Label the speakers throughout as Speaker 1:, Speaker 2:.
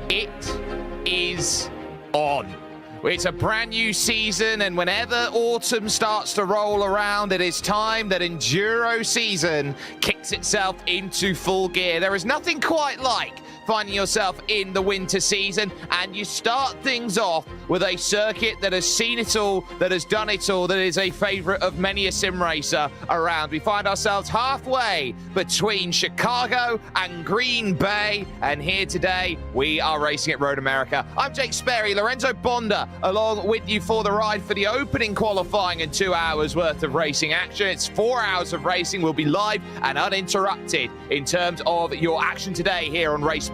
Speaker 1: It is on. It's a brand new season, and whenever autumn starts to roll around, it is time that Enduro season kicks itself into full gear. There is nothing quite like finding yourself in the winter season, and you start things off with a circuit that has seen it all, that has done it all, that is a favorite of many a sim racer around. We find ourselves halfway between Chicago and Green Bay, and here today we are racing at Road America. I'm Jake Sperry, Lorenzo Bonda, along with you for the ride for the opening qualifying and 2 hours worth of racing action. It's 4 hours of racing. We'll be live and uninterrupted in terms of your action today here on RaceSpotTV.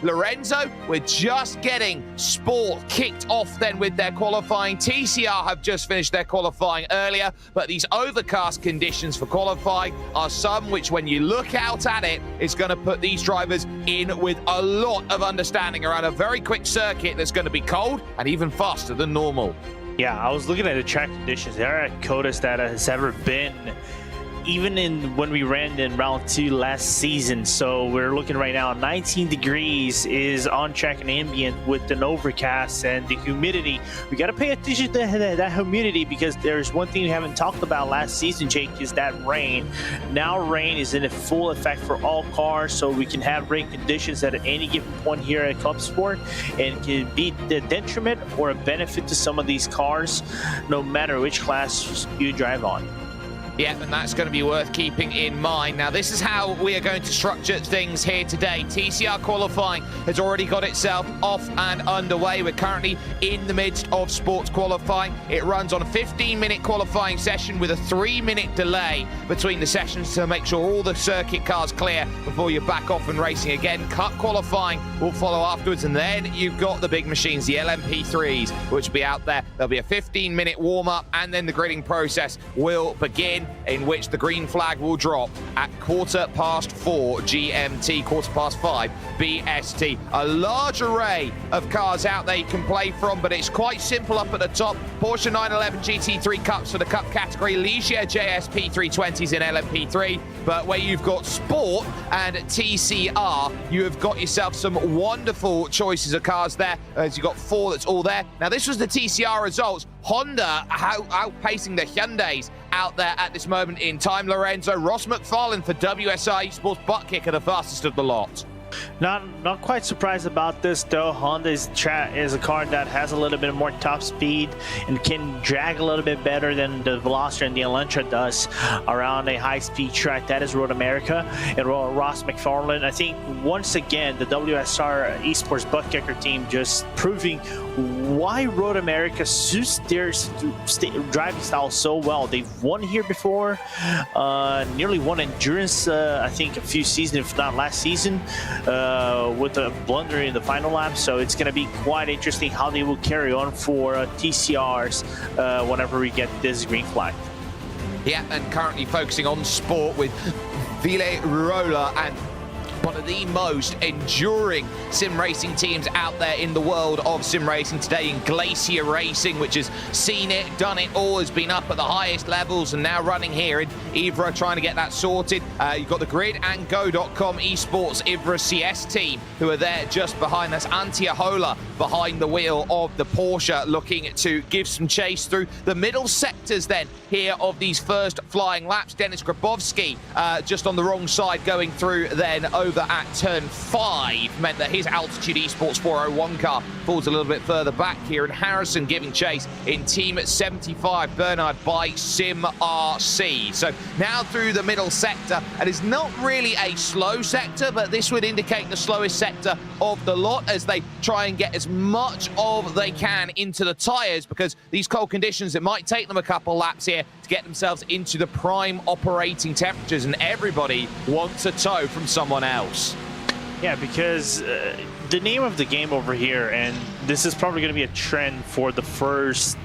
Speaker 1: Lorenzo, we're just getting sport kicked off then with their qualifying. TCR have just finished their qualifying earlier, but these overcast conditions for qualifying are some which, when you look out at it, is going to put these drivers in with a lot of understanding around a very quick circuit that's going to be cold and even faster than normal.
Speaker 2: Yeah, I was looking at the track conditions. They're at coldest that has ever been, even when we ran in round 2 last season. So we're looking right now, 19 degrees is on track and ambient with an overcast, and the humidity. We got to pay attention to that humidity, because there's one thing we haven't talked about last season, Jake, is that rain. Now rain is in full effect for all cars, so we can have rain conditions at any given point here at Clubsport, and it can be the detriment or a benefit to some of these cars, no matter which class you drive on.
Speaker 1: Yeah, and that's going to be worth keeping in mind. Now, this is how we are going to structure things here today. TCR qualifying has already got itself off and underway. We're currently in the midst of sports qualifying. It runs on a 15-minute qualifying session with a 3-minute delay between the sessions to make sure all the circuit cars clear before you're back off and racing again. Cut qualifying will follow afterwards, and then you've got the big machines, the LMP3s, which will be out there. There'll be a 15-minute warm-up, and then the gridding process will begin, in which the green flag will drop at 4:15 GMT, 5:15 BST. A large array of cars out there you can play from, but it's quite simple up at the top. Porsche 911 GT3 Cups for the Cup category, Ligier JSP 320s in LMP3, but where you've got Sport and TCR, you have got yourself some wonderful choices of cars there, as you've got 4 that's all there. Now, this was the TCR results. Honda outpacing the Hyundais out there at this moment in time. Lorenzo, Ross McFarlane for WSI Esports butt kicker, the fastest of the lot.
Speaker 2: Not quite surprised about this though. Honda is a car that has a little bit more top speed and can drag a little bit better than the Veloster and the Elantra does around a high-speed track. That is Road America. And Ross McFarlane, I think once again the WSR Esports butt kicker team just proving why Road America suits their driving style so well. They've won here before, nearly won endurance I think a few seasons, if not last season, with a blunder in the final lap. So it's going to be quite interesting how they will carry on for TCRs whenever we get this green flag.
Speaker 1: Yeah, and currently focusing on sport with Ville Roller, and one of the most enduring sim racing teams out there in the world of sim racing today in Glacier Racing, which has seen it, done it all, has been up at the highest levels, and now running here in IVRA, trying to get that sorted. You've got the gridandgo.com esports IVRA CS team who are there just behind. That's Antiohola behind the wheel of the Porsche, looking to give some chase through the middle sectors then here of these first flying laps. Dennis Grabowski just on the wrong side going through then over over at turn 5 meant that his Altitude Esports 401 car falls a little bit further back here, and Harrison giving chase in Team 75 Bernard by Sim RC. So now through the middle sector, and it's not really a slow sector, but this would indicate the slowest sector of the lot as they try and get as much of they can into the tires, because these cold conditions, it might take them a couple laps here to get themselves into the prime operating temperatures, and everybody wants a tow from someone else.
Speaker 2: Yeah, because the name of the game over here, and this is probably going to be a trend for the first,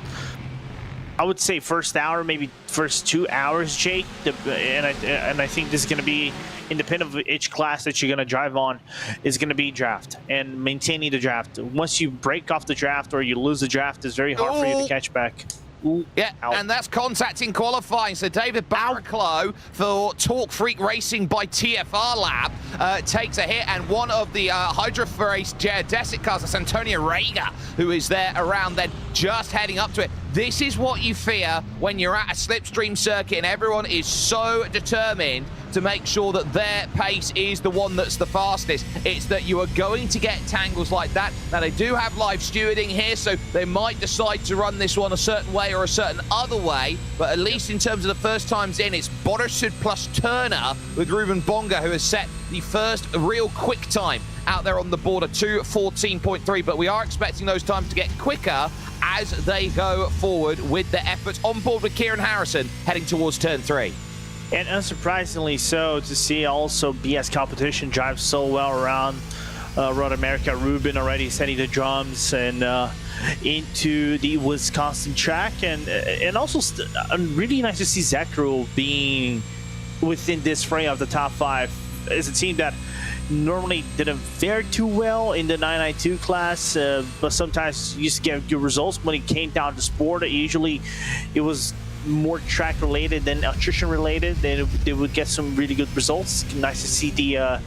Speaker 2: I would say first hour, maybe first 2 hours, Jake. And I think this is going to be independent of each class that you're going to drive on, is going to be draft and maintaining the draft. Once you break off the draft or you lose the draft, it's very hard for you to catch back.
Speaker 1: Ooh, yeah, out. And that's contacting qualifying. So David Barraclough for Talk Freak Racing by TFR Lab takes a hit, and one of the Hydra Race geodesic cars, that's Antonio Rega, who is there around then, just heading up to it. This is what you fear when you're at a slipstream circuit and everyone is so determined to make sure that their pace is the one that's the fastest. It's that you are going to get tangles like that. Now, they do have live stewarding here, so they might decide to run this one a certain way or a certain other way, but at least in terms of the first times in, it's Bodersud plus Turner with Ruben Bonga, who has set the first real quick time out there on the border to 14.3, but we are expecting those times to get quicker as they go forward with their efforts on board with Kieran Harrison heading towards turn 3.
Speaker 2: And unsurprisingly so, to see also BS Competition drive so well around Road America. Ruben already setting the drums and into the Wisconsin track, and also really nice to see Zekro being within this frame of the top 5. It's a team that normally didn't fare too well in the 992 class, but sometimes you used to get good results when it came down to sport. Usually it was more track related than attrition related. They would get some really good results. Nice to see the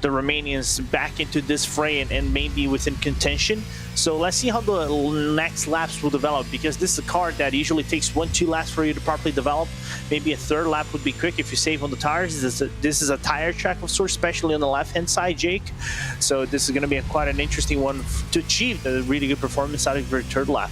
Speaker 2: Romanians back into this fray and maybe within contention. So let's see how the next laps will develop, because this is a car that usually takes 1-2 laps for you to properly develop. Maybe a third lap would be quick if you save on the tires. This is a tire track of sorts, especially on the left-hand side, Jake. So this is going to be quite an interesting one to achieve a really good performance out of your third lap.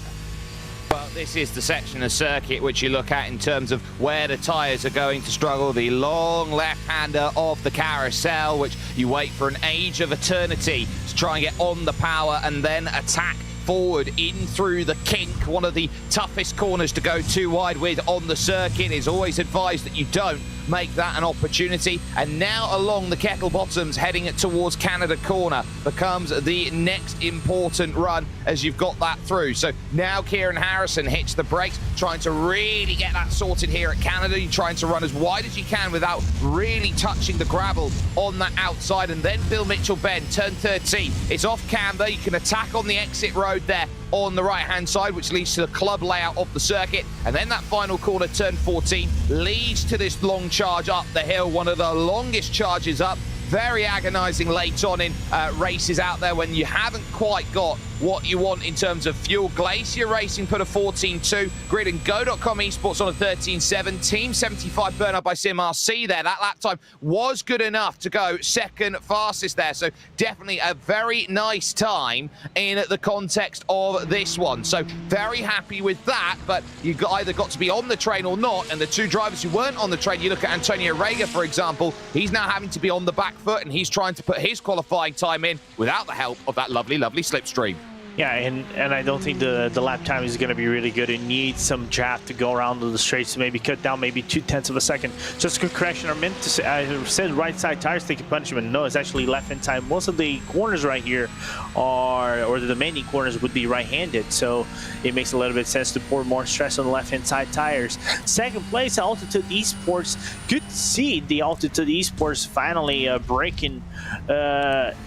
Speaker 1: Well, this is the section of circuit which you look at in terms of where the tyres are going to struggle. The long left-hander of the carousel, which you wait for an age of eternity to try and get on the power and then attack forward in through the kink. One of the toughest corners to go too wide with on the circuit. Is always advised that you don't make that an opportunity. And now along the Kettle Bottoms, heading towards Canada Corner, becomes the next important run as you've got that through. So now Kieran Harrison hits the brakes, trying to really get that sorted here at Canada. You're trying to run as wide as you can without really touching the gravel on that outside. And then Bill Mitchell Bend, turn 13. It's off camber. You can attack on the exit road there on the right-hand side, which leads to the club layout of the circuit. And then that final corner, turn 14, leads to this long charge up the hill, one of the longest charges up. Very agonizing late on in races out there when you haven't quite got what you want in terms of fuel. Glacier Racing put a 14.2, Grid and Go.com Esports on a 13.7, Team 75 Bernard by Sim RC there. That lap time was good enough to go second fastest there, so definitely a very nice time in the context of this one. So very happy with that, but you either got to be on the train or not, and the two drivers who weren't on the train, you look at Antonio Rega, for example, he's now having to be on the back foot, and he's trying to put his qualifying time in without the help of that lovely, lovely slipstream.
Speaker 2: Yeah, and I don't think the lap time is going to be really good. It needs some draft to go around the straights to maybe cut down maybe 0.2 of a second. Just a quick correction. I meant to say, I said right side tires taking punishment. No, it's actually left hand side. Most of the corners right here are, or the demanding corners would be right-handed. So it makes a little bit of sense to pour more stress on the left hand side tires. Second place, Altitude Esports. Good to see the Altitude Esports finally breaking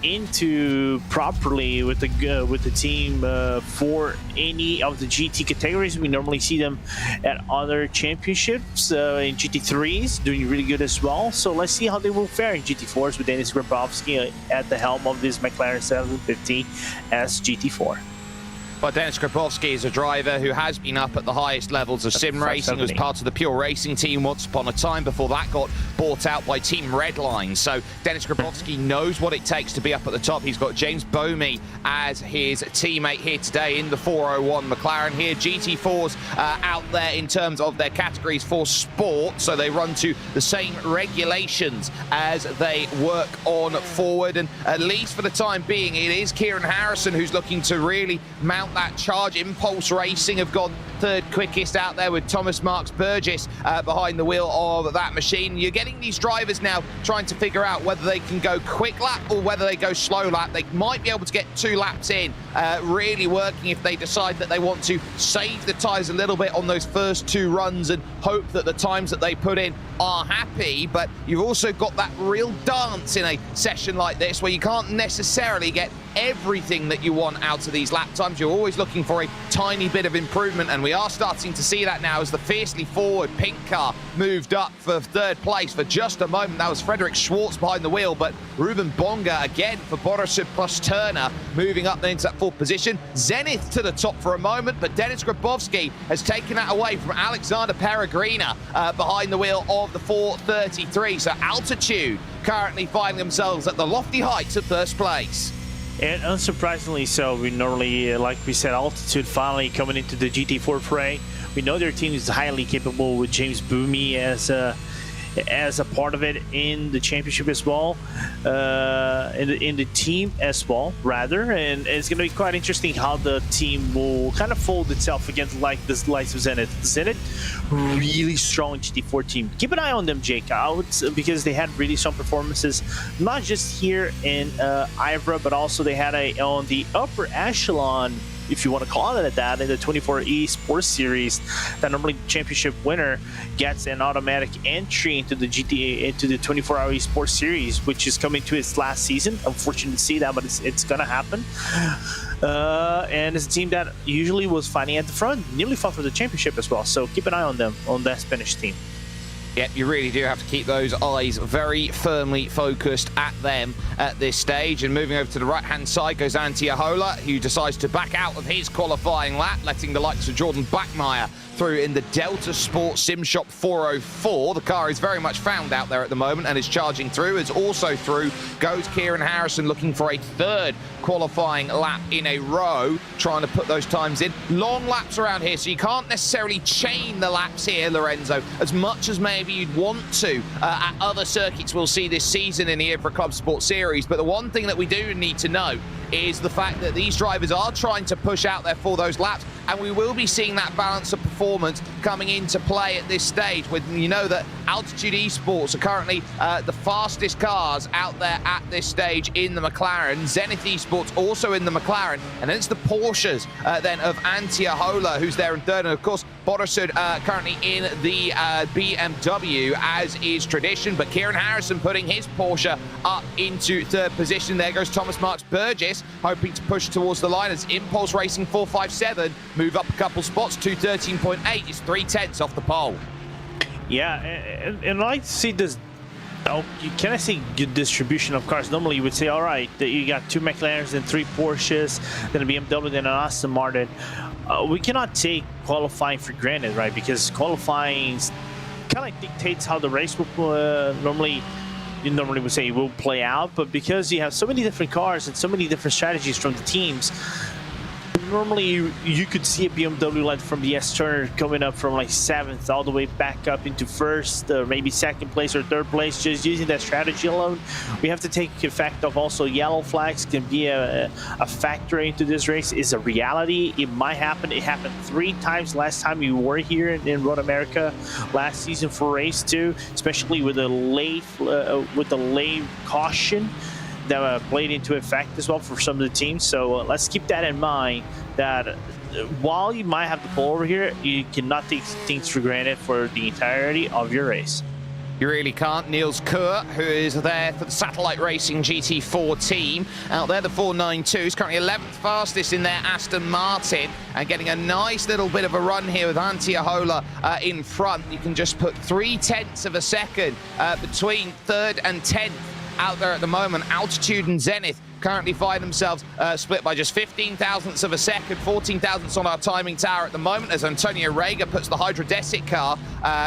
Speaker 2: into properly with the team for any of the GT categories. We normally see them at other championships in GT3s, doing really good as well. So let's see how they will fare in GT4s with Denis Grabowski at the helm of this McLaren 750 as GT4.
Speaker 1: Well, Denis Grabowski is a driver who has been up at the highest levels of sim racing. He was part of the Pure Racing team once upon a time before that got bought out by Team Redline. So Denis Grabowski knows what it takes to be up at the top. He's got James Bomey as his teammate here today in the 401 McLaren here. GT4s out there in terms of their categories for sport, so they run to the same regulations as they work on forward. And at least for the time being, it is Kieran Harrison who's looking to really mount that charge. Impulse Racing have gone third quickest out there with Thomas Marks Burgess behind the wheel of that machine. You're getting these drivers now trying to figure out whether they can go quick lap or whether they go slow lap. They might be able to get 2 laps in, really working if they decide that they want to save the tyres a little bit on those first 2 runs and hope that the times that they put in are happy. But you've also got that real dance in a session like this where you can't necessarily get everything that you want out of these lap times. You're always looking for a tiny bit of improvement, and we are starting to see that now as the fiercely forward pink car moved up for 3rd place for just a moment. That was Frederick Schwartz behind the wheel, but Ruben Bonga again for Borisov plus Turner moving up into that 4th position. Zenith to the top for a moment, but Denis Grabowski has taken that away from Alexander Peregrina behind the wheel of the 433. So Altitude currently finding themselves at the lofty heights of 1st place.
Speaker 2: And unsurprisingly so, we normally, like we said, Altitude finally coming into the GT4 fray. We know their team is highly capable with James Boomey as a part of it in the championship as well, in the team as well, rather. And it's going to be quite interesting how the team will kind of fold itself against like the likes of Zenith. Zenith, really strong GT4 team. Keep an eye on them, Jake, because they had really strong performances, not just here in IVRA, but also they had on the upper echelon, if you want to call it that, in the 24E Sports Series. That normally the championship winner gets an automatic entry into the 24-hour Esports Series, which is coming to its last season. Unfortunate to see that, but it's gonna happen. And it's a team that usually was fighting at the front, nearly fought for the championship as well. So keep an eye on them, on that Spanish team.
Speaker 1: Yep, you really do have to keep those eyes very firmly focused at them at this stage. And moving over to the right-hand side goes Antti Ahola, who decides to back out of his qualifying lap, letting the likes of Jordan Backmeyer through in the Delta Sport Sim Shop 404. The car is very much found out there at the moment and is charging through. As also through goes Kieran Harrison, looking for a 3rd qualifying lap in a row, trying to put those times in. Long laps around here, so you can't necessarily chain the laps here, Lorenzo, as much as maybe you'd want to at other circuits we'll see this season in the IVRA Clubsport Series. But the one thing that we do need to know is the fact that these drivers are trying to push out there for those laps, and we will be seeing that balance of performance coming into play at this stage. When you know that Altitude Esports are currently the fastest cars out there at this stage in the McLaren. Zenith Esports also in the McLaren, and then it's the Porsches then of Antti Ahola who's there in 3rd, and of course Borisov currently in the BMW, as is tradition. But Kieran Harrison putting his Porsche up into 3rd position. There goes Thomas Marks Burgess, hoping to push towards the line as Impulse Racing 457 move up a couple spots. 213.8 is 3/10 off the pole. Yeah,
Speaker 2: and I like to see this. Oh, can I say good distribution of cars? Normally you would say, all right, that you got 2 McLarens and 3 Porsches, then a BMW, then an Aston Martin. We cannot take qualifying for granted, right? Because qualifying kind of dictates how the race will normally would say it will play out. But because you have so many different cars and so many different strategies from the teams, normally you could see a BMW like from the S Turner coming up from like 7th all the way back up into 1st or maybe 2nd place or 3rd place, just using that strategy alone. We have to take effect of also yellow flags can be a factor into this race. Is a reality. It might happen. It happened 3 times last time we were here in Road America last season for race 2, especially with the late caution that played into effect as well for some of the teams. So let's keep that in mind, that while you might have the pole over here, you cannot take things for granted for the entirety of your race.
Speaker 1: You really can't. Niels Kuhr, who is there for the Satellite Racing GT4 team, out there, the 492, is currently 11th fastest in their Aston Martin, and getting a nice little bit of a run here with Antti Ahola in front. You can just put 0.3 of a second between 3rd and 10th out there at the moment. Altitude and Zenith currently find themselves split by just 15 thousandths of a second, 14 thousandths on our timing tower at the moment, as Antonio Rega puts the Hydrodesic car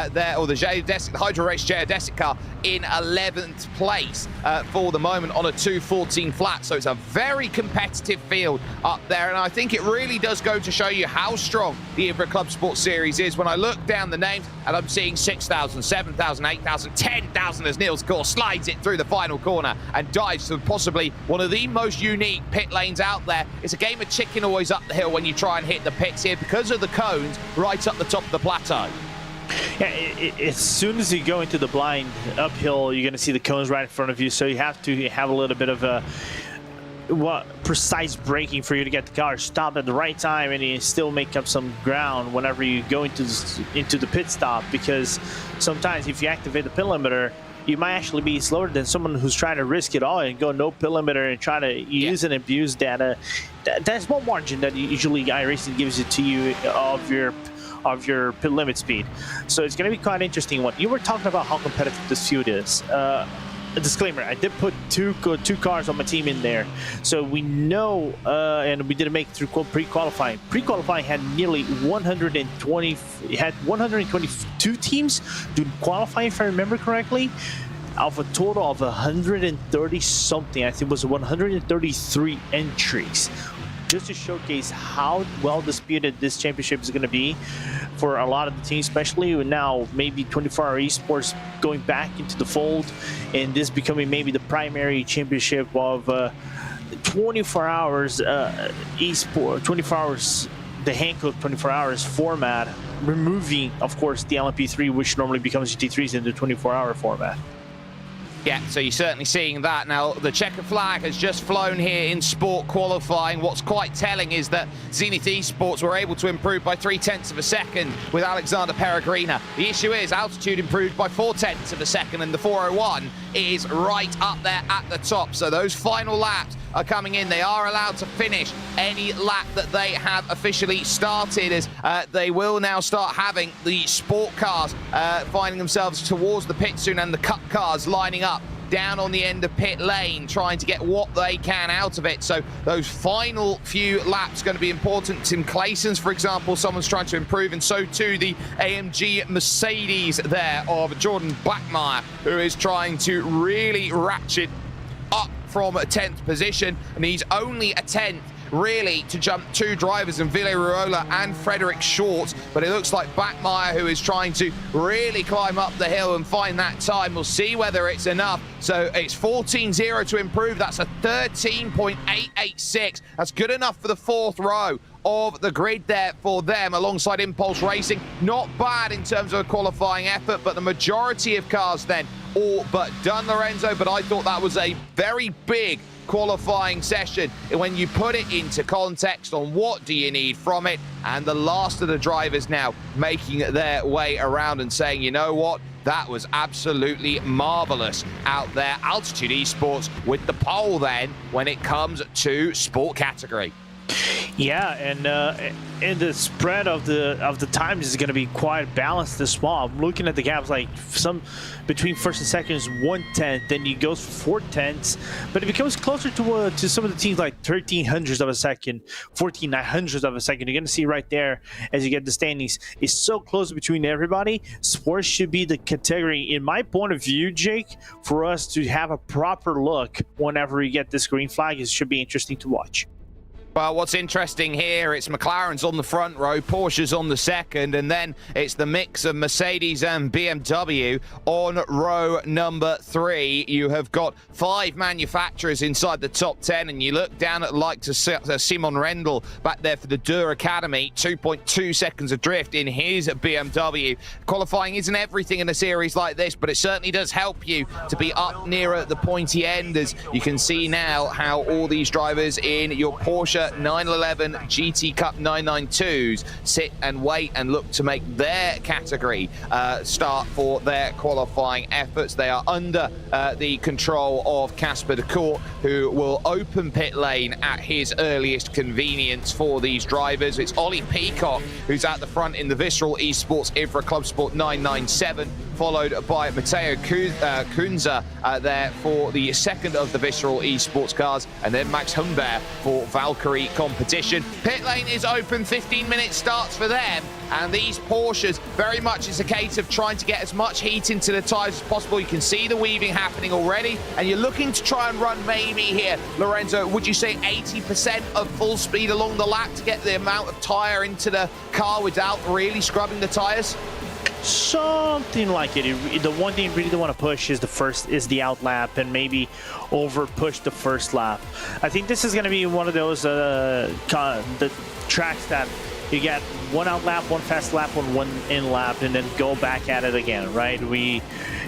Speaker 1: there, or the Hydro Race geodesic car in 11th place for the moment on a 2:14 flat. So it's a very competitive field up there, and I think it really does go to show you how strong the IVRA Clubsport series is. When I look down the names, and I'm seeing 6,000, 7,000, 8,000, 10,000 as Niels Gore slides it through the final corner and dives to possibly one of the most unique pit lanes out there. It's a game of chicken always up the hill when you try and hit the pits here because of the cones right up the top of the plateau.
Speaker 2: Yeah, as soon as you go into the blind uphill, you're going to see the cones right in front of you, so you have to have a little bit of a precise braking for you to get the car stopped at the right time, and you still make up some ground whenever you go into the pit stop, because sometimes if you activate the pit limiter, you might actually be slower than someone who's trying to risk it all and go no pit limiter and try to use and abuse that. That's one margin that usually iRacing gives it to you of your pit limit speed. So it's going to be quite interesting. What you were talking about, how competitive this field is. A disclaimer, I did put two cars on my team in there, so we know, and we didn't make it through pre-qualifying. Pre-qualifying had nearly 122 teams doing qualifying, if I remember correctly, of a total of 130 something. I think it was 133 entries, just to showcase how well disputed this championship is going to be for a lot of the teams, especially now maybe 24-hour esports going back into the fold, and this becoming maybe the primary championship of 24 hours esport, 24 hours, the Hankook 24 hours format, removing, of course, the LMP3, which normally becomes GT3s in the 24-hour format.
Speaker 1: Yeah, so you're certainly seeing that. Now, the checker flag has just flown here in sport qualifying. What's quite telling is that Zenith Esports were able to improve by 0.3 of a second with Alexander Peregrina. The issue is altitude improved by 0.4 of a second, and the 401 is right up there at the top. So those final laps are coming in. They are allowed to finish any lap that they have officially started, as they will now start having the sport cars finding themselves towards the pit soon, and the cup cars lining up down on the end of pit lane, trying to get what they can out of it. So those final few laps are going to be important. Tim Clayson's, for example, someone's trying to improve, and so too the AMG Mercedes there of Jordan Blackmeyer, who is trying to really ratchet up from a 10th position, and he's only a 10th really to jump two drivers in Ville Ruola and Frederick Short, but it looks like Backmeyer, who is trying to really climb up the hill and find that time. We'll see whether it's enough. So it's 14.0 to improve. That's a 13.886. That's good enough for the fourth row of the grid there for them, alongside Impulse Racing. Not bad in terms of a qualifying effort, but the majority of cars then all but done, Lorenzo. But I thought that was a very big qualifying session when you put it into context on what do you need from it, and the last of the drivers now making their way around and saying, you know what, that was absolutely marvelous out there. Altitude Esports with the pole then when it comes to sport category.
Speaker 2: Yeah, and the spread of the times is going to be quite balanced this small. I'm looking at the gaps, like some between first and second is 1/10, then you go for 4/10, but it becomes closer to some of the teams, like 1300ths of a second, 14/900ths of a second. You're going to see right there as you get the standings. It's so close between everybody. Sports should be the category, in my point of view, Jake, for us to have a proper look whenever we get this green flag. It should be interesting to watch.
Speaker 1: Well, what's interesting here, it's McLaren's on the front row, Porsche's on the second, and then it's the mix of Mercedes and BMW on row number 3. You have got 5 manufacturers inside the top 10, and you look down at like to Simon Rendell back there for the Dur Academy, 2.2 seconds adrift in his BMW. Qualifying isn't everything in a series like this, but it certainly does help you to be up nearer the pointy end, as you can see now how all these drivers in your Porsche 911 GT Cup 992s sit and wait and look to make their category start for their qualifying efforts. They are under the control of Casper de Court, who will open pit lane at his earliest convenience for these drivers. It's Ollie Peacock who's at the front in the Visceral Esports IVRA Clubsport 997, followed by Matteo Kunze there for the second of the Visceral Esports cars, and then Max Humbert for Valkyrie competition. Pit lane is open, 15 minute starts for them, and these Porsches very much is a case of trying to get as much heat into the tires as possible. You can see the weaving happening already, and you're looking to try and run maybe here, Lorenzo, would you say 80% of full speed along the lap to get the amount of tire into the car without really scrubbing the tires?
Speaker 2: Something like it. The one thing you really don't want to push is the out lap, and maybe over push the first lap. I think this is going to be one of those the tracks that you get one out lap, one fast lap, one in lap, and then go back at it again, right?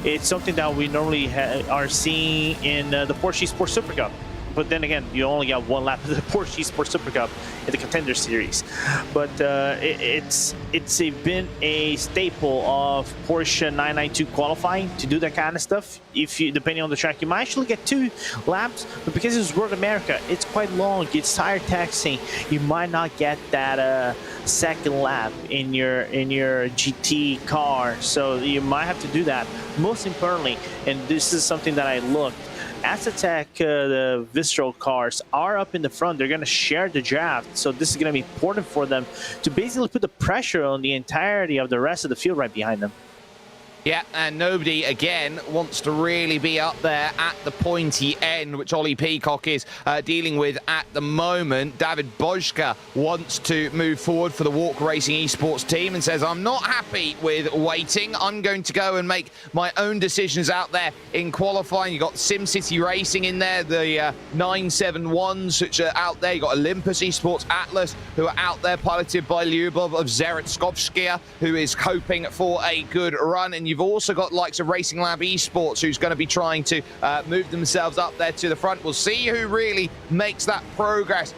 Speaker 2: It's something that we normally are seeing in the Porsche Sport Super Cup. But then again, you only got one lap of the Porsche Sport Super Cup in the Contender Series. But it's been a staple of Porsche 992 qualifying to do that kind of stuff. If you, depending on the track, you might actually get 2 laps, but because it's Road America, it's quite long. It's tire taxing. You might not get that second lap in your GT car, so you might have to do that. Most importantly, and this is something that I looked. Aztec, the Visceral cars are up in the front. They're going to share the draft, so this is going to be important for them to basically put the pressure on the entirety of the rest of the field right behind them.
Speaker 1: Yeah, and nobody, again, wants to really be up there at the pointy end, which Ollie Peacock is dealing with at the moment. David Bojka wants to move forward for the Walk Racing Esports team and says, I'm not happy with waiting. I'm going to go and make my own decisions out there in qualifying. You've got SimCity Racing in there, the 971s, which are out there. You've got Olympus Esports Atlas, who are out there, piloted by Lyubov of Zeretskopskia, who is hoping for a good run. And you've also got likes of Racing Lab Esports, who's going to be trying to move themselves up there to the front. We'll see who really makes that progress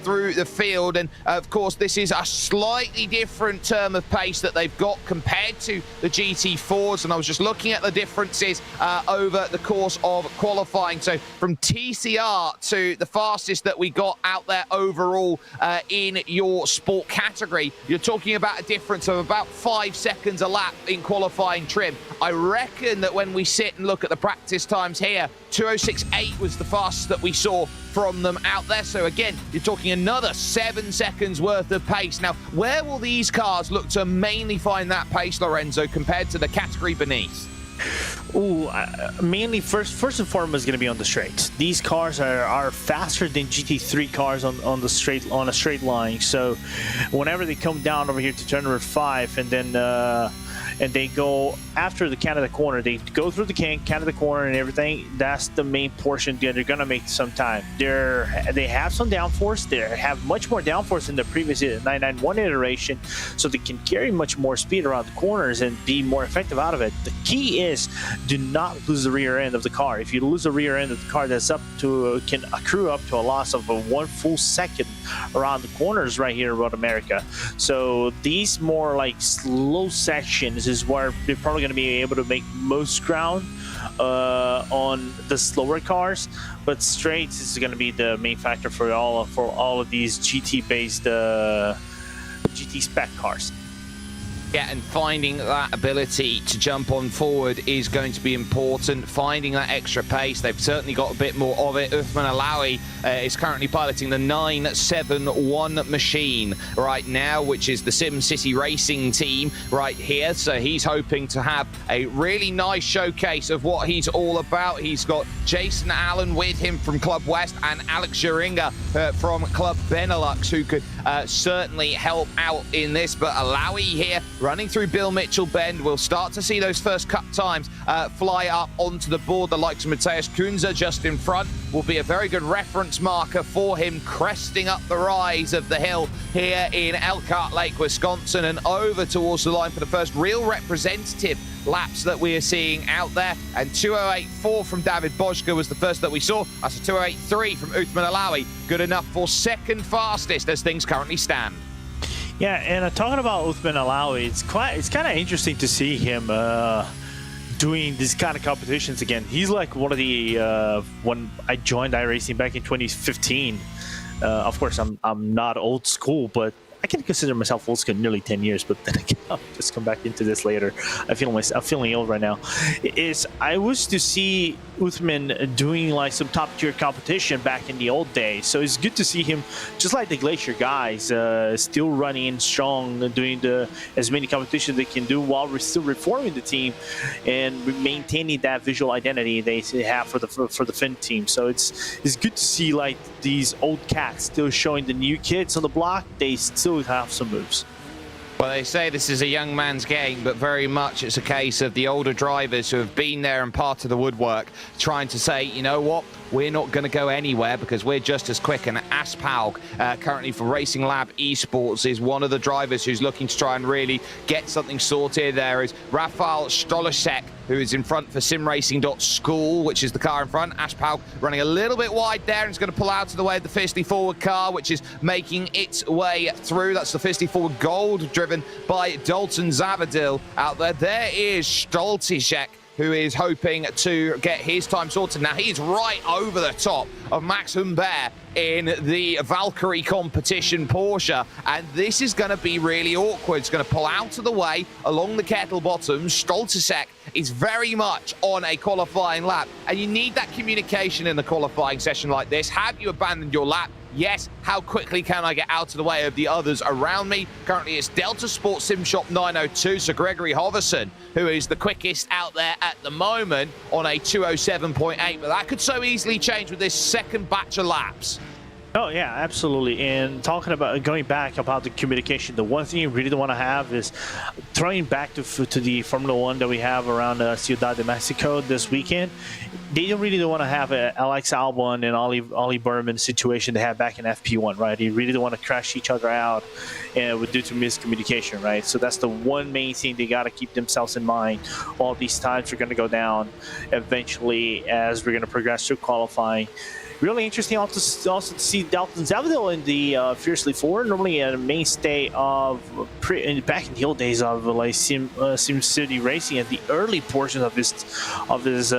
Speaker 1: through the field. And of course, this is a slightly different term of pace that they've got compared to the GT4s. And I was just looking at the differences over the course of qualifying. So from TCR to the fastest that we got out there overall in your sport category, you're talking about a difference of about 5 seconds a lap in qualifying trim. I reckon that when we sit and look at the practice times here, 2:06.8 was the fastest that we saw from them out there. So again, you're talking another 7 seconds worth of pace. Now, where will these cars look to mainly find that pace, Lorenzo, compared to the category beneath?
Speaker 2: Ooh, mainly first and foremost going to be on the straights. These cars are faster than GT3 cars on a straight line. So whenever they come down over here to turn number 5, and then and they go after the Canada corner, they go through the Canada corner and everything. That's the main portion that they're gonna make some time. They have some downforce. They have much more downforce in the previous 991 iteration, so they can carry much more speed around the corners and be more effective out of it. The key is do not lose the rear end of the car. If you lose the rear end of the car, that's can accrue up to a loss of 1 full second around the corners right here in Road America. So these more like slow sections is where they're probably going to be able to make most ground on the slower cars, but straights is going to be the main factor for all of these GT-based GT spec cars.
Speaker 1: Yeah, and finding that ability to jump on forward is going to be important. Finding that extra pace, they've certainly got a bit more of it. Uthman Alawi is currently piloting the 971 machine right now, which is the SimCity Racing team right here. So he's hoping to have a really nice showcase of what he's all about. He's got Jason Allen with him from Club West and Alex Jaringa from Club Benelux, who could certainly help out in this. But Alawi here, running through Bill Mitchell Bend, we'll start to see those first cut times fly up onto the board. The likes of Matthias Kunze just in front will be a very good reference marker for him, cresting up the rise of the hill here in Elkhart Lake, Wisconsin, and over towards the line for the first real representative laps that we are seeing out there. And 2:08.4 from David Bojka was the first that we saw. That's a 2:08.3 from Uthman Alawi. Good enough for second fastest as things currently stand.
Speaker 2: Yeah, and talking about Uthman Alawi, it's kind of interesting to see him doing these kind of competitions again. He's like one of the when I joined iRacing back in 2015. Of course, I'm not old school, but I can consider myself old school nearly 10 years, but then again, I'll just come back into this later. I'm feeling old right now. I wish to see Uthman doing like some top tier competition back in the old days. So it's good to see him, just like the Glacier guys, still running strong, doing as many competitions they can do while we're still reforming the team and maintaining that visual identity they have for the Finn team. So it's good to see like these old cats still showing the new kids on the block. They still have some moves.
Speaker 1: Well, they say this is a young man's game, but very much it's a case of the older drivers who have been there and part of the woodwork trying to say, you know what, we're not going to go anywhere because we're just as quick. And Aspalg, currently for Racing Lab Esports, is one of the drivers who's looking to try and really get something sorted. There is Rafael Stolasek, who is in front for simracing.school, which is the car in front. Aspalg running a little bit wide there and is going to pull out to the way of the Fiercely Forward car, which is making its way through. That's the Fiercely Forward Gold, driven by Dalton Zavadil out there. There is Stoltishek, who is hoping to get his time sorted. Now, he's right over the top of Max Humbert in the Valkyrie competition Porsche, and this is going to be really awkward. It's going to pull out of the way along the kettle bottom. Stoltishek is very much on a qualifying lap, and you need that communication in the qualifying session like this. Have you abandoned your lap? Yes. How quickly can I get out of the way of the others around me? Currently, it's Delta Sport Sim Shop 902, so Gregory Hoverson, who is the quickest out there at the moment on a 207.8, but that could so easily change with this second batch of laps.
Speaker 2: Oh yeah, absolutely. And talking about going back about the communication, the one thing you really don't want to have is throwing back to the Formula One that we have around Ciudad de Mexico this weekend. They don't really want to have a Alex Albon and Ollie Berman situation they had back in FP1, right? They really don't want to crash each other out due to miscommunication, right? So that's the one main thing they got to keep themselves in mind. All these times are going to go down eventually as we're going to progress through qualifying. Really interesting also to see Dalton Zavadil in the Fiercely Forward. Normally a mainstay of back in the old days of like Sim City Racing at the early portions of his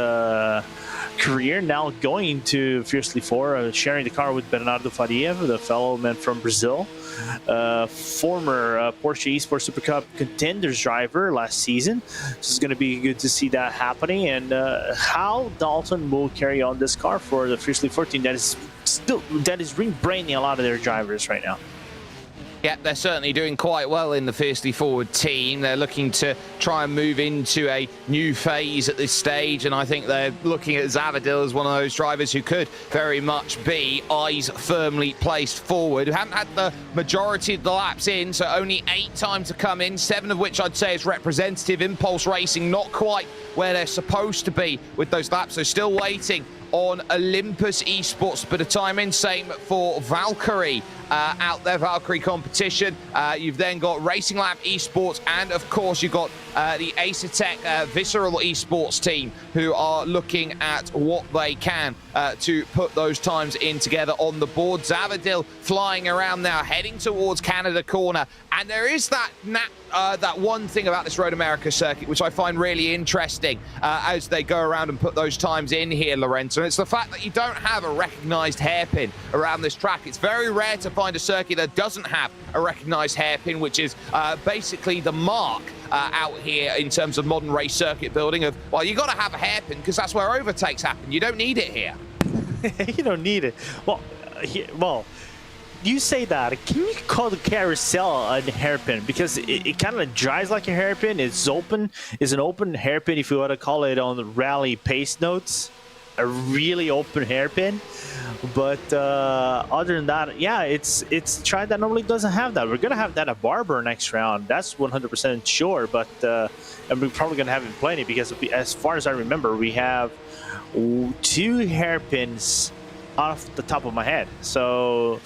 Speaker 2: career. Now going to Fiercely Forward, sharing the car with Bernardo Faria, the fellow man from Brazil. Former Porsche Esports Super Cup contenders driver last season. So it's going to be good to see that happening, and how Dalton will carry on this car for the Fiercely 14 that is rebranding a lot of their drivers right now.
Speaker 1: Yeah, they're certainly doing quite well in the Fiercely Forward team. They're looking to try and move into a new phase at this stage, and I think they're looking at Zavadil as one of those drivers who could very much be eyes firmly placed forward. Who haven't had the majority of the laps in, so only 8 times to come in, 7 of which I'd say is representative. Impulse Racing not quite where they're supposed to be with those laps, so still waiting on Olympus Esports, but a time in. Same for Valkyrie out there, Valkyrie competition. You've then got Racing Lab Esports, and of course you've got the Acertech Visceral Esports team, who are looking at what they can to put those times in together on the board. Zavadil flying around now, heading towards Canada corner, and there is that one thing about this Road America circuit which I find really interesting as they go around and put those times in here, Lorenzo, and it's the fact that you don't have a recognized hairpin around this track. It's very rare to find a circuit that doesn't have a recognized hairpin, which is basically the mark out here in terms of modern race circuit building of, well, you got to have a hairpin because that's where overtakes happen. You don't need it here.
Speaker 2: You don't need it. Well, you say that. Can you call the carousel a hairpin? Because it kind of drives like a hairpin. It's open. It's an open hairpin, if you want to call it on the rally pace notes. A really open hairpin. But other than that, yeah, it's a track that normally doesn't have that. We're going to have that at Barber next round. That's 100% sure. But and we're probably going to have it plenty because as far as I remember, we have 2 hairpins off the top of my head. So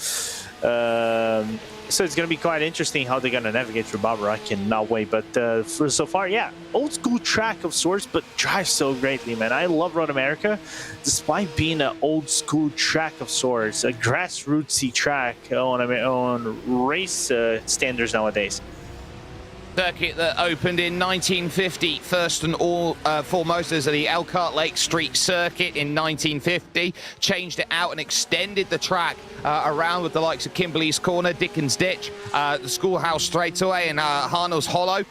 Speaker 2: so it's going to be quite interesting how they're going to navigate through Barber. I cannot wait. But for so far, yeah, old school track of sorts, but drives so greatly, man. I love Road America, despite being an old school track of sorts, a grassrootsy track on race standards nowadays.
Speaker 1: Circuit that opened in 1950, first and foremost as the Elkhart Lake Street Circuit in 1950. Changed it out and extended the track around with the likes of Kimberley's Corner, Dickens Ditch, the Schoolhouse Straightaway, and Harnell's Hollow.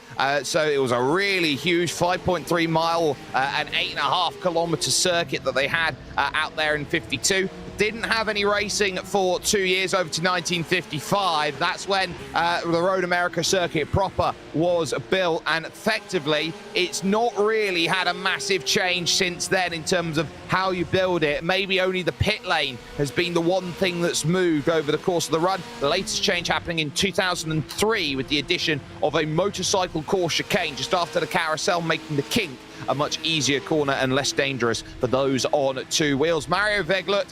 Speaker 1: So it was a really huge 5.3 mile and 8.5 kilometer circuit that they had out there in 52. Didn't have any racing for 2 years, over to 1955. That's when the Road America circuit proper was built, and effectively it's not really had a massive change since then in terms of how you build it. Maybe only the pit lane has been the one thing that's moved over the course of the run. The latest change happening in 2003 with the addition of a motorcycle course chicane just after the carousel, making the kink a much easier corner and less dangerous for those on two wheels. Mario Veglut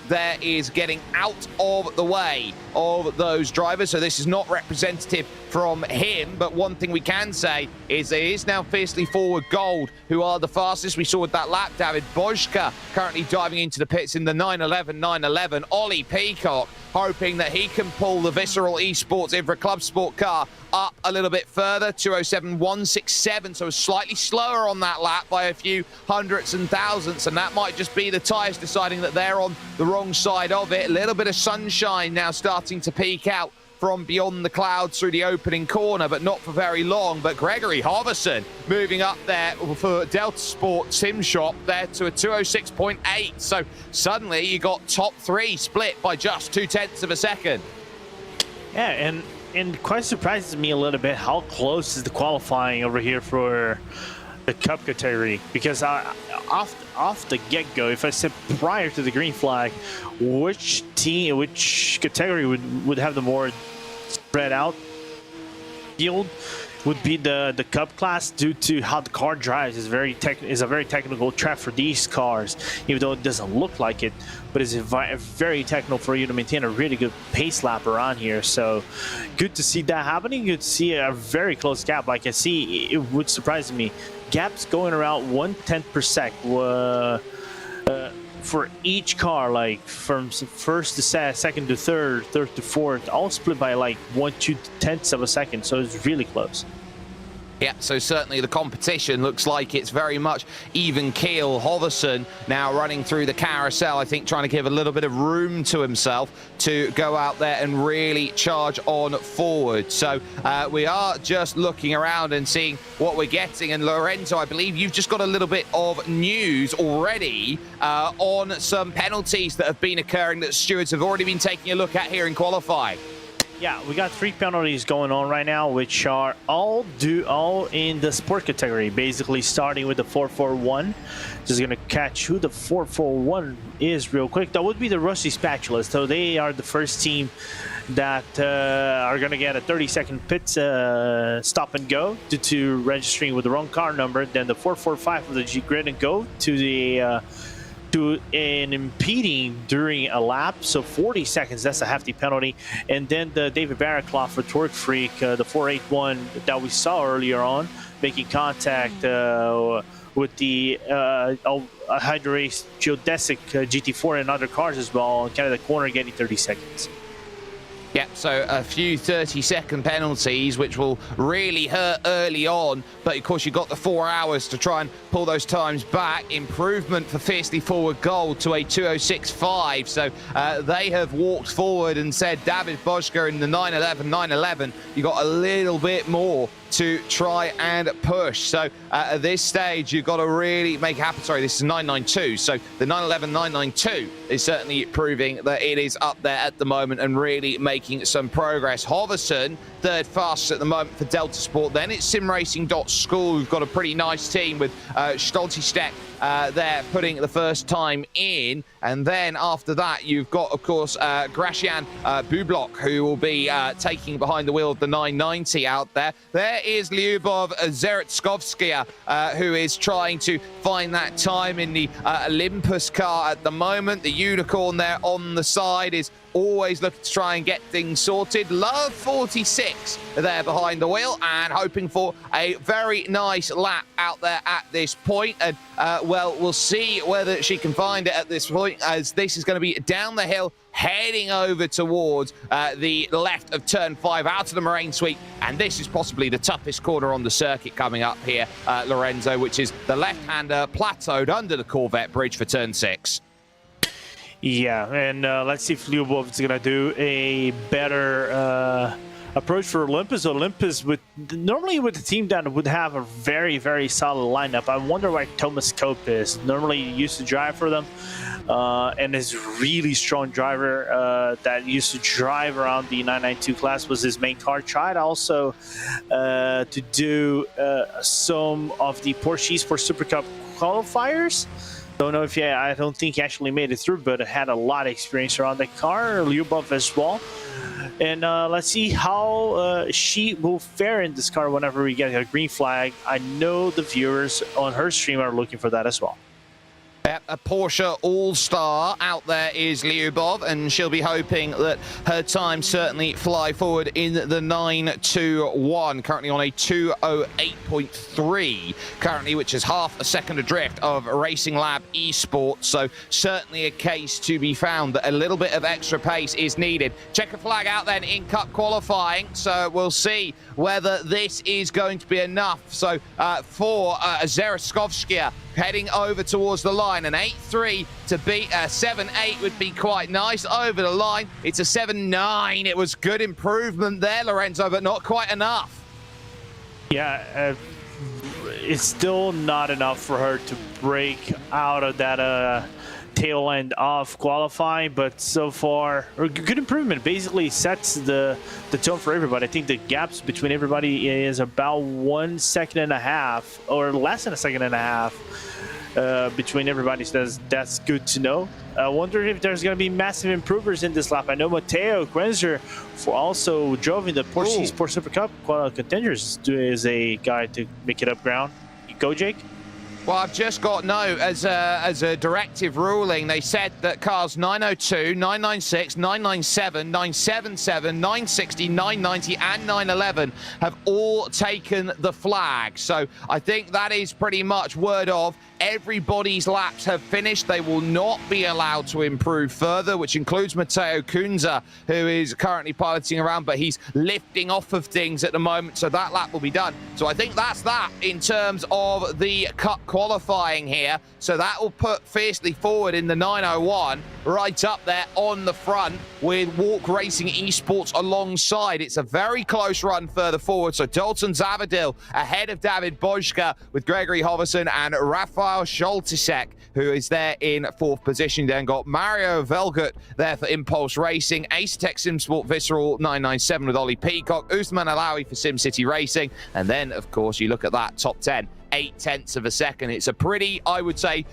Speaker 1: there is getting out of the way of those drivers, so this is not representative from him, but one thing we can say is it is now Fiercely Forward Gold who are the fastest. We saw with that lap David Bojka currently diving into the pits in the 911. Ollie Peacock hoping that he can pull the Visceral Esports IVRA Clubsport car up a little bit further. 207.167, so slightly slower on that lap by a few hundredths and thousandths, and that might just be the tyres deciding that they're on the wrong side of it. A little bit of sunshine now starting to peek out from beyond the clouds through the opening corner, but not for very long. But Gregory Hoverson moving up there for Delta Sport Sim Shop there to a 206.8. So suddenly you got top three split by just 0.2 of a second.
Speaker 2: Yeah, and quite surprises me a little bit how close is the qualifying over here for the Cup category, because off the get-go, if I said prior to the green flag, which category would have the more spread out field would be the Cup class, due to how the car drives. Is a very technical track for these cars, even though it doesn't look like it, but it's very technical for you to maintain a really good pace lap around here. So good to see that happening. Good to see a very close gap. Like I see, it would surprise me. Gaps going around 1/10 per sec for each car, like from first to second to third to fourth, all split by like 1/2 of a second. So it's really close.
Speaker 1: Yeah, so certainly the competition looks like it's very much even keel. Hoverson now running through the carousel, I think trying to give a little bit of room to himself to go out there and really charge on forward. So we are just looking around and seeing what we're getting. And Lorenzo, I believe you've just got a little bit of news already on some penalties that have been occurring that stewards have already been taking a look at here in qualifying.
Speaker 2: Yeah, we got 3 penalties going on right now, which are all in the sport category. Basically, starting with the 441. Just gonna catch who the 441 is real quick. That would be the Rusty Spatulas. So they are the first team that are gonna get a 30-second pit stop and go due to registering with the wrong car number. Then the 445 of the G Grid and go to the to an impeding during a lap, so 40 seconds, that's a hefty penalty. And then the David Barraclough for Torque Freak, the 481 that we saw earlier on, making contact with the Hydro Race Geodesic GT4 and other cars as well, and Canada Corner getting 30 seconds.
Speaker 1: Yep, so a few 30-second penalties, which will really hurt early on. But, of course, you've got the 4 hours to try and pull those times back. Improvement for Fiercely Forward Gold to a 206.5. So they have walked forward and said, David Bojka in the 911, you got a little bit more to try and push. So at this stage, you've got to really make it happen. Sorry, this is 992. So the 992 is certainly proving that it is up there at the moment and really making some progress. Hoverson, third fastest at the moment for Delta Sport. Then it's simracing.school, who've got a pretty nice team with Stoltystek there putting the first time in. And then after that, you've got, of course, Gracian Bublok, who will be taking behind the wheel of the 990 out there. There is Lyubov Zeretskovskaya, who is trying to find that time in the Olympus car at the moment. The unicorn there on the side is always looking to try and get things sorted. Love 46 there behind the wheel and hoping for a very nice lap out there at this point. And well, we'll see whether she can find it at this point, as this is going to be down the hill, heading over towards the left of turn 5 out of the Moraine Sweep. And this is possibly the toughest corner on the circuit coming up here, Lorenzo, which is the left-hander plateaued under the Corvette bridge for turn 6.
Speaker 2: Yeah, and let's see if Lyubov is going to do a better approach for Olympus. Olympus, normally with a team that would have a very, very solid lineup. I wonder why Thomas Cope is. Normally he used to drive for them, and is really strong driver that used to drive around the 992 class was his main car. Tried also to do some of the Porsche Sport Super Cup qualifiers. Don't know if I don't think he actually made it through, but had a lot of experience around that car. Lyubov as well. And let's see how she will fare in this car whenever we get a green flag. I know the viewers on her stream are looking for that as well.
Speaker 1: A Porsche All-Star out there is Lyubov, and she'll be hoping that her times certainly fly forward in the 921, currently on a 208.3 currently, which is half a second adrift of Racing Lab Esports. So certainly a case to be found that a little bit of extra pace is needed. Checker flag out then in Cup qualifying, so we'll see whether this is going to be enough. So for Zeraskovskia heading over towards the line, an 8.3 to beat a 7.8 would be quite nice. Over the line, it's a 7.9. It was good improvement there, Lorenzo, but not quite enough.
Speaker 2: Yeah, it's still not enough for her to break out of that tail end of qualifying, but so far good improvement. Basically sets the tone for everybody. I think the gaps between everybody is about 1.5 seconds or less than 1.5 seconds between everybody, so that's good to know. I wonder if there's going to be massive improvers in this lap. I know Matteo Grenzer also drove in the Porsche Sport Super Cup contenders is a guy to make it up ground. Go, Jake.
Speaker 1: Well, I've just got as a directive ruling, they said that cars 902, 996, 997, 977, 960, 990 and 911 have all taken the flag. So I think that is pretty much word of everybody's laps have finished. They will not be allowed to improve further, which includes Matteo Kunza, who is currently piloting around, but he's lifting off of things at the moment, so that lap will be done. So I think that's that in terms of the Cup qualifying here. So that will put Fiercely forward in the 901 right up there on the front with Walk Racing Esports alongside. It's a very close run further forward. So Dalton Zavadil ahead of David Bojka with Gregory Hoverson and Rafael Scholtisek, who is there in 4th position. Then got Mario Velgut there for Impulse Racing, Ace Tech SimSport Visceral 997 with Ollie Peacock, Usman Alawi for SimCity Racing, and then of course you look at that top 10, 0.8 of a second. It's a pretty, I would say,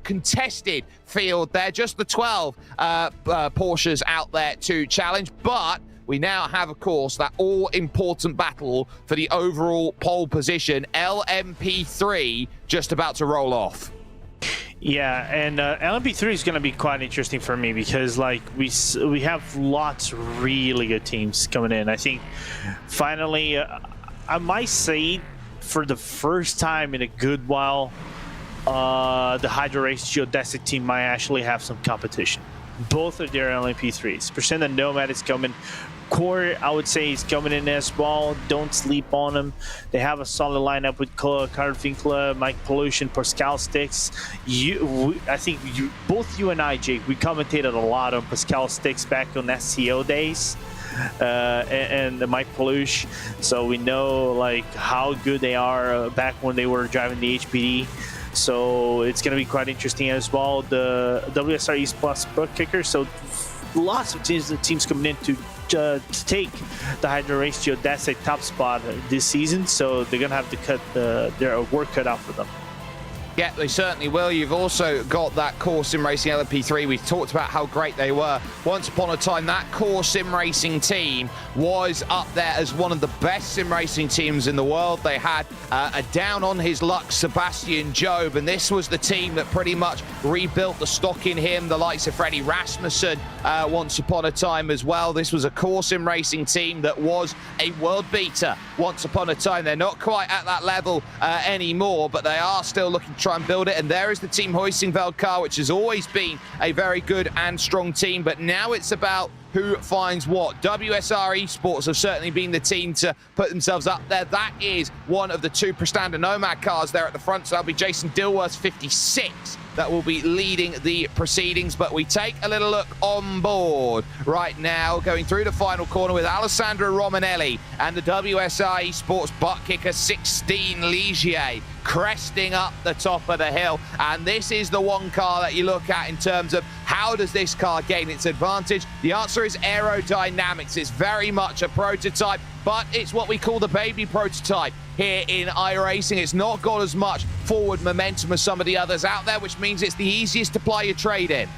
Speaker 1: contested field there. Just the 12 Porsches out there to challenge, but we now have, of course, that all-important battle for the overall pole position. LMP3 just about to roll off.
Speaker 2: Yeah, and LMP3 is going to be quite interesting for me because, like, we have lots of really good teams coming in. I think finally, I might say for the first time in a good while, the Hydro Race Geodesic team might actually have some competition. Both of their LMP3s. Percent and Nomad is coming. Core, I would say, is coming in as well. Don't sleep on them. They have a solid lineup with Carl Winkler, Mike Pollution, Pascal Sticks. I think both you and I, Jake, we commentated a lot on Pascal Sticks back on SCO days. And Mike Pollution. So we know like how good they are back when they were driving the HPD. So it's going to be quite interesting as well. The WSR East Plus book kicker. So lots of teams coming in to take the Hydro Race Geodesic top spot this season. So they're going to have to cut their work cut out for them.
Speaker 1: Yeah, they certainly will. You've also got that Core Sim Racing LMP3. We've talked about how great they were. Once upon a time, that Core Sim Racing team was up there as one of the best sim racing teams in the world. They had a down on his luck Sebastian Job, and this was the team that pretty much rebuilt the stock in him, the likes of Freddie Rasmussen once upon a time as well. This was a Core Sim Racing team that was a world beater once upon a time. They're not quite at that level anymore, but they are still looking try and build it. And there is the Team Hoisingveld car, which has always been a very good and strong team. But now it's about who finds what. WSR Esports have certainly been the team to put themselves up there. That is one of the two Prestanda Nomad cars there at the front. So that'll be Jason Dilworth's 56 that will be leading the proceedings. But we take a little look on board right now, going through the final corner with Alessandro Romanelli and the WSR Esports butt kicker 16 Ligier cresting up the top of the hill. And this is the one car that you look at in terms of how does this car gain its advantage? The answer is aerodynamics. It's very much a prototype, but it's what we call the baby prototype here in iRacing. It's not got as much forward momentum as some of the others out there, which means it's the easiest to apply your trade in.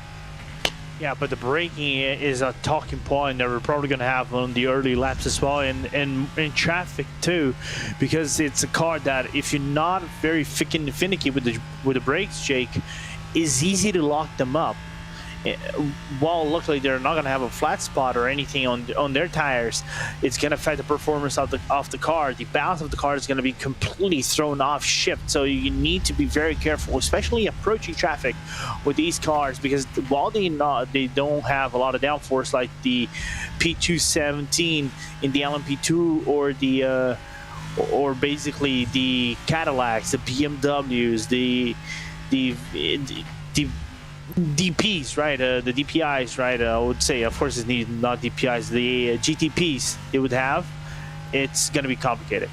Speaker 2: Yeah, but the braking is a talking point that we're probably going to have on the early laps as well, and in traffic too, because it's a car that if you're not very finicky with the brakes, Jake, is easy to lock them up. While luckily they're not going to have a flat spot or anything on their tires, it's going to affect the performance of the car. The balance of the car is going to be completely thrown off shift. So you need to be very careful, especially approaching traffic with these cars, because while they don't have a lot of downforce like the P217 in the LMP2 or the or basically the Cadillacs, the BMWs, the DPs, right? The DPIs, right? I would say, of course, it's not DPIs. The GTPs they would have, it's going to be complicated.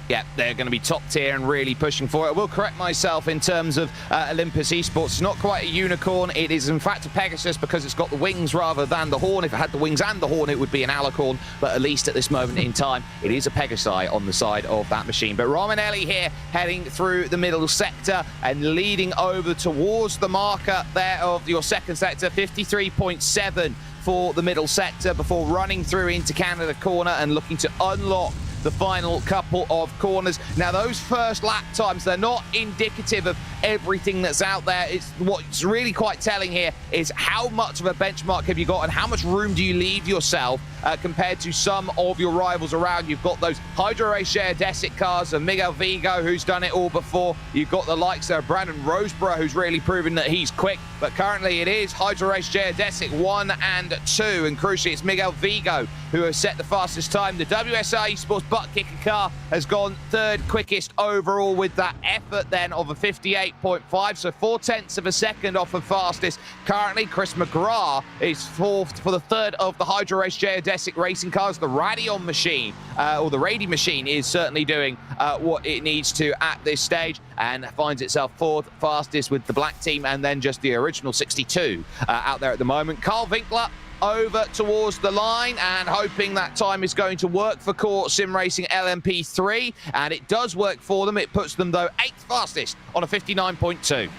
Speaker 1: Yeah, they're going to be top tier and really pushing for it. I will correct myself in terms of Olympus Esports. It's not quite a unicorn. It is, in fact, a Pegasus because it's got the wings rather than the horn. If it had the wings and the horn, it would be an alicorn. But at least at this moment in time, it is a Pegasi on the side of that machine. But Romanelli here heading through the middle sector and leading over towards the marker there of your second sector, 53.7 for the middle sector before running through into Canada corner and looking to unlock the final couple of corners. Now, those first lap times, they're not indicative of everything that's out there. It's what's really quite telling here is how much of a benchmark have you got and how much room do you leave yourself compared to some of your rivals around. You've got those Hydro Race Geodesic cars of Miguel Vigo, who's done it all before. You've got the likes of Brandon Roseborough, who's really proven that he's quick. But currently it is Hydro Race Geodesic 1 and 2. And crucially, it's Miguel Vigo who has set the fastest time. The WSR Esports butt kicker car has gone third quickest overall with that effort then of a 58.5. So 0.4 of a second off of fastest. Currently, Chris McGrath is fourth for the third of the Hydro Race Geodesic racing cars. The Radeon machine, or the Rady machine, is certainly doing what it needs to at this stage and finds itself fourth fastest with the black team and then just the original 62 out there at the moment. Carl Winkler over towards the line and hoping that time is going to work for Core Sim Racing LMP3, and it does work for them. It puts them, though, 8th fastest on a 59.2.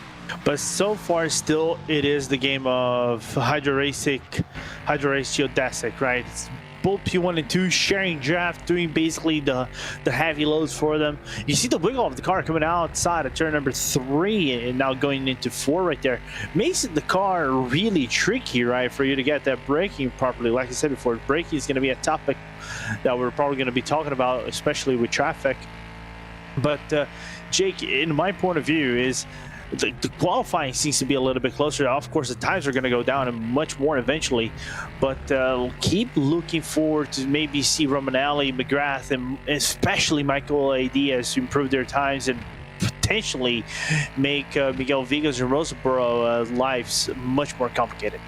Speaker 2: But so far, still, it is the game of Hydro Race Geodesic, right? It's both P1 and 2 sharing draft, doing basically the heavy loads for them. You see the wiggle of the car coming outside at turn number 3 and now going into 4 right there. Makes the car really tricky, right, for you to get that braking properly. Like I said before, braking is going to be a topic that we're probably going to be talking about, especially with traffic. But Jake, in my point of view, is the qualifying seems to be a little bit closer. Of course, the times are going to go down and much more eventually, but keep looking forward to maybe see Romanelli, McGrath, and especially Michael Diaz improve their times and potentially make Miguel Vigo's and Roseborough lives much more complicated.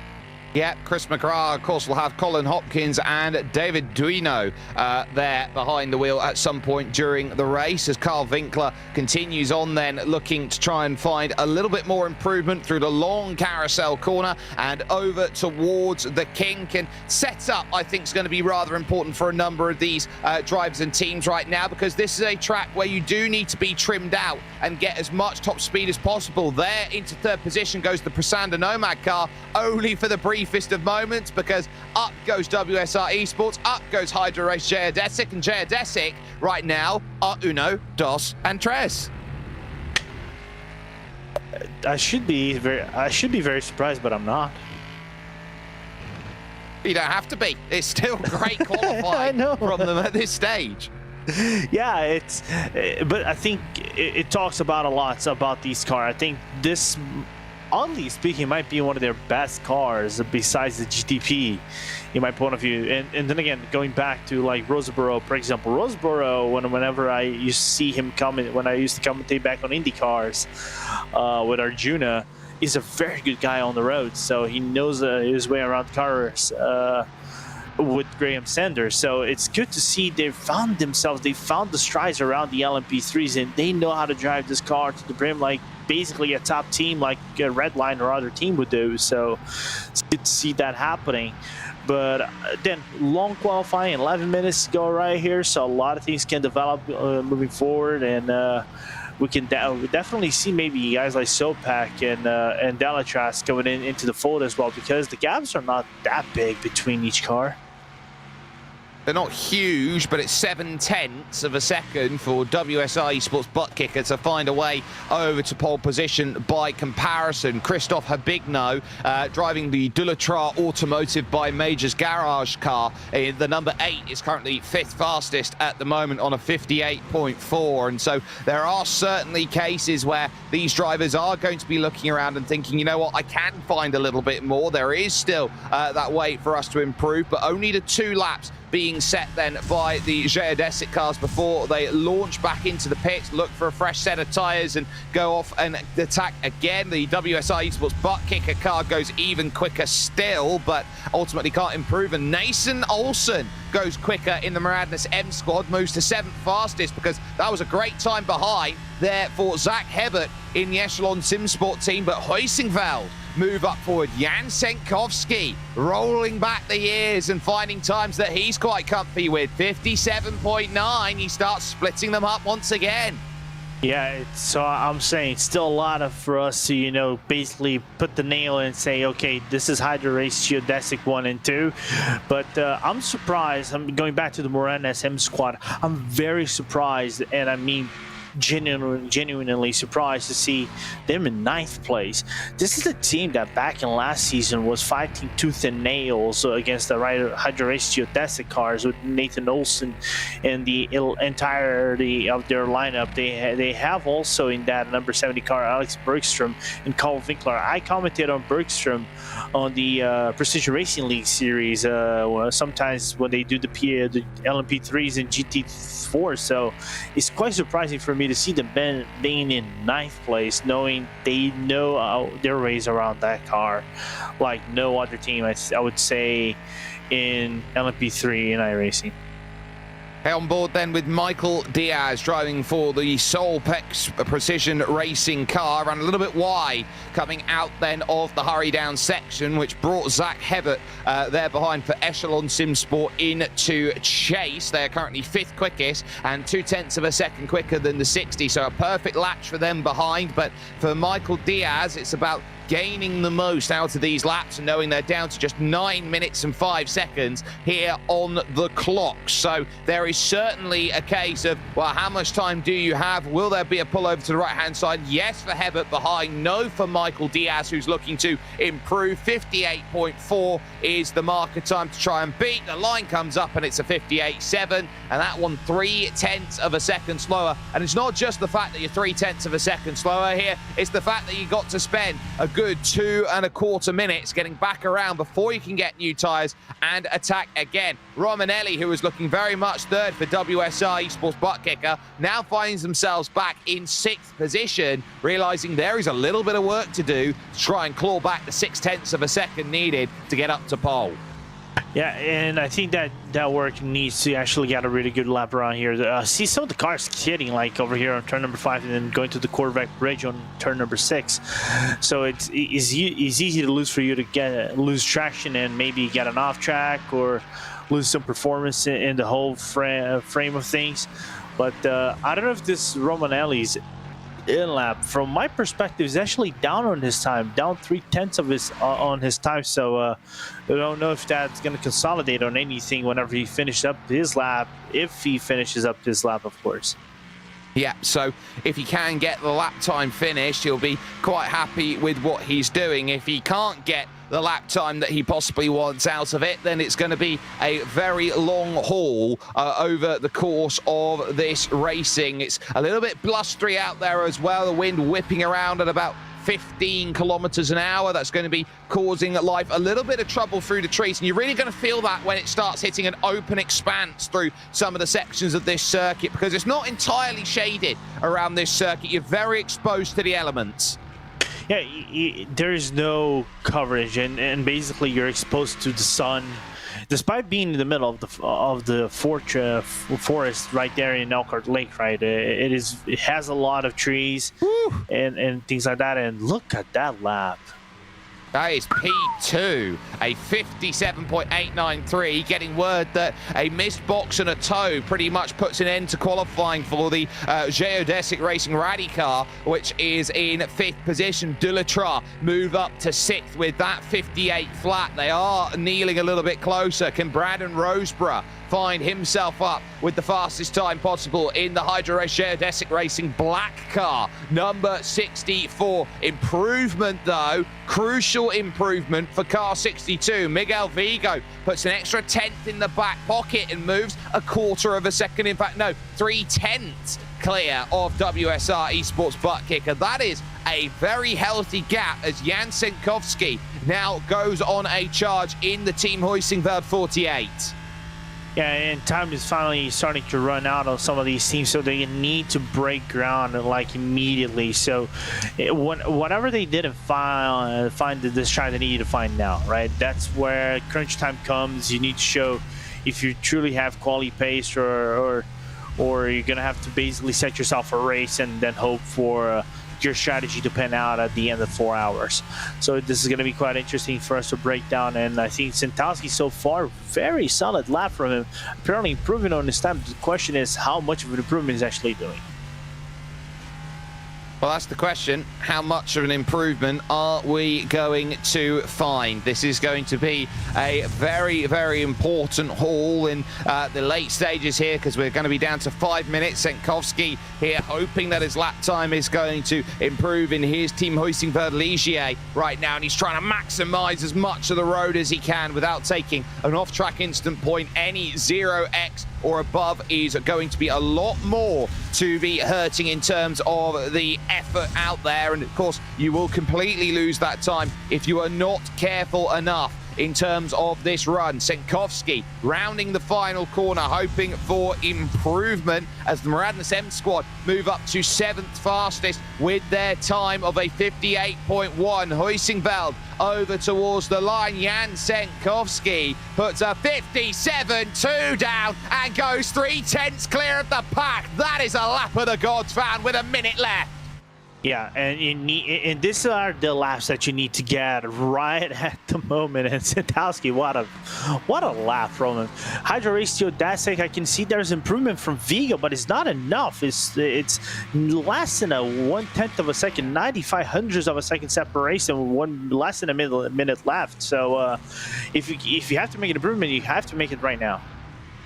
Speaker 1: Yeah, Chris McGrath, of course, will have Colin Hopkins and David Duino there behind the wheel at some point during the race as Carl Winkler continues on then looking to try and find a little bit more improvement through the long carousel corner and over towards the kink. And setup, I think, is going to be rather important for a number of these drivers and teams right now, because this is a track where you do need to be trimmed out and get as much top speed as possible. There into third position goes the Prestanda Nomad car, only for the briefest of moments, because up goes WSR Esports, up goes Hydro Race Geodesic, and Geodesic right now are uno, dos, and tres.
Speaker 2: I should be very surprised, but I'm not.
Speaker 1: You don't have to be. It's still great qualifying from them at this stage.
Speaker 2: Yeah, but I think it talks about a lot about these cars. I think this, oddly speaking, might be one of their best cars besides the GTP, in my point of view. And then again, going back to like Roseboro, for example, Roseboro, whenever I used to see him comment, when I used to commentate back on Indy cars with Arjuna, is a very good guy on the road. So he knows his way around cars. With Graham Sanders, so it's good to see they found the strides around the LMP3s, and they know how to drive this car to the brim like basically a top team like Redline or other team would do. So it's good to see that happening. But then long qualifying, 11 minutes to go right here, so a lot of things can develop moving forward, and we can definitely see maybe guys like Sopak and Delatras going into the fold as well, because the gaps are not that big between each car.
Speaker 1: They're not huge, but it's 0.7 of a second for WSI Esports butt kicker to find a way over to pole position by comparison. Christophe Habigno driving the Dulatra Automotive by Majors Garage car. The number 8 is currently 5th fastest at the moment on a 58.4. And so there are certainly cases where these drivers are going to be looking around and thinking, you know what, I can find a little bit more. There is still that way for us to improve, but only the 2 laps being set then by the Geodesic cars before they launch back into the pits, look for a fresh set of tyres and go off and attack again. The WSI Esports butt kicker car goes even quicker still, but ultimately can't improve. And Nason Olsen goes quicker in the Madness M squad, moves to 7th fastest, because that was a great time behind there for Zach Hebert in the Echelon Simsport team. But Huysingveld move up forward. Jan Senkovsky rolling back the years and finding times that he's quite comfy with. 57.9. He starts splitting them up once again.
Speaker 2: Yeah, so I'm saying it's still a lot for us to, you know, basically put the nail in and say, okay, this is Hydro Race Geodesic 1 and 2. But I'm surprised. I'm going back to the Moran SM squad. I'm very surprised, and I mean genuinely surprised to see them in 9th place. This is a team that back in last season was fighting tooth and nails against the Hydro Race Geodesic cars with Nathan Olsen and the entirety of their lineup. They have also in that number 70 car Alex Bergstrom and Carl Winkler. I commented on Bergstrom on the Precision Racing League series sometimes when they do the LMP3s and GT4, so it's quite surprising for me to see them being in 9th place, knowing they know their ways around that car like no other team, I would say, in LMP3 and iRacing.
Speaker 1: On board then with Michael Diaz driving for the Solpex Precision Racing car, ran a little bit wide coming out then of the hurry down section, which brought Zach Hebert there behind for Echelon Simsport into chase. They're currently 5th quickest and 0.2 of a second quicker than the 60, so a perfect latch for them behind. But for Michael Diaz, it's about gaining the most out of these laps and knowing they're down to just 9 minutes and 5 seconds here on the clock. So there is certainly a case of, well, how much time do you have? Will there be a pullover to the right-hand side? Yes for Hebert behind, no for Michael Diaz, who's looking to improve. 58.4 is the marker time to try and beat. The line comes up and it's a 58.7, and that one 0.3 of a second slower. And it's not just the fact that you're 0.3 of a second slower here, it's the fact that you got to spend a good 2.25 minutes getting back around before you can get new tyres and attack again. Romanelli, who was looking very much 3rd for WSI Esports butt kicker, now finds themselves back in 6th position, realizing there is a little bit of work to do to try and claw back the 0.6 of a second needed to get up to pole.
Speaker 2: Yeah, and I think that work needs to actually get a really good lap around here. See some of the cars kidding, like over here on turn number 5 and then going to the Corvette bridge on turn number 6. So it's easy to lose for you to lose traction and maybe get an off track or lose some performance in the whole frame of things. But I don't know if this Romanelli's in lap, from my perspective, is actually down on his time, down 0.3 of his on his time. So I don't know if that's going to consolidate on anything whenever he finishes up his lap, if he finishes up his lap, of course.
Speaker 1: Yeah, so if he can get the lap time finished, he'll be quite happy with what he's doing. If he can't get the lap time that he possibly wants out of it, then it's going to be a very long haul over the course of this racing. It's a little bit blustery out there as well, the wind whipping around at about 15 kilometers an hour. That's going to be causing life a little bit of trouble through the trees, and you're really going to feel that when it starts hitting an open expanse through some of the sections of this circuit, because it's not entirely shaded around this circuit. You're very exposed to the elements.
Speaker 2: Yeah, there is no coverage, and basically you're exposed to the sun. Despite being in the middle of the forest right there in Elkhart Lake, right? It has a lot of trees and things like that. And look at that lap.
Speaker 1: That is P2, a 57.893, getting word that a missed box and a toe pretty much puts an end to qualifying for the Geodesic Racing Rally car, which is in 5th position. Dulatrar move up to 6th with that 58 flat. They are kneeling a little bit closer. Can Braden Roseborough find himself up with the fastest time possible in the Hydro Race Geodesic Racing black car, number 64. Improvement though, crucial improvement for car 62. Miguel Vigo puts an extra 10th in the back pocket and moves a quarter of a second, in fact no, 3/10 clear of WSR Esports butt kicker. That is a very healthy gap as Jan Senkowski now goes on a charge in the Team Huizinga 48.
Speaker 2: Yeah, and time is finally starting to run out on some of these teams, so they need to break ground like immediately. So whatever they didn't find this try, they need to find now, right? That's where crunch time comes. You need to show if you truly have quality pace, or you're gonna have to basically set yourself a race and then hope for your strategy to pan out at the end of 4 hours. So this is going to be quite interesting for us to break down, and I think Sentowski so far, very solid lap from him, apparently improving on his time. The question is how much of an improvement he's actually doing.
Speaker 1: Well, that's the question. How much of an improvement are we going to find? This is going to be a very, very important haul in the late stages here, because we're going to be down to 5 minutes. Senkowski here hoping that his lap time is going to improve in his Team Huizinga Ligier right now, and he's trying to maximize as much of the road as he can without taking an off-track instant point. Any 0x or above is going to be a lot more to be hurting in terms of the effort out there, and of course you will completely lose that time if you are not careful enough in terms of this run. Senkowski rounding the final corner, hoping for improvement as the Muradnas M squad move up to 7th fastest with their time of a 58.1. Huizinga over towards the line. Jan Senkowski puts a 57.2 down and goes 3/10 clear of the pack. That is a lap of the gods found with a minute left.
Speaker 2: Yeah, and these are the laps that you need to get right at the moment. And Sentowski, what a lap from him. Hydro Race Geodesic, I can see there's improvement from Vigo, but it's not enough. It's less than a 1/10 of a second, 95 hundredths of a second separation, less than a minute left. So if you have to make an improvement, you have to make it right now.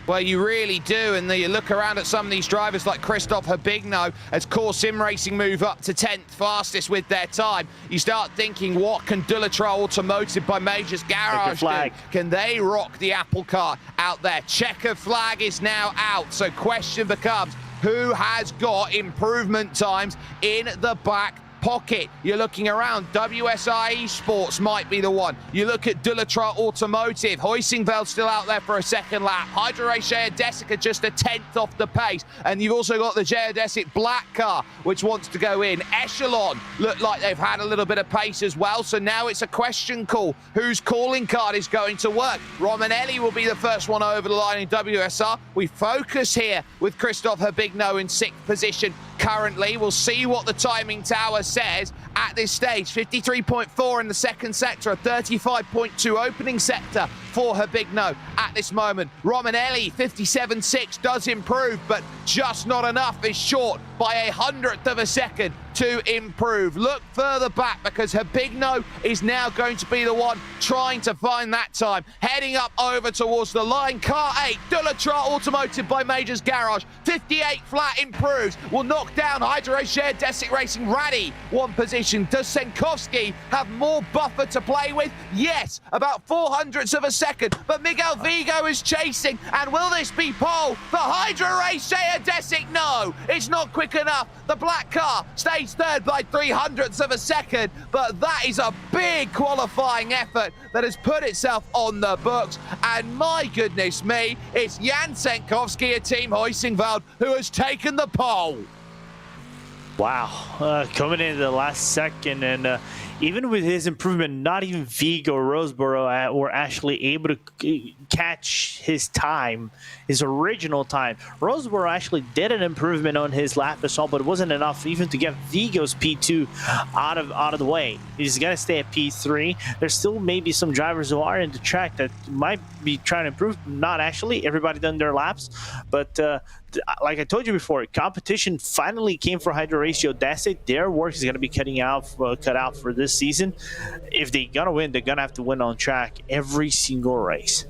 Speaker 1: Well, you really do, and you look around at some of these drivers like Christoph Herbigno as Core Sim Racing move up to 10th fastest with their time. You start thinking, what can Dulatrar Automotive by Majors Garage do? Can they rock the apple cart out there? Checker flag is now out, so question becomes, who has got improvement times in the back pocket? You're looking around. WSI Esports might be the one. You look at Dulatrar Automotive. Huizinga still out there for a second lap. Hydro Race Geodesic just a 10th off the pace. And you've also got the Geodesic black car, which wants to go in. Echelon look like they've had a little bit of pace as well. So now it's a question call. Whose calling card is going to work? Romanelli will be the first one over the line in WSR. We focus here with Christoph Herbigno in 6th position. Currently, we'll see what the timing tower says at this stage. 53.4 in the second sector, a 35.2 opening sector for Habigno at this moment. Romanelli, 57.6, does improve, but just not enough, is short by 1/100th of a second to improve. Look further back, because Habigno is now going to be the one trying to find that time. Heading up over towards the line, car 8, Dulatrar Automotive by Majors Garage, 58 flat improves, will knock down Hydro-Race Desic Racing Raddy, 1 position. Does Senkovsky have more buffer to play with? Yes, about 400ths of a second, but Miguel Vigo is chasing, and will this be pole for Hydro-Race Desic? No, it's not quick enough. The black car stays third by 300ths of a second, but that is a big qualifying effort that has put itself on the books, and my goodness me, it's Jan Senkovsky at Team Huizinveld who has taken the pole.
Speaker 2: Wow, coming in the last second, and even with his improvement, not even Vigo or Roseboro were actually able to catch his time, his original time. Roseboro actually did an improvement on his lap assault, but it wasn't enough even to get Vigo's P2 out of the way. He's got to stay at P3. There's still maybe some drivers who are in the track that might be trying to improve. Not actually. Everybody done their laps, but like I told you before, competition finally came for Hydro-Race Geodesic. Their work is going to be cut out for this season. If they're going to win, they're going to have to win on track every single race.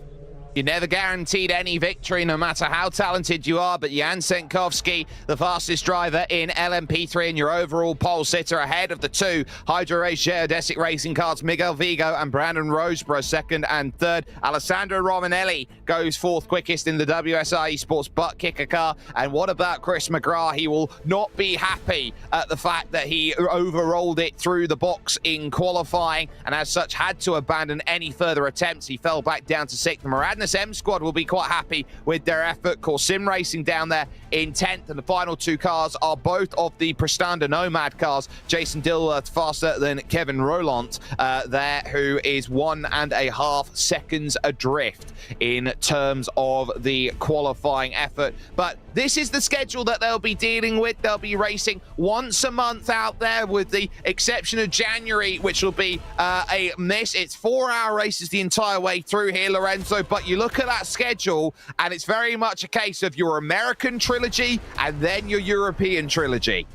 Speaker 1: You're never guaranteed any victory, no matter how talented you are, but Jan Senkovsky, the fastest driver in LMP3 and your overall pole sitter, ahead of the 2 Hydro-Race Geodesic Racing cars, Miguel Vigo and Brandon Roseborough, second and third. Alessandro Romanelli goes fourth quickest in the WSI Esports butt kicker car. And what about Chris McGrath? He will not be happy at the fact that he overrolled it through the box in qualifying, and as such had to abandon any further attempts. He fell back down to 6th. Maradna M squad will be quite happy with their effort. Corsim Racing down there in 10th, and the final 2 cars are both of the Prestanda Nomad cars. Jason Dilworth faster than Kevin Roland there, who is 1.5 seconds adrift in terms of the qualifying effort. But this is the schedule that they'll be dealing with. They'll be racing once a month out there, with the exception of January, which will be a miss. It's 4-hour races the entire way through here, Lorenzo, but you look at that schedule and it's very much a case of your American trilogy and then your European trilogy.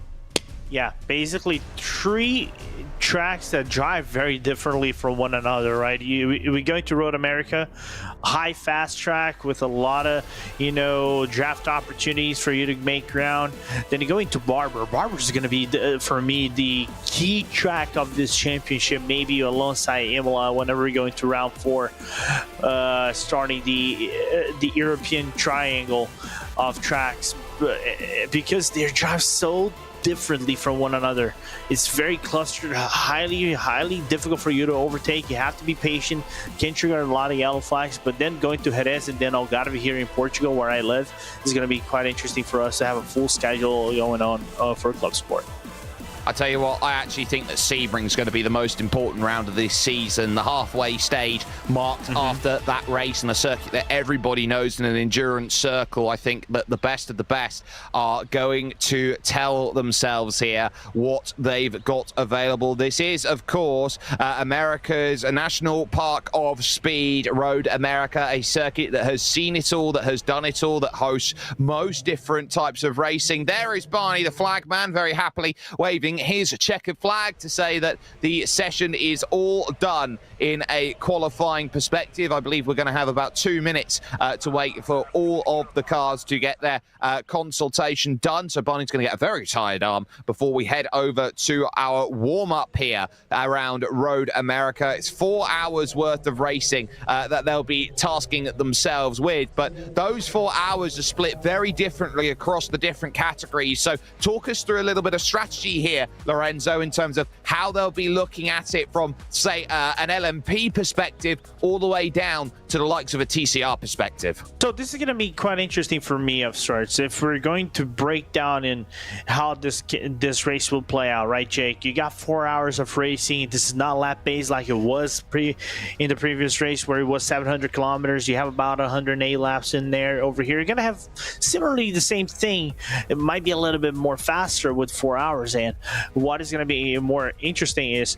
Speaker 2: Yeah, basically 3 tracks that drive very differently from one another, right? We go to Road America, high fast track with a lot of, draft opportunities for you to make ground. Then you go into Barber. Barber is going to be, for me, the key track of this championship, maybe alongside Imola whenever we go into round 4, starting the European triangle of tracks, because they drive so differently from one another. It's very clustered, highly difficult for you to overtake. You have to be patient, can trigger a lot of yellow flags, but then going to Jerez and then Algarve here in Portugal, where I live, is going to be quite interesting for us to have a full schedule going on for Clubsport.
Speaker 1: I tell you what, I actually think that Sebring's going to be the most important round of this season. The halfway stage marked after that race and a circuit that everybody knows in an endurance circle. I think that the best of the best are going to tell themselves here what they've got available. This is, of course, America's National Park of Speed, Road America, a circuit that has seen it all, that has done it all, that hosts most different types of racing. There is Barney, the flag man, very happily waving his checkered flag to say that the session is all done in a qualifying perspective. I believe we're going to have about 2 minutes to wait for all of the cars to get their consultation done. So Barney's going to get a very tired arm before we head over to our warm-up here around Road America. It's 4 hours worth of racing that they'll be tasking themselves with, but those 4 hours are split very differently across the different categories. So talk us through a little bit of strategy here, Lorenzo, in terms of how they'll be looking at it from, say, an LMP perspective all the way down to the likes of a TCR perspective.
Speaker 2: So this is going to be quite interesting for me of sorts. If we're going to break down in how this race will play out, right, Jake? You got 4 hours of racing. This is not lap based like it was in the previous race, where it was 700 kilometers. You have about 108 laps in there. Over here, you're going to have similarly the same thing. It might be a little bit more faster with 4 hours. And what is going to be more interesting is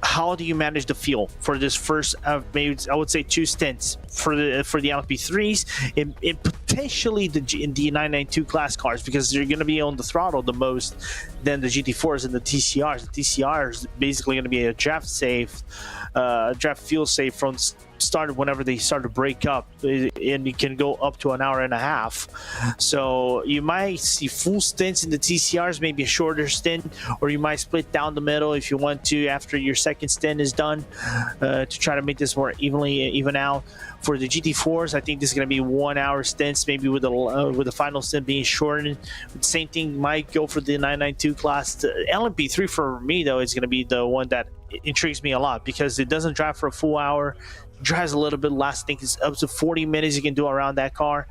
Speaker 2: how do you manage the fuel for this first, maybe I would say 2 stints for the LMP3s and potentially in the 992 class cars, because you're going to be on the throttle the most than the GT4s and the TCRs. The TCR is basically going to be a draft fuel safe from started whenever they start to break up, and you can go up to an hour and a half. So you might see full stints in the TCRs, maybe a shorter stint, or you might split down the middle if you want to after your second stint is done, to try to make this more even out. For the GT4s, I think this is going to be 1 hour stints, maybe with the final stint being shortened. Same thing might go for the 992 class. The LMP3 for me though is going to be the one that intrigues me a lot, because it doesn't drive for a full hour. Drives a little bit less. I think it's up to 40 minutes you can do around that car.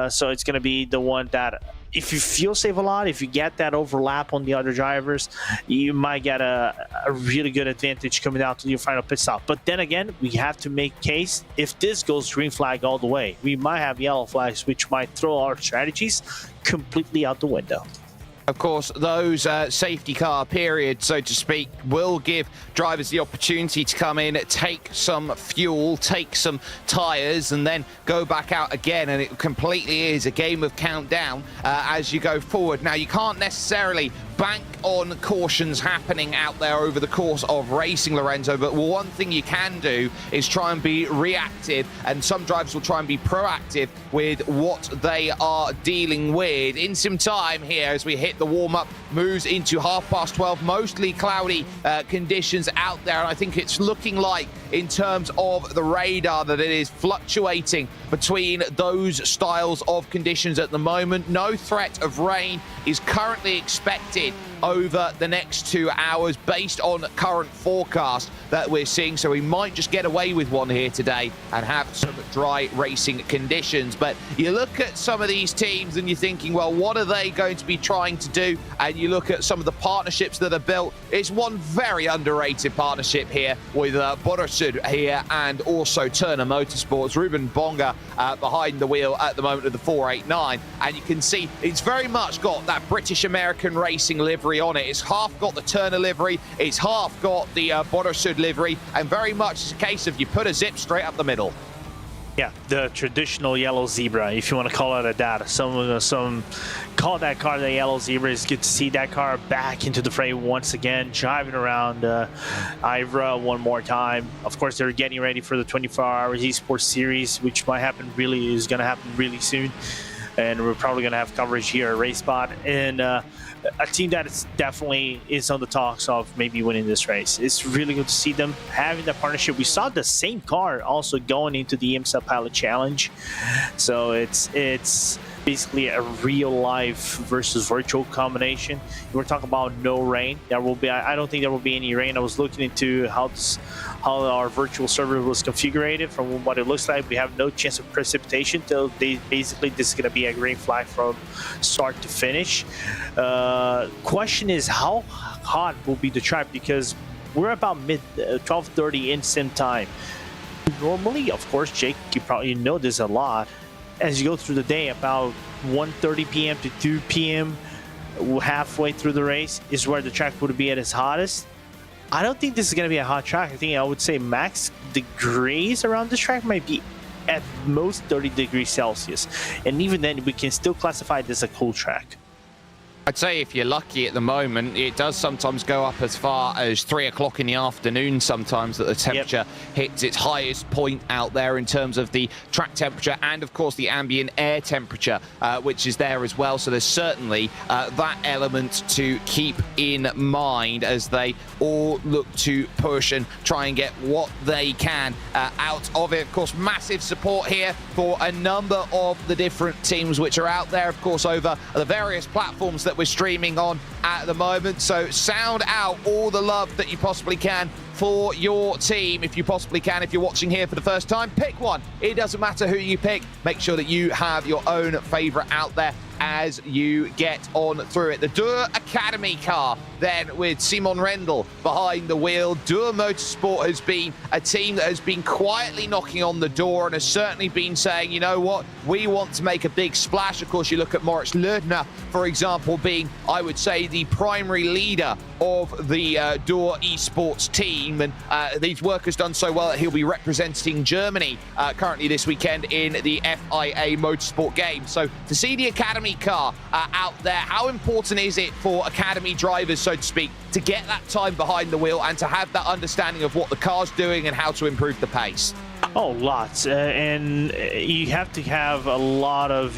Speaker 2: So it's going to be the one that, if you fuel save a lot, if you get that overlap on the other drivers, you might get a really good advantage coming out to your final pit stop. But then again, we have to make case, if this goes green flag all the way, we might have yellow flags, which might throw our strategies completely out the window.
Speaker 1: Of course, those safety car periods, so to speak, will give drivers the opportunity to come in, take some fuel, take some tyres, and then go back out again. And it completely is a game of countdown as you go forward. Now, you can't necessarily bank on cautions happening out there over the course of racing, Lorenzo, but one thing you can do is try and be reactive, and some drivers will try and be proactive with what they are dealing with. In some time here, as we hit the warm-up, moves into 12:30, mostly cloudy conditions out there, and I think it's looking like, in terms of the radar, that it is fluctuating between those styles of conditions at the moment. No threat of rain is currently expected over the next 2 hours based on current forecast that we're seeing, so we might just get away with one here today and have some dry racing conditions. But you look at some of these teams and you're thinking, well, what are they going to be trying to do? And you look at some of the partnerships that are built. It's one very underrated partnership here with Bottersud here and also Turner Motorsports. Ruben Bonga behind the wheel at the moment of the 489, and you can see it's very much got that British-American racing livery on it. It's half got the Turner livery, it's half got the Bottersud livery, and very much it's a case of you put a zip straight up the middle.
Speaker 2: Yeah, the traditional yellow zebra, if you want to call it that. Some call that car the yellow zebra. It's good to see that car back into the fray once again, driving around IVRA one more time. Of course, they're getting ready for the 24-hour esports series, which is going to happen really soon. And we're probably going to have coverage here at RaceSpot. And a team that is definitely on the talks of maybe winning this race. It's really good to see them having that partnership. We saw the same car also going into the IMSA Pilot Challenge. So it's basically a real life versus virtual combination. We're talking about no rain. I don't think there will be any rain. I was looking into how our virtual server was configured. From what it looks like, we have no chance of precipitation. So this is going to be a green flag from start to finish. Question is, how hot will be the track? Because we're about mid 12:30 in sim time. Normally, of course, Jake, you probably know this a lot. As you go through the day, about 1:30 p.m. to 2 p.m., halfway through the race, is where the track would be at its hottest. I don't think this is going to be a hot track. I would say max degrees around this track might be at most 30 degrees Celsius. And even then, we can still classify this a cool track.
Speaker 1: I'd say if you're lucky at the moment, it does sometimes go up as far as 3 o'clock in the afternoon sometimes, that the temperature hits its highest point out there in terms of the track temperature and, of course, the ambient air temperature, which is there as well. So there's certainly that element to keep in mind as they all look to push and try and get what they can out of it. Of course, massive support here for a number of the different teams which are out there, of course, over the various platforms that we're streaming on at the moment. So sound out all the love that you possibly can for your team, if you possibly can. If you're watching here for the first time, pick one. It doesn't matter who you pick. Make sure that you have your own favorite out there as you get on through it. The Dur Academy car then with Simon Rendell behind the wheel. Dua Motorsport has been a team that has been quietly knocking on the door and has certainly been saying, you know what, we want to make a big splash. Of course, you look at Moritz Lödner, for example, being, I would say, the primary leader of the Dua esports team, and his work has done so well that he'll be representing Germany currently this weekend in the FIA Motorsport Games. So to see the Academy car out there, how important is it for Academy drivers, so to speak, to get that time behind the wheel and to have that understanding of what the car's doing and how to improve the pace?
Speaker 2: Oh, lots. And you have to have a lot of,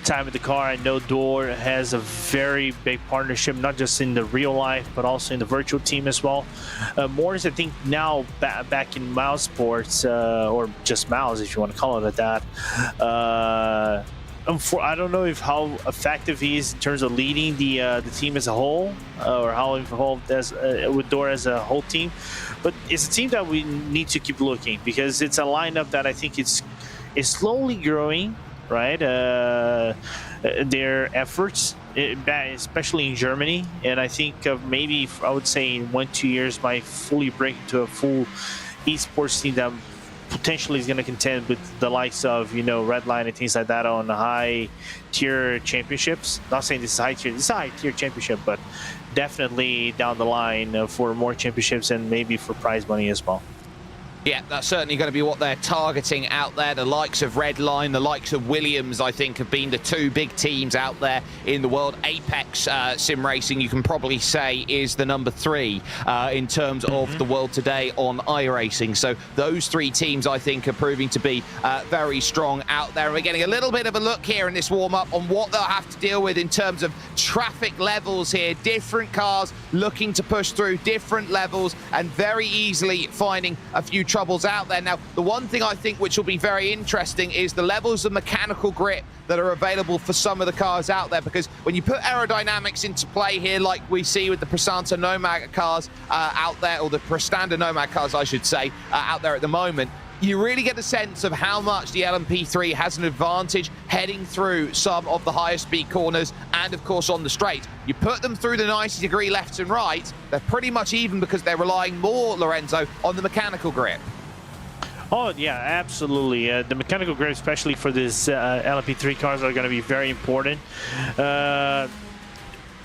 Speaker 2: time with the car. I know Dor has a very big partnership, not just in the real life, but also in the virtual team as well. Morris, I think now back in Mouse Sports, or just Mouse, if you want to call it that. I don't know how effective he is in terms of leading the team as a whole, or how involved with Dor as a whole team. But it's a team that we need to keep looking, because it's a lineup that I think is slowly growing. Right, their efforts, especially in Germany, and I think maybe I would say in 1-2 years might fully break into a full esports team that potentially is going to contend with the likes of Redline and things like that on high tier championships. Not saying this is high tier, this is a high tier championship, but definitely down the line for more championships and maybe for prize money as well.
Speaker 1: Yeah, that's certainly going to be what they're targeting out there. The likes of Redline, the likes of Williams, I think, have been the two big teams out there in the world. Apex Sim Racing, you can probably say, is the number 3 in terms of the world today on iRacing. So those 3 teams, I think, are proving to be very strong out there. And we're getting a little bit of a look here in this warm-up on what they'll have to deal with in terms of traffic levels here. Different cars looking to push through different levels and very easily finding a few troubles out there. Now, the one thing I think which will be very interesting is the levels of mechanical grip that are available for some of the cars out there, because when you put aerodynamics into play here, like we see with the Prestanda Nomad cars out there, or the Prestanda Nomad cars, I should say, out there at the moment, you really get a sense of how much the LMP3 has an advantage heading through some of the higher speed corners and, of course, on the straight. You put them through the 90-degree left and right, they're pretty much even because they're relying more, Lorenzo, on the mechanical grip.
Speaker 2: Oh, yeah, absolutely. The mechanical grip, especially for this LMP3 cars, are going to be very important.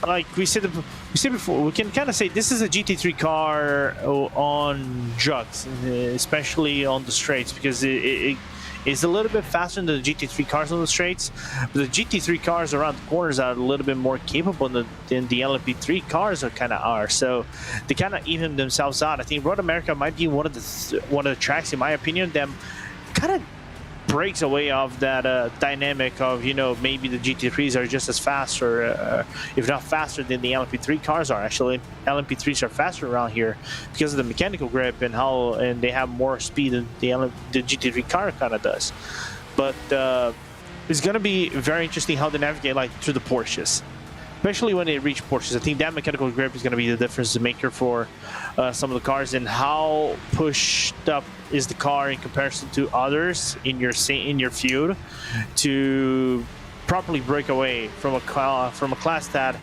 Speaker 2: Like we said before, we can kind of say this is a GT3 car on drugs, especially on the straights, because it is a little bit faster than the GT3 cars on the straights. But the GT3 cars around the corners are a little bit more capable than the LMP3 cars are. So they kind of even themselves out. I think Road America might be one of the tracks, in my opinion, that kind of breaks away of that dynamic of maybe the GT3s are just as fast, or if not faster than the LMP3 cars are. Actually, LMP3s are faster around here because of the mechanical grip and they have more speed than the GT3 car kind of does. But it's going to be very interesting how they navigate through the Porsches, especially when they reach Porsches. I think that mechanical grip is going to be the difference maker for some of the cars, and how pushed up is the car in comparison to others in your field to properly break away from a class that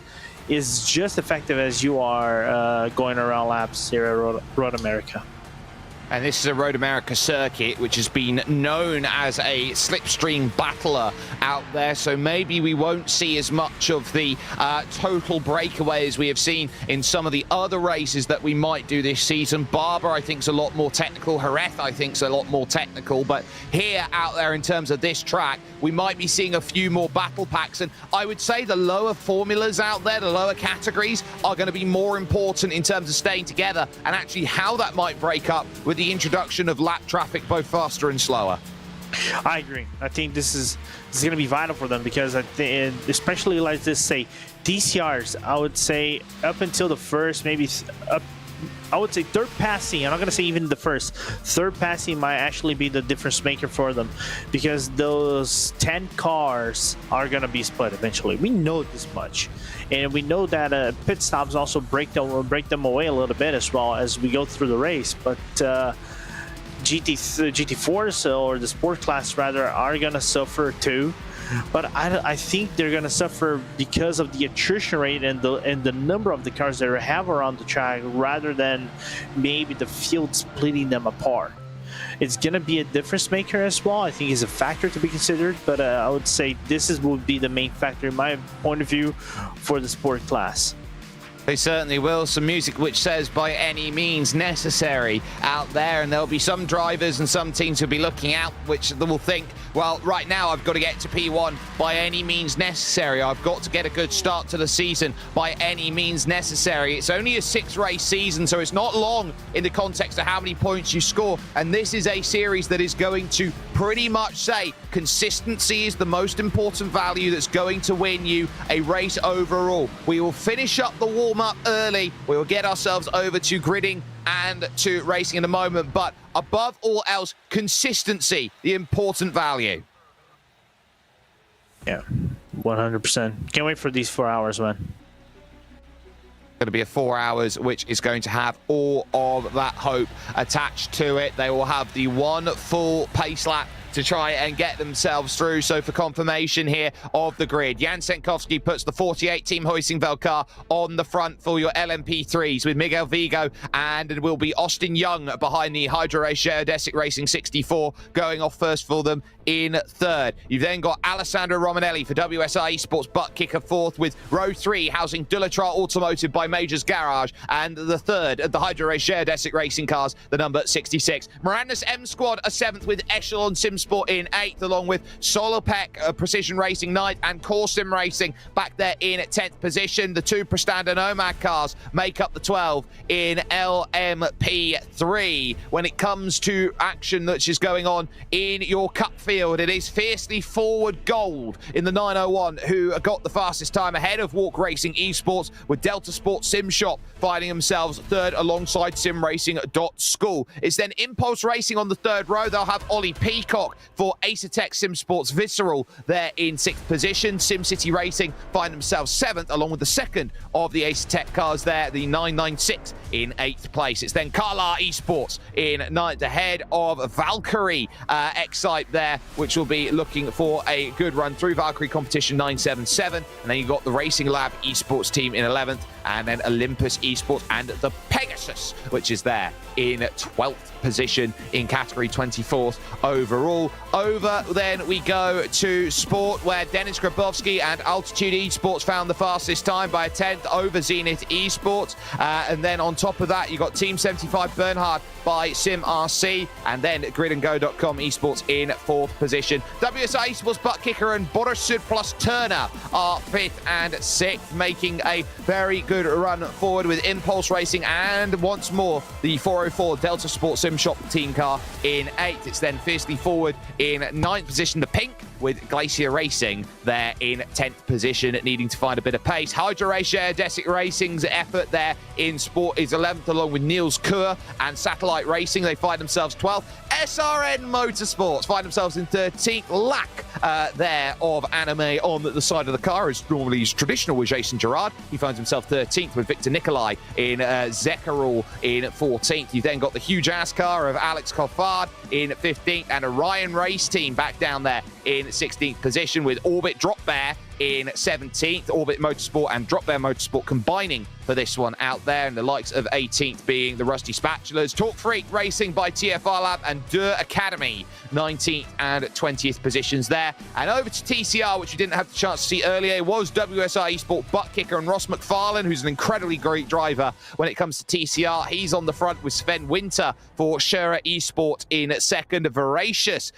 Speaker 2: is just effective as you are going around laps here at Road America.
Speaker 1: And this is a Road America circuit, which has been known as a slipstream battler out there. So maybe we won't see as much of the total breakaway as we have seen in some of the other races that we might do this season. Barber, I think, is a lot more technical. Jerez, I think, is a lot more technical. But here out there, in terms of this track, we might be seeing a few more battle packs. And I would say the lower formulas out there, the lower categories, are going to be more important in terms of staying together and actually how that might break up with the introduction of lap traffic, both faster and slower.
Speaker 2: I agree. I think this is going to be vital for them, because especially like this, say, DCRs, I would say up until the first, maybe I would say third passing. I'm not going to say even the first. Third passing might actually be the difference maker for them, because those 10 cars are going to be split eventually. We know this much. And we know that pit stops also break them away a little bit as well as we go through the race. But GT4s, or the sport class rather, are going to suffer too. but I think they're going to suffer because of the attrition rate and the number of the cars that they have around the track, rather than maybe the field splitting them apart. It's going to be a difference maker as well. I think it's a factor to be considered, but I would say would be the main factor in my point of view for the sport class.
Speaker 1: They certainly will. Some music which says by any means necessary out there, and there'll be some drivers and some teams who'll be looking out, which will think, well, right now I've got to get to P1 by any means necessary. I've got to get a good start to the season by any means necessary. It's only a 6-race season, so it's not long in the context of how many points you score, and this is a series that is going to pretty much say consistency is the most important value that's going to win you a race overall. We will finish up the warm-up early. We will get ourselves over to gridding and to racing in a moment, but above all else, consistency, the important value.
Speaker 2: Yeah, 100%. Can't wait for these 4 hours, man.
Speaker 1: Going to be a 4 hours, which is going to have all of that hope attached to it. They will have the one full pace lap to try and get themselves through. So for confirmation here of the grid, Jan Senkowski puts the 48 Team Huizinga car on the front for your LMP3s with Miguel Vigo, and it will be Austin Young behind the Hydro Race Geodesic Racing 64 going off first for them in third. You've then got Alessandro Romanelli for WSI Esports Butt Kicker fourth, with row 3 housing Dulatrar Automotive by Majors Garage, and the third of the Hydro Race Geodesic Racing cars, the number 66. Mirandus M Squad a 7th with Echelon Sim Sport in 8th, along with Solopec Precision Racing 9th and Core Sim Racing back there in 10th position. The 2 Prestanda Nomad cars make up the 12 in LMP3. When it comes to action that is going on in your cup field, it is fiercely forward gold in the 901 who got the fastest time ahead of Walk Racing Esports, with Delta Sport Sim Shop finding themselves third alongside Sim Racing School. It's then Impulse Racing on the 3rd row. They'll have Ollie Peacock for Acertech Sim Sports Visceral there in 6th position. SimCity Racing find themselves 7th, along with the 2nd of the Acertech cars there, the 996 in 8th place. It's then Carla Esports in 9th, ahead of Valkyrie Excite there, which will be looking for a good run through Valkyrie Competition 977. And then you've got the Racing Lab Esports team in 11th, and then Olympus Esports and the Pegasus, which is there in 12th position in category 24th overall. Over then we go to sport, where Denis Grabowski and Altitude Esports found the fastest time by a 10th over Zenith Esports. And then on top of that, you got Team 75 Bernhard by Sim RC, and then gridandgo.com Esports in 4th position. WSI Esports Butt Kicker and Borisud plus Turner are 5th and 6th, making a very good run forward with Impulse Racing and once more the 404 Delta Sport Sim Shop team car in 8th. It's then fiercely forward in 9th position, the pink, with Glacier Racing there in 10th position, needing to find a bit of pace. Hydro Race Geodesic Racing's effort there in sport is 11th, along with Niels Kuhr and Satellite Racing. They find themselves 12th. SRN Motorsports find themselves in 13th. Lack there of anime on the side of the car, as normally is traditional with Jason Gerard. He finds himself 13th, with Victor Nikolai in Zekarul in 14th. You've then got the huge ass car of Alex Coffard in 15th, and Orion Race Team back down there in 16th position, with Orbit Drop Bear in 17th. Orbit Motorsport and Drop Bear Motorsport combining for this one out there, and the likes of 18th being the Rusty Spatulas. Talk Freak Racing by TFR Lab and Dur Academy 19th and 20th positions there. And over to TCR, which we didn't have the chance to see earlier, was WSI Esport Butt Kicker and Ross McFarlane, who's an incredibly great driver when it comes to TCR. He's on the front with Sven Winter for Shura Esport in 2nd. Voracious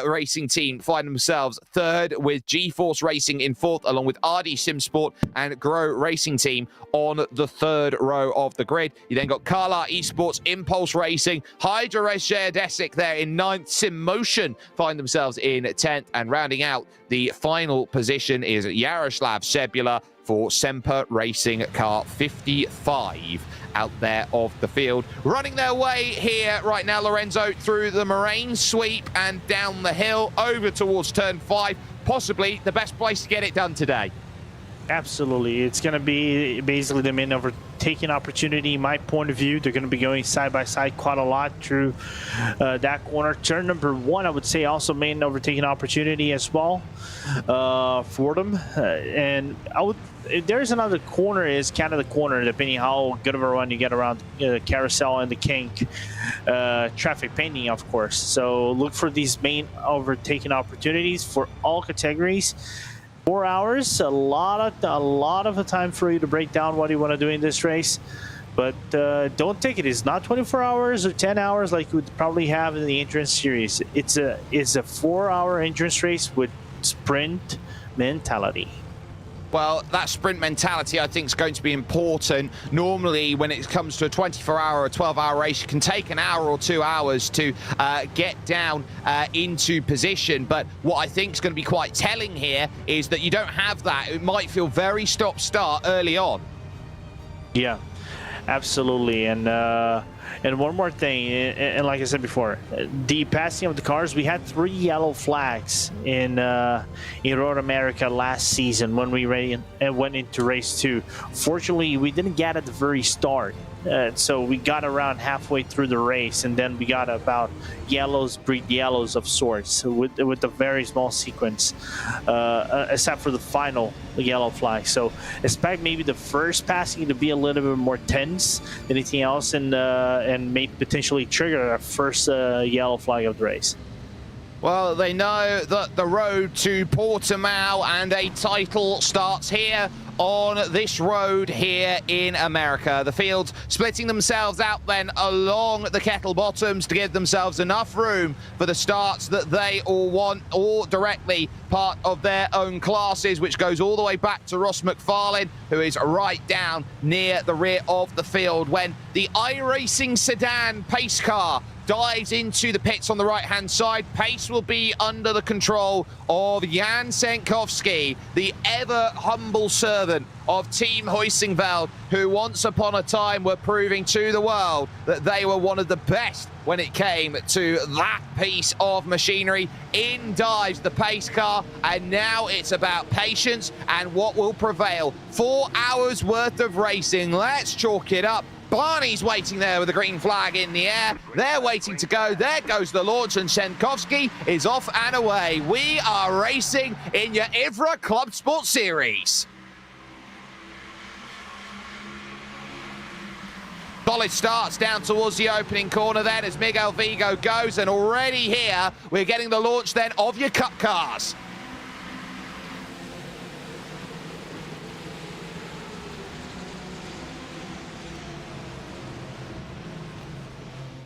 Speaker 1: Racing Team find themselves 3rd, with GeForce Racing in 4th, along with RD Simsport and Grow Racing Team on the 3rd row of the grid. You then got Carla Esports, Impulse Racing, Hydro Race Geodesic there in 9th. Sim Motion find themselves in 10th, and rounding out the final position is Yaroslav Sebula for Semper Racing car 55 out there of the field. Running their way here right now, Lorenzo, through the Moraine sweep and down the hill over towards turn 5. Possibly the best place to get it done today.
Speaker 2: Absolutely. It's going to be basically the main overtaking opportunity. My point of view, they're going to be going side by side quite a lot through that corner. Turn number 1, I would say, also main overtaking opportunity as well for them. And there's another corner, is kind of the corner, depending how good of a run you get around the carousel and the kink. Traffic painting, of course. So look for these main overtaking opportunities for all categories. 4 hours, a lot of the time for you to break down what you want to do in this race. But don't take it. It's not 24 hours or 10 hours like you would probably have in the endurance series. It's a 4-hour endurance race with sprint mentality.
Speaker 1: Well, that sprint mentality, I think, is going to be important. Normally, when it comes to a 24-hour or 12-hour race, you can take an hour or 2 hours to get down into position. But what I think is going to be quite telling here is that you don't have that. It might feel very stop-start early on. Yeah,
Speaker 2: absolutely. And one more thing, and like I said before, the passing of the cars, we had 3 yellow flags in Road America last season when we went into race 2. Fortunately, we didn't get at the very start. So we got around halfway through the race, and then we got about breed yellows of sorts with a very small sequence, except for the final yellow flag. So expect maybe the first passing to be a little bit more tense than anything else, and may potentially trigger a first yellow flag of the race.
Speaker 1: Well, they know that the road to Portimao and a title starts here on this road here in America. The fields splitting themselves out then along the kettle bottoms to give themselves enough room for the starts that they all want, or directly part of their own classes, which goes all the way back to Ross McFarlane, who is right down near the rear of the field when the iRacing sedan pace car dives into the pits on the right-hand side. Pace will be under the control of Jan Senkowski, the ever-humble servant of Team Huizinveld, who once upon a time were proving to the world that they were one of the best when it came to that piece of machinery. In dives the pace car, and now it's about patience and what will prevail. 4 hours worth of racing. Let's chalk it up. Barney's waiting there with the green flag in the air. They're waiting to go. There goes the launch, and Senkowski is off and away. We are racing in your IVRA Clubsport Series. Solid starts down towards the opening corner then as Miguel Vigo goes, and already here we're getting the launch then of your Cup cars.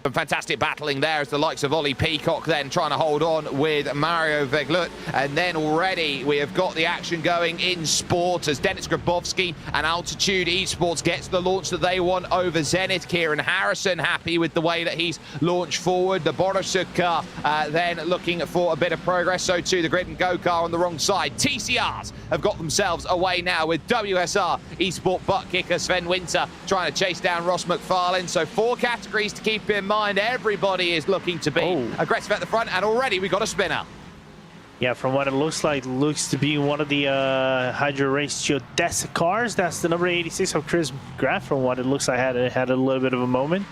Speaker 1: Some fantastic battling there as the likes of Ollie Peacock then trying to hold on with Mario Veglut. And then already we have got the action going in sport as Dennis Grabowski and Altitude Esports gets the launch that they want over Zenith. Kieran Harrison happy with the way that he's launched forward. The Borusuk car then looking for a bit of progress. So too the Grid and Go car on the wrong side. TCRs have got themselves away now with WSR Esport butt kicker Sven Winter trying to chase down Ross McFarlane. So 4 categories to keep in mind. Everybody is looking to be aggressive at the front, and already we got a spinner.
Speaker 2: Yeah, from what it looks like, looks to be one of the Hydro Race Geodesic cars. That's the number 86 of Chris Graff. From what it looks like, had a little bit of a moment.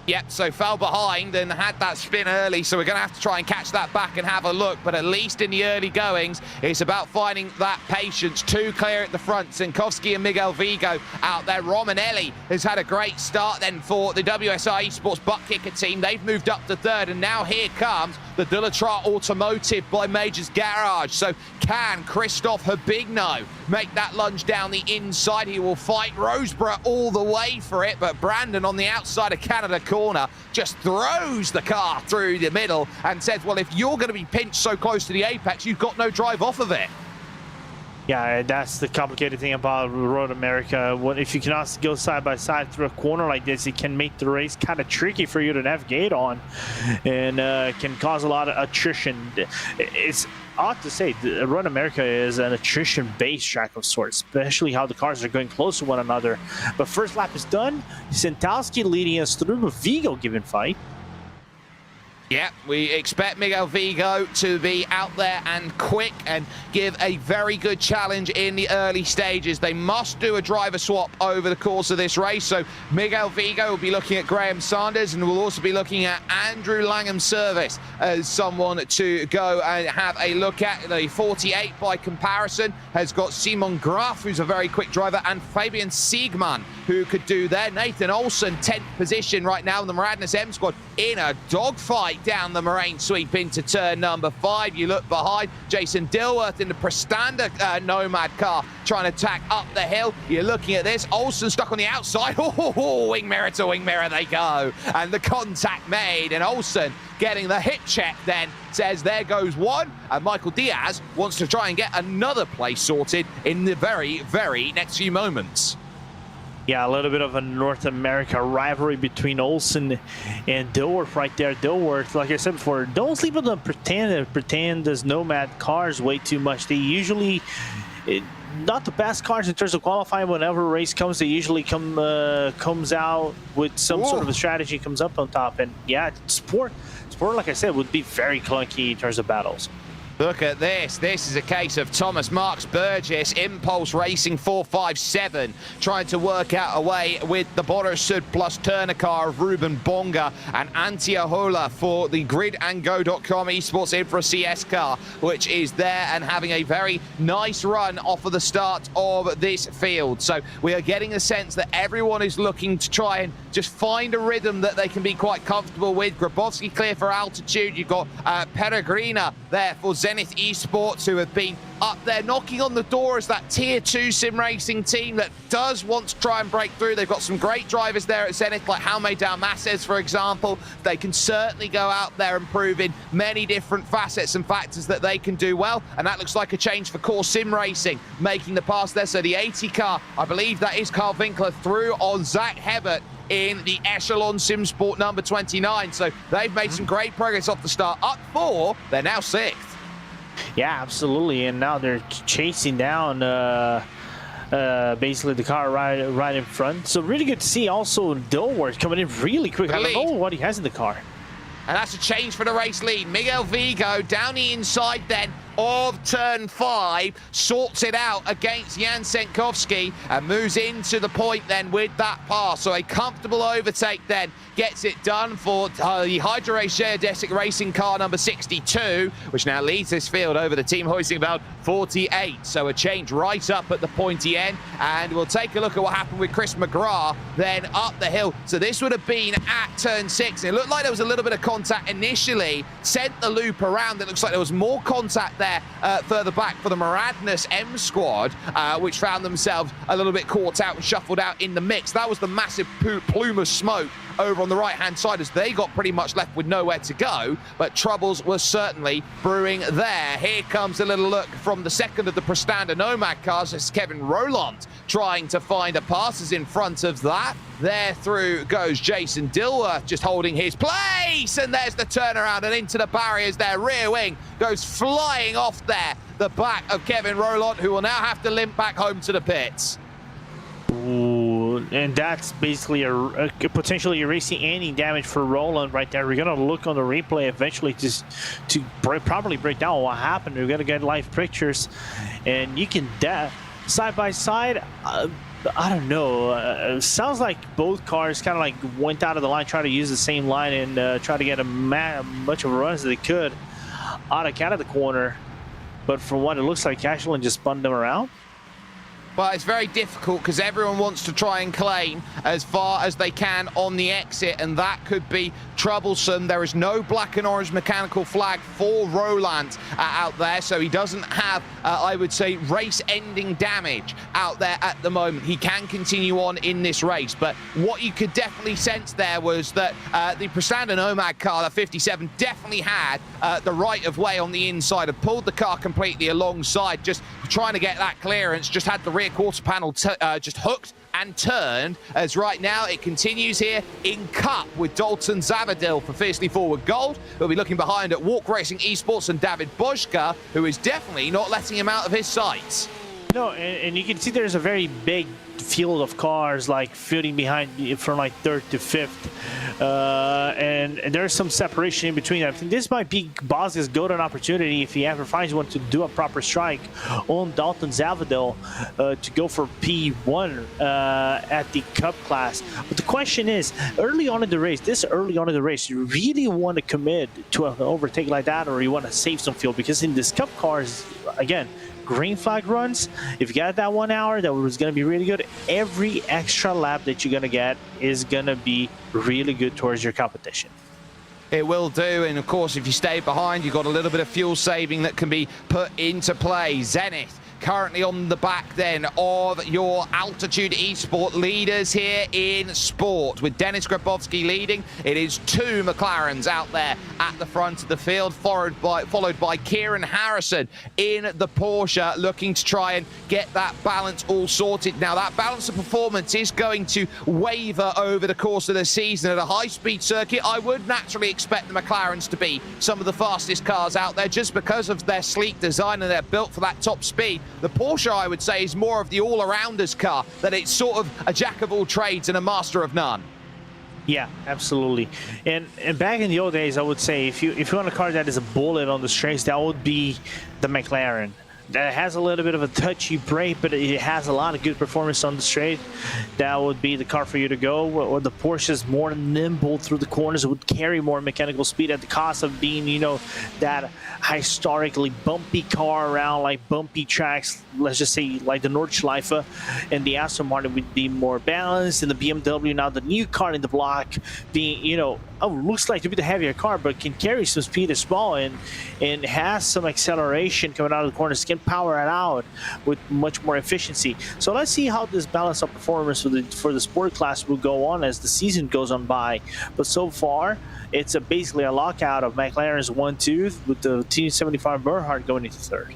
Speaker 1: Yep, so fell behind and had that spin early, so we're going to have to try and catch that back and have a look. But at least in the early goings, it's about finding that patience. 2 clear at the front, Senkowski and Miguel Vigo out there. Romanelli has had a great start then for the WSR Esports butt kicker team. They've moved up to 3rd, and now here comes the Dulatrat Automotive by Major's Garage. So can Christophe Habigno make that lunge down the inside? He will fight Roseborough all the way for it, but Brandon on the outside of Canada corner just throws the car through the middle and says, well, if you're going to be pinched so close to the apex, you've got no drive off of it.
Speaker 2: Yeah, that's the complicated thing about Road America. If you cannot go side by side through a corner like this, it can make the race kind of tricky for you to navigate on, and can cause a lot of attrition. It's odd to say, Road America is an attrition-based track of sorts, especially how the cars are going close to one another. But first lap is done. Sentowski leading us through, with Vigo giving fight.
Speaker 1: Yeah, we expect Miguel Vigo to be out there and quick and give a very good challenge in the early stages. They must do a driver swap over the course of this race. So Miguel Vigo will be looking at Graham Sanders, and we'll also be looking at Andrew Langham Service as someone to go and have a look at. The 48 by comparison has got Simon Graf, who's a very quick driver, and Fabian Siegmann, who could do there. Nathan Olsen, 10th position right now in the Madness M squad, in a dogfight down the Moraine sweep into turn number 5. You look behind, Jason Dilworth in the Prestanda Nomad car trying to tack up the hill. You're looking at this, Olsen stuck on the outside. Wing mirror to wing mirror they go, and the contact made, and Olsen getting the hip check then says there goes one, and Michael Diaz wants to try and get another place sorted in the very, very next few moments.
Speaker 2: Yeah, a little bit of a North America rivalry between Olsen and Dilworth right there. Dilworth, like I said before, don't sleep on the pretend as Nomad cars way too much. They usually, not the best cars in terms of qualifying. Whenever a race comes, they usually comes out with some sort of a strategy, comes up on top. And yeah, sport, like I said, would be very clunky in terms of battles.
Speaker 1: Look at this. This is a case of Thomas Marks Burgess, Impulse Racing 457, trying to work out a way with the Borisud plus Turner car of Ruben Bonga and Antia Hola for the GridandGo.com Esports Infra CS car, which is there and having a very nice run off of the start of this field. So we are getting a sense that everyone is looking to try and just find a rhythm that they can be quite comfortable with. Grabowski clear for altitude. You've got Peregrina there for Zenith Esports, who have been up there knocking on the door as that tier 2 sim racing team that does want to try and break through. They've got some great drivers there at Zenith, like Jaume Dalmases, for example. They can certainly go out there and prove in many different facets and factors that they can do well, and that looks like a change for Core Sim Racing, making the pass there. So the 80 car, I believe that is Carl Winkler, through on Zach Hebert in the Echelon Sim Sport number 29. So they've made some great progress off the start. Up 4, they're now 6th.
Speaker 2: Yeah, absolutely, and now they're chasing down basically the car right in front. So really good to see also Dilworth coming in really quick. I don't know what he has in the car.
Speaker 1: And that's a change for the race lead. Miguel Vigo down the inside then of turn 5, sorts it out against Jan Senkovsky and moves into the point then with that pass. So a comfortable overtake then gets it done for the Hydro Race Geodesic Racing car number 62, which now leads this field over the team hoisting about 48. So a change right up at the pointy end, and we'll take a look at what happened with Chris McGrath then up the hill. So this would have been at turn 6. It looked like there was a little bit of contact initially, sent the loop around. It looks like there was more contact there further back for the Maradness M squad, which found themselves a little bit caught out and shuffled out in the mix. That was the massive plume of smoke over on the right-hand side as they got pretty much left with nowhere to go, but troubles were certainly brewing there. Here comes a little look from the second of the Prestanda Nomad cars. It's Kevin Roland trying to find a passes in front of that. There through goes Jason Dilworth, just holding his place, and there's the turnaround and into the barriers there. Rear wing goes flying off there, the back of Kevin Roland, who will now have to limp back home to the pits.
Speaker 2: Ooh, and that's basically a potentially erasing any damage for Roland right there. We're gonna look on the replay eventually to probably break down what happened. We're gonna get live pictures, and you can side by side. I don't know. Sounds like both cars kind of like went out of the line, tried to use the same line and try to get much of a run as they could out of the corner. But from what it looks like, Ashland just spun them around.
Speaker 1: But it's very difficult because everyone wants to try and claim as far as they can on the exit, and that could be troublesome. There is no black and orange mechanical flag for Roland out there, so he doesn't have, I would say, race-ending damage out there at the moment. He can continue on in this race, but what you could definitely sense there was that the Prestanda Nomad car, the 57, definitely had the right of way on the inside, and pulled the car completely alongside, just trying to get that clearance, just had the rear quarter panel just hooked and turned, as right now it continues here in Cup with Dalton Zavadil for Fiercely Forward Gold. We'll be looking behind at Walk Racing Esports and David Boschka, who is definitely not letting him out of his sights.
Speaker 2: No, and you can see there's a very big field of cars like fielding behind from like 3rd to 5th, and there's some separation in between. I think this might be Bosga's golden opportunity if he ever finds one to do a proper strike on Dalton Zavadil to go for P1 at the Cup class. But the question is, early on in the race, you really want to commit to an overtake like that, or you want to save some fuel? Because in this Cup cars, again, green flag runs, if you got that 1 hour, that was going to be really good. Every extra lap that you're going to get is going to be really good towards your competition.
Speaker 1: It will do, and of course, if you stay behind, you've got a little bit of fuel saving that can be put into play. Zenith currently on the back then of your Altitude Esport leaders here in sport, with Dennis Grabowski leading. It is 2 McLarens out there at the front of the field, followed by Kieran Harrison in the Porsche, looking to try and get that balance all sorted. Now, that balance of performance is going to waver over the course of the season. At a high-speed circuit, I would naturally expect the McLarens to be some of the fastest cars out there, just because of their sleek design, and they're built for that top speed. The Porsche, I would say, is more of the all-arounders car, that it's sort of a jack of all trades and a master of none.
Speaker 2: Yeah, absolutely. And back in the old days, I would say if you want a car that is a bullet on the straights, that would be the McLaren. That has a little bit of a touchy brake, but it has a lot of good performance on the straight. That would be the car for you to go. Or the Porsche is more nimble through the corners. It would carry more mechanical speed at the cost of being, you know, that historically bumpy car around like bumpy tracks. Let's just say like the Nordschleife, and the Aston Martin would be more balanced. And the BMW, now the new car in the block, being, you know, looks like to be the heavier car, but can carry some speed as well, and has some acceleration coming out of the corners, can power it out with much more efficiency. So let's see how this balance of performance for the sport class will go on as the season goes on by. But so far, it's basically a lockout of McLaren's 1-2 with the Team 75 Bernhardt going into 3rd.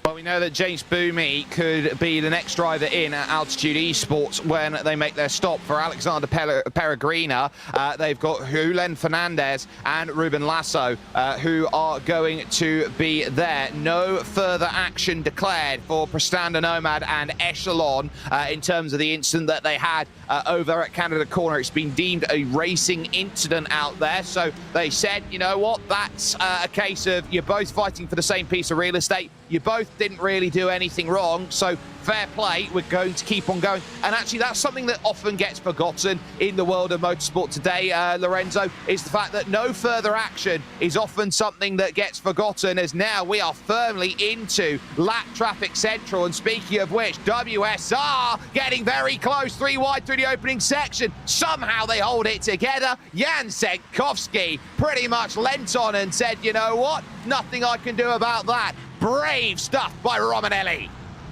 Speaker 1: Well, we know that James Boomy could be the next driver in at Altitude Esports when they make their stop. For Alexander Peregrina, they've got Julen Fernandez and Ruben Lasso, who are going to be there. No further action declared for Prestanda Nomad and Echelon in terms of the incident that they had over at Canada Corner. It's been deemed a racing incident out there. So they said, you know what, that's a case of you're both fighting for the same piece of real estate. You both didn't really do anything wrong, so fair play, we're going to keep on going. And actually, that's something that often gets forgotten in the world of motorsport today, Lorenzo, is the fact that no further action is often something that gets forgotten, as now we are firmly into lap traffic central. And speaking of which, WSR getting very close, 3 wide through the opening section. Somehow they hold it together. Jan Senkowski pretty much leant on and said, you know what, nothing I can do about that. Brave stuff by Romanelli.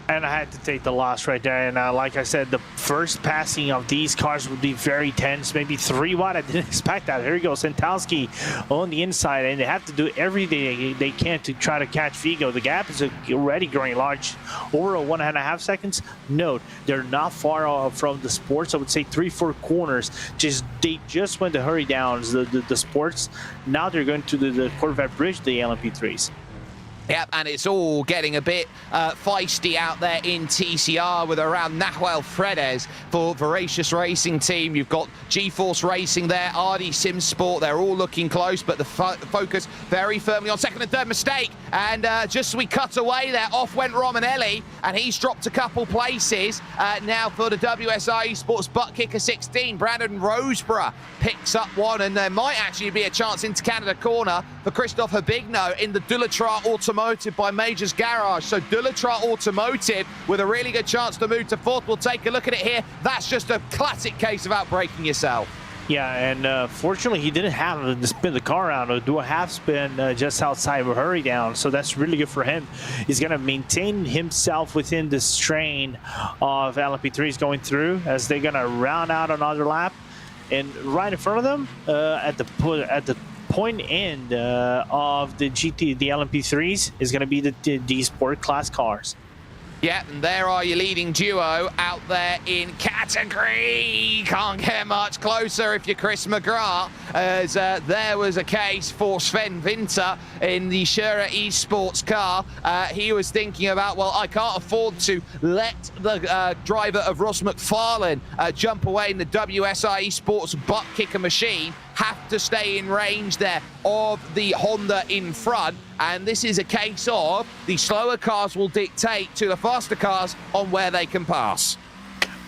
Speaker 2: And I had to take the loss right there. And like I said, the first passing of these cars would be very tense, maybe 3 wide. I didn't expect that. Here we go, Sentowski on the inside, and they have to do everything they can to try to catch Vigo. The gap is already growing large, over 1.5 seconds. Note, they're not far from the sports. I would say 3-4 corners. They just went to hurry downs, the sports. Now they're going to the Corvette Bridge, the LMP3s.
Speaker 1: Yep, and it's all getting a bit feisty out there in TCR with around Nahuel Fredes for Voracious Racing Team. You've got G-Force Racing there, RD Sim Sport. They're all looking close, but the focus very firmly on second and third. Mistake, and just as we cut away there, off went Romanelli, and he's dropped a couple places. Now for the WSR Esports butt kicker 16, Brandon Roseborough picks up one, and there might actually be a chance into Canada Corner for Christophe Habigno in the Dulatrar Automotive by Majors Garage. So Dulatrar Automotive with a really good chance to move to 4th. We'll take a look at it here. That's just a classic case of outbraking yourself.
Speaker 2: Yeah, and fortunately he didn't have to spin the car out or do a half spin just outside of a hurry down, so that's really good for him. He's going to maintain himself within the strain of LMP3s going through as they're going to round out another lap. And right in front of them, at the point end of the LMP3s is going to be the Sport class cars.
Speaker 1: Yeah, and there are your leading duo out there in category. Can't get much closer if you're Chris McGrath. as there was a case for Sven Winter in the Schura Esports car. He was thinking about, well, I can't afford to let the driver of Ross McFarlane jump away in the WSR Esports butt kicker machine, have to stay in range there of the Honda in front. And this is a case of the slower cars will dictate to the faster cars on where they can pass.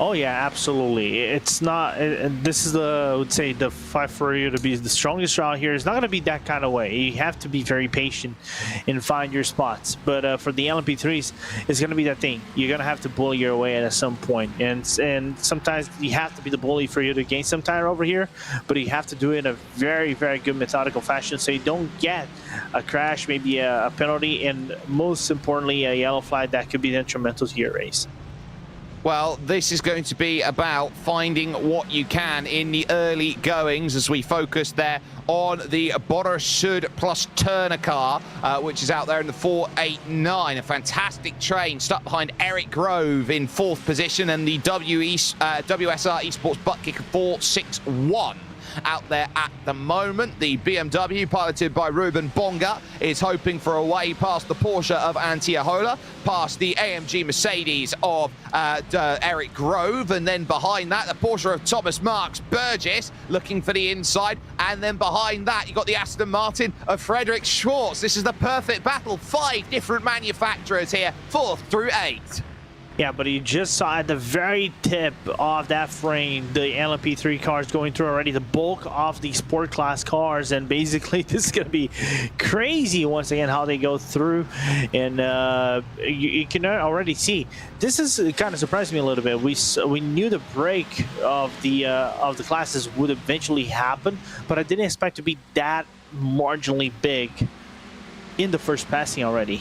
Speaker 2: Oh yeah, absolutely. It's not. This is I would say the fight for you to be the strongest around here. It's not going to be that kind of way. You have to be very patient and find your spots. But for the LMP3s, it's going to be that thing. You're going to have to bully your way at some point, and sometimes you have to be the bully for you to gain some time over here. But you have to do it in a very, very good methodical fashion, so you don't get a crash, maybe a penalty, and most importantly, a yellow flag that could be detrimental to your race.
Speaker 1: Well, this is going to be about finding what you can in the early goings as we focus there on the Bordersud plus Turner car, which is out there in the 489. A fantastic train stuck behind Eric Grove in 4th position, and the WSR Esports butt kicker 461. Out there at the moment. The BMW, piloted by Ruben Bonga, is hoping for a way past the Porsche of Antti Ahola, past the AMG Mercedes of Eric Grove, and then behind that, the Porsche of Thomas Marks Burgess, looking for the inside, and then behind that, you've got the Aston Martin of Frederick Schwartz. This is the perfect battle. 5 different manufacturers here, 4th through 8th.
Speaker 2: Yeah, but you just saw at the very tip of that frame the LMP3 cars going through already, the bulk of the sport class cars, and basically this is going to be crazy once again how they go through. And you can already see this is kind of surprised me a little bit. We knew the break of the classes would eventually happen, but I didn't expect to be that marginally big in the first passing already.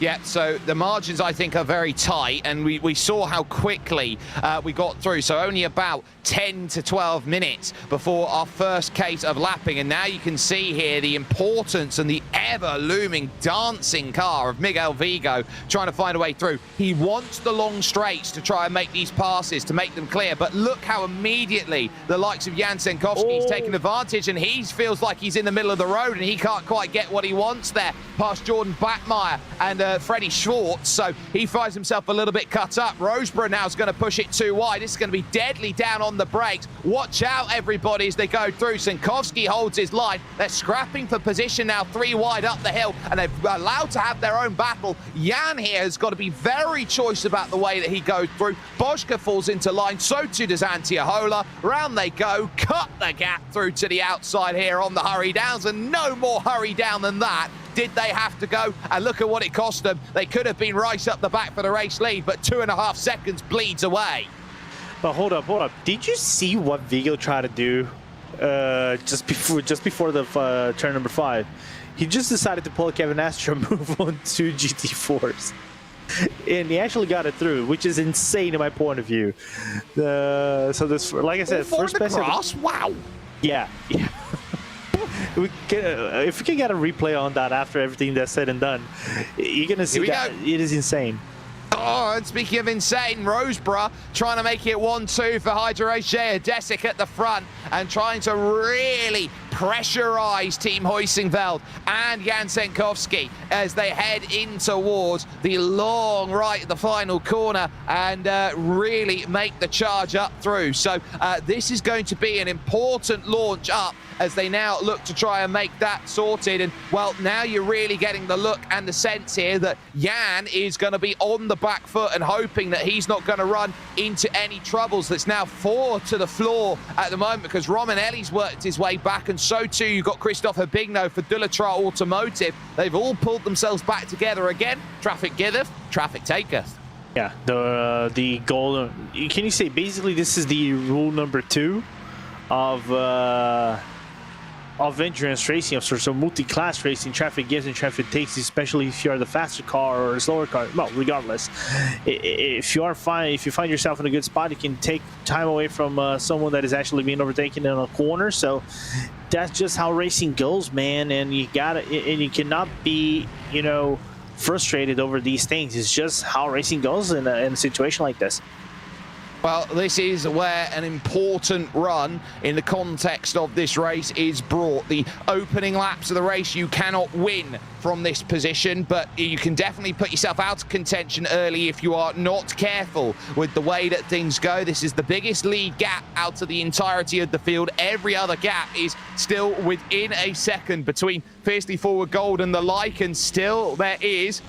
Speaker 1: Yeah, so the margins, I think, are very tight, and we saw how quickly we got through. So only about 10 to 12 minutes before our first case of lapping. And now you can see here the importance and the ever-looming dancing car of Miguel Vigo trying to find a way through. He wants the long straights to try and make these passes, to make them clear. But look how immediately the likes of Jan Senkowski's taken advantage, and he feels like he's in the middle of the road, and he can't quite get what he wants there past Jordan Backmeyer and Freddie Schwartz, so he finds himself a little bit cut up. Roseborough now is going to push it too wide. This is going to be deadly down on the brakes. Watch out, everybody, as they go through. Senkowski holds his line. They're scrapping for position now, 3 wide up the hill, and they're allowed to have their own battle. Jan here has got to be very choice about the way that he goes through. Boschke falls into line, so too does Antti Ahola. Round they go, cut the gap through to the outside here on the hurry downs, and no more hurry down than that did they have to go, and look at what it cost them. They could have been right up the back for the race lead, but 2.5 seconds bleeds away.
Speaker 2: But hold up. Did you see what Vigo tried to do just before the turn number 5? He just decided to pull a Kevin Astor move on 2 GT4s. And he actually got it through, which is insane in my point of view. So this, like I said, first best.
Speaker 1: Wow.
Speaker 2: Yeah. If we can get a replay on that after everything that's said and done, you're gonna see that it is insane.
Speaker 1: Oh, and speaking of insane, Roseborough trying to make it 1-2 for Hydro-Jay Desic at the front and trying to really pressurize Team Huisingveld and Jan Senkowski as they head in towards the long right of the final corner and really make the charge up through. So this is going to be an important launch up as they now look to try and make that sorted. And, well, now you're really getting the look and the sense here that Jan is going to be on the back foot and hoping that he's not going to run into any troubles. That's now 4 to the floor at the moment because Romanelli's worked his way back, and so too you've got Christophe Bigno for Dullatra Automotive. They've all pulled themselves back together again. Traffic giveth, traffic taketh.
Speaker 2: Yeah, the goal. Can you say basically this is the rule number 2 of endurance racing, of sorts of multi-class racing? Traffic gives and traffic takes, especially if you're the faster car or a slower car. Well, regardless, if you find yourself in a good spot, you can take time away from someone that is actually being overtaken in a corner. So that's just how racing goes, man. And you cannot be, frustrated over these things. It's just how racing goes in a situation like this.
Speaker 1: Well, this is where an important run in the context of this race is brought. The opening laps of the race, you cannot win from this position, but you can definitely put yourself out of contention early if you are not careful with the way that things go. This is the biggest lead gap out of the entirety of the field. Every other gap is still within a second between Fiercely Forward Gold and the like, and still there is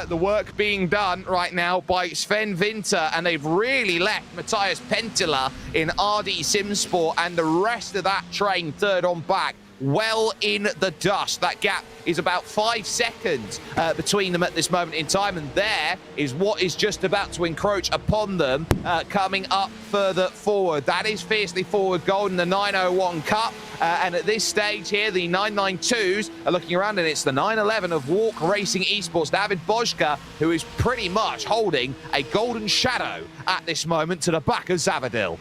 Speaker 1: the work being done right now by Sven Winter, and they've really left Matthias Pentila in RD Simsport and the rest of that train third on back well in the dust. That gap is about 5 seconds between them at this moment in time, and there is what is just about to encroach upon them coming up further forward. That is Fiercely Forward Gold in the 901 Cup, and at this stage here, the 992s are looking around, and it's the 911 of Walk Racing Esports, David Bojka, who is pretty much holding a golden shadow at this moment to the back of Zavadil.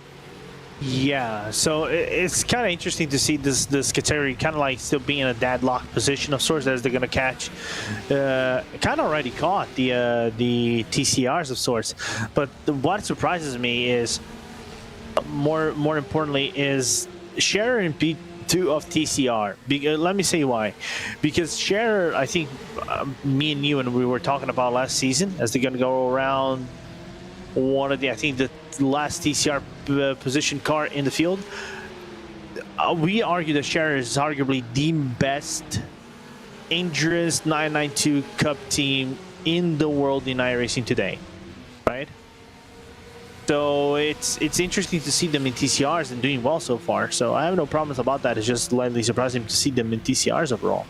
Speaker 2: Yeah, so it's kind of interesting to see this category kind of like still being in a deadlock position of sorts, as they're going to catch, kind of already caught the TCRs of sorts. But what surprises me is, more importantly, is Scherer in P2 of TCR. Let me say why. Because Scherer, I think me and you and we were talking about last season, as they're going to go around one of the, I think the last TCR position car in the field. We argue that Scherer is arguably the best dangerous 992 Cup team in the world in iRacing today, right? So it's interesting to see them in TCRs and doing well so far. So I have no problems about that. It's just slightly surprising to see them in TCRs overall.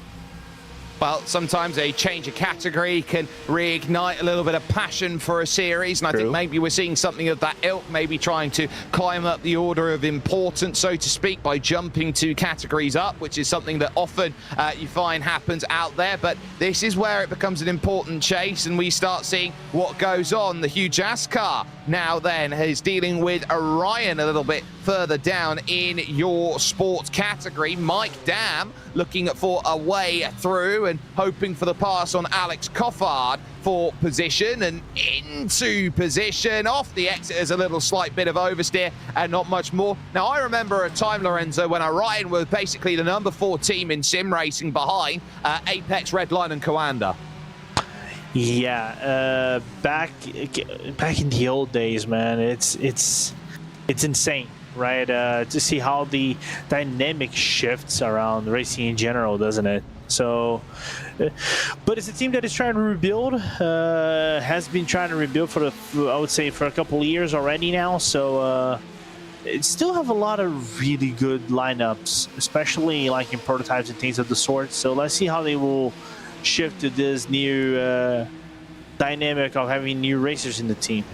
Speaker 1: Well, sometimes a change of category can reignite a little bit of passion for a series, and I think maybe we're seeing something of that ilk, maybe trying to climb up the order of importance, so to speak, by jumping 2 categories up, which is something that often you find happens out there. But this is where it becomes an important chase, and we start seeing what goes on. The Hugh Jass car now then is dealing with Orion a little bit further down in your sports category. Mike Dam looking for a way through and hoping for the pass on Alex Coffard for position, and into position. Off the exit is a little slight bit of oversteer and not much more. Now, I remember a time, Lorenzo, when Orion was basically the number 4 team in sim racing behind Apex, Redline and Coanda.
Speaker 2: Yeah, back in the old days, man, it's insane, right? To see how the dynamic shifts around racing in general, doesn't it? So, but it's a team that is trying to rebuild, has been trying to rebuild for I would say for a couple of years already now. So it still have a lot of really good lineups, especially like in prototypes and things of the sort. So let's see how they will shift to this new dynamic of having new racers in the team.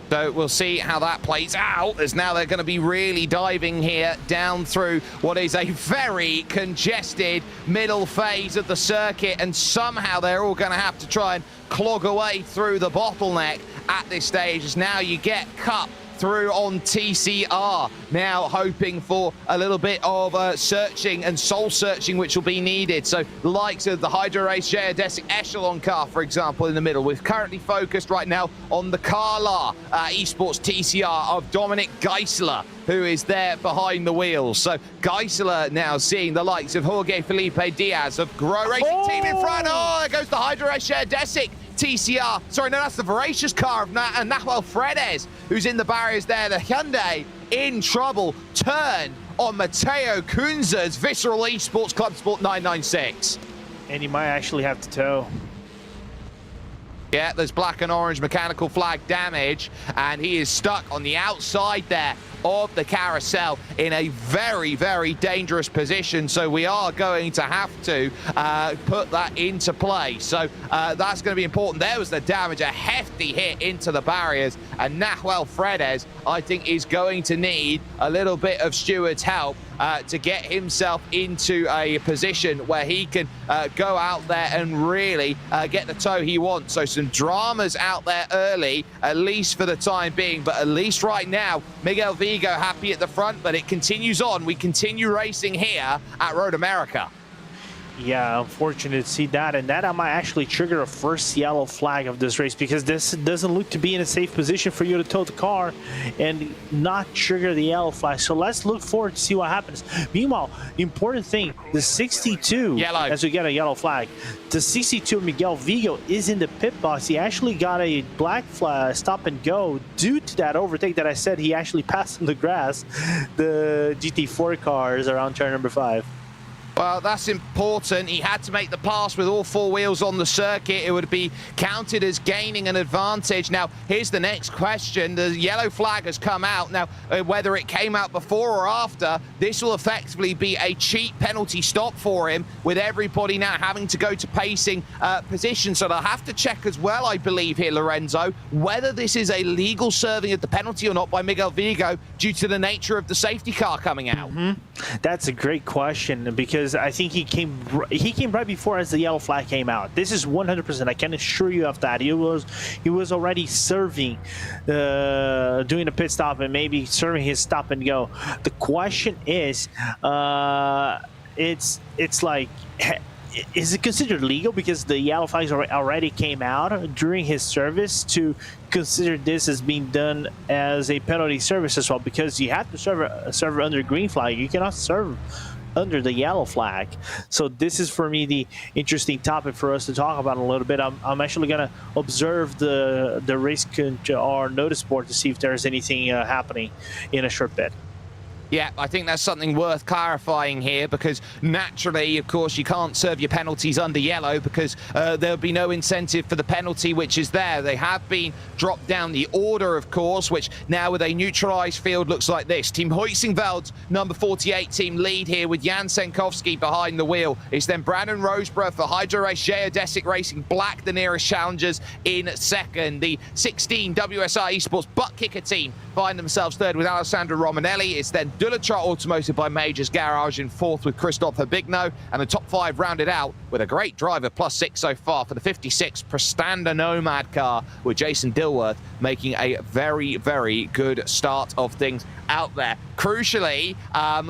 Speaker 1: So we'll see how that plays out, as now they're going to be really diving here down through what is a very congested middle phase of the circuit, and somehow they're all going to have to try and clog away through the bottleneck at this stage, as now you get Cup through on TCR, now hoping for a little bit of searching and soul searching, which will be needed. So the likes of the Hydro Race Geodesic Echelon car, for example, in the middle. We're currently focused right now on the Carla Esports TCR of Dominic Geisler, who is there behind the wheels. So Geisler now seeing the likes of Jorge Felipe Diaz of Grow Racing Team in front. Oh, there goes the Hydro Race Geodesic TCR. Sorry, no, that's the Voracious car of Nahuel Fredes, who's in the barriers there. The Hyundai in trouble. Turn on Mateo Kunza's Visceral Esports Clubsport 996.
Speaker 2: And he might actually have to tow.
Speaker 1: Yeah, there's black and orange mechanical flag damage, and he is stuck on the outside there of the carousel in a very, very dangerous position. So we are going to have to put that into play. So that's going to be important. There was the damage, a hefty hit into the barriers, and Nahuel Fredes, I think, is going to need a little bit of Stewart's help to get himself into a position where he can go out there and really get the tow he wants. So some dramas out there early, at least for the time being, but at least right now, Miguel Vigo happy at the front, but it continues on. We continue racing here at Road America.
Speaker 2: Yeah, unfortunate to see that, and that might actually trigger a first yellow flag of this race, because this doesn't look to be in a safe position for you to tow the car and not trigger the yellow flag. So let's look forward to see what happens. Meanwhile, important thing, the 62,
Speaker 1: yellow,
Speaker 2: as we get a yellow flag, the 62 Miguel Vigo is in the pit box. He actually got a black flag stop and go due to that overtake that I said he actually passed in the grass the GT4 cars around turn number 5.
Speaker 1: Well, that's important. He had to make the pass with all 4 wheels on the circuit. It would be counted as gaining an advantage. Now, here's the next question. The yellow flag has come out. Now, whether it came out before or after, this will effectively be a cheap penalty stop for him, with everybody now having to go to pacing position. So they'll have to check as well, I believe here, Lorenzo, whether this is a legal serving of the penalty or not by Miguel Vigo due to the nature of the safety car coming out.
Speaker 2: That's a great question, because I think he came right before as the yellow flag came out. This is 100%. I can assure you of that. He was already serving, doing a pit stop and maybe serving his stop and go. The question is, it's like, is it considered legal because the yellow flags already came out during his service to consider this as being done as a penalty service as well? Because you have to serve under green flag. You cannot serve under the yellow flag. So this is, for me, the interesting topic for us to talk about a little bit. I'm actually going to observe the race or notice board to see if there's anything happening in a short bit.
Speaker 1: Yeah, I think that's something worth clarifying here, because naturally, of course, you can't serve your penalties under yellow because there'll be no incentive for the penalty which is there. They have been dropped down the order, of course, which now with a neutralized field looks like this. Team Huizenveld's number 48 team lead here with Jan Senkowski behind the wheel. It's then Brandon Roseborough for Hydro Race, Geodesic Racing Black, the nearest challengers, in second. The 16 WSR Esports butt kicker team find themselves third with Alessandro Romanelli. It's then Dulatrot Automotive by Majors Garage in fourth with Christophe Herbigno, and the top 5 rounded out with a great driver +6 so far for the 56 Prestanda Nomad car, with Jason Dilworth making a very, very good start of things out there. Crucially,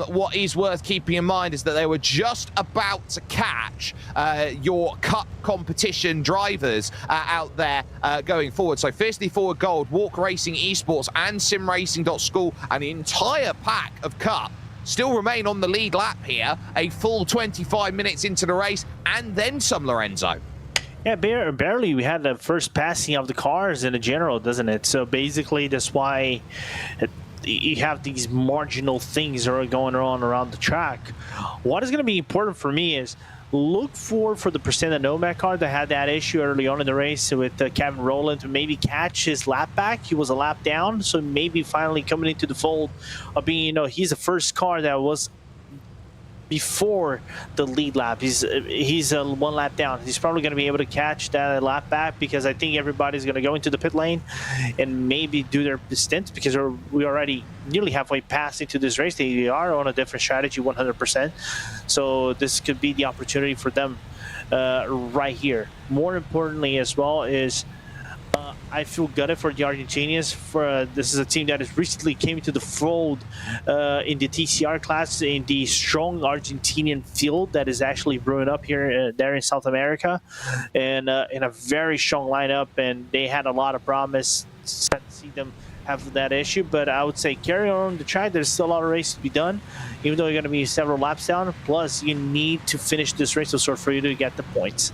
Speaker 1: what is worth keeping in mind is that they were just about to catch your cup competition drivers out there going forward. So Fiercely Forward Gold, Walk Racing Esports and SimRacing.School, and the entire pack of cup still remain on the lead lap here, a full 25 minutes into the race, and then some, Lorenzo.
Speaker 2: Yeah, barely. We had the first passing of the cars in the general, doesn't it? So basically, that's why you have these marginal things that are going on around the track. What is going to be important for me is look for the Prestanda Nomad car that had that issue early on in the race with Kevin Rowland to maybe catch his lap back. He was a lap down, so maybe finally coming into the fold of being, he's the first car that was before the lead lap. He's 1 lap down. He's probably going to be able to catch that lap back, because I think everybody's going to go into the pit lane and maybe do their stints, because we already nearly halfway past into this race. They are on a different strategy 100%. So this could be the opportunity for them right here. More importantly as well is I feel gutted for the Argentinians. This is a team that has recently came into the fold in the TCR class, in the strong Argentinian field that is actually brewing up here there in South America, and in a very strong lineup. And they had a lot of promise. Sad to see them have that issue, but I would say carry on the track. There's still a lot of race to be done, even though you're going to be several laps down. Plus, you need to finish this race for you to get the points.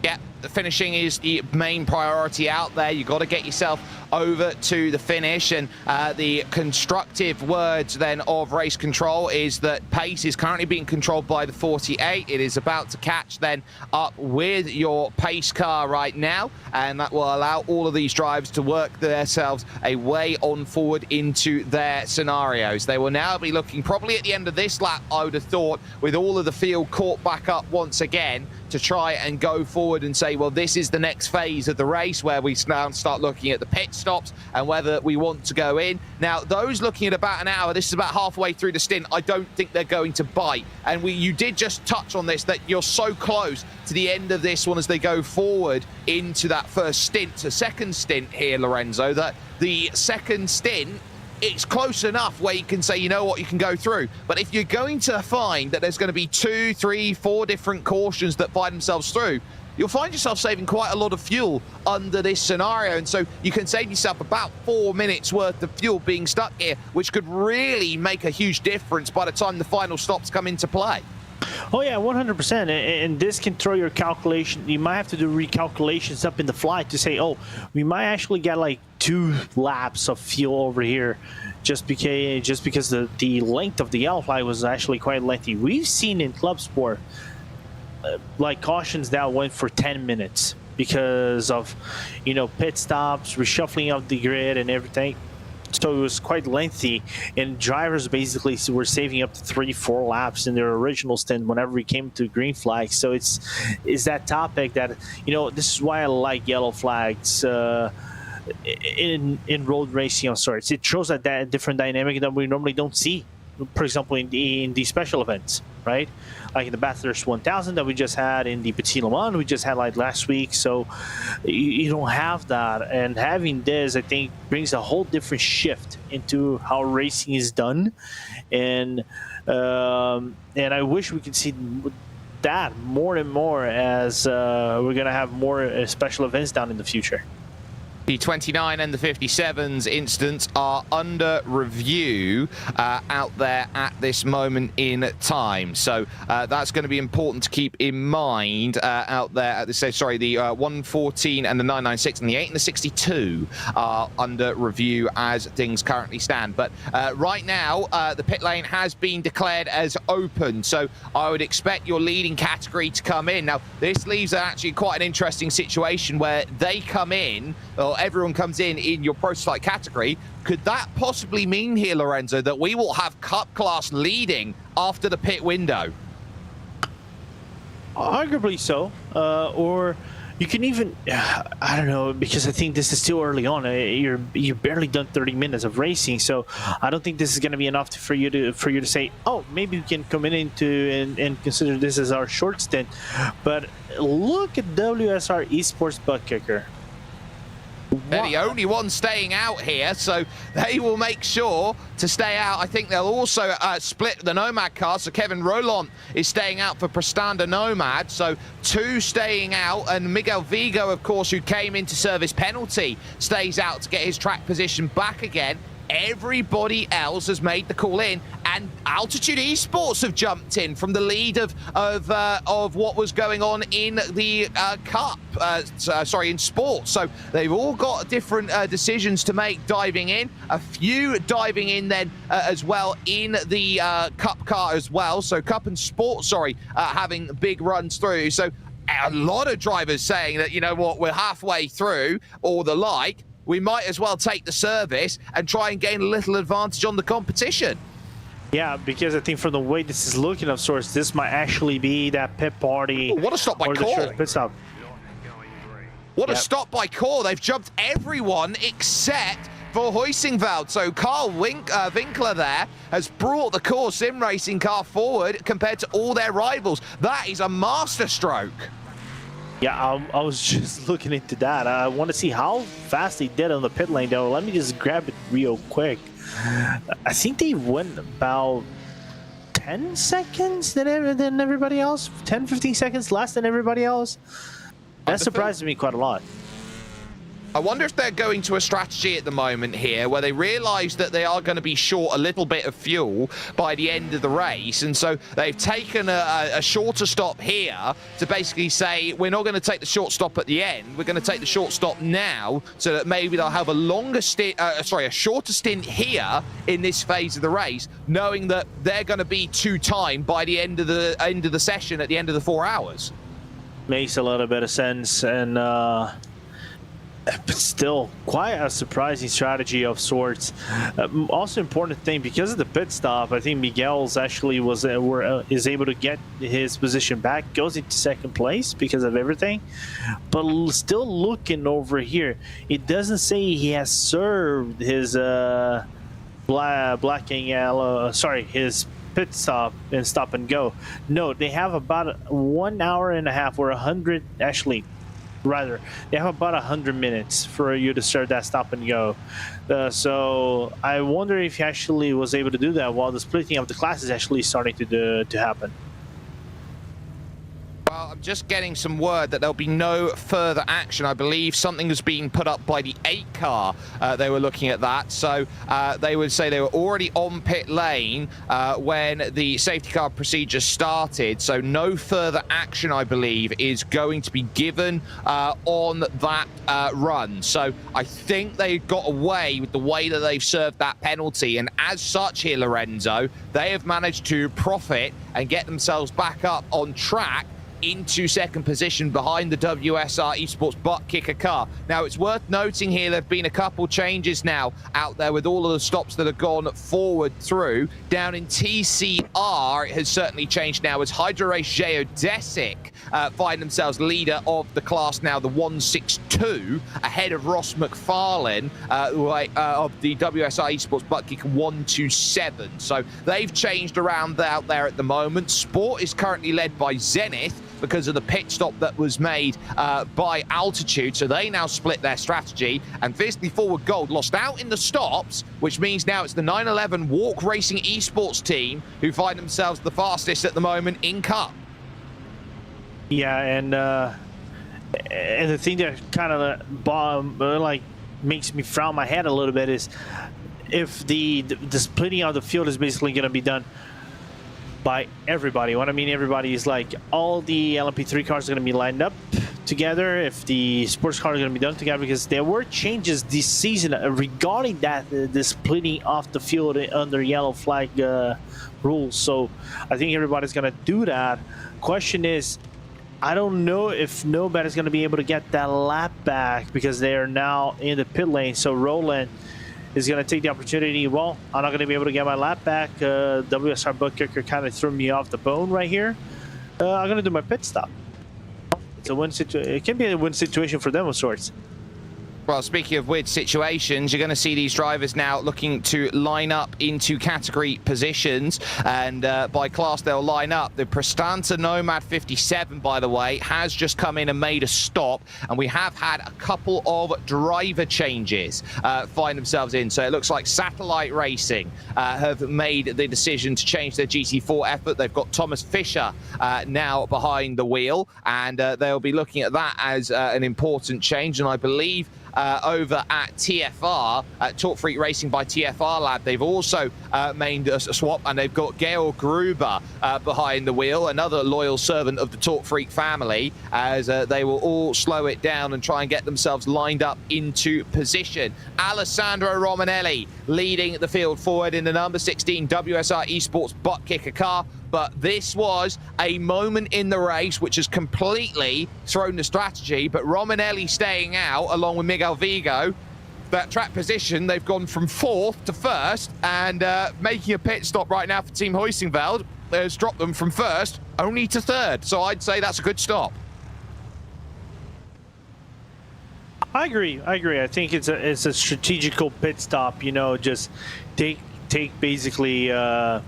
Speaker 1: Yeah, the finishing is the main priority out there. You've got to get yourself over to the finish, and the constructive words then of race control is that pace is currently being controlled by the 48. It is about to catch then up with your pace car right now, and that will allow all of these drivers to work themselves a way on forward into their scenarios. They will now be looking probably at the end of this lap, I would have thought, with all of the field caught back up once again, to try and go forward and say, well, this is the next phase of the race where we now start looking at the pit stops and whether we want to go in. Now, those looking at about an hour, this is about halfway through the stint, I don't think they're going to bite. And you did just touch on this, that you're so close to the end of this one as they go forward into that first stint, to second stint here, Lorenzo, that the second stint it's close enough where you can say, you know what, you can go through. But if you're going to find that there's going to be 2, 3, 4 different cautions that find themselves through, you'll find yourself saving quite a lot of fuel under this scenario. And so you can save yourself about 4 minutes worth of fuel being stuck here, which could really make a huge difference by the time the final stops come into play.
Speaker 2: Oh yeah, 100%. And this can throw your calculation. You might have to do recalculations up in the flight to say, oh, we might actually get like 2 laps of fuel over here, just because the length of the yellow flag was actually quite lengthy. We've seen in Clubsport like cautions that went for 10 minutes because of, you know, pit stops, reshuffling of the grid and everything. So it was quite lengthy, and drivers basically were saving up to 3-4 laps in their original stint whenever we came to green flags. So it's that topic that, you know, this is why I like yellow flags in road racing on sorts. It shows that different dynamic that we normally don't see, for example, in the special events, right? Like in the Bathurst 1000 that we just had, in the Petit Le Mans we just had like last week. So you don't have that, and having this, I think, brings a whole different shift into how racing is done, and I wish we could see that more and more as we're gonna have more special events down in the future.
Speaker 1: The 29 and the 57s incidents are under review out there at this moment in time. So that's going to be important to keep in mind out there at this stage. Sorry, the 114 and the 996 and the 8 and the 62 are under review as things currently stand. But right now, the pit lane has been declared as open. So I would expect your leading category to come in. Now, this leaves actually quite an interesting situation where they come in, or everyone comes in your prototype category. Could that possibly mean here, Lorenzo, that we will have Cup class leading after the pit window?
Speaker 2: Arguably so, or you can even, I don't know, because I think this is still early on. You've barely done 30 minutes of racing, so I don't think this is going to be enough for you to say, oh, maybe we can come in and consider this as our short stint. But look at WSR Esports butt kicker.
Speaker 1: They're the only ones staying out here, so they will make sure to stay out. I think they'll also split the Nomad car, so Kevin Roland is staying out for Prestanda Nomad, so 2 staying out, and Miguel Vigo, of course, who came into service penalty, stays out to get his track position back again. Everybody else has made the call in, and Altitude Esports have jumped in from the lead of what was going on in the Cup, in sports. So they've all got different decisions to make diving in. A few diving in then as well in the Cup car as well. So Cup and Sport, having big runs through. So a lot of drivers saying that, you know what, we're halfway through or the like. We might as well take the service and try and gain a little advantage on the competition.
Speaker 2: Yeah, because I think from the way this is looking of sorts, this might actually be that pit party.
Speaker 1: Ooh, what a stop by Core.
Speaker 2: Pit stop.
Speaker 1: What a stop by Core. They've jumped everyone except for Huysingveld. So Carl Winkler there has brought the Core sim racing car forward compared to all their rivals. That is a masterstroke.
Speaker 2: Yeah, I was just looking into that. I want to see how fast they did on the pit lane, though. Let me just grab it real quick. I think they went about 10 seconds than everybody else. 10, 15 seconds less than everybody else. That surprised me quite a lot.
Speaker 1: I wonder if they're going to a strategy at the moment here where they realize that they are going to be short a little bit of fuel by the end of the race. And so they've taken a shorter stop here to basically say, we're not going to take the short stop at the end. We're going to take the short stop now so that maybe they'll have a longer stint, a shorter stint here in this phase of the race, knowing that they're going to be to time by the end of the session at the end of the 4 hours.
Speaker 2: Makes a little bit of sense. And, but still quite a surprising strategy of sorts. Also important thing, because of the pit stop, I think Miguel's actually is able to get his position back, goes into second place because of everything. But still looking over here, it doesn't say he has served his his pit stop and stop and go. No, they have about 1 hour and a half or 100, actually rather, they have about 100 minutes for you to start that stop and go. So I wonder if he actually was able to do that while the splitting of the class is actually starting to happen.
Speaker 1: Well, I'm just getting some word that there'll be no further action. I believe something was being put up by the 8 car. They were looking at that. So they would say they were already on pit lane when the safety car procedure started. So no further action, I believe, is going to be given on that run. So I think they got away with the way that they've served that penalty. And as such here, Lorenzo, they have managed to profit and get themselves back up on track into second position behind the WSR Esports butt kicker car. Now, it's worth noting here there have been a couple changes now out there with all of the stops that have gone forward through. Down in TCR, it has certainly changed now as Hydro Race Geodesic find themselves leader of the class now, the 162, ahead of Ross McFarlane of the WSR Esports butt kicker 127. So they've changed around out there at the moment. Sport is currently led by Zenith because of the pit stop that was made by Altitude. So they now split their strategy. And Fiercely Forward Gold lost out in the stops, which means now it's the 911 Walk Racing Esports team who find themselves the fastest at the moment in Cup.
Speaker 2: Yeah, and the thing that kind of like makes me frown my head a little bit is if the splitting of the field is basically going to be done by everybody. What I mean everybody is like all the LMP3 cars are going to be lined up together, if the sports cars are going to be done together, because there were changes this season regarding that, the splitting off the field under yellow flag rules. So I think everybody's going to do that. Question is, I don't know if nobody's going to be able to get that lap back because they are now in the pit lane. So Roland is going to take the opportunity. Well, I'm not going to be able to get my lap back. WSR butt kicker kind of threw me off the bone right here. I'm going to do my pit stop. It's a win situation. It can be a win situation for them of sorts.
Speaker 1: Well, speaking of weird situations, you're going to see these drivers now looking to line up into category positions, and by class they'll line up. The Prestanta Nomad 57, by the way, has just come in and made a stop, and we have had a couple of driver changes find themselves in. So it looks like Satellite Racing have made the decision to change their GT4 effort. They've got Thomas Fisher now behind the wheel, and they'll be looking at that as an important change. And I believe over at TFR, Talk Freak Racing by TFR Lab, they've also made a swap, and they've got Gail Gruber behind the wheel, another loyal servant of the Talk Freak family, as they will all slow it down and try and get themselves lined up into position. Alessandro Romanelli leading the field forward in the number 16 WSR Esports butt kicker car. But this was a moment in the race which has completely thrown the strategy. But Romanelli staying out along with Miguel Vigo. That track position, they've gone from 4th to 1st, and making a pit stop right now for Team Hoisingveld has dropped them from 1st only to 3rd. So I'd say that's a good stop.
Speaker 2: I agree. I think it's a strategical pit stop. You know, just take basically a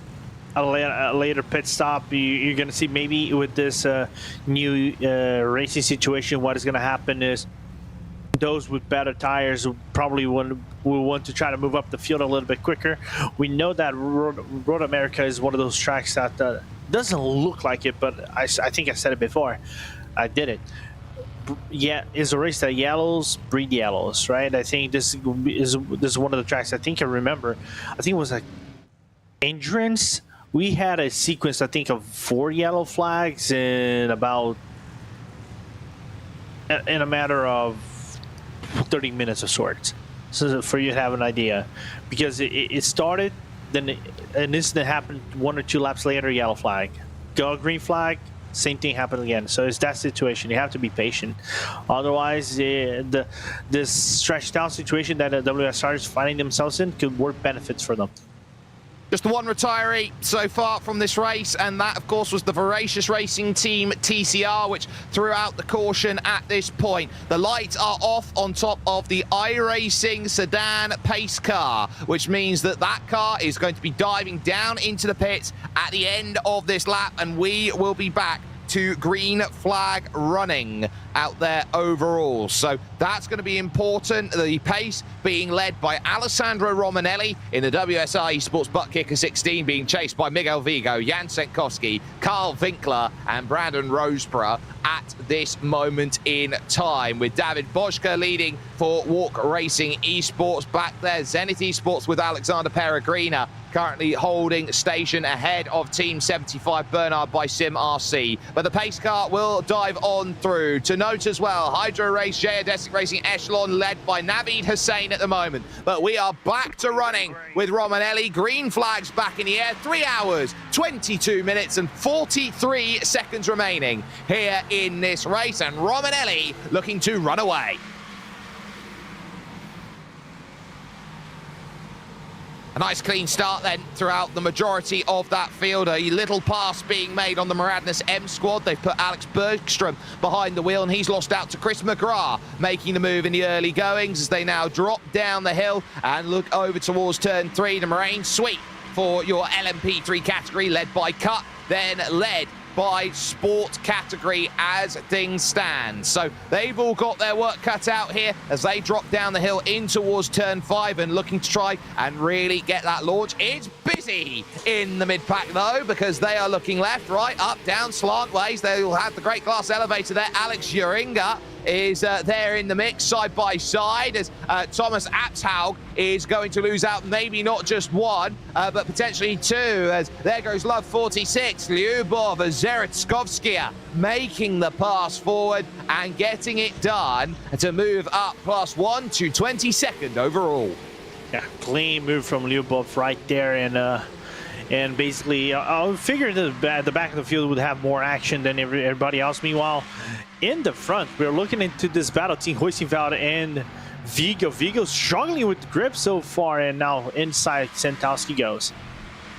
Speaker 2: later pit stop. You're going to see maybe with this new racing situation, what is going to happen is those with better tires probably will want to try to move up the field a little bit quicker. We know that Road America is one of those tracks that doesn't look like it, but I think I said it before. I did it. Yeah, it's a race that yellows breed yellows, right? I think this is one of the tracks I think I remember. I think it was like Endurance. We had a sequence, I think, of 4 yellow flags in a matter of 30 minutes of sorts. So for you to have an idea, because it started, then an incident happened 1 or 2 laps later, yellow flag, go green flag, same thing happened again. So it's that situation. You have to be patient. Otherwise, this stretched out situation that the WSR is finding themselves in could work benefits for them.
Speaker 1: Just the one retiree so far from this race, and that, of course, was the Voracious Racing Team TCR, which threw out the caution at this point. The lights are off on top of the iRacing sedan pace car, which means that that car is going to be diving down into the pits at the end of this lap, and we will be back to green flag running. out there overall. So that's going to be important. The pace being led by Alessandro Romanelli in the WSI Esports Butt Kicker 16, being chased by Miguel Vigo, Jan Senkowski, Carl Winkler, and Brandon Roseborough at this moment in time, with David Boschke leading for Walk Racing Esports. Back there, Zenith Esports with Alexander Peregrina currently holding station ahead of Team 75 Bernard by Sim RC. But the pace car will dive on through. To note as well, Hydro Race, Geodesic Racing Echelon led by Naveed Hussain at the moment. But we are back to running with Romanelli. Green flags back in the air. 3 hours, 22 minutes and 43 seconds remaining here in this race. And Romanelli looking to run away. A nice clean start then throughout the majority of that field. A little pass being made on the Maradness M squad. They've put Alex Bergstrom behind the wheel, and he's lost out to Chris McGrath, making the move in the early goings as they now drop down the hill and look over towards turn 3. The Moraine Sweep for your LMP3 category, led by Cut, then led by sport category as things stand. So they've all got their work cut out here as they drop down the hill in towards turn 5 and looking to try and really get that launch. It's busy in the mid-pack though, because they are looking left, right, up, down, slant ways. They will have the great glass elevator there. Alex Uringa is there in the mix side by side as Thomas Apshaug is going to lose out maybe not just one but potentially two, as there goes Love 46. Lyubov Zeretskowskia making the pass forward and getting it done to move up +1 to 22nd overall.
Speaker 2: Yeah, clean move from Lyubov right there, and basically I figured that the back of the field would have more action than everybody else. Meanwhile, in the front, we're looking into this battle, Team Huizenveld and Vigo. Vigo's struggling with grip so far, and now inside Sentowski goes.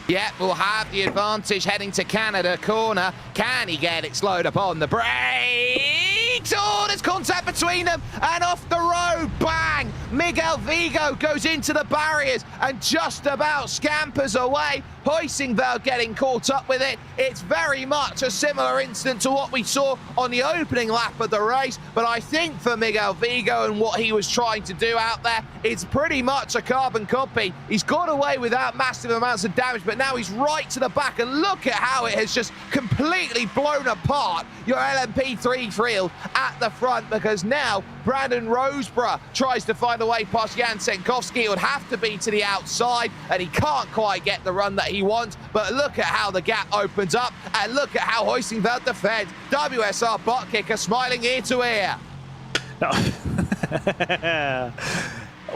Speaker 1: Yeah, we'll have the advantage heading to Canada corner. Can he get it slowed up on the brakes? Oh, there's contact between them, and off the road, bang! Miguel Vigo goes into the barriers and just about scampers away. Huizenveld getting caught up with it. It's very much a similar incident to what we saw on the opening lap of the race, but I think for Miguel Vigo and what he was trying to do out there, it's pretty much a carbon copy. He's got away without massive amounts of damage, but now he's right to the back, and look at how it has just completely blown apart your LMP3 field at the front, because now Brandon Roseborough tries to find a way past Jan Senkowski. It would have to be to the outside, and he can't quite get the run that he wants, but look at how the gap opens up, and look at how Huizenveld defends. WSR Butt Kicker smiling ear to ear.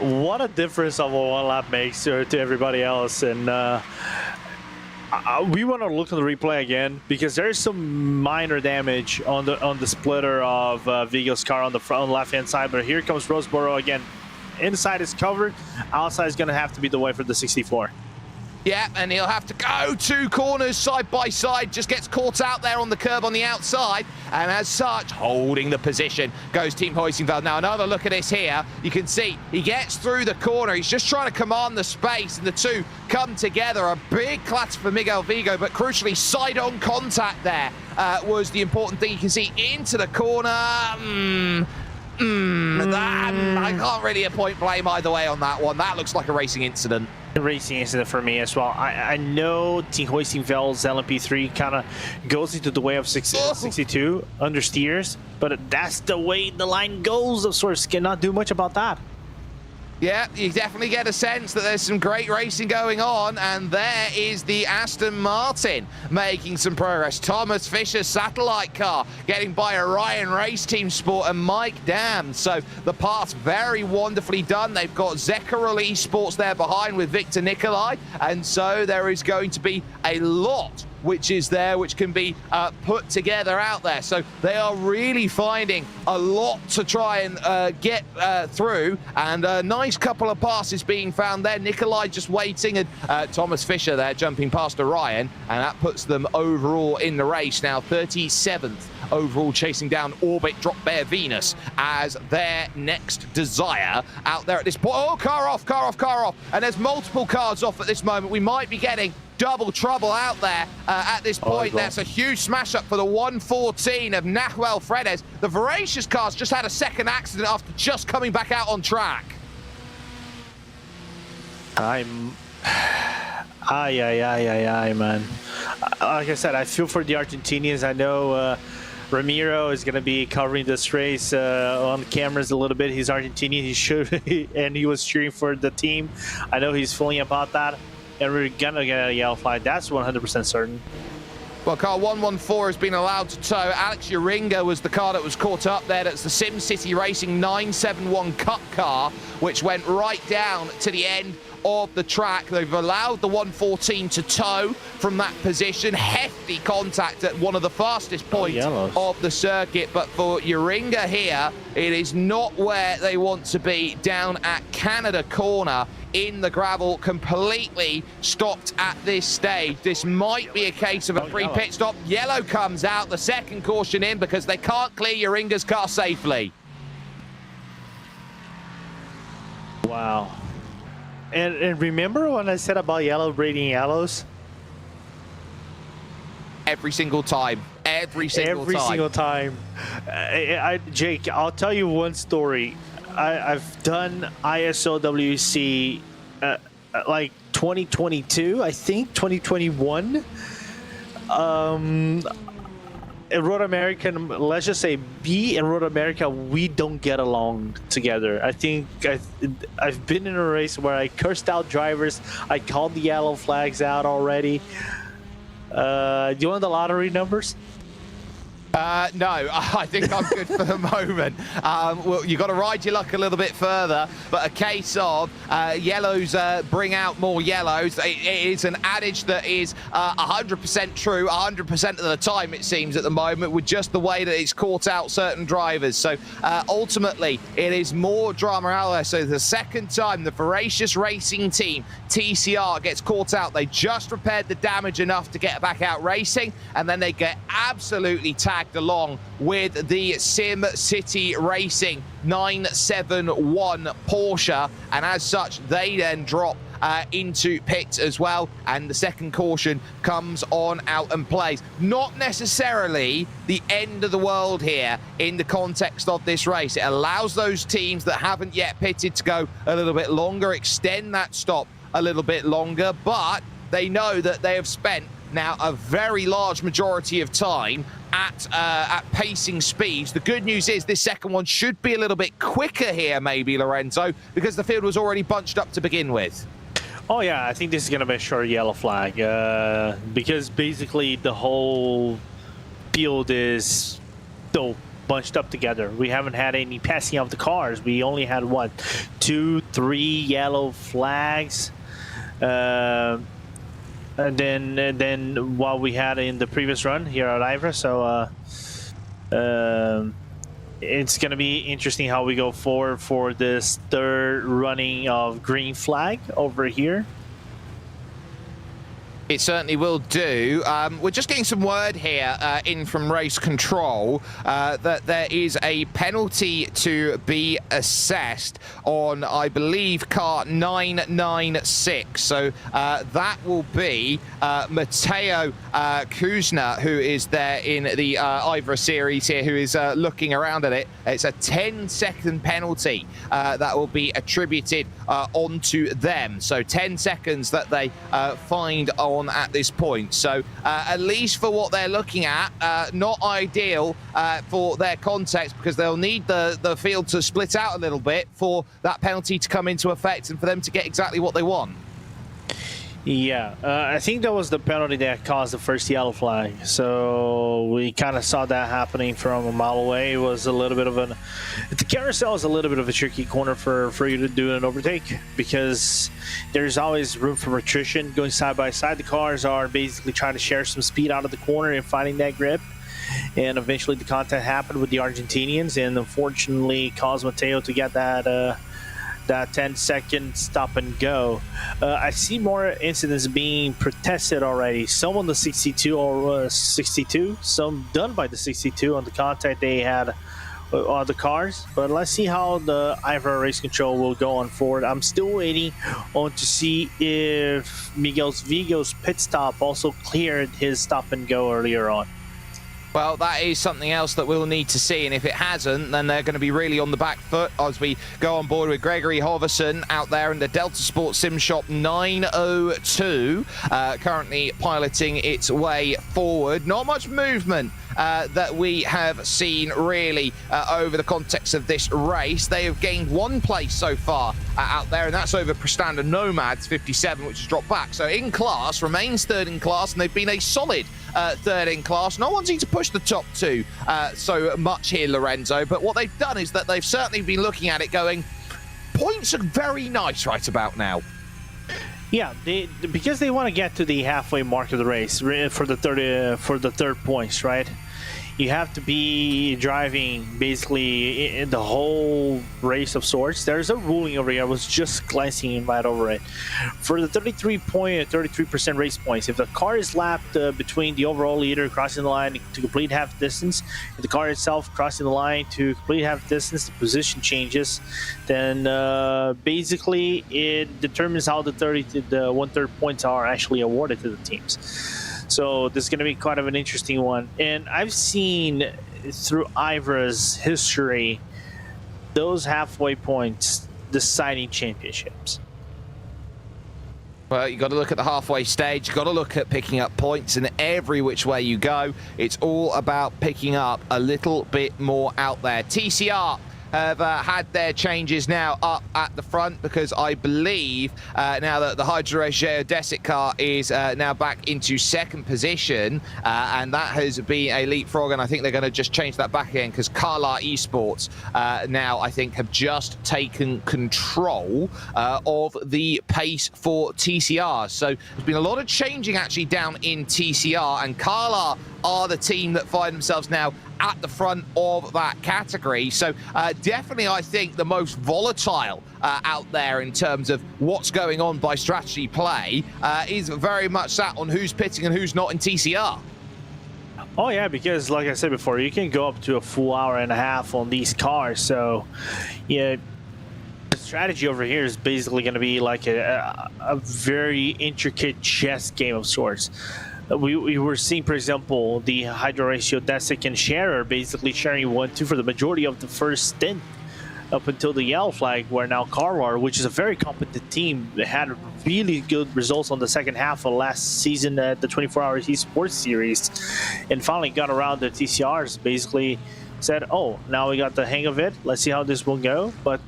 Speaker 2: What a difference of a one lap makes to everybody else. And we want to look at the replay again, because there's some minor damage on the splitter of Vigo's car on the front left hand side. But here comes Roseborough again. Inside is covered, outside is going to have to be the way for the 64.
Speaker 1: Yeah, and he'll have to go 2 corners side by side, just gets caught out there on the curb on the outside, and as such, holding the position goes Team Huizenveld. Now, another look at this here. You can see he gets through the corner. He's just trying to command the space, and the two come together. A big clatter for Miguel Vigo, but crucially, side-on contact there was the important thing. You can see into the corner. I can't really appoint blame either way on that one. That looks like a racing incident.
Speaker 2: A racing incident for me as well. I know Team Huizenveld's LMP3 kind of goes into the way of 62 understeers, but that's the way the line goes. Of sorts, cannot do much about that.
Speaker 1: Yeah, you definitely get a sense that there's some great racing going on, and there is the Aston Martin making some progress. Thomas Fisher's satellite car getting by Orion Race Team Sport and Mike Dam. So the pass very wonderfully done. They've got Zekarol Esports there behind with Victor Nikolai, and so there is going to be a lot which is there, which can be put together out there. So they are really finding a lot to try and get through, and a nice couple of passes being found there. Nikolai just waiting, and Thomas Fisher there jumping past Orion, and that puts them overall in the race now 37th overall, chasing down Orbit Drop Bear Venus as their next desire out there at this point. Oh, car off, and there's multiple cars off at this moment. We might be getting double trouble out there at this point. That's a huge smash up for the 114 of Nahuel Fredes. The Voracious car's just had a second accident after just coming back out on track.
Speaker 2: Man. Like I said, I feel for the Argentinians. I know Ramiro is going to be covering this race on the cameras a little bit. He's Argentinian. He should, and he was cheering for the team. I know he's feeling about that, and we're going to get a yellow flag. That's 100% certain.
Speaker 1: Well, car 114 has been allowed to tow. Alex Uringa was the car that was caught up there. That's the SimCity Racing 971 Cup car, which went right down to the end of the track. They've allowed the 114 to tow from that position. Hefty contact at one of the fastest points of the circuit. But for Uringa here, it is not where they want to be, down at Canada Corner in the gravel, completely stopped at this stage. This might be a case of a free pit stop. Yellow comes out, the second caution in, because they can't clear Uringa's car safely.
Speaker 2: Wow. And remember when I said about yellow breeding yellows?
Speaker 1: Every single time. Every single time.
Speaker 2: Jake, I'll tell you one story. I've done ISOWC like 2022, I think, 2021. In Road America, let's just say B and Road America, we don't get along together. I think I've been in a race where I cursed out drivers. I called the yellow flags out already. Do you want the lottery numbers?
Speaker 1: No, I think I'm good for the moment. Well, you've got to ride your luck a little bit further, but a case of yellows bring out more yellows. It is an adage that is 100% true 100% of the time, it seems, at the moment, with just the way that it's caught out certain drivers. So ultimately, it is more drama out there. So the second time the Voracious Racing team, TCR, gets caught out, they just repaired the damage enough to get back out racing, and then they get absolutely tagged along with the SimCity Racing 971 Porsche, and as such they then drop into pits as well, and the second caution comes on out and plays. Not necessarily the end of the world here in the context of this race. It allows those teams that haven't yet pitted to go a little bit longer, extend that stop a little bit longer, but they know that they have spent now a very large majority of time at pacing speeds. The good news is this second one should be a little bit quicker here, maybe, Lorenzo, because the field was already bunched up to begin with.
Speaker 2: Oh yeah, I think this is going to be a short yellow flag because basically the whole field is still bunched up together. We haven't had any passing of the cars. We only had, what, 2, 3 yellow flags. And then what we had in the previous run here at IVRA. So it's going to be interesting how we go forward for this third running of green flag over here.
Speaker 1: It certainly will do. We're just getting some word here in from race control that there is a penalty to be assessed on, I believe, car 996. So that will be Mateo Kuzna, who is there in the IVRA series here, who is looking around at it. It's a 10-second penalty that will be attributed onto them. So 10 seconds that they find on at this point. So at least for what they're looking at, not ideal for their context, because they'll need the field to split out a little bit for that penalty to come into effect and for them to get exactly what they want.
Speaker 2: Yeah, I think that was the penalty that caused the first yellow flag. So we kind of saw that happening from a mile away. It was a little bit of the carousel is a little bit of a tricky corner for you to do an overtake, because there's always room for attrition going side by side. The cars are basically trying to share some speed out of the corner and finding that grip. And eventually the contact happened with the Argentinians, and unfortunately caused Mateo to get that 10-second stop and go. I see more incidents being protested already. Some on the 62 or 62, some done by the 62 on the contact they had the cars, but let's see how the IVRA race control will go on forward. I'm still waiting on to see if Miguel's Vigo's pit stop also cleared his stop and go earlier on.
Speaker 1: Well, that is something else that we'll need to see, and if it hasn't, then they're going to be really on the back foot as we go on board with Gregory Hoverson out there in the Delta Sport Sim Shop 902, currently piloting its way forward. Not much movement that we have seen really over the context of this race. They have gained one place so far out there, and that's over Prestanda Nomads 57, which has dropped back. So in class, remains third in class, and they've been a solid third in class. No one's need to push the top two so much here, Lorenzo, but what they've done is that they've certainly been looking at it going, points are very nice right about now.
Speaker 2: Yeah, because they want to get to the halfway mark of the race for the third points, right? You have to be driving basically in the whole race of sorts. There's a ruling over here. I was just glancing right over it. For the 33% race points, if the car is lapped between the overall leader crossing the line to complete half distance, and the car itself crossing the line to complete half distance, the position changes. Then basically it determines how the 1/3 points are actually awarded to the teams. So this is going to be kind of an interesting one. And I've seen through IVRA's history those halfway points deciding championships.
Speaker 1: Well, you got to look at the halfway stage. You got to look at picking up points, and every which way you go, it's all about picking up a little bit more out there. TCR have had their changes now up at the front, because I believe now that the Hydro Geodesic car is now back into second position, and that has been a leapfrog, and I think they're going to just change that back again, because Carla Esports now I think have just taken control of the pace for TCR. So there's been a lot of changing actually down in TCR, and Carla are the team that find themselves now at the front of that category. So definitely, I think, the most volatile out there in terms of what's going on by strategy play is very much sat on who's pitting and who's not in TCR.
Speaker 2: Oh yeah, because like I said before, you can go up to a full hour and a half on these cars. So yeah, the strategy over here is basically going to be like a very intricate chess game of sorts. We were seeing, for example, the Hydro Geodesic and Scherer basically sharing 1-2 for the majority of the first stint up until the yellow flag, where now Carlar, which is a very competent team, had really good results on the second half of last season at the 24-hour esports series, and finally got around the TCRs, basically said, oh, now we got the hang of it. Let's see how this will go. But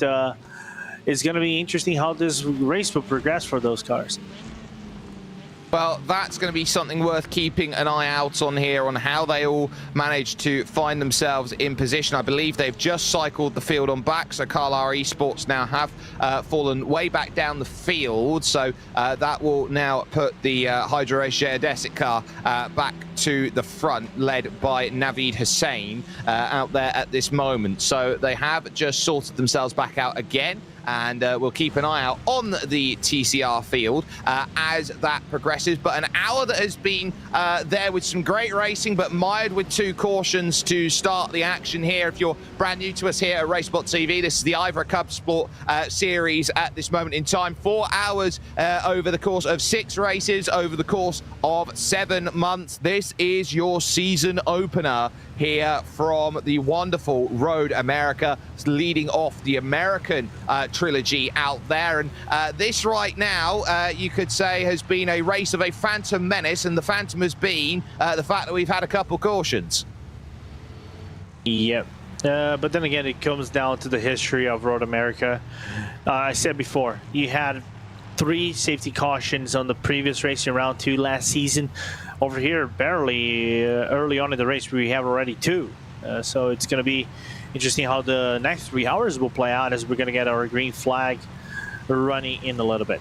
Speaker 2: it's going to be interesting how this race will progress for those cars.
Speaker 1: Well, that's going to be something worth keeping an eye out on here, on how they all manage to find themselves in position. I believe they've just cycled the field on back, so Carlisle Esports now have fallen way back down the field, so that will now put the Hydro Geodesic car back to the front, led by Naveed Hussain out there at this moment. So they have just sorted themselves back out again, and we'll keep an eye out on the TCR field as that progresses. But an hour that has been there with some great racing, but mired with 2 cautions to start the action here. If you're brand new to us here at RaceSpotTV, this is the IVRA Clubsport series at this moment in time. 4 hours over the course of 6 races, over the course of 7 months. This is your season opener here from the wonderful Road America, leading off the American trilogy out there. And this right now, you could say, has been a race of a phantom menace, and the phantom has been the fact that we've had a couple cautions.
Speaker 2: Yep. But then again, it comes down to the history of Road America. I said before, you had 3 safety cautions on the previous race in round 2 last season. Over here, barely early on in the race, we have already 2. So it's going to be interesting how the next 3 hours will play out, as we're going to get our green flag running in a little bit.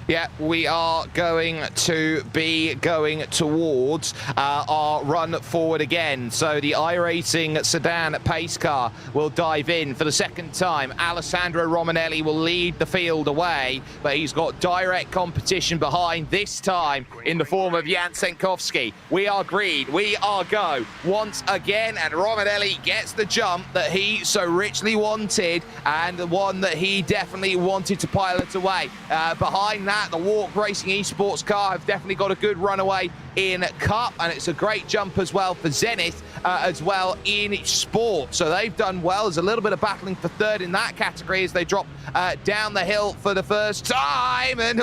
Speaker 1: Yeah, we are going to be going towards our run forward again. So the iRacing sedan pace car will dive in for the second time. Alessandro Romanelli will lead the field away, but he's got direct competition behind, this time in the form of Jan Senkowski. We are green, we are go once again, and Romanelli gets the jump that he so richly wanted, and the one that he definitely wanted to pilot away. Behind that, the Walk Racing Esports car have definitely got a good runaway in Cup, and it's a great jump as well for Zenith as well in Sport. So they've done well. There's a little bit of battling for third in that category as they drop down the hill for the first time, and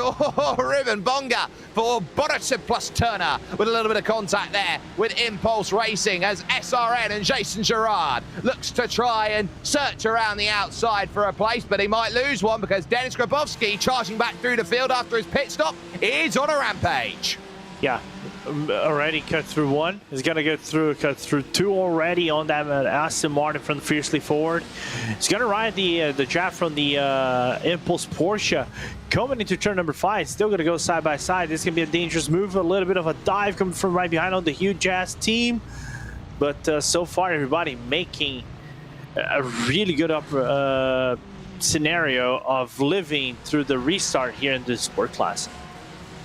Speaker 1: ribbon bonga for Borucin plus Turner with a little bit of contact there with Impulse Racing as SRN and Jason Gerard looks to try and search around the outside for a place, but he might lose one because Denis Grabowski, charging back through the field after his pit stop, is on a rampage.
Speaker 2: Yeah, already cut through one. He's gonna cut through two already on that Aston Martin from the Fiercely Forward. He's gonna ride the jab from the Impulse Porsche. Coming into turn number 5, still gonna go side by side. This is gonna be a dangerous move, a little bit of a dive coming from right behind on the Huge Jazz team. But so far, everybody making a really good scenario of living through the restart here in this sport class.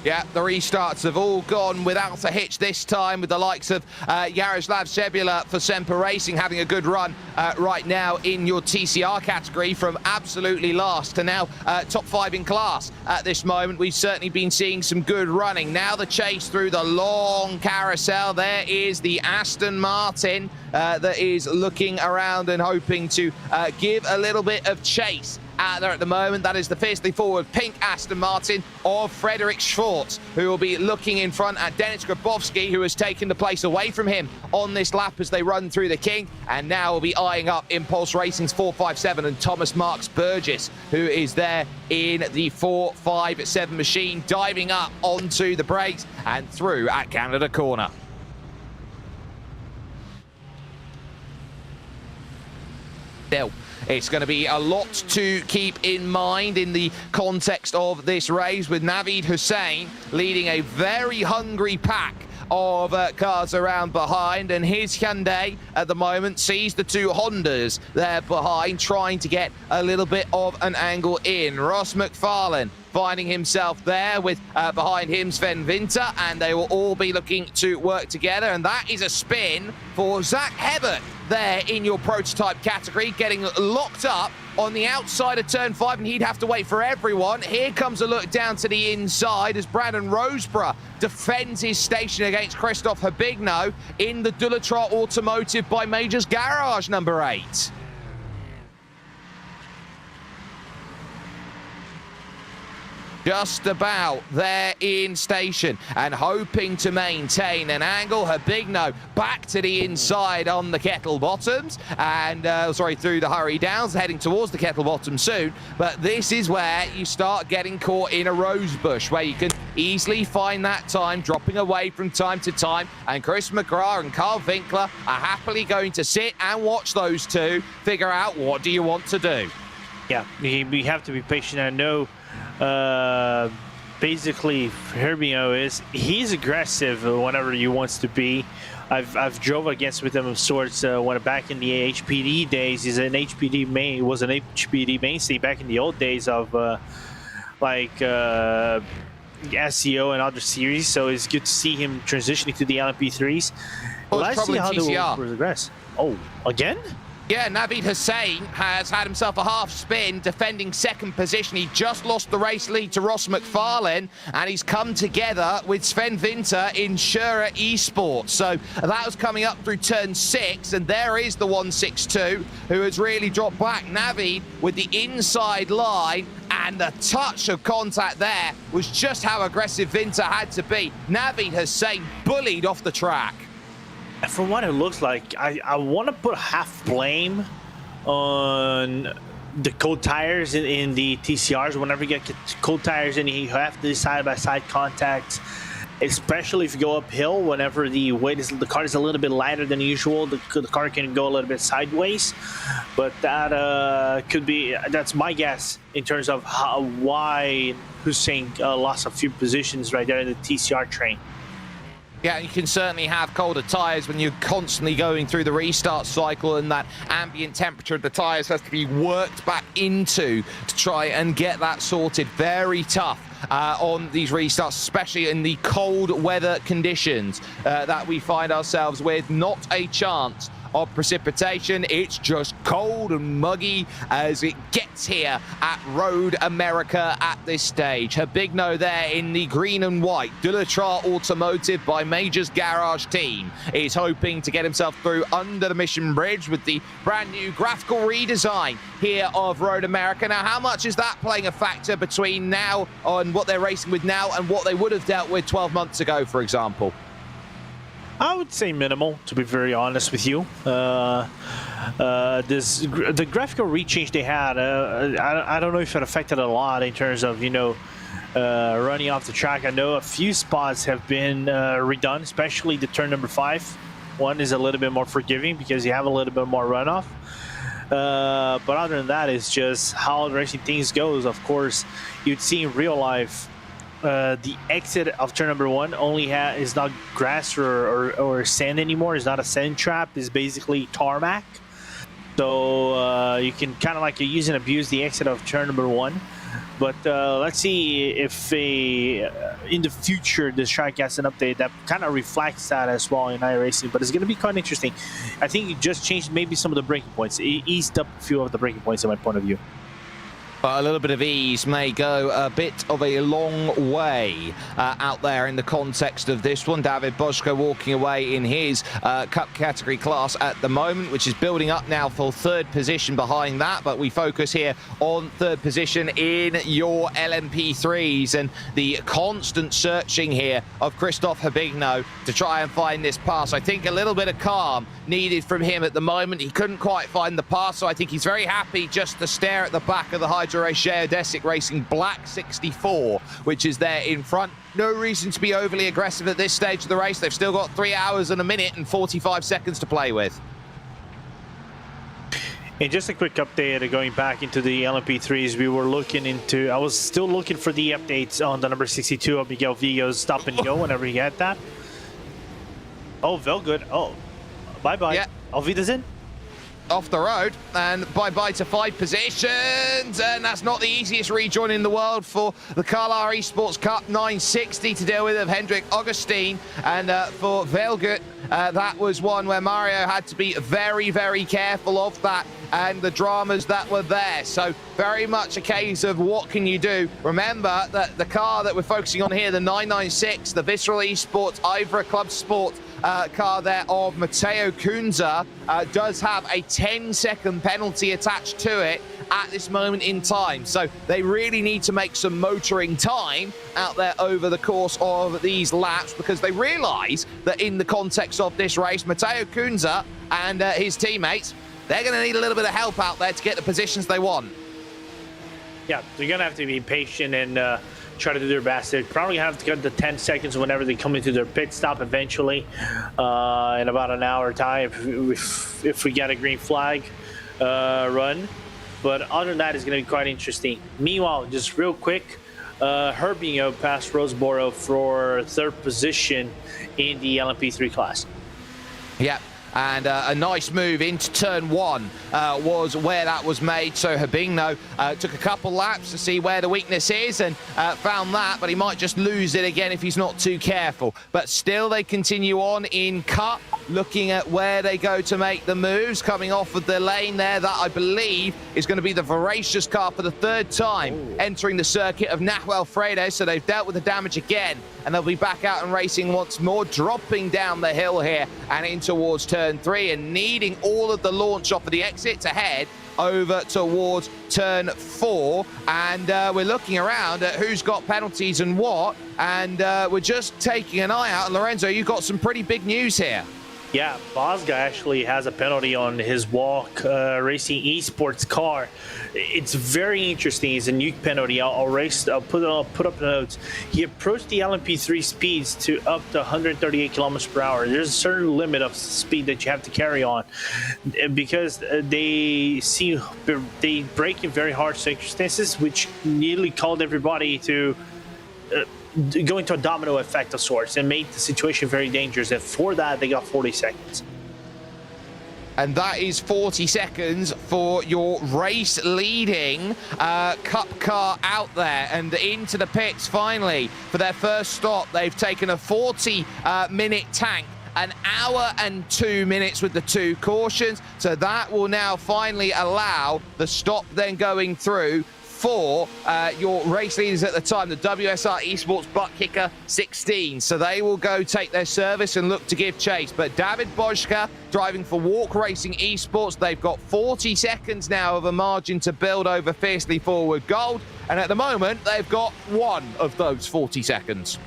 Speaker 1: Yeah, the restarts have all gone without a hitch this time, with the likes of Yaroslav Sebula for Semper Racing having a good run right now in your TCR category, from absolutely last to now top 5 in class at this moment. We've certainly been seeing some good running. Now the chase through the long carousel. There is the Aston Martin that is looking around and hoping to give a little bit of chase out there at the moment. That is the fiercely forward pink Aston Martin of Frederick Schwartz, who will be looking in front at Denis Grabowski, who has taken the place away from him on this lap as they run through the King, and now will be eyeing up Impulse Racing's 457 and Thomas Marks Burgess, who is there in the 457 machine, diving up onto the brakes and through at Canada Corner. Still, it's going to be a lot to keep in mind in the context of this race, with Navid Hussein leading a very hungry pack of cars around behind, and his Hyundai at the moment sees the two Hondas there behind trying to get a little bit of an angle in. Ross McFarlane finding himself there with behind him Sven Winter, and they will all be looking to work together, and that is a spin for Zach Hebert there in your prototype category, getting locked up on the outside of turn 5, and he'd have to wait for everyone. Here comes a look down to the inside as Brandon Roseborough defends his station against Christoph Habigno in the Dulatrar Automotive by Majors Garage number 8. Just about there in station and hoping to maintain an angle. Habigno back to the inside on the Kettle Bottoms and through the Hurry Downs, heading towards the Kettle Bottom soon. But this is where you start getting caught in a rose bush, where you can easily find that time dropping away from time to time, and Chris McGrath and Carl Winkler are happily going to sit and watch those two figure out what do you want to do.
Speaker 2: Yeah, we have to be patient. I know basically Herbio he's aggressive whenever he wants to be. I've drove against with him of sorts when back in the HPD days. He's an HPD mainstay back in the old days of SEO and other series, so it's good to see him transitioning to the LMP3s.
Speaker 1: Well,
Speaker 2: let's see how they will progress. Oh, again?
Speaker 1: Yeah, Navid Hussein has had himself a half spin defending second position. He just lost the race lead to Ross McFarlane, and he's come together with Sven Winter in Shura Esports. So that was coming up through turn 6, and there is the 162 who has really dropped back. Navid with the inside line, and the touch of contact there was just how aggressive Winter had to be. Navid Hussein bullied off the track.
Speaker 2: From what it looks like, I want to put half blame on the cold tires in the TCRs. Whenever you get cold tires and you have the side-by-side contacts, especially if you go uphill. Whenever the car is a little bit lighter than usual, the car can go a little bit sideways. But that that's my guess in terms of why Hussein lost a few positions right there in the TCR train.
Speaker 1: Yeah, you can certainly have colder tyres when you're constantly going through the restart cycle, and that ambient temperature of the tyres has to be worked back into to try and get that sorted. Very tough on these restarts, especially in the cold weather conditions that we find ourselves with. Not a chance of precipitation. It's just cold and muggy as it gets here at Road America at this stage. Habigno there in the green and white Dulatrar Automotive by Major's Garage team is hoping to get himself through under the Mission Bridge with the brand new graphical redesign here of Road America. Now, how much is that playing a factor between now on what they're racing with now and what they would have dealt with 12 months ago, for example?
Speaker 2: I would say minimal, to be very honest with you. The graphical rechange they had, I don't know if it affected a lot in terms of, running off the track. I know a few spots have been redone, especially the turn number 5. One is a little bit more forgiving because you have a little bit more runoff. But other than that, it's just how the racing things goes. Of course, you'd see in real life, the exit of turn number 1 only is not grass or sand anymore. It's not a sand trap. It's basically tarmac. So you can kind of like use and abuse the exit of turn number 1. But let's see if in the future this track gets an update that kind of reflects that as well in iRacing. But it's going to be quite interesting. I think it just changed maybe some of the braking points. It eased up a few of the braking points in my point of view.
Speaker 1: But a little bit of ease may go a bit of a long way out there in the context of this one. David Boschko walking away in his Cup category class at the moment, which is building up now for 3rd position behind that. But we focus here on 3rd position in your LMP3s and the constant searching here of Christophe Habigno to try and find this pass. I think a little bit of calm needed from him at the moment. He couldn't quite find the pass, so I think he's very happy just to stare at the back of the Hydro Race Geodesic Racing Black 64, which is there in front. No reason to be overly aggressive at this stage of the race. They've still got 3 hours and a minute and 45 seconds to play with.
Speaker 2: And just a quick update going back into the LMP3s, we were looking into, I was still looking for the updates on the number 62 of Miguel Vigo's stop and go whenever he had that. Oh, well, good. Oh, bye-bye. Yeah. Auf Wiedersehen.
Speaker 1: Off the road, and bye-bye to 5 positions, and that's not the easiest rejoin in the world for the Carlisle Esports Cup 960 to deal with of Hendrik Augustine, and for Velgut, that was one where Mario had to be very, very careful of that and the dramas that were there. So very much a case of what can you do. Remember that the car that we're focusing on here, the 996, the Visceral Esports IVRA Clubsport car there of Matteo Kunza, does have a 10-second penalty attached to it at this moment in time. So they really need to make some motoring time out there over the course of these laps, because they realize that in the context of this race, Matteo Kunza and his teammates, they're going to need a little bit of help out there to get the positions they want.
Speaker 2: Yeah, they're going to have to be patient and try to do their best. They probably have to get the 10 seconds whenever they come into their pit stop eventually in about an hour time if we get a green flag run. But other than that, it's going to be quite interesting. Meanwhile, just real quick, Herbinho passed Roseboro for 3rd position in the LMP3 class.
Speaker 1: Yeah. And a nice move into turn 1 was where that was made. So Habigno took a couple laps to see where the weakness is and found that, but he might just lose it again if he's not too careful. But still, they continue on in Cup, looking at where they go to make the moves, coming off of the lane there. That, I believe, is going to be the Voracious car for the 3rd time entering the circuit of Nahuel Freire. So they've dealt with the damage again, and they'll be back out and racing once more, dropping down the hill here and in towards turn 3 and needing all of the launch off of the exit to head over towards turn 4. And we're looking around at who's got penalties and what, and we're just taking an eye out. And Lorenzo, you've got some pretty big news here.
Speaker 2: Yeah, Bosga actually has a penalty on his walk racing esports car. It's very interesting. It's a nuke penalty. I'll put up the notes. He approached the LMP3 speeds to up to 138 kilometers per hour. There's a certain limit of speed that you have to carry on because they break in very hard circumstances, which nearly called everybody to go into a domino effect of sorts and made the situation very dangerous. And for that, they got 40 seconds.
Speaker 1: And that is 40 seconds for your race leading Cup car out there and into the pits finally for their first stop. They've taken a 40-minute tank. An hour and 2 minutes with the 2 cautions. So that will now finally allow the stop then going through for your race leaders at the time, the WSR Esports Butt Kicker 16. So they will go take their service and look to give chase. But David Boschka driving for Walk Racing Esports, they've got 40 seconds now of a margin to build over Fiercely Forward Gold. And at the moment, they've got one of those 40 seconds.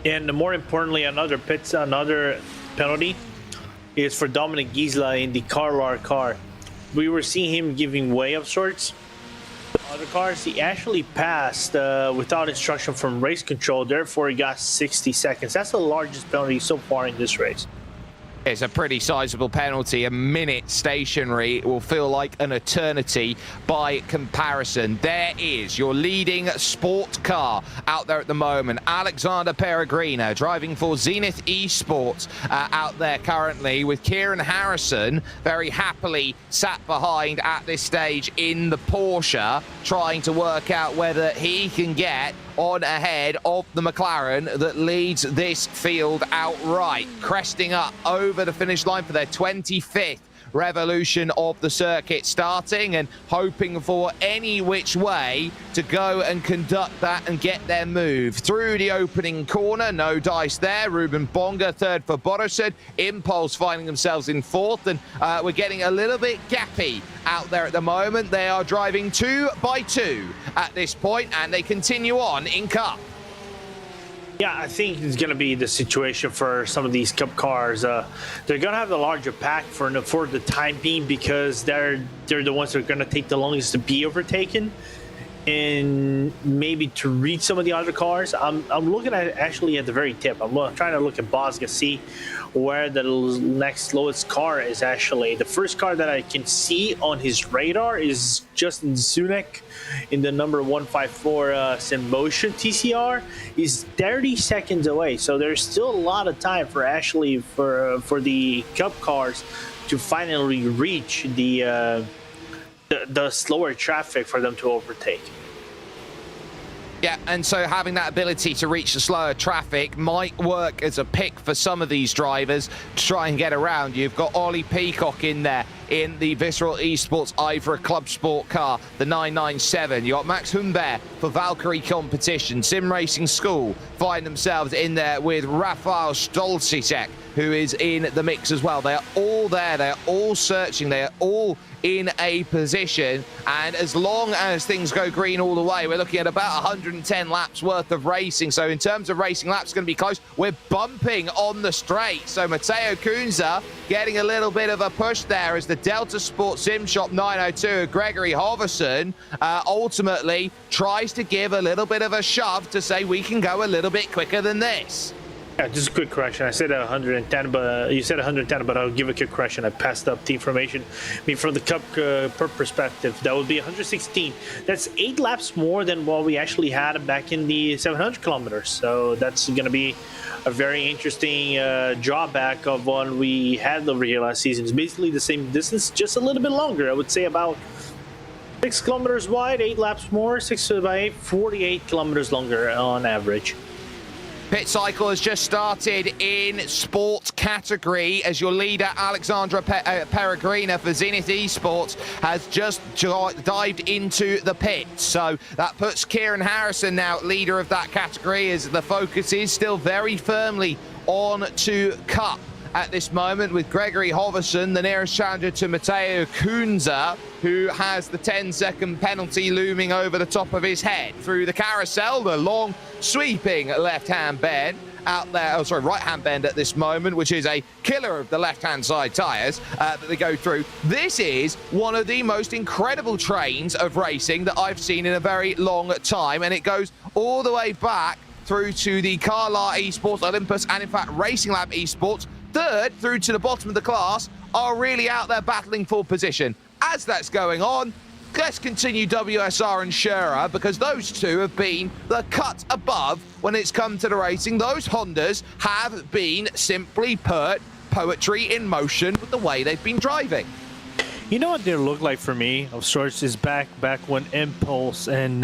Speaker 2: And more importantly, another penalty is for Dominic Gisela in the Carlar car. We were seeing him giving way of sorts. Other cars, he actually passed without instruction from race control, therefore he got 60 seconds. That's the largest penalty so far in this race.
Speaker 1: It's a pretty sizable penalty. A minute stationary will feel like an eternity by comparison. There is your leading sport car out there at the moment. Alexander Peregrino driving for Zenith Esports out there currently with Kieran Harrison very happily sat behind at this stage in the Porsche, trying to work out whether he can get on ahead of the McLaren that leads this field outright, cresting up over the finish line for their 25th revolution of the circuit, starting and hoping for any which way to go and conduct that and get their move through the opening corner. No dice there. Ruben Bonga third for Borisov. Impulse finding themselves in fourth, and we're getting a little bit gappy out there at the moment. They are driving 2 by 2 at this point, and they continue on in Cup.
Speaker 2: Yeah, I think it's going to be the situation for some of these Cup cars. They're going to have the larger pack for the time being because they're the ones that are going to take the longest to be overtaken and maybe to reach some of the other cars. I'm looking at actually at the very tip. I'm trying to look at Bosga, see where the next lowest car is actually. The first car that I can see on his radar is Justin Zunek in the number 154 Motion TCR. Is 30 seconds away, so there's still a lot of time for Ashley for the Cup cars to finally reach the slower traffic for them to overtake.
Speaker 1: Yeah, and so having that ability to reach the slower traffic might work as a pick for some of these drivers to try and get around. You've got Ollie Peacock in there in the Visceral Esports IVRA Clubsport car, the 997. You got Max Humbert for Valkyrie Competition. Sim Racing School find themselves in there with Rafael Stolzicek, who is in the mix as well. They are all there. They are all searching. They are all in a position, and as long as things go green all the way, we're looking at about 110 laps worth of racing. So in terms of racing laps, it's going to be close. We're bumping on the straight, so Matteo Kunze getting a little bit of a push there as the Delta Sport Sim Shop 902, Gregory Hoverson, ultimately tries to give a little bit of a shove to say we can go a little bit quicker than this.
Speaker 2: Yeah, just a quick correction. I said 110, but you said 110, but I'll give a quick correction. I passed up the information. I mean, from the Cup perspective, that would be 116. That's 8 laps more than what we actually had back in the 700 kilometers. So that's going to be a very interesting drawback of when we had over here last season. It's basically the same distance, just a little bit longer. I would say about 6 kilometers wide, 8 laps more, 6 by 8, 48 kilometers longer on average.
Speaker 1: Pit cycle has just started in sport category as your leader, Alexandra Peregrina for Zenith Esports, has just dived into the pit. So that puts Kieran Harrison now leader of that category as the focus is still very firmly on to Cup at this moment, with Gregory Hoverson, the nearest challenger to Matteo Kunze, who has the 10-second penalty looming over the top of his head. Through the carousel, the long sweeping left-hand bend out there, oh sorry, right-hand bend at this moment, which is a killer of the left-hand side tyres that they go through. This is one of the most incredible trains of racing that I've seen in a very long time, and it goes all the way back through to the Carlisle Esports, Olympus, and in fact Racing Lab Esports. Third through to the bottom of the class are really out there battling for position. As that's going on, let's continue WSR and Scherer, because those two have been the cut above when it's come to the racing. Those Hondas have been simply put poetry in motion with the way they've been driving.
Speaker 2: You know what they look like for me of sorts is back when Impulse and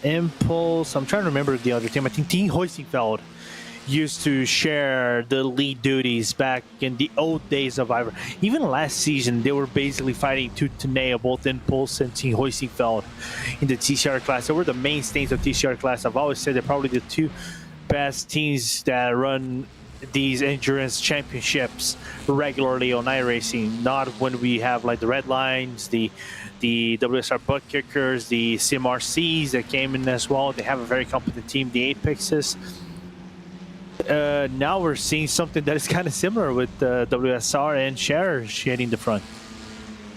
Speaker 2: Impulse, I'm trying to remember the other team. I think Team Hoisingfeld used to share the lead duties back in the old days of IVRA. Even last season, they were basically fighting tooth to nail, both Impulse and Team Hoisingfeld in the TCR class. They were the mainstays of TCR class. I've always said they're probably the two best teams that run these endurance championships regularly on iRacing. Not when we have like the Red Lines, the WSR Butt Kickers, the CMRCs that came in as well. They have a very competent team, the Apexes. Now we're seeing something that is kind of similar with WSR and Scherer shading the front.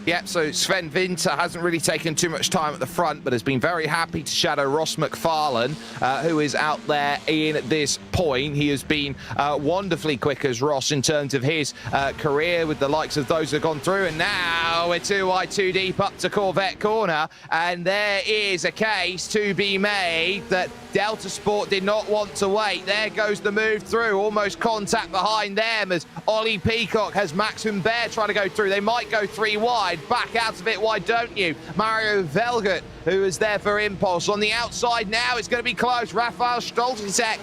Speaker 1: Yep, so Sven Winter hasn't really taken too much time at the front, but has been very happy to shadow Ross McFarlane, who is out there in this point. He has been wonderfully quick as Ross in terms of his career with the likes of those who have gone through. And now we're too wide, too deep up to Corvette Corner. And there is a case to be made that Delta Sport did not want to wait. There goes the move through, almost contact behind them as Ollie Peacock has Max Humbert trying to go through. They might go three wide. Back out of it, why don't you? Mario Velgut, who is there for Impulse. On the outside now, it's going to be close. Rafael Stolzisek,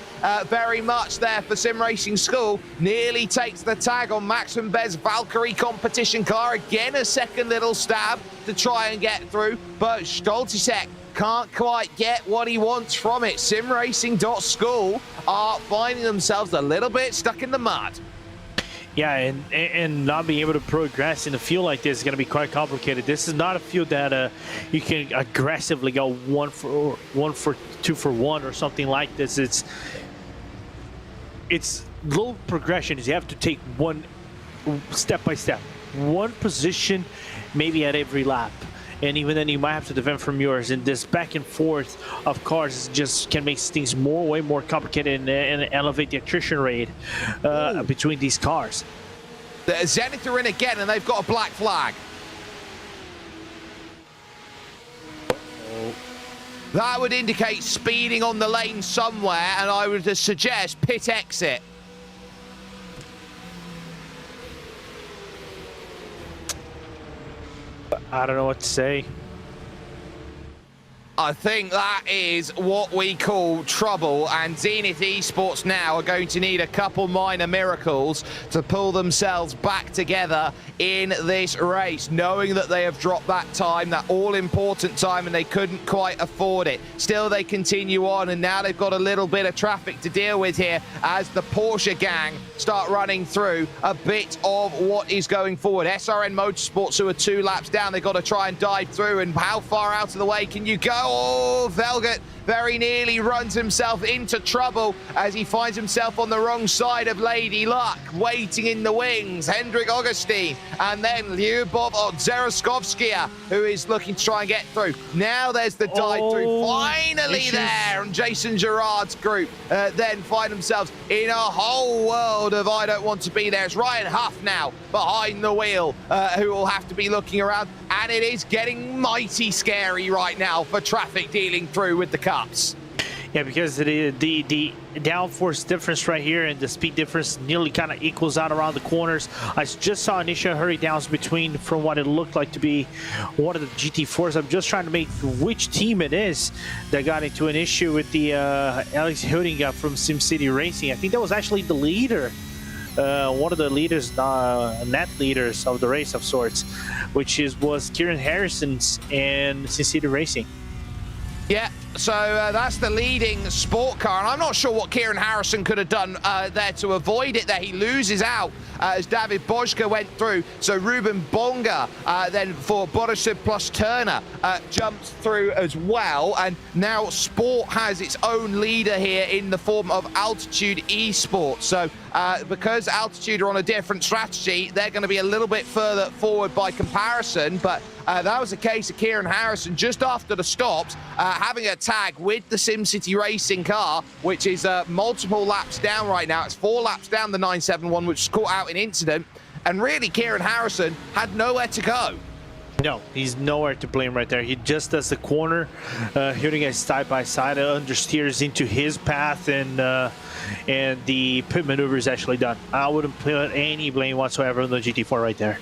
Speaker 1: very much there for Sim Racing School. Nearly takes the tag on Max Humbert's Valkyrie competition car. Again, a second little stab to try and get through, but Stolzisek can't quite get what he wants from it. SimRacing.School are finding themselves a little bit stuck in the mud.
Speaker 2: Yeah, and not being able to progress in a field like this is going to be quite complicated. This is not a field that you can aggressively go one for 2 for 1 or something like this. It's low progression. You have to take one step by step, one position maybe at every lap. And even then, you might have to defend from yours. And this back and forth of cars just can make things way more complicated and elevate the attrition rate between these cars.
Speaker 1: The Zenith are in again, and they've got a black flag. That would indicate speeding on the lane somewhere, and I would suggest pit exit.
Speaker 2: I don't know what to say.
Speaker 1: I think that is what we call trouble, and Zenith Esports now are going to need a couple minor miracles to pull themselves back together in this race, knowing that they have dropped that time, that all-important time, and they couldn't quite afford it. Still, they continue on, and now they've got a little bit of traffic to deal with here as the Porsche gang start running through a bit of what is going forward. SRN Motorsports, who are 2 laps down, they've got to try and dive through, and how far out of the way can you go? Oh, Velgut very nearly runs himself into trouble as he finds himself on the wrong side of Lady Luck, waiting in the wings. Hendrik Augustine, and then Lyubov Zeroskovskia, who is looking to try and get through. Now there's the dive through, finally there, and Jason Gerard's group then find themselves in a whole world of I don't want to be there. It's Ryan Huff now behind the wheel, who will have to be looking around, and it is getting mighty scary right now for traffic dealing through with the cups.
Speaker 2: Yeah, because the downforce difference right here and the speed difference nearly kind of equals out around the corners. I just saw initial hurry downs between from what it looked like to be one of the GT4s. I'm just trying to make which team it is that got into an issue with the Alex Hoodinga from SimCity Racing. I think that was actually the leader. One of the leaders, net leaders of the race of sorts, which was Kieran Harrison's and SimCity Racing.
Speaker 1: Yeah, so that's the leading sport car, and I'm not sure what Kieran Harrison could have done there to avoid it there. He loses out as David Bojka went through. So Ruben Bonga then for Borisov plus Turner jumped through as well. And now Sport has its own leader here in the form of Altitude Esports. So because Altitude are on a different strategy, they're going to be a little bit further forward by comparison. But that was the case of Kieran Harrison just after the stops, having a tag with the SimCity Racing car, which is multiple laps down right now. It's 4 laps down the 971, which was caught out in incident. And really, Kieran Harrison had nowhere to go.
Speaker 2: No, he's nowhere to blame right there. He just does the corner, hitting us side by side, understeers into his path, and the pit maneuver is actually done. I wouldn't put any blame whatsoever on the GT4 right there.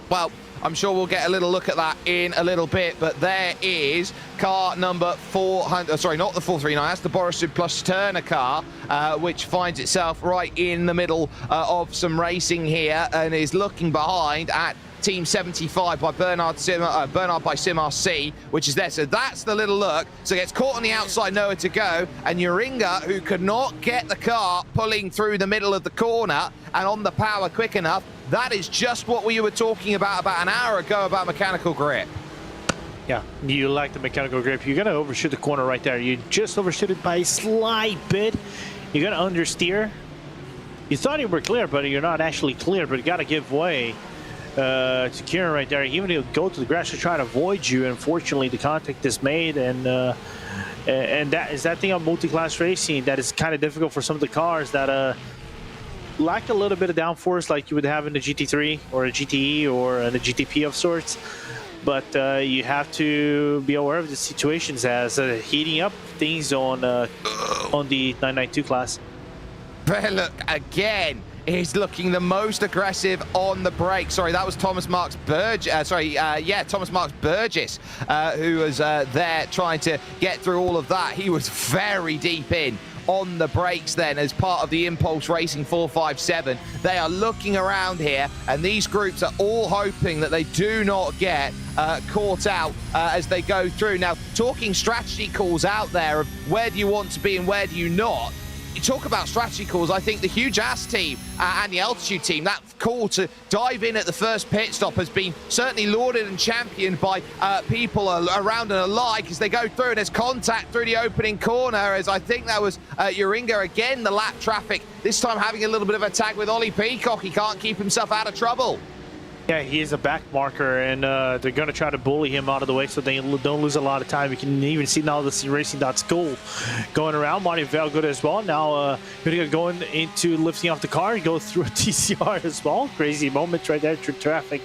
Speaker 1: Well, I'm sure we'll get a little look at that in a little bit, but there is car number 400, sorry, not the 439, that's the Borisov plus Turner car, which finds itself right in the middle of some racing here and is looking behind at Team 75 by Bernard by SimRC, which is there. So that's the little look. So gets caught on the outside, nowhere to go. And Uringa, who could not get the car pulling through the middle of the corner and on the power quick enough. That is just what we were talking about an hour ago about mechanical grip.
Speaker 2: Yeah, you like the mechanical grip. You're going to overshoot the corner right there. You just overshoot it by a slight bit. You're going to understeer. You thought you were clear, but you're not actually clear. But you got to give way to Kieran right there. Even if you go to the grass to try to avoid you, unfortunately the contact is made, and that is that thing on multi-class racing that is kind of difficult for some of the cars that lack a little bit of downforce like you would have in the GT3 or a GTE or the GTP of sorts. But you have to be aware of the situations as heating up things on the 992 class.
Speaker 1: But look, again, is looking the most aggressive on the brake. Sorry, that was Thomas Marks Burgess. Thomas Marks Burgess, who was there trying to get through all of that. He was very deep in on the brakes then as part of the Impulse Racing 457. They are looking around here, and these groups are all hoping that they do not get caught out as they go through. Now, talking strategy calls out there of where do you want to be and where do you not. You talk about strategy calls, I think the Huge Ass team and the Altitude team, that call to dive in at the first pit stop has been certainly lauded and championed by people around and alike as they go through, and there's contact through the opening corner as I think that was Uringa again, the lap traffic, this time having a little bit of a tag with Ollie Peacock. He can't keep himself out of trouble.
Speaker 2: Yeah, he is a back marker, and they're going to try to bully him out of the way so they don't lose a lot of time. You can even see now the Racing.School going around. Marty Valgood as well. Now going into lifting off the car, go through a TCR as well. Crazy moments right there through traffic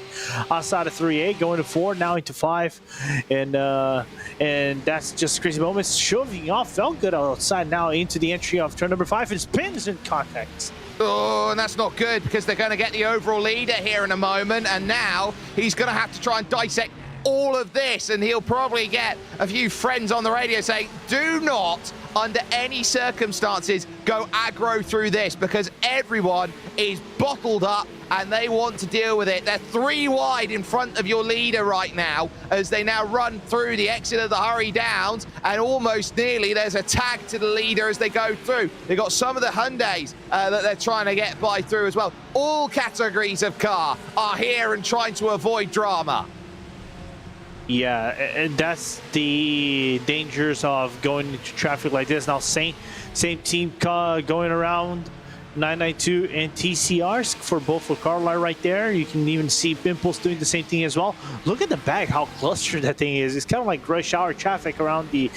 Speaker 2: outside of 3A, going to 4, now into 5. And that's just crazy moments. Shoving off Valgood outside now into the entry of turn number 5 and spins in contact.
Speaker 1: Oh, and that's not good because they're going to get the overall leader here in a moment, and now he's going to have to try and dissect all of this, and he'll probably get a few friends on the radio saying, do not, under any circumstances, go aggro through this because everyone is bottled up and they want to deal with it. They're 3 wide in front of your leader right now as they now run through the exit of the Hurry Downs, and almost nearly there's a tag to the leader as they go through. They've got some of the Hyundais that they're trying to get by through as well. All categories of car are here and trying to avoid drama.
Speaker 2: Yeah, and that's the dangers of going into traffic like this. Now, same team going around 992 and TCRs for both for Carlisle right there. You can even see Impulse doing the same thing as well. Look at the back, how clustered that thing is. It's kind of like rush hour traffic around the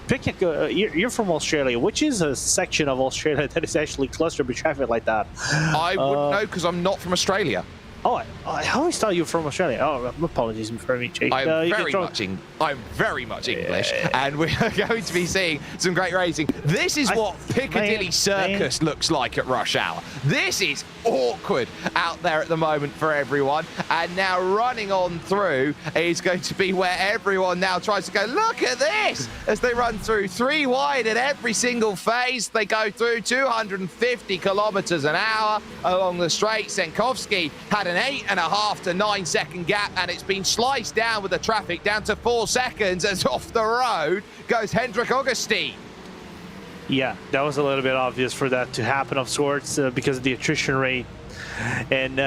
Speaker 2: picnic. You're from Australia, which is a section of Australia that is actually clustered with traffic like that.
Speaker 1: I wouldn't know because I'm not from Australia.
Speaker 2: Oh, I always thought you were from Australia. Oh, apologies for me, Jake.
Speaker 1: I'm very much English, and we are going to be seeing some great racing. This is what Piccadilly Circus looks like at rush hour. This is awkward out there at the moment for everyone, and now running on through is going to be where everyone now tries to go, look at this, as they run through 3 wide at every single phase. They go through 250 kilometers an hour along the straight. Senkovsky had an 8.5 to 9 second gap, and it's been sliced down with the traffic down to 4 seconds as off the road goes Hendrik Augustine.
Speaker 2: Yeah, that was a little bit obvious for that to happen of sorts because of the attrition rate And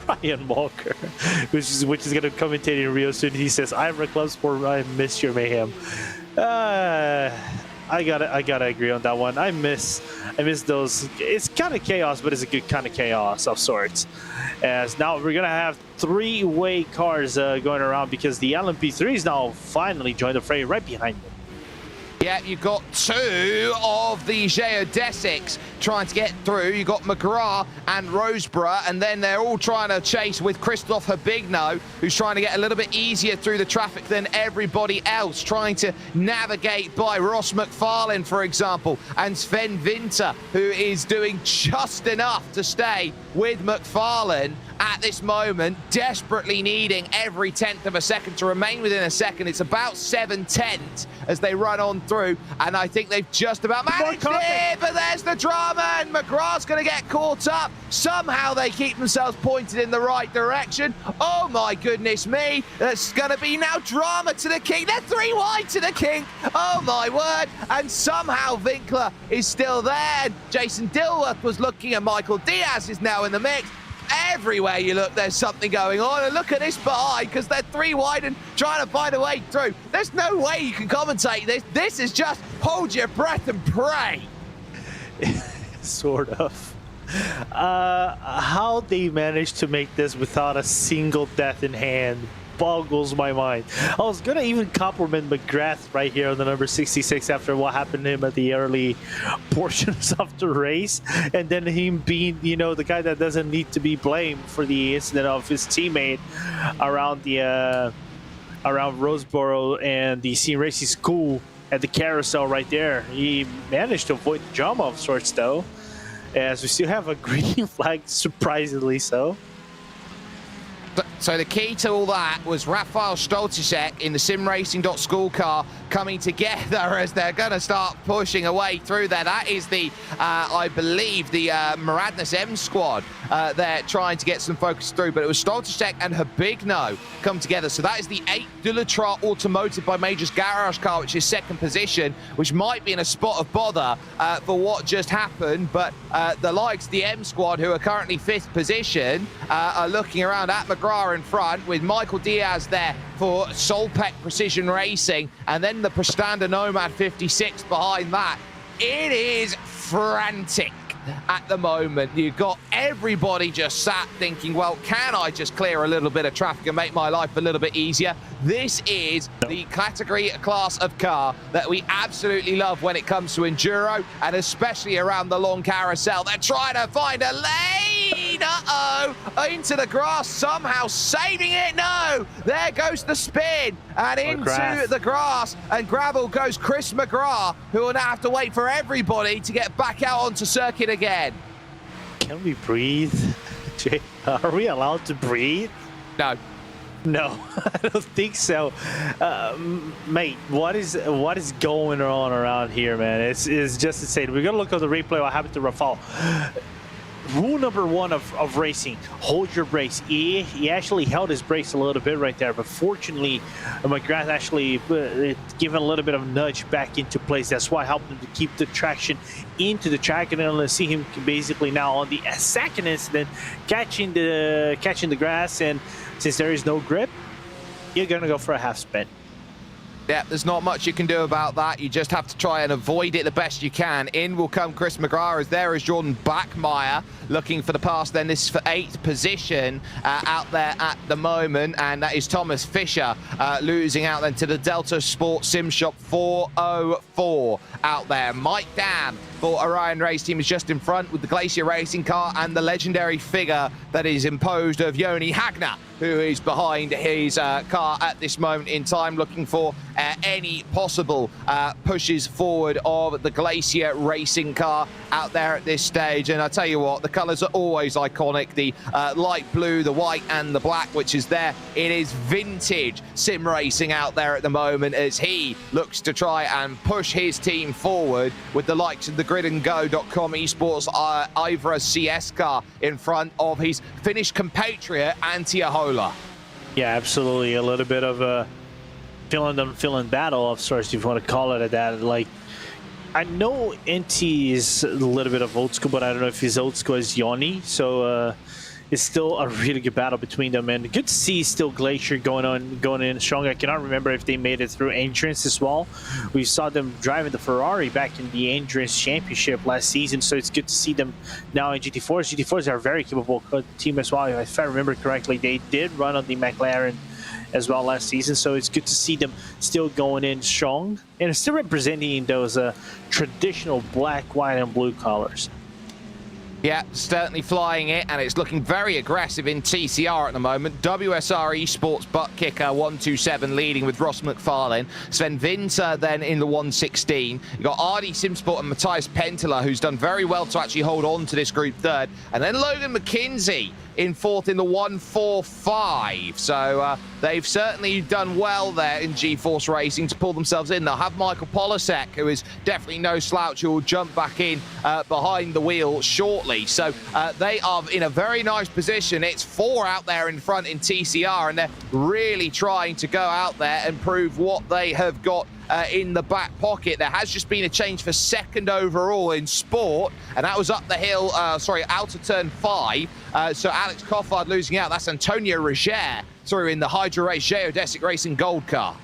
Speaker 2: Ryan Walker, which is going to commentate in Rio soon, he says, "IVRA Clubsport, I miss your mayhem." I gotta agree on that one. I miss those. It's kind of chaos, but it's a good kind of chaos of sorts. As now we're gonna have three-way cars going around because the LMP3 is now finally joined the fray right behind them.
Speaker 1: Yeah, you've got two of the geodesics trying to get through. You've got McGrath and Roseborough, and then they're all trying to chase with Christoph Habigno, who's trying to get a little bit easier through the traffic than everybody else, trying to navigate by Ross McFarlane, for example, and Sven Winter, who is doing just enough to stay with McFarlane at this moment, desperately needing every tenth of a second to remain within a second. It's about 7/10 as they run on through, and I think they've just about managed it, but there's the drama, and McGrath's going to get caught up. Somehow they keep themselves pointed in the right direction. Oh my goodness me, there's going to be now drama to the king. They're 3 wide to the king. Oh my word, and somehow Winkler is still there. Jason Dilworth was looking, and Michael Diaz is now in the mix. Everywhere you look, there's something going on, and look at this behind, because they're 3 wide and trying to find a way through. There's no way you can commentate this. This is just hold your breath and pray.
Speaker 2: Sort of. How they managed to make this without a single death in hand boggles my mind. I was gonna even compliment McGrath right here on the number 66 after what happened to him at the early portions of the race, and then him being, you know, the guy that doesn't need to be blamed for the incident of his teammate around the around Roseboro and the Sim Racing School at the carousel right there. He managed to avoid drama of sorts though, as we still have a green flag, surprisingly so.
Speaker 1: So the key to all that was Rafael Stoltisek in the SimRacing.school car coming together as they're going to start pushing away through there. That is the, I believe, the Maradness M squad. They're trying to get some focus through, but it was Stoltisek and Habigno come together. So that is the 8 Dulatrar Automotive by Majors Garage car, which is second position, which might be in a spot of bother for what just happened. But the likes, the M squad, who are currently 5th position, are looking around at McGrath in front with Michael Diaz there for Solpec Precision Racing, and then the Prestanda Nomad 56 behind that. It is frantic at the moment. You've got everybody just sat thinking, well, can I just clear a little bit of traffic and make my life a little bit easier? This is the category class of car that we absolutely love when it comes to enduro, and especially around the long carousel. They're trying to find a lane. Uh-oh, into the grass, somehow saving it. No, there goes the spin, and into the grass and gravel goes Chris McGrath, who will now have to wait for everybody to get back out onto circuit again.
Speaker 2: Can we breathe? Jay, are we allowed to breathe?
Speaker 1: No.
Speaker 2: No, I don't think so. Mate, what is going on around here, man? It's just insane. We're gonna look at the replay what happened to Rafal. Rule number 1 of racing, hold your brakes. He actually held his brakes a little bit right there, but fortunately McGrath actually given a little bit of nudge back into place. That's why it helped him to keep the traction into the track, and then let's see him basically now on the second incident catching the grass, and since there is no grip, you're gonna go for a half spin.
Speaker 1: Yeah, there's not much you can do about that. You just have to try and avoid it the best you can. In will come Chris McGrath, as there is Jordan Backmeyer looking for the pass. Then this is for 8th position out there at the moment, and that is Thomas Fisher losing out then to the Delta Sport Sim Shop 404 out there. Mike Dam for Orion Race Team is just in front with the Glacier Racing car and the legendary figure that is imposed of Joni Hagner, who is behind his car at this moment in time, looking for any possible pushes forward of the Glacier Racing car out there at this stage. And I tell you what, the colours are always iconic. The light blue, the white and the black, which is there. It is vintage sim racing out there at the moment as he looks to try and push his team forward with the likes of the gridandgo.com esports IVRA CS car in front of his Finnish compatriot Antti Ahola.
Speaker 2: Yeah, absolutely. A little bit of a feeling battle of sorts, if you want to call it that. Like, I know NT is a little bit of old school, but I don't know if he's old school as Yoni. So it's still a really good battle between them, and good to see still Glacier going in strong. I cannot remember if they made it through Endurance as well. We saw them driving the Ferrari back in the Endurance Championship last season, so it's good to see them now in GT4s. GT4s are a very capable team as well. If I remember correctly, they did run on the McLaren as well last season, so it's good to see them still going in strong and still representing those traditional black, white, and blue colors.
Speaker 1: Yeah, certainly flying it, and it's looking very aggressive in TCR at the moment. WSR Esports butt kicker 127 leading with Ross McFarlane. Sven Winter then in the 116. You've got Ardi Simsport and Matthias Penteler, who's done very well to actually hold on to this group third. And then Logan McKinsey in fourth in the 145. So they've certainly done well there in G-Force Racing to pull themselves in. They'll have Michael Polasek, who is definitely no slouch, who will jump back in behind the wheel shortly. So they are in a very nice position. It's 4 out there in front in TCR, and they're really trying to go out there and prove what they have got in the back pocket. There has just been a change for second overall in sport, and that was up the hill, out of turn 5. So Alex Coffard losing out. That's Antonio Roger through in the Hydra Race Geodesic Racing Gold car.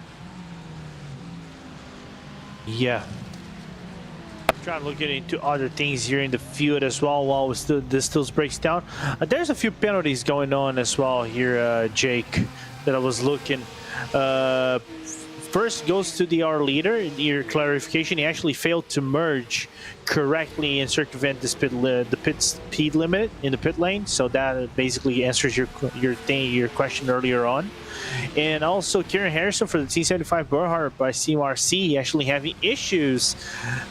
Speaker 2: Yeah. Trying to look into other things here in the field as well while this still breaks down. There's a few penalties going on as well here, Jake, that I was looking. First goes to our leader. Your clarification, he actually failed to merge correctly and circumvent the pit speed limit in the pit lane. So that basically answers your question earlier on. And also Kieran Harrison for the T75 Bernhardt by CMRC actually having issues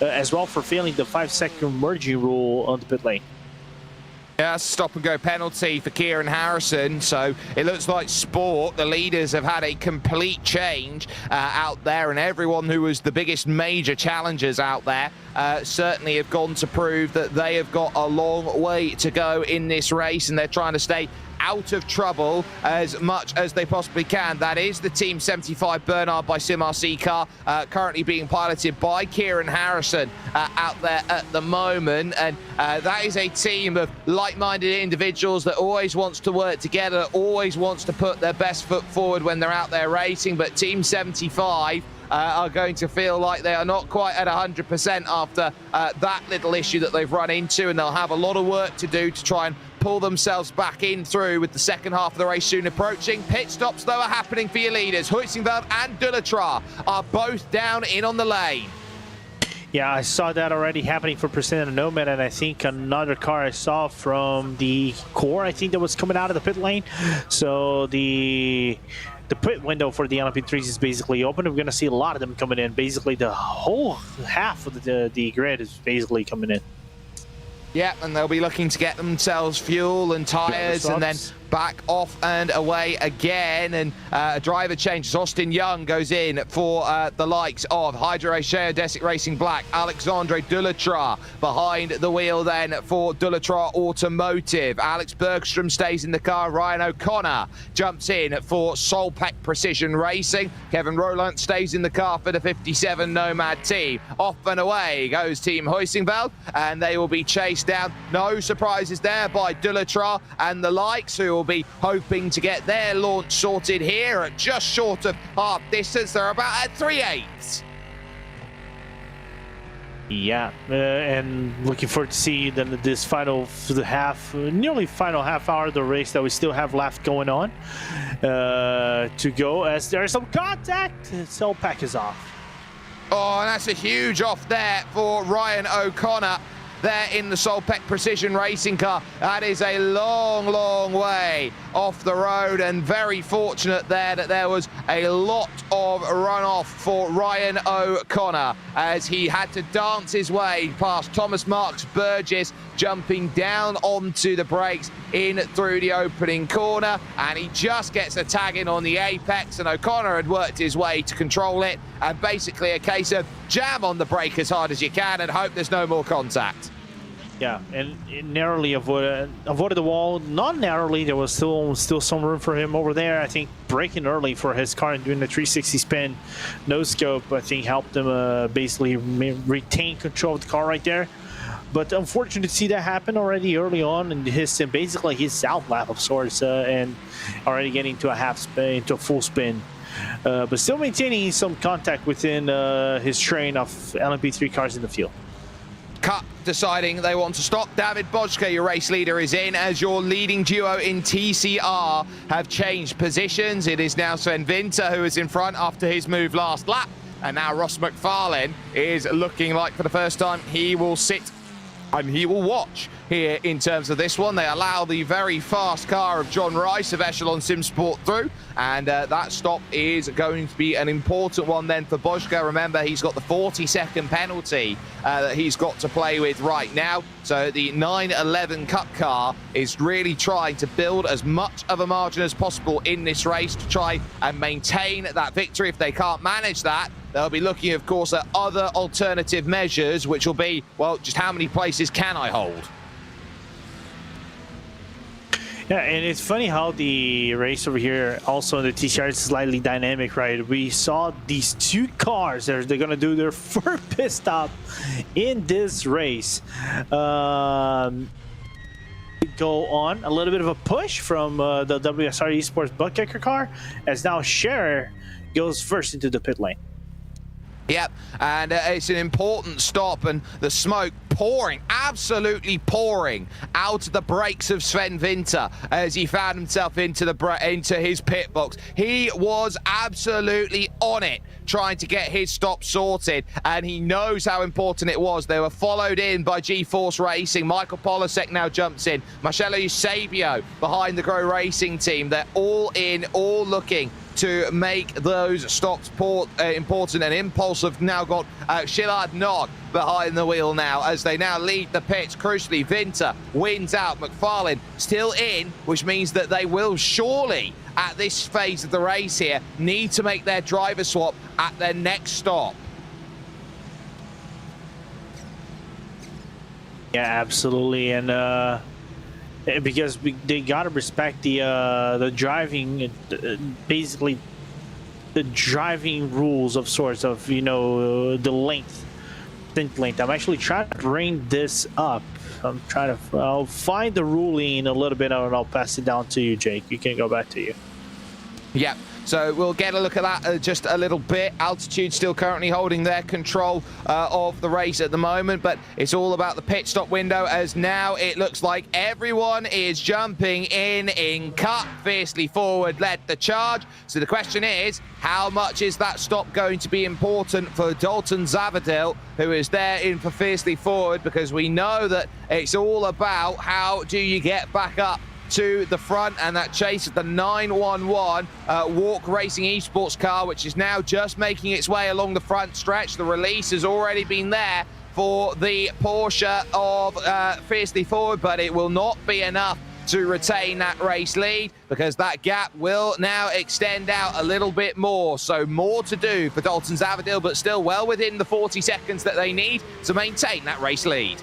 Speaker 2: as well for failing the 5-second merging rule on the pit lane.
Speaker 1: Yeah, stop and go penalty for Kieran Harrison. So it looks like sport, the leaders have had a complete change out there, and everyone who was the biggest major challengers out there certainly have gone to prove that they have got a long way to go in this race, and they're trying to stay out of trouble as much as they possibly can. That is the Team 75 Bernard by SimRC car, currently being piloted by Kieran Harrison out there at the moment. And that is a team of like-minded individuals that always wants to work together, always wants to put their best foot forward when they're out there racing. But Team 75 are going to feel like they are not quite at 100% after that little issue that they've run into, and they'll have a lot of work to do to try and pull themselves back in through with the second half of the race soon approaching. Pit stops, though, are happening for your leaders. Huizenveld and Dullatra are both down in on the lane.
Speaker 2: Yeah, I saw that already happening for Percent and Nomad, and I think another car I saw from the core, I think that was coming out of the pit lane. So the pit window for the LMP3s is basically open. We're going to see a lot of them coming in. Basically, the whole half of the grid is basically coming in.
Speaker 1: Yeah, and they'll be looking to get themselves fuel and tyres and then back off and away again. And a driver changes. Austin Young goes in for the likes of Hydra Race Geodesic Racing Black, Alexandre Dullatra behind the wheel then for Dullatra Automotive. Alex Bergstrom stays in the car. Ryan O'Connor jumps in for Solpac Precision Racing. Kevin Roland stays in the car for the 57 Nomad team. Off and away goes Team Huizenveld, and they will be chased down. No surprises there by Dullatra and the likes, who will be hoping to get their launch sorted here at just short of half distance. They're about at 3/8.
Speaker 2: Yeah, and looking forward to see then this nearly final half hour of the race that we still have left going on to go, as there's some contact. Solpac is off.
Speaker 1: Oh, and that's a huge off there for Ryan O'Connor there in the Solpac Precision Racing car. That is a long, long way off the road, and very fortunate there that there was a lot of runoff for Ryan O'Connor as he had to dance his way past Thomas Marks Burgess, jumping down onto the brakes in through the opening corner, and he just gets a tag in on the apex, and O'Connor had worked his way to control it, and basically a case of jam on the brake as hard as you can and hope there's no more contact.
Speaker 2: Yeah, and it narrowly avoided the wall. Not narrowly, there was still some room for him over there. I think braking early for his car and doing the 360 spin, no scope, I think helped him basically retain control of the car right there. But unfortunate to see that happen already early on in basically his out lap of sorts, and already getting to a half spin, into a full spin. But still maintaining some contact within his train of LMP3 cars in the field.
Speaker 1: Cup deciding they want to stop. David Bojka, your race leader, is in as your leading duo in TCR have changed positions. It is now Sven Winter who is in front after his move last lap. And now Ross McFarlane is looking like for the first time he will sit and he will watch here in terms of this one. They allow the very fast car of John Rice of Echelon Sim Sport through, and that stop is going to be an important one then for Bojka. Remember, he's got the 40-second penalty that he's got to play with right now. So the 911 Cup car is really trying to build as much of a margin as possible in this race to try and maintain that victory. If they can't manage that, they'll be looking, of course, at other alternative measures, which will be, well, just how many places can I hold?
Speaker 2: Yeah, and it's funny how the race over here, also in the TCR, is slightly dynamic, right? We saw these two cars, they're going to do their first pit stop in this race. Go on a little bit of a push from the WSR Esports Buttkicker car, as now Scherer goes first into the pit lane.
Speaker 1: Yep, and it's an important stop, and the smoke pouring, absolutely pouring out of the brakes of Sven Winter as he found himself into his pit box. He was absolutely on it, trying to get his stop sorted, and he knows how important it was. They were followed in by G-Force Racing. Michael Polasek now jumps in. Marcelo Eusebio behind the Grow Racing team. They're all in, all looking to make those stops important. And Impulse have now got Shillard Nog behind the wheel now as they now lead the pits. Crucially, Winter wins out. McFarlane still in, which means that they will surely, at this phase of the race here, need to make their driver swap at their next stop.
Speaker 2: Yeah, absolutely. And because they gotta respect the driving, basically the driving rules of sorts of, you know, the length, stint length. I'm actually trying to bring this up. I'm trying to, I'll find the ruling a little bit and I'll pass it down to you, Jake. You can go back to you.
Speaker 1: Yep. So we'll get a look at that just a little bit. Altitude still currently holding their control of the race at the moment, but it's all about the pit stop window, as now it looks like everyone is jumping in Cup. Fiercely Forward led the charge. So the question is, how much is that stop going to be important for Dalton Zavadil, who is there in for Fiercely Forward, because we know that it's all about how do you get back up to the front, and that chase of the 911 Walk Racing Esports car, which is now just making its way along the front stretch. The release has already been there for the Porsche of Fiercely Forward, but it will not be enough to retain that race lead, because that gap will now extend out a little bit more. So more to do for Dalton Zavadil, but still well within the 40 seconds that they need to maintain that race lead.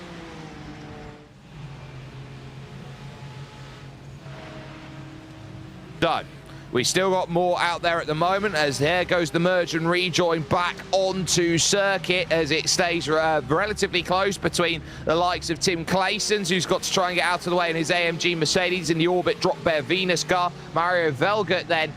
Speaker 1: So, we still got more out there at the moment, as there goes the merge and rejoin back onto circuit, as it stays relatively close between the likes of Tim Claysons, who's got to try and get out of the way in his AMG Mercedes in the Orbit Drop Bear Venus car. Mario Velgert then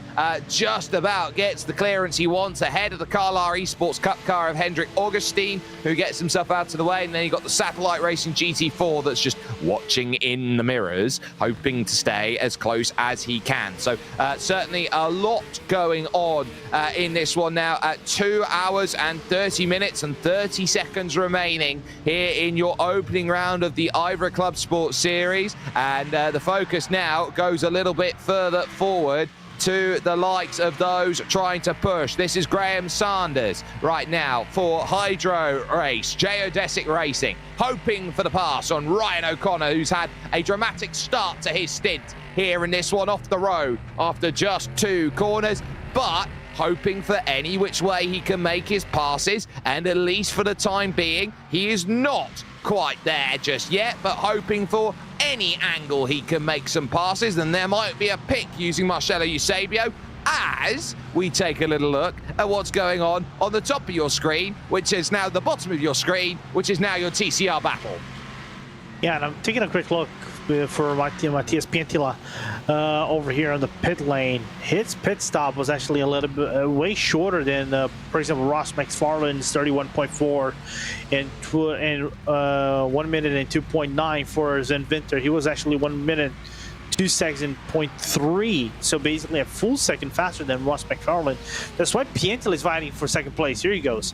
Speaker 1: just about gets the clearance he wants ahead of the Carlar Esports Cup car of Hendrik Augustine, who gets himself out of the way. And then you got the Satellite Racing GT4 that's just watching in the mirrors, hoping to stay as close as he can. So certainly a lot going on in this one now at 2 hours and 30 minutes and 30 seconds remaining here in your opening round of the IVRA Clubsport series. And the focus now goes a little bit further forward to the likes of those trying to push. This is Graham Sanders right now for Hydro Race, Geodesic Racing, hoping for the pass on Ryan O'Connor, who's had a dramatic start to his stint here in this one off the road after just 2 corners. But hoping for any which way he can make his passes, and at least for the time being, he is not quite there just yet, but hoping for any angle he can make some passes. And there might be a pick using Marcelo Eusebio as we take a little look at what's going on the top of your screen, which is now the bottom of your screen, which is now your TCR battle.
Speaker 2: Yeah, and I'm taking a quick look for Matias Piantila over here on the pit lane. His pit stop was actually a little bit way shorter than, for example, Ross McFarlane's 31.4 and 1 minute and 2.9 for Sven Winter. He was actually 1 minute 2 seconds and 0.3, so basically a full second faster than Ross McFarlane. That's why Piantila is fighting for second place. Here he goes.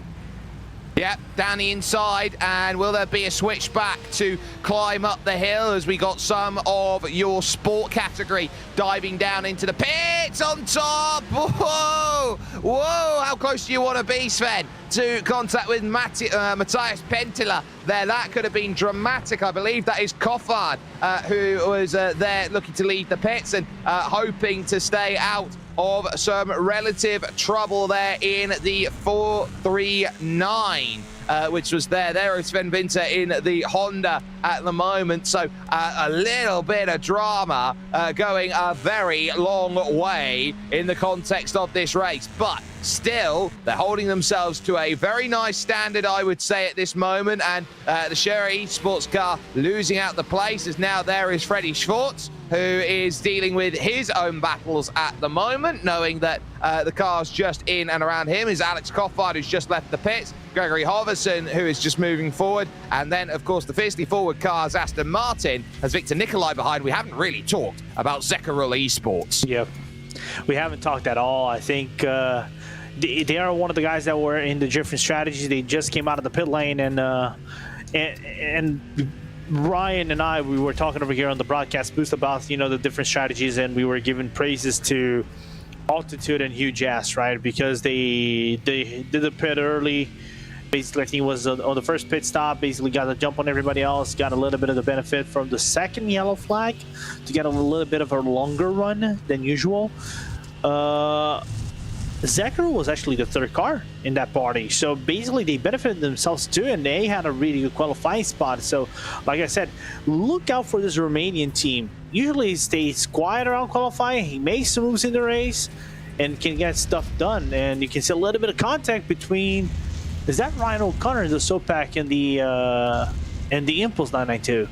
Speaker 1: Yep, down the inside, and will there be a switch back to climb up the hill as we got some of your sport category diving down into the pits on top? Whoa! Whoa! How close do you want to be, Sven, to contact with Matias Piantila there? That could have been dramatic. I believe that is Koffard who was there looking to lead the pits and hoping to stay out of some relative trouble there in the 439, which was there. There is Sven Winter in the Honda at the moment. So a little bit of drama going a very long way in the context of this race. But still, they're holding themselves to a very nice standard, I would say, at this moment. And the Sherry Esports car losing out the place as now there is Freddie Schwartz, who is dealing with his own battles at the moment, knowing that the car's just in and around him is Alex Koffard, who's just left the pits, Gregory Hoverson, who is just moving forward, and then, of course, the fiercely forward cars, Aston Martin, has Victor Nikolai behind. We haven't really talked about Zekarul Esports.
Speaker 2: Yep, we haven't talked at all. I think they are one of the guys that were in the different strategies. They just came out of the pit lane, and Ryan and I, we were talking over here on the broadcast booth about, you know, the different strategies, and we were giving praises to Altitude and Hugh Jass, right? Because they did the pit early. Basically, I think it was on the first pit stop, basically got a jump on everybody else, got a little bit of the benefit from the second yellow flag to get a little bit of a longer run than usual. Zekarul was actually the third car in that party, so basically they benefited themselves too, and they had a really good qualifying spot. So like I said, look out for this Romanian team. Usually he stays quiet around qualifying, he makes some moves in the race and can get stuff done, and you can see a little bit of contact between, is that Ryan O'Connor, the Sopak, and the Impulse 992?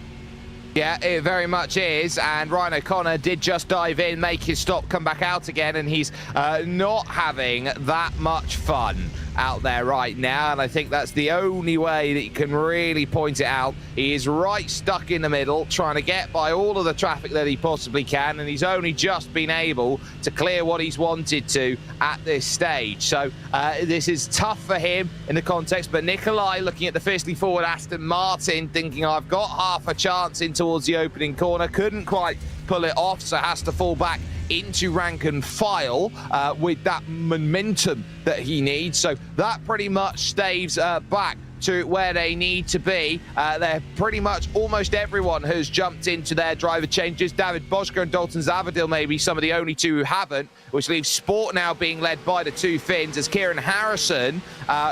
Speaker 1: Yeah, it very much is, and Ryan O'Connor did just dive in, make his stop, come back out again, and he's not having that much fun out there right now, and I think that's the only way that you can really point it out. He is right stuck in the middle, trying to get by all of the traffic that he possibly can, and he's only just been able to clear what he's wanted to at this stage. So this is tough for him in the context, but Nikolai looking at the fiercely forward Aston Martin, thinking I've got half a chance in towards the opening corner, couldn't quite pull it off, so has to fall back into rank and file with that momentum that he needs. So that pretty much staves back to where they need to be. They're pretty much almost everyone has jumped into their driver changes. David Boschko and Dalton Zavadil maybe some of the only two who haven't, which leaves Sport now being led by the two Finns as Kieran Harrison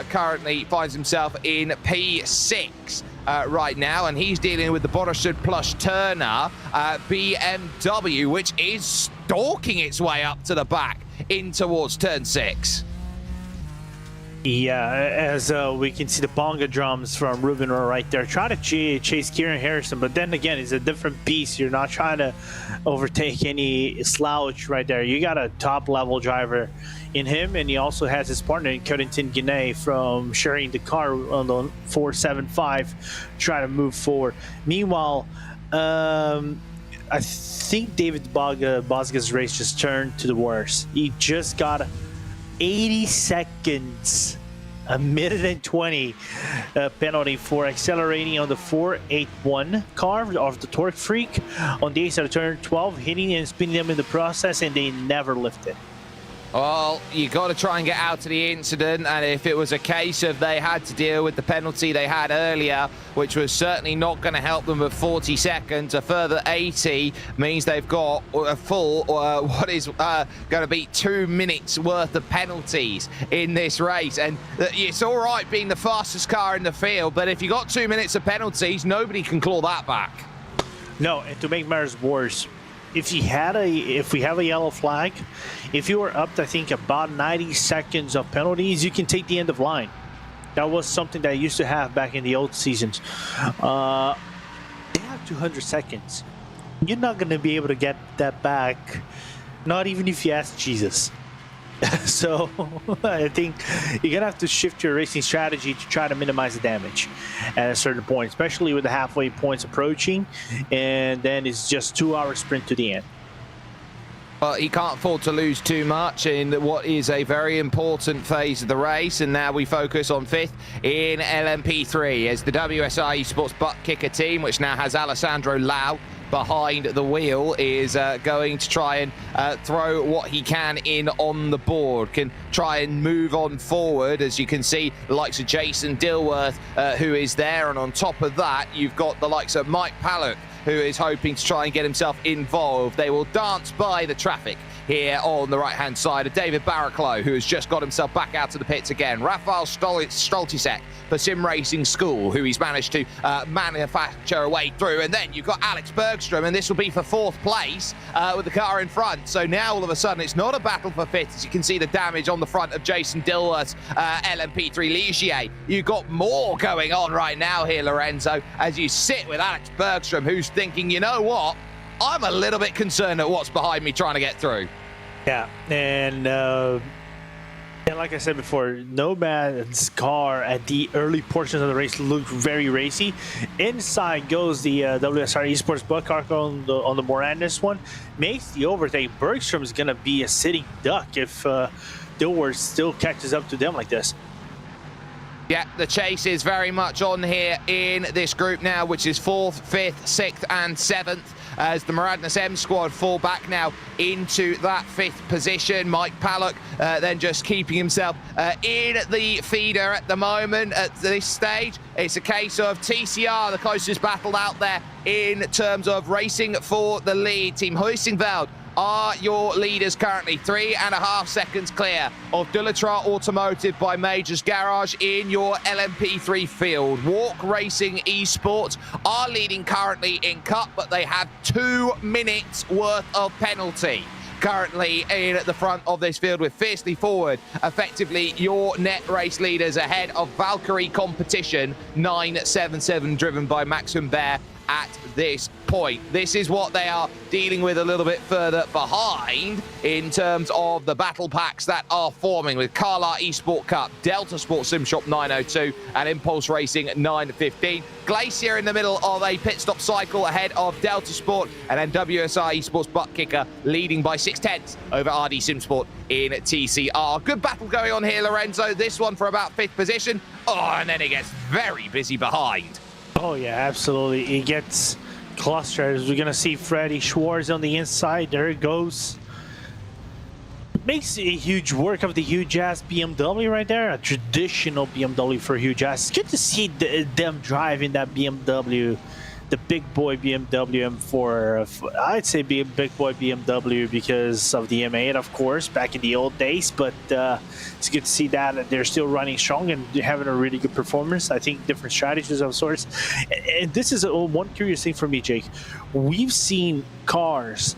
Speaker 1: currently finds himself in P6. Right now, and he's dealing with the Borussia plus Turner BMW, which is stalking its way up to the back in towards turn 6.
Speaker 2: Yeah, as we can see the bonga drums from Ruben are right there. Try to chase Kieran Harrison, but then again, it's a different piece. You're not trying to overtake any slouch right there. You got a top-level driver in him, and he also has his partner in Corentin Guinea from sharing the car on the 475, trying to move forward. Meanwhile, I think David Bosga's race just turned to the worst. He just got 80 seconds, a minute and 20 penalty for accelerating on the 481 car of the Torque Freak on the inside of turn 12, hitting and spinning them in the process, and they never lifted.
Speaker 1: Well, you got to try and get out of the incident, and if it was a case of they had to deal with the penalty they had earlier, which was certainly not going to help them with 40 seconds, a further 80 means they've got a full, what is going to be 2 minutes worth of penalties in this race. And it's all right being the fastest car in the field, but if you got 2 minutes of penalties, nobody can claw that back.
Speaker 2: No, and to make matters worse, if we have a yellow flag, if you were up to, I think, about 90 seconds of penalties, you can take the end of line. That was something that I used to have back in the old seasons. They have 200 seconds. You're not going to be able to get that back, not even if you ask Jesus. So I think you're gonna have to shift your racing strategy to try to minimize the damage at a certain point, especially with the halfway points approaching, and then it's just 2-hour sprint to the end.
Speaker 1: Well, he can't afford to lose too much in what is a very important phase of the race, and now we focus on 5th in LMP3 as the WSI Esports butt kicker team, which now has Alessandro Lau behind the wheel, is going to try and throw what he can in on the board, can try and move on forward. As you can see, the likes of Jason Dilworth, who is there, and on top of that, you've got the likes of Mike Pallock, who is hoping to try and get himself involved. They will dance by the traffic here on the right-hand side of David Barraclough, who has just got himself back out to the pits again. Rafael Stoltisek for Sim Racing School, who he's managed to manufacture a way through. And then you've got Alex Bergstrom, and this will be for 4th place with the car in front. So now all of a sudden it's not a battle for 5th, as you can see the damage on the front of Jason Dilworth's LMP3 Ligier. You've got more going on right now here, Lorenzo, as you sit with Alex Bergstrom, who's thinking, you know what? I'm a little bit concerned at what's behind me trying to get through.
Speaker 2: Yeah, and like I said before, Nomad's car at the early portions of the race looked very racy. Inside goes the WSR Esports butt car on the Moranis one. Makes the overtake. Bergstrom is going to be a sitting duck if Dilworth still catches up to them like this.
Speaker 1: Yeah, the chase is very much on here in this group now, which is 4th, 5th, 6th and 7th, as the Maradnas M squad fall back now into that 5th position. Mike Pallock then just keeping himself in the feeder at the moment. At this stage, it's a case of TCR, the closest battle out there in terms of racing for the lead. Team Huisingveld are your leaders currently, 3.5 seconds clear of Dullatra Automotive by Majors Garage in your LMP3 field. Walk Racing Esports are leading currently in Cup, but they have 2 minutes worth of penalty currently in the front of this field with Fiercely Forward, effectively your net race leaders ahead of Valkyrie Competition 977, driven by Max Humbert at this point. This is what they are dealing with a little bit further behind in terms of the battle packs that are forming with Carla Esport Cup, Delta Sport Sim Shop 902 and Impulse Racing 915. Glacier in the middle of a pit stop cycle ahead of Delta Sport, and then WSI Esports butt kicker leading by 6/10 over RD Simsport in TCR. Good battle going on here, Lorenzo. This one for about 5th position. Oh, and then it gets very busy behind.
Speaker 2: Oh yeah, absolutely. It gets clustered. We're gonna see Freddie Schwartz on the inside. There it goes. Makes a huge work of the huge ass BMW right there. A traditional BMW for huge ass. It's good to see them driving that BMW, the big boy BMW M4. I'd say be a big boy BMW because of the M8, of course, back in the old days. But it's good to see that they're still running strong and having a really good performance. I think different strategies of sorts. And this is one curious thing for me, Jake. We've seen cars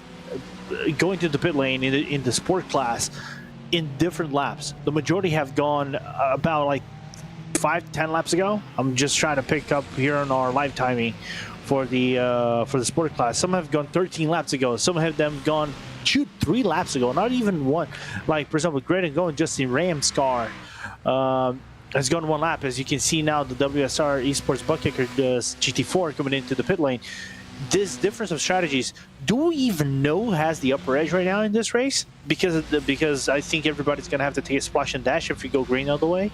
Speaker 2: going to the pit lane in the sport class in different laps. The majority have gone about like 5-10 laps ago. I'm just trying to pick up here on our live timing for the sport class. Some have gone 13 laps ago. Some have them gone 3 laps ago. Not even one. Like for example, Greta going just in Ram's car has gone 1 lap. As you can see now, the WSR Esports butt kicker GT4 coming into the pit lane. This difference of strategies, do we even know who has the upper edge right now in this race? Because I think everybody's gonna have to take a splash and dash if we go green all the way.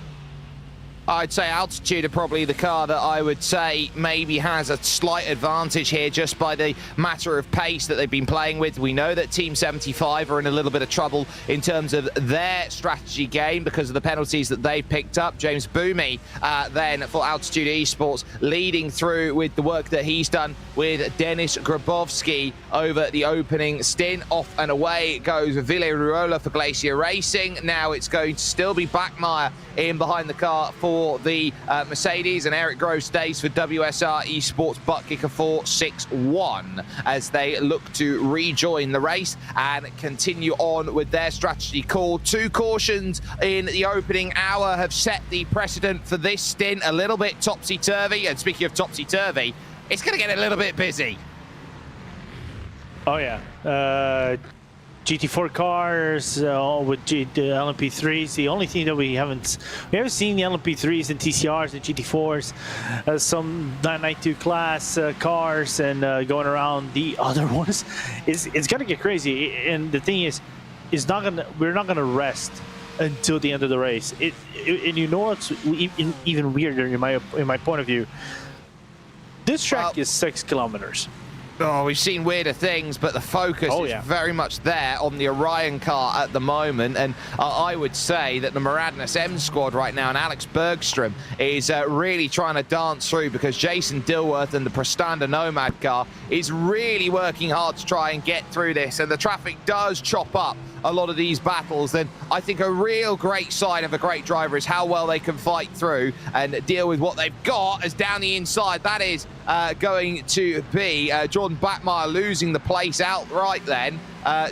Speaker 1: I'd say Altitude are probably the car that I would say maybe has a slight advantage here just by the matter of pace that they've been playing with. We know that Team 75 are in a little bit of trouble in terms of their strategy game because of the penalties that they've picked up. James Boomy then for Altitude Esports leading through with the work that he's done with Denis Grabowski over the opening stint. Off and away goes Villaruola for Glacier Racing. Now it's going to still be Backmeyer in behind the car for the Mercedes, and Eric Grove stays for WSR Esports butt kicker 461 as they look to rejoin the race and continue on with their strategy call. 2 cautions in the opening hour have set the precedent for this stint. A little bit topsy-turvy, and speaking of topsy-turvy, it's going to get a little bit busy.
Speaker 2: Oh yeah, GT4 cars with the LMP3s. The only thing that we haven't seen the LMP3s and TCRs and GT4s, some 992 class cars, and going around the other ones. It's gonna get crazy. And the thing is, we're not gonna rest until the end of the race. And you know what's even weirder in my point of view? This track is 6 kilometers.
Speaker 1: Oh, we've seen weirder things, but the focus is very much there on the Orion car at the moment. And I would say that the Maradness M squad right now and Alex Bergstrom is really trying to dance through, because Jason Dilworth and the Prestanda Nomad car is really working hard to try and get through this. And the traffic does chop up a lot of these battles. Then I think a real great sign of a great driver is how well they can fight through and deal with what they've got. As down the inside, that is going to be Jordan Backmeyer losing the place outright then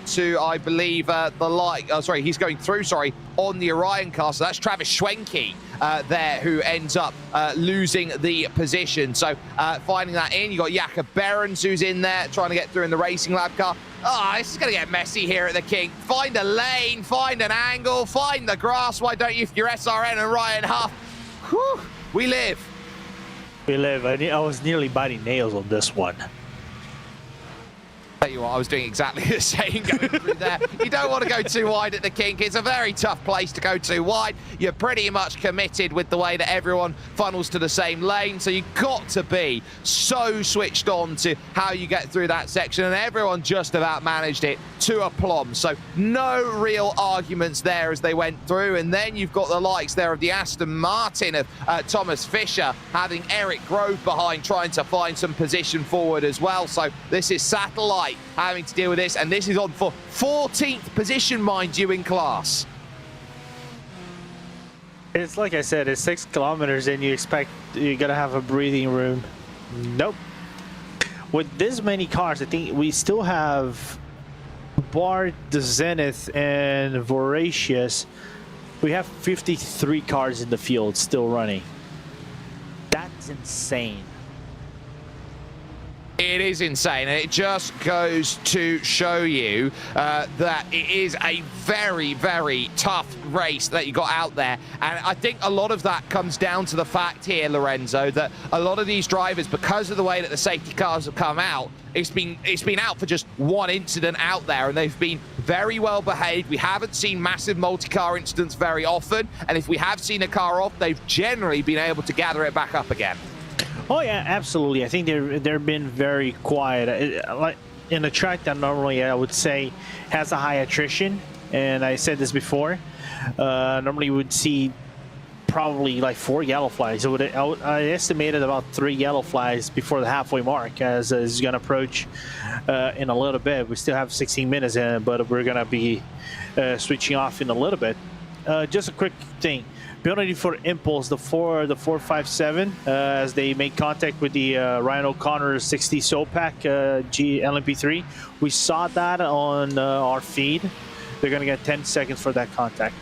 Speaker 1: to, I believe, he's going through, on the Orion car. So that's Travis Schwenke there who ends up losing the position. So finding that in, you got Jakob Behrens who's in there trying to get through in the Racing Lab car. This is going to get messy here at the King. Find a lane, find an angle, find the grass. Why don't you, if you're SRN and Ryan Huff? Whew, we live.
Speaker 2: We live. I was nearly biting nails on this one.
Speaker 1: Tell you what, I was doing exactly the same going through there. You don't want to go too wide at the kink. It's a very tough place to go too wide. You're pretty much committed with the way that everyone funnels to the same lane. So you've got to be so switched on to how you get through that section. And everyone just about managed it to aplomb. So no real arguments there as they went through. And then you've got the likes there of the Aston Martin of Thomas Fisher, having Eric Grove behind, trying to find some position forward as well. So this is Satellite having to deal with this, and this is on for 14th position, mind you, in class.
Speaker 2: It's like I said, it's 6 kilometers and you expect you gotta have a breathing room. Nope. With this many cars, I think we still have, bar the Zenith and Voracious, we have 53 cars in the field still running. That's insane.
Speaker 1: It is insane, and it just goes to show you that it is a very, very tough race that you got out there. And I think a lot of that comes down to the fact here, Lorenzo, that a lot of these drivers, because of the way that the safety cars have come out, it's been out for just one incident out there, and they've been very well behaved. We haven't seen massive multi-car incidents very often, and if we have seen a car off, they've generally been able to gather it back up again.
Speaker 2: Oh yeah, absolutely. I think they've been very quiet. Like in a track that normally I would say has a high attrition, and I said this before. Normally you would see probably like 4 yellow flags. I estimated about 3 yellow flags before the halfway mark, as is going to approach in a little bit. We still have 16 minutes in, but we're going to be switching off in a little bit. Just a quick thing. Penalty for Impulse, the 457, as they make contact with the Ryan O'Connor 60 Sopac LMP3. We saw that on our feed. They're going to get 10 seconds for that contact.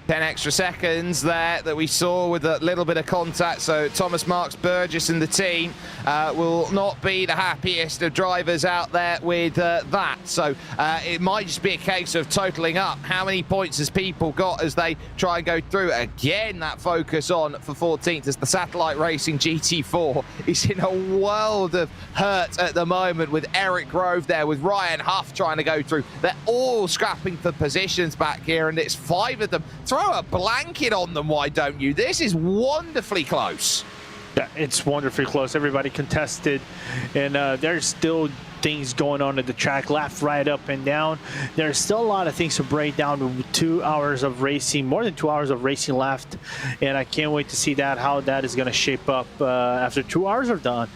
Speaker 1: 10 extra seconds there that we saw with a little bit of contact. So Thomas Marks Burgess and the team will not be the happiest of drivers out there with that. So it might just be a case of totaling up how many points has people got as they try and go through. Again, that focus on for 14th as the Satellite Racing GT4 is in a world of hurt at the moment, with Eric Grove there, with Ryan Huff trying to go through. They're all scrapping for positions back here, and it's 5 of them. It's throw a blanket on them, why don't you? This is wonderfully close.
Speaker 2: Yeah, it's wonderfully close. Everybody contested, and there's still things going on at the track, left, right, up, and down. There's still a lot of things to break down. 2 hours of racing, more than 2 hours of racing left, and I can't wait to see how that is going to shape up after 2 hours are done.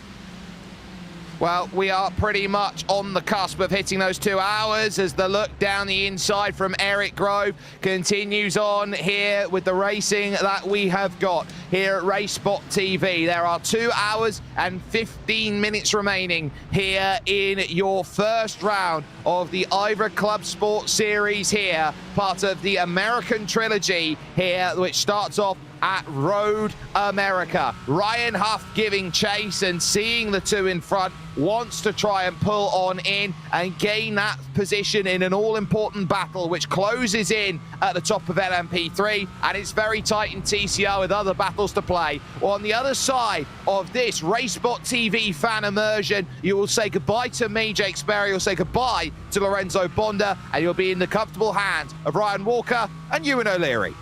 Speaker 1: Well, we are pretty much on the cusp of hitting those 2 hours as the look down the inside from Eric Grove continues on here with the racing that we have got here at RaceSpotTV. There are 2 hours and 15 minutes remaining here in your first round of the IVRA Clubsport series here, part of the American trilogy here, which starts off at Road America. Ryan Huff giving chase and seeing the two in front, wants to try and pull on in and gain that position in an all-important battle which closes in at the top of LMP3, and it's very tight in TCR with other battles to play. Well, on the other side of this RaceSpotTV fan immersion, you will say goodbye to me, Jake Sperry, you'll say goodbye to Lorenzo Bonda, and you'll be in the comfortable hands of Ryan Walker and Ewan O'Leary.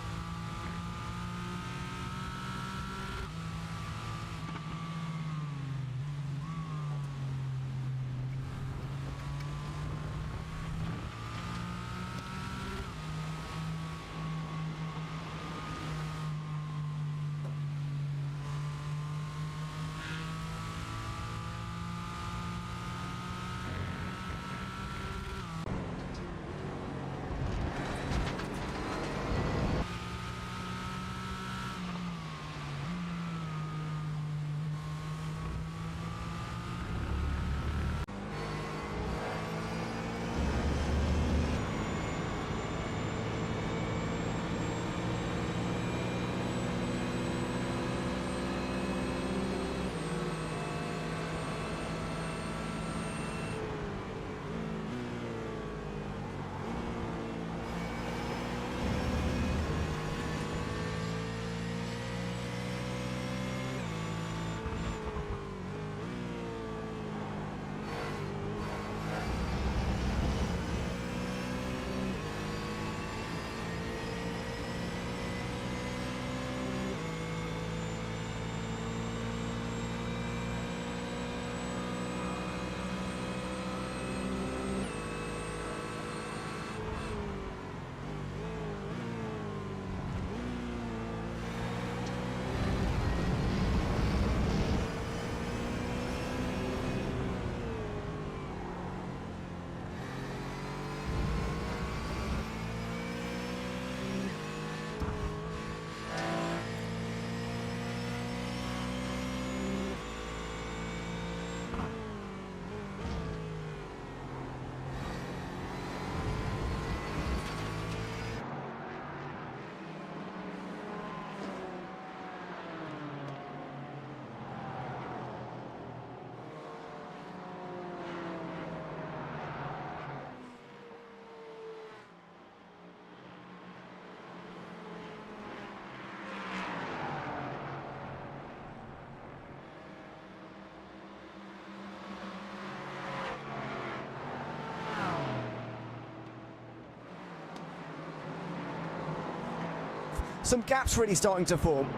Speaker 3: Some gaps really starting to form.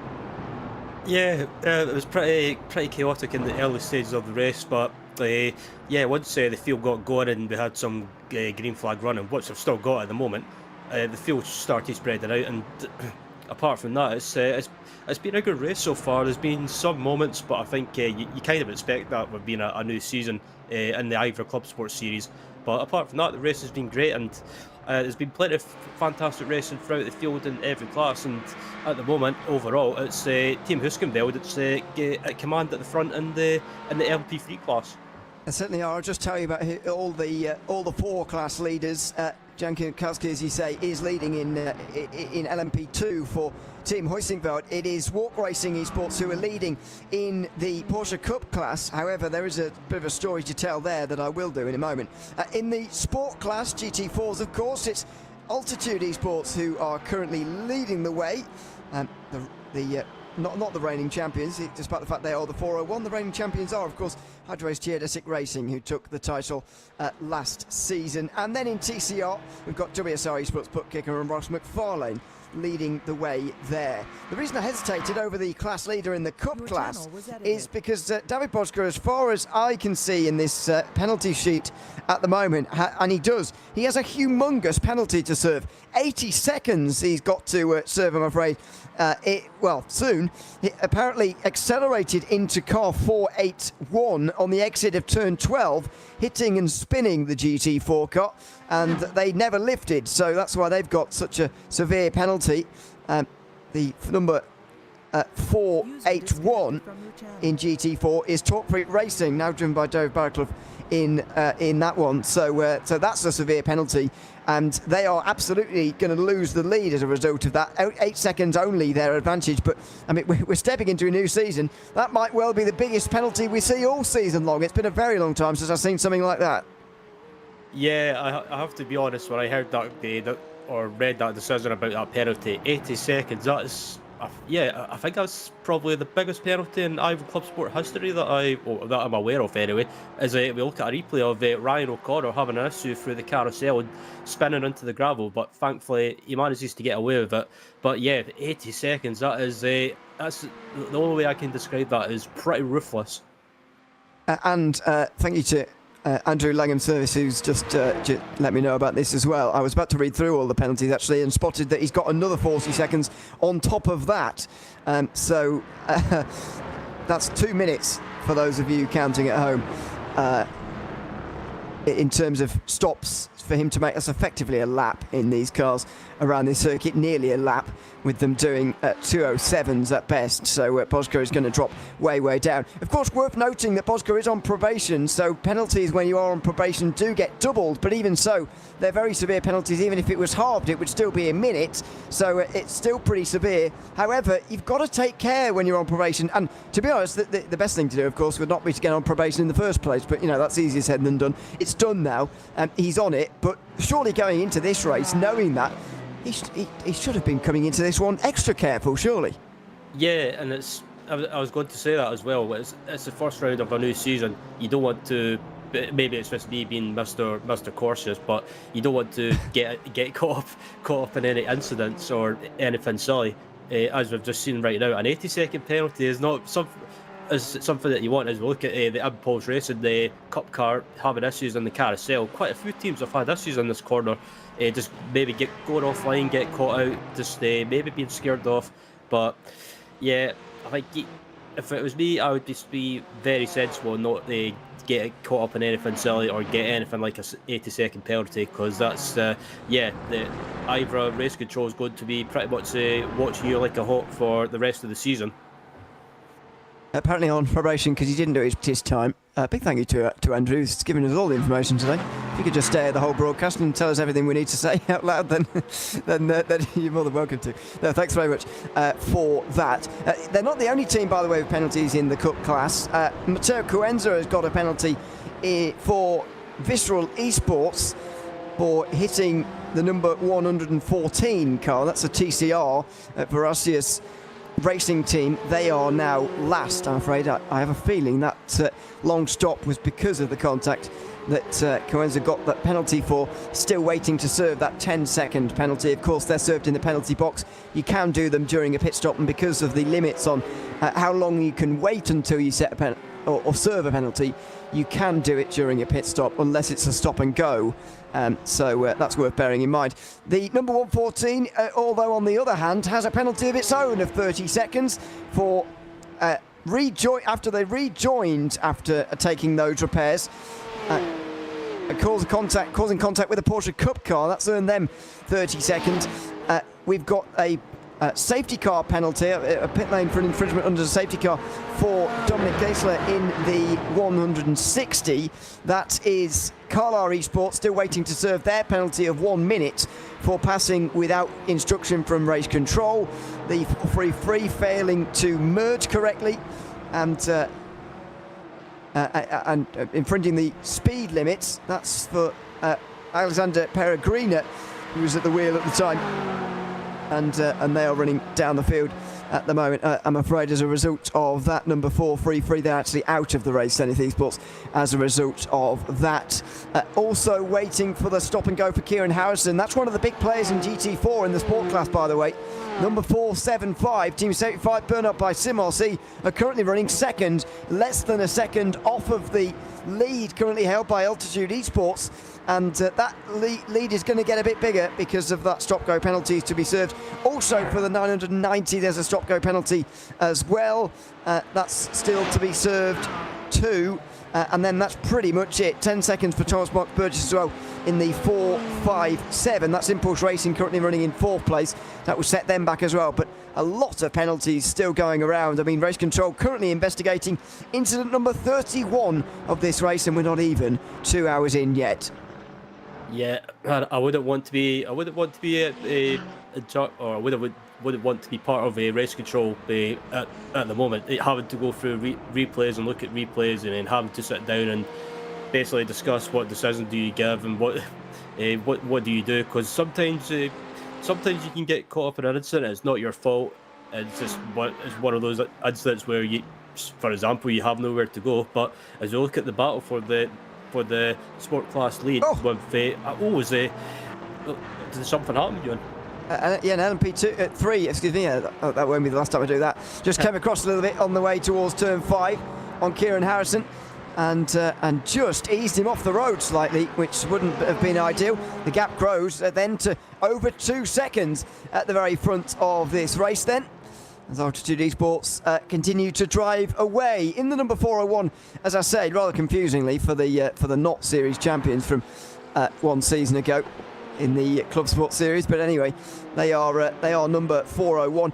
Speaker 4: Yeah, it was pretty chaotic in the early stages of the race, but yeah, once the field got going and we had some green flag running, which we've still got at the moment, the field started spreading out, and apart from that, it's been a good race so far. There's been some moments, but I think you kind of expect that with being a new season in the IVRA Clubsport series. But apart from that, the race has been great, and there's been plenty of fantastic racing throughout the field in every class, and at the moment, overall, it's Team Huskenveld that's at command at the front in the LMP3 class.
Speaker 3: They certainly are. I'll just tell you about all the four class leaders. Jan Kienkowski, as you say, is leading in LMP2 for Team Huskenveld. It is Walk Racing Esports who are leading in the Porsche Cup class. However, there is a bit of a story to tell there that I will do in a moment. In the Sport class, GT4s, of course, it's Altitude Esports who are currently leading the way. Not the reigning champions, despite the fact they are the 401. The reigning champions are, of course, Hydrace Geodesic Racing, who took the title last season. And then in TCR, we've got WSR Esports Putt Kicker and Ross McFarlane leading the way there. The reason I hesitated over the class leader in the Cup class is because David Boczkor, as far as I can see in this penalty sheet at the moment, and he has a humongous penalty to serve. 80 seconds he's got to serve, I'm afraid. Soon. He apparently accelerated into car 481 on the exit of turn 12, hitting and spinning the GT4 car, and they never lifted, so that's why they've got such a severe penalty. The number 481 in GT4 is Talk Freak Racing, now driven by David Barcliffe in that one. So that's a severe penalty, and they are absolutely going to lose the lead as a result of that. 8 seconds only their advantage, but I mean we're stepping into a new season. That might well be the biggest penalty we see all season long. It's been a very long time since I've seen something like that.
Speaker 4: Yeah, I have to be honest, when I heard or read that decision about that penalty, 80 seconds, I think that's probably the biggest penalty in IVRA Clubsport history that I'm aware of anyway. As we look at a replay of Ryan O'Connor having an issue through the carousel and spinning into the gravel, but thankfully he manages to get away with it. But yeah, 80 seconds, that's the only way I can describe that is pretty ruthless.
Speaker 3: And thank you to Andrew Langham Service, who's just let me know about this as well. I was about to read through all the penalties actually and spotted that he's got another 40 seconds on top of that. So that's 2 minutes for those of you counting at home in terms of stops for him to make us effectively a lap in these cars around this circuit, nearly a lap, with them doing 2:07s at best. So Boczkor is going to drop way down. Of course, worth noting that Boczkor is on probation, so penalties when you are on probation do get doubled, but even so, they're very severe penalties. Even if it was halved, it would still be a minute, so it's still pretty severe. However, you've got to take care when you're on probation, and to be honest, the best thing to do, of course, would not be to get on probation in the first place, but you know, that's easier said than done. It's done now, he's on it, but surely going into this race, knowing that, he should have been coming into this one extra careful, surely.
Speaker 4: Yeah, and I was going to say that as well. It's the first round of a new season. You don't want to. Maybe it's just me being Mr. Cautious, but you don't want to get caught up in any incidents or anything silly, as we've just seen right now. An 80-second penalty is not something that you want. As we look at the Impulse Racing, the Cup car having issues in the carousel. Quite a few teams have had issues in this corner. Just maybe going offline, get caught out, just maybe being scared off. But yeah, I think if it was me, I would just be very sensible and not get caught up in anything silly or get anything like a 80-second penalty, because that's the IVRA race control is going to be pretty much watching you like a hawk for the rest of the season.
Speaker 3: Apparently on probation because he didn't do his time. Big thank you to Andrew, who's given us all the information today. If you could just stay at the whole broadcast and tell us everything we need to say out loud, then you're more than welcome to. No, thanks very much for that. They're not the only team, by the way, with penalties in the Cup class. Matteo Cuenza has got a penalty for Visceral Esports for hitting the number 114 car. That's a TCR at Verasius Racing team. They are now last, I'm afraid. I have a feeling that long stop was because of the contact that Cuenza got that penalty for. Still waiting to serve that 10-second penalty. Of course, they're served in the penalty box. You can do them during a pit stop, and because of the limits on how long you can wait until you set a penalty or serve a penalty, you can do it during a pit stop unless it's a stop and go. So that's worth bearing in mind. The number 114, although on the other hand, has a penalty of its own of 30 seconds for after they rejoined after taking those repairs. Causing contact with a Porsche Cup car. That's earned them 30 seconds. We've got a safety car penalty, a pit lane for an infringement under the safety car for Dominic Geisler in the 160. That is Carlisle Esports still waiting to serve their penalty of 1 minute for passing without instruction from race control. The free failing to merge correctly and infringing the speed limits. That's for Alexander Peregrina, who was at the wheel at the time. And they are running down the field at the moment, I'm afraid, as a result of that number 4 free. They're actually out of the race, Zenith Esports, as a result of that. Also waiting for the stop and go for Kieran Harrison. That's one of the big players in GT4 in the sport class, by the way. Number 475, Team 75, burn up by Simorsi, are currently running second, less than a second off of the lead currently held by Altitude Esports. And that lead is going to get a bit bigger because of that stop-go penalty to be served. Also for the 990, there's a stop-go penalty as well. That's still to be served too. And then that's pretty much it. 10 seconds for Thomas Mark Burgess as well in the 4.57. That's Impulse Racing currently running in 4th place. That will set them back as well. But a lot of penalties still going around. I mean, Race Control currently investigating incident number 31 of this race, and we're not even 2 hours in yet.
Speaker 4: Yeah, I wouldn't want to be a judge, or I wouldn't want to be part of a race control at the moment. Having to go through replays and look at replays, and then having to sit down and basically discuss what decision do you give and what do you do, because sometimes you can get caught up in an incident. It's not your fault. It's just one of those incidents where you, for example, you have nowhere to go. But as you look at the battle for the sport class lead, did something happen, John?
Speaker 3: Yeah, an LMP3, excuse me, that won't be the last time I do that. Just came across a little bit on the way towards turn 5 on Kieran Harrison, and just eased him off the road slightly, which wouldn't have been ideal. The gap grows then to over 2 seconds at the very front of this race then, as Altitude Esports continue to drive away in the number 401, as I said, rather confusingly for the not series champions from one season ago in the Clubsport series. But anyway, they are number 401.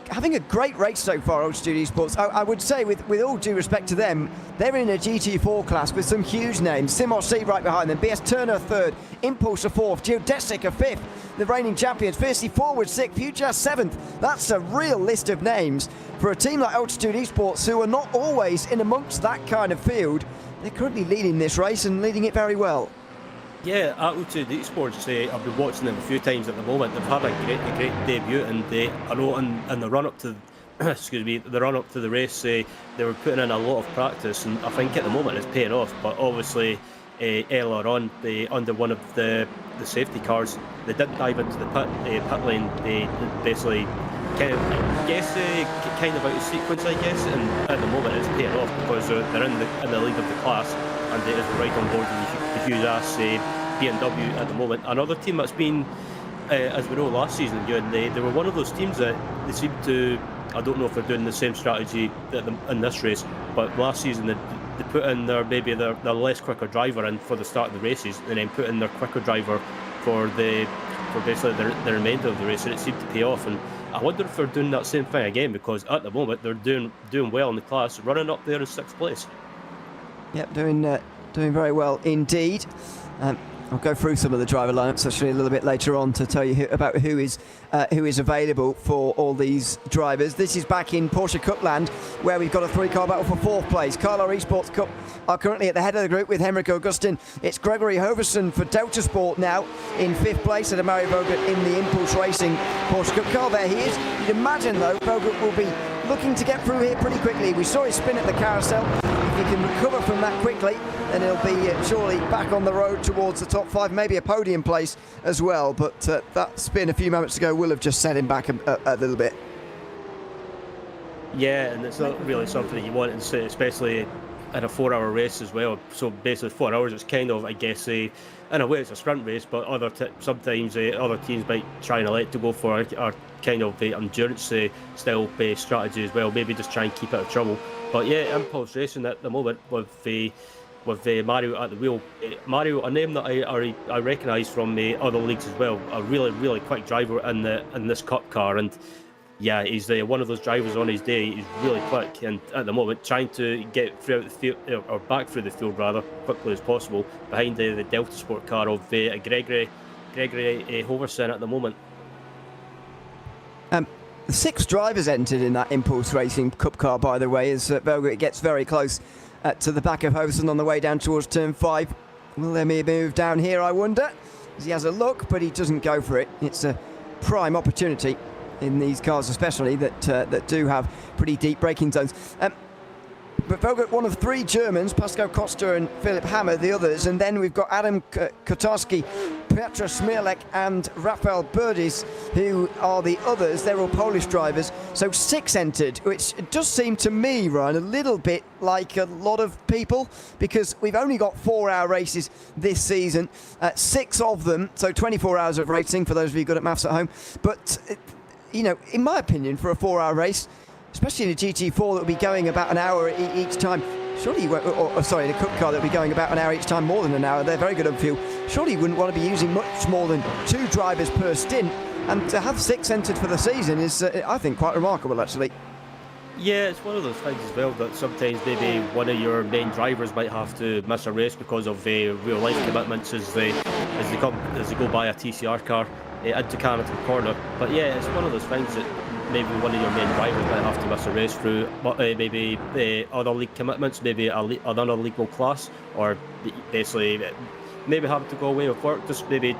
Speaker 3: Having a great race so far, Altitude Esports. I would say, with all due respect to them, they're in a GT4 class with some huge names. Simorsi right behind them, BS Turner 3rd, Impulse 4th, Geodesic 5th, the reigning champions, Fiercely Forward 6th, Future 7th. That's a real list of names for a team like Altitude Esports, who are not always in amongst that kind of field. They're currently leading this race and leading it very well.
Speaker 4: Yeah, Altitude Esports, I've been watching them a few times at the moment. They've had a great debut, and I know in the run up to the run up to the race, they were putting in a lot of practice, and I think at the moment it's paying off. But obviously, earlier on, under one of the safety cars, they didn't dive into the pit lane. They basically kind of out of sequence, I guess. And at the moment, it's paying off because they're in the lead of the class, and it is right on board with the huge ass BMW at the moment. Another team that's been, as we know, last season, they were one of those teams that they seem to. I don't know if they're doing the same strategy in this race, but last season they put in their less quicker driver in for the start of the races, and then put in their quicker driver for basically the remainder of the race, and it seemed to pay off. And I wonder if they're doing that same thing again, because at the moment they're doing well in the class, running up there in 6th place.
Speaker 3: Yep, doing very well indeed. I'll go through some of the driver lineups actually a little bit later on to tell you about who is available for all these drivers. This is back in Porsche Cup land, where we've got a 3-car battle for 4th place. Carlo Esports Cup are currently at the head of the group with Henrik Augustin. It's Gregory Hoverson for Delta Sport now in 5th place, and Mario Vogel in the Impulse Racing Porsche Cup car. There he is. You'd imagine though Vogel will be looking to get through here pretty quickly. We saw his spin at the carousel. If he can recover from that quickly, then he'll be surely back on the road towards the top 5, maybe a podium place as well. But that spin a few moments ago will have just set him back a little bit.
Speaker 4: Yeah, and it's not really something that you want to say, especially in a 4-hour race as well. So basically 4 hours, it's kind of, I guess, in a way it's a sprint race, but sometimes other teams might try and elect to go for our kind of endurance style strategy as well, maybe just try and keep out of trouble. But yeah, Impulse Racing at the moment with Mario at the wheel. Mario, a name that I recognise from other leagues as well, a really, really quick driver in this Cup car, and yeah, he's one of those drivers on his day. He's really quick, and at the moment trying to get throughout the field, or back through the field rather quickly as possible, behind the Delta Sport car of Gregory Hoverson at the moment.
Speaker 3: 6 drivers entered in that Impulse Racing Cup car, by the way, as Vogel gets very close to the back of Hoverson on the way down towards turn 5. Will there be a move down here, I wonder? As he has a look, but he doesn't go for it. It's a prime opportunity in these cars, especially that do have pretty deep braking zones. But Vogel, one of 3 Germans, Pascal Costa and Philipp Hammer, the others, and then we've got Adam Kotarski, Piotr Smirlek and Rafael Burdis, who are the others. They're all Polish drivers. So 6 entered, which does seem to me, Ryan, a little bit like a lot of people, because we've only got 4-hour races this season, 6 of them, so 24 hours of racing for those of you good at maths at home. But, you know, in my opinion, for a 4-hour race, especially in a GT4 that will be going about an hour each time. Surely you won't, sorry, in a Cup car that will be going about an hour each time, more than an hour. They're very good on fuel. Surely you wouldn't want to be using much more than 2 drivers per stint. And to have 6 entered for the season is, I think, quite remarkable, actually.
Speaker 4: Yeah, it's one of those things as well that sometimes maybe one of your main drivers might have to miss a race because of real life commitments as they go by a TCR car into Canada Corner. But yeah, it's one of those things that maybe one of your main drivers might have to miss a race through maybe other league commitments, maybe another legal class, or basically maybe having to go away with work, just maybe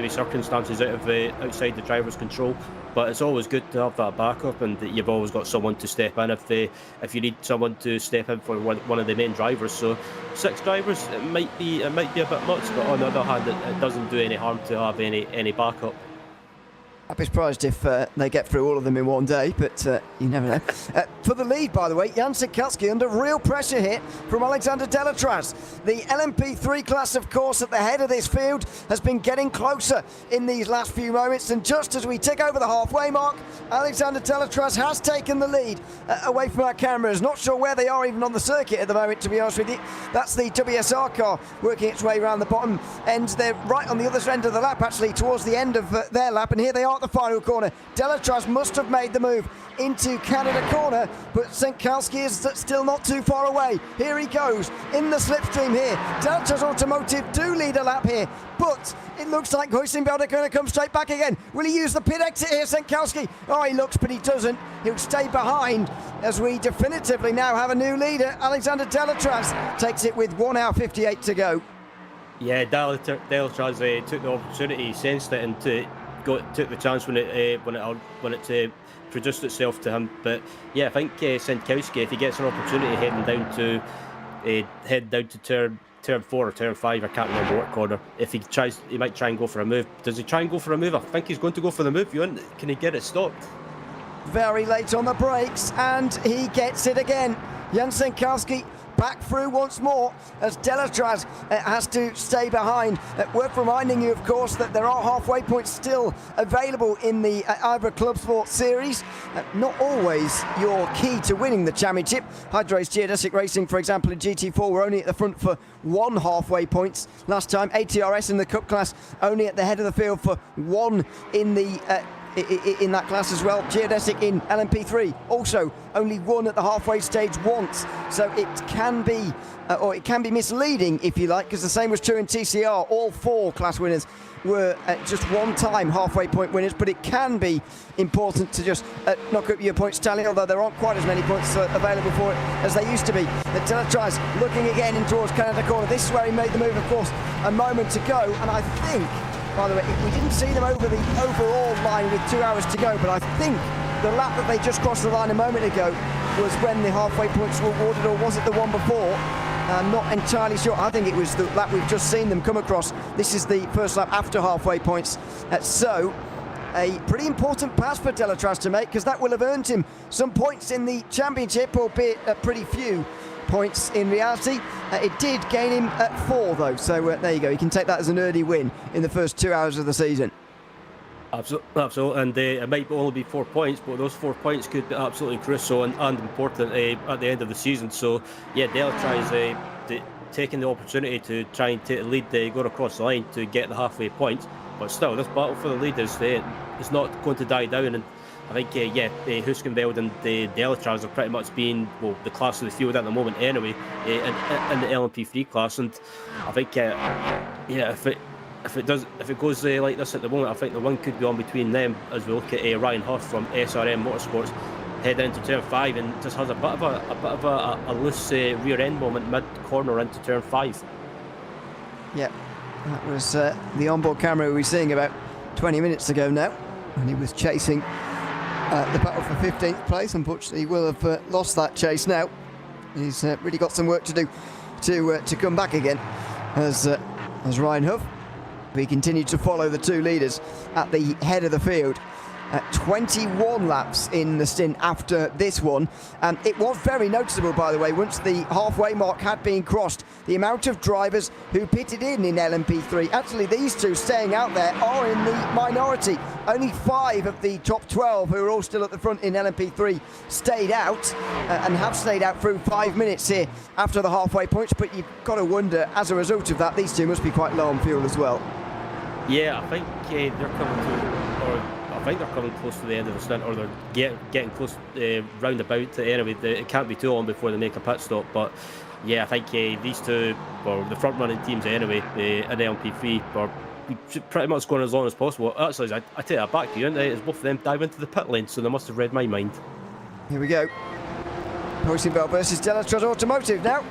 Speaker 4: circumstances outside the driver's control. But it's always good to have that backup, and that you've always got someone to step in if you need someone to step in for one of the main drivers. So 6 drivers, it might be a bit much, but on the other hand, it doesn't do any harm to have any backup.
Speaker 3: I'd be surprised if they get through all of them in one day, but you never know. For the lead, by the way, Jan Sikalski under real pressure here from Alexander Delatraz. The LMP3 class, of course, at the head of this field, has been getting closer in these last few moments, and just as we tick over the halfway mark, Alexander Delatraz has taken the lead away from our cameras. Not sure where they are even on the circuit at the moment, to be honest with you. That's the WSR car working its way around the bottom end. They're right on the other end of the lap, actually, towards the end of their lap, and here they are at the final corner. Delatraz must have made the move into Canada Corner, but Sikalski is still not too far away. Here he goes in the slipstream here. Delatraz Automotive do lead a lap here, but it looks like Huisenfeld are going to come straight back again. Will he use the pit exit here, Sikalski? Oh, he looks, but he doesn't. He'll stay behind as we definitively now have a new leader. Alexander Delatraz takes it with 1 hour 58 to go.
Speaker 4: Yeah, Delatraz took the opportunity, sensed it, and took the chance when it produced itself to him. But yeah, I think Sikalski, if he gets an opportunity heading down to turn 4 or turn 5, I can't remember what corner, if he tries, he might try and go for a move. Does he try and go for a move? I think he's going to go for the move. Can he get it stopped?
Speaker 3: Very late on the brakes, and he gets it again. Jan Sikalski back through once more as Delatraz has to stay behind. Worth reminding you, of course, that there are halfway points still available in the IVRA Clubsport series. Not always your key to winning the championship. Hydra's Geodesic Racing, for example, in GT4 were only at the front for 1 halfway points last time. ATRS in the Cup class only at the head of the field for 1 in the in that class as well. Geodesic in LMP3 also only 1 at the halfway stage once, so it can be or it can be misleading, if you like, because the same was true in TCR. All 4 class winners were just 1-time halfway point winners, but it can be important to just knock up your points tally, although there aren't quite as many points available for it as they used to be. Delatraz looking again in towards Canada Corner. This is where he made the move, of course, a moment ago, and I think, by the way, we didn't see them over the overall line with 2 hours to go, but I think the lap that they just crossed the line a moment ago was when the halfway points were awarded, or was it the one before? I'm not entirely sure. I think it was the lap we've just seen them come across. This is the first lap after halfway points. So a pretty important pass for Delatraz to make, because that will have earned him some points in the championship, albeit a pretty few points in reality. It did gain him at 4 though, so there you go. You can take that as an early win in the first 2 hours of the season.
Speaker 4: Absolutely, and it might only be 4 points, but those 4 points could be absolutely crucial and important at the end of the season. So yeah, Delatraz taking the opportunity to try and take the lead, go across the line to get the halfway point. But still, this battle for the lead is not going to die down, and I think Huisenfeld and Delatraz are pretty much being the class of the field at the moment anyway, in the LMP3 class. And I think if it goes like this at the moment, I think the one could be on between them as we look at Ryan Huff from SRM Motorsports head into turn 5 and just has a bit of a loose rear end moment mid corner into turn 5. Yeah,
Speaker 3: that was the onboard camera we were seeing about 20 minutes ago now. and he was chasing the battle for 15th place. Unfortunately, he will have lost that chase now. He's really got some work to do to come back again as Ryan Huff. We continue to follow the two leaders at the head of the field. 21 laps in the stint after this one. It was very noticeable, by the way, once the halfway mark had been crossed, the amount of drivers who pitted in LMP3. Actually, these two staying out there are in the minority. Only 5 of the top 12, who are all still at the front in LMP3, stayed out and have stayed out through 5 minutes here after the halfway points. But you've got to wonder, as a result of that, these two must be quite low on fuel as well.
Speaker 4: Yeah, I think they're coming to, or I think they're coming close to the end of the stint, or they're getting close round about to anyway. It can't be too long before they make a pit stop. But yeah, I think these two, or the front running teams anyway, in LMP3, are pretty much going as long as possible. Actually, I take that back to you, as both of them dive into the pit lane, so they must have read my mind.
Speaker 3: Here we go. Hoisinveld versus Delatrod Automotive now.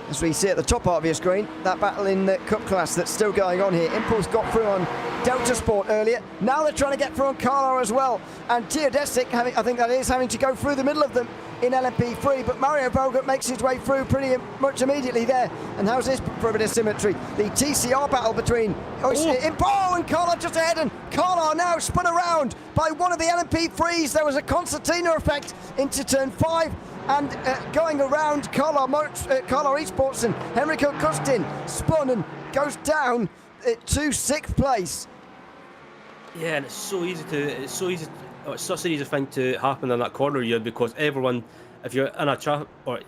Speaker 3: As we see at the top part of your screen, that battle in the Cup class that's still going on here. Impulse got through on Delta Sport earlier. Now they're trying to get through on Carlo as well. And Teodesic, I think that is, having to go through the middle of them in LMP3. But Mario Bogut makes his way through pretty much immediately there. And how's this for a bit of symmetry? The TCR battle between Impulse and Carlo just ahead. And Carlo now spun around by one of the LMP3s. There was a concertina effect into turn 5. And going around Carlo Esports and Henrico Kustin spun and goes down to 6th place.
Speaker 4: Yeah, and it's such an easy thing to happen in that corner here, because everyone, if you're in a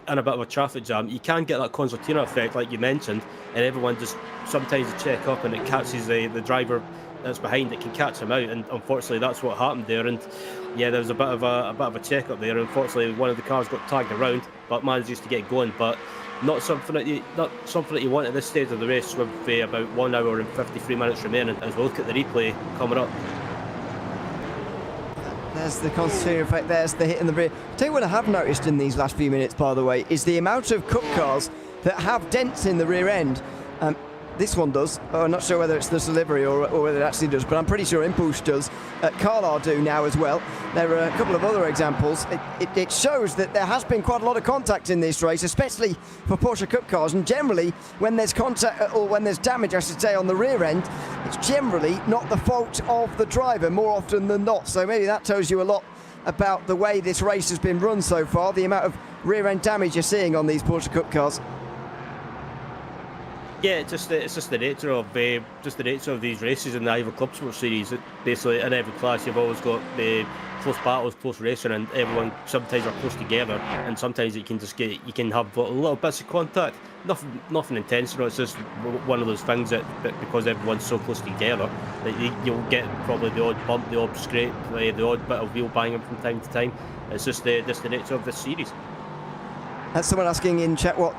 Speaker 4: in a bit of a traffic jam, you can get that concertina effect like you mentioned, and everyone just sometimes check up and it catches the driver that's behind. It can catch him out, and unfortunately that's what happened there. And yeah, there was a bit of a check up there. Unfortunately, one of the cars got tagged around, but manages to get going. But not something that you want at this stage of the race, with about 1 hour and 53 minutes remaining. As we look at the replay coming up.
Speaker 3: There's the concertina effect, there's the hit in the rear. Tell you what I have noticed in these last few minutes, by the way, is the amount of Cup cars that have dents in the rear end. This one does. I'm not sure whether it's the delivery or whether it actually does, but I'm pretty sure Impulse does. Carlar do now as well. There are a couple of other examples. It shows that there has been quite a lot of contact in this race, especially for Porsche Cup cars. And generally, when there's contact, or when there's damage, I should say, on the rear end, it's generally not the fault of the driver more often than not. So maybe that tells you a lot about the way this race has been run so far, the amount of rear end damage you're seeing on these Porsche Cup cars.
Speaker 4: Yeah, it's just the nature of these races in the IVRA Clubsport series. Basically, in every class, you've always got close battles, close racing, and everyone sometimes are close together, and sometimes you can have little bits of contact. Nothing intentional. It's just one of those things that because everyone's so close together, that you'll get probably the odd bump, the odd scrape, the odd bit of wheel banging from time to time. It's just the nature of this series.
Speaker 3: That's someone asking in chat what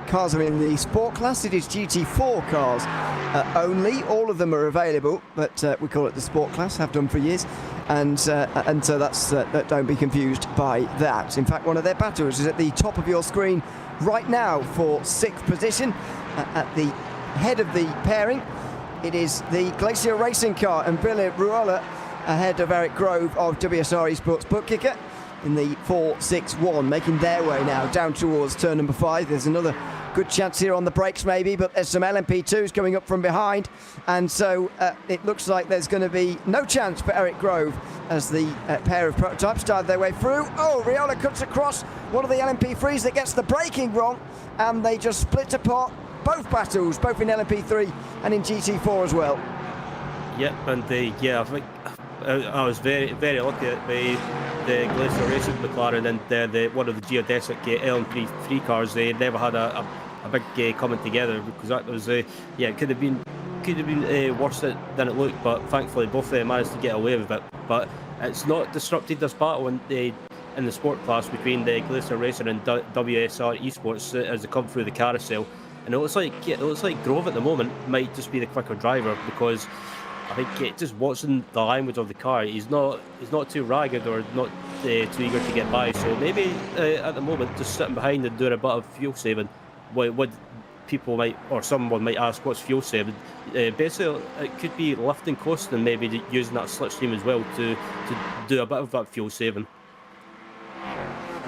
Speaker 3: cars are in the sport class. It is GT4 cars only. All of them are available, but we call it the sport class, have done for years, and so that's don't be confused by that. In fact, one of their battles is at the top of your screen right now for 6th position at the head of the pairing. It is the Glacier Racing car and Billy Ruola ahead of Eric Grove of WSR Esports Bookkicker in the 4-6-1, making their way now down towards turn number 5. There's another good chance here on the brakes maybe, but there's some LMP2s coming up from behind, and so it looks like there's going to be no chance for Eric Grove as the pair of prototypes start their way through. Oh, Riola cuts across one of the LMP3s that gets the braking wrong, and they just split apart both battles, both in LMP3 and in GT4 as well. Yep,
Speaker 4: and yeah, I think I was very, very lucky that the Glacier Racing McLaren and the one of the geodesic LMP3 cars, they never had a big coming together, because that was it could have been worse than it looked, but thankfully both of them managed to get away with it. But it's not disrupted this battle in the sport class between the Glacier Racing and WSR Esports as they come through the carousel, and it looks like Grove at the moment might just be the quicker driver, because I think just watching the language of the car, he's not too ragged or not too eager to get by. So maybe at the moment, just sitting behind and doing a bit of fuel saving would people might, or someone might ask, what's fuel saving? Basically, it could be lifting costs and maybe using that slipstream as well to do a bit of that fuel saving.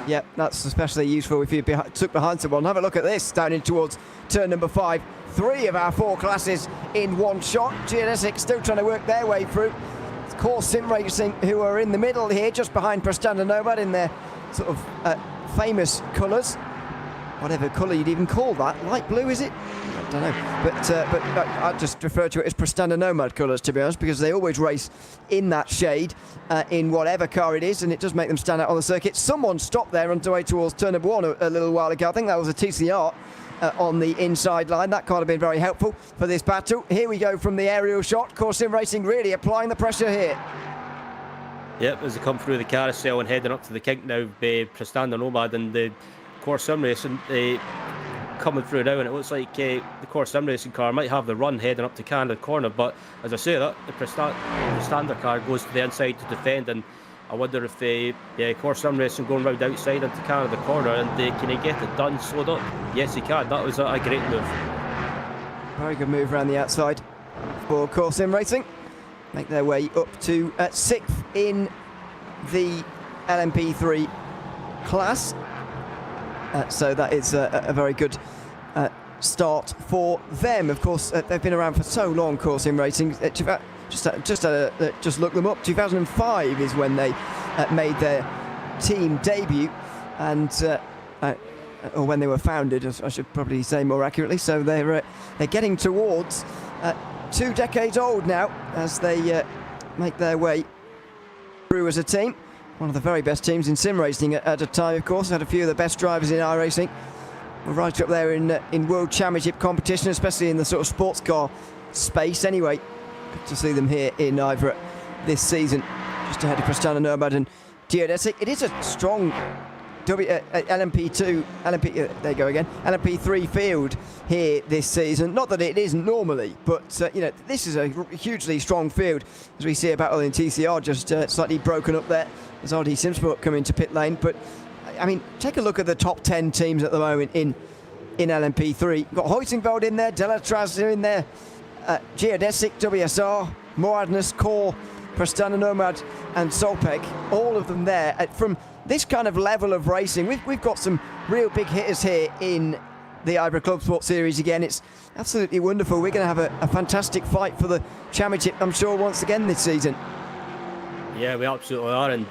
Speaker 3: Yeah, that's especially useful if you took behind someone. Have a look at this, down in towards turn number 5. 3 of our 4 classes in one shot. Geodesic still trying to work their way through. It's Core Sim Racing, who are in the middle here, just behind Prestanda Nomad in their sort of famous colours. Whatever colour you'd even call that. Light blue, is it? I don't know. But I just refer to it as Prestanda Nomad colours, to be honest, because they always race in that shade in whatever car it is, and it does make them stand out on the circuit. Someone stopped there on the way towards turn number 1 a little while ago. I think that was a TCR on the inside line. That can't have been very helpful for this battle. Here we go from the aerial shot. Core Sim Racing really applying the pressure here.
Speaker 4: Yep, as they come through the carousel and heading up to the kink now, Prestanda Nomad and the Core Sim Racing coming through now, and it looks like the Core Sim Racing car might have the run heading up to Canada corner, but as I say that, the Prestanda car goes to the inside to defend, and I wonder if the Core Sim Racing going round outside into Canada corner, and can he get it done, slowed up? Yes, he can. That was a great move.
Speaker 3: Very good move around the outside for Core Sim Racing. Make their way up to 6th in the LMP3 class. So that is a very good start for them. Of course, they've been around for so long, Core Sim Racing. Just look them up. 2005 is when they made their team debut, and or when they were founded, I should probably say more accurately. So they're getting towards 2 decades old now as they make their way through as a team. One of the very best teams in sim racing at a time, of course. Had a few of the best drivers in iRacing. We're right up there in World Championship competition, especially in the sort of sports car space anyway. Good to see them here in IVRA this season. Just ahead of Prestanda Nomad and Geodesic. It is a strong LMP2, there you go again, LMP3 field here this season. Not that it isn't normally, but this is a hugely strong field, as we see a battle in TCR just slightly broken up there as RD Simsport come into pit lane. But I mean, take a look at the top 10 teams at the moment in LMP3. You've got Hoisingveld in there, Delatraz in there, Geodesic, WSR, Moradness, Core, Prestanda Nomad and Solpec, all of them there. From this kind of level of racing, we've got some real big hitters here in the IVRA Clubsport series again. It's absolutely wonderful. We're going to have a fantastic fight for the championship, I'm sure, once again this season.
Speaker 4: Yeah, we absolutely are, and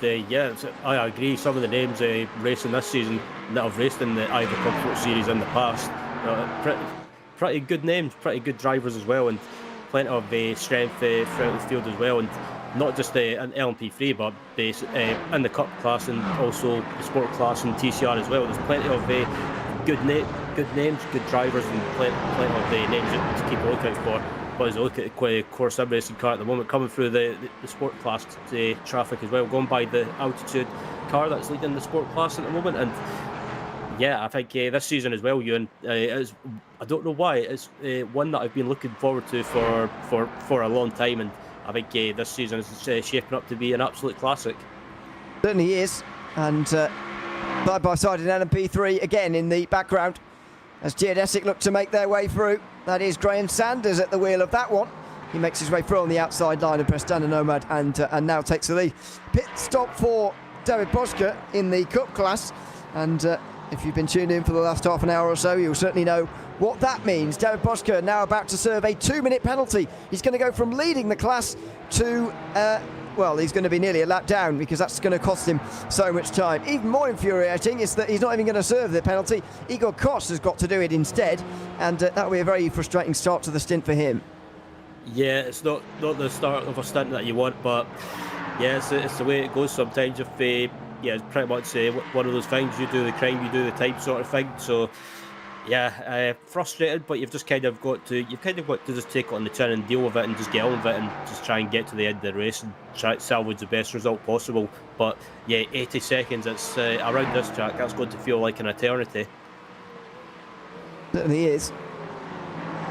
Speaker 4: I agree. Some of the names racing this season that have raced in the IVRA Clubsport series in the past, pretty good names, pretty good drivers as well, and plenty of strength throughout the field as well, and not just in LMP3 but in the Cup class and also the Sport class and TCR as well. There's plenty of good names, good drivers, and plenty of names to keep a lookout for. But as I look at the Core Sim Racing car at the moment, coming through the Sport class traffic as well, going by the altitude car that's leading the Sport class at the moment, and yeah, I think this season as well, Ewan, I don't know why, it's one that I've been looking forward to for a long time, and I think this season is shaping up to be an absolute classic.
Speaker 3: Certainly is, and side by side in LMP3 again in the background as Geodesic look to make their way through. That is Graham Sanders at the wheel of that one. He makes his way through on the outside line of Prestanda Nomad and now takes the lead. Pit stop for David Boschke in the Cup class, and if you've been tuned in for the last half an hour or so, you'll certainly know what that means. David Boschke now about to serve a 2-minute penalty. He's going to go from leading the class to, well, he's going to be nearly a lap down, because that's going to cost him so much time. Even more infuriating is that he's not even going to serve the penalty. Igor Koch has got to do it instead, and that'll be a very frustrating start to the stint for him.
Speaker 4: Yeah, it's not the start of a stint that you want, but yeah, it's the way it goes sometimes. If it's pretty much one of those things, you do the crime, you do the time sort of thing. So yeah, frustrated, but you've kind of got to just take it on the chin and deal with it and just get on with it and just try and get to the end of the race and try to salvage the best result possible. But yeah, 80 seconds, it's around this track, that's going to feel like an eternity.
Speaker 3: Certainly is.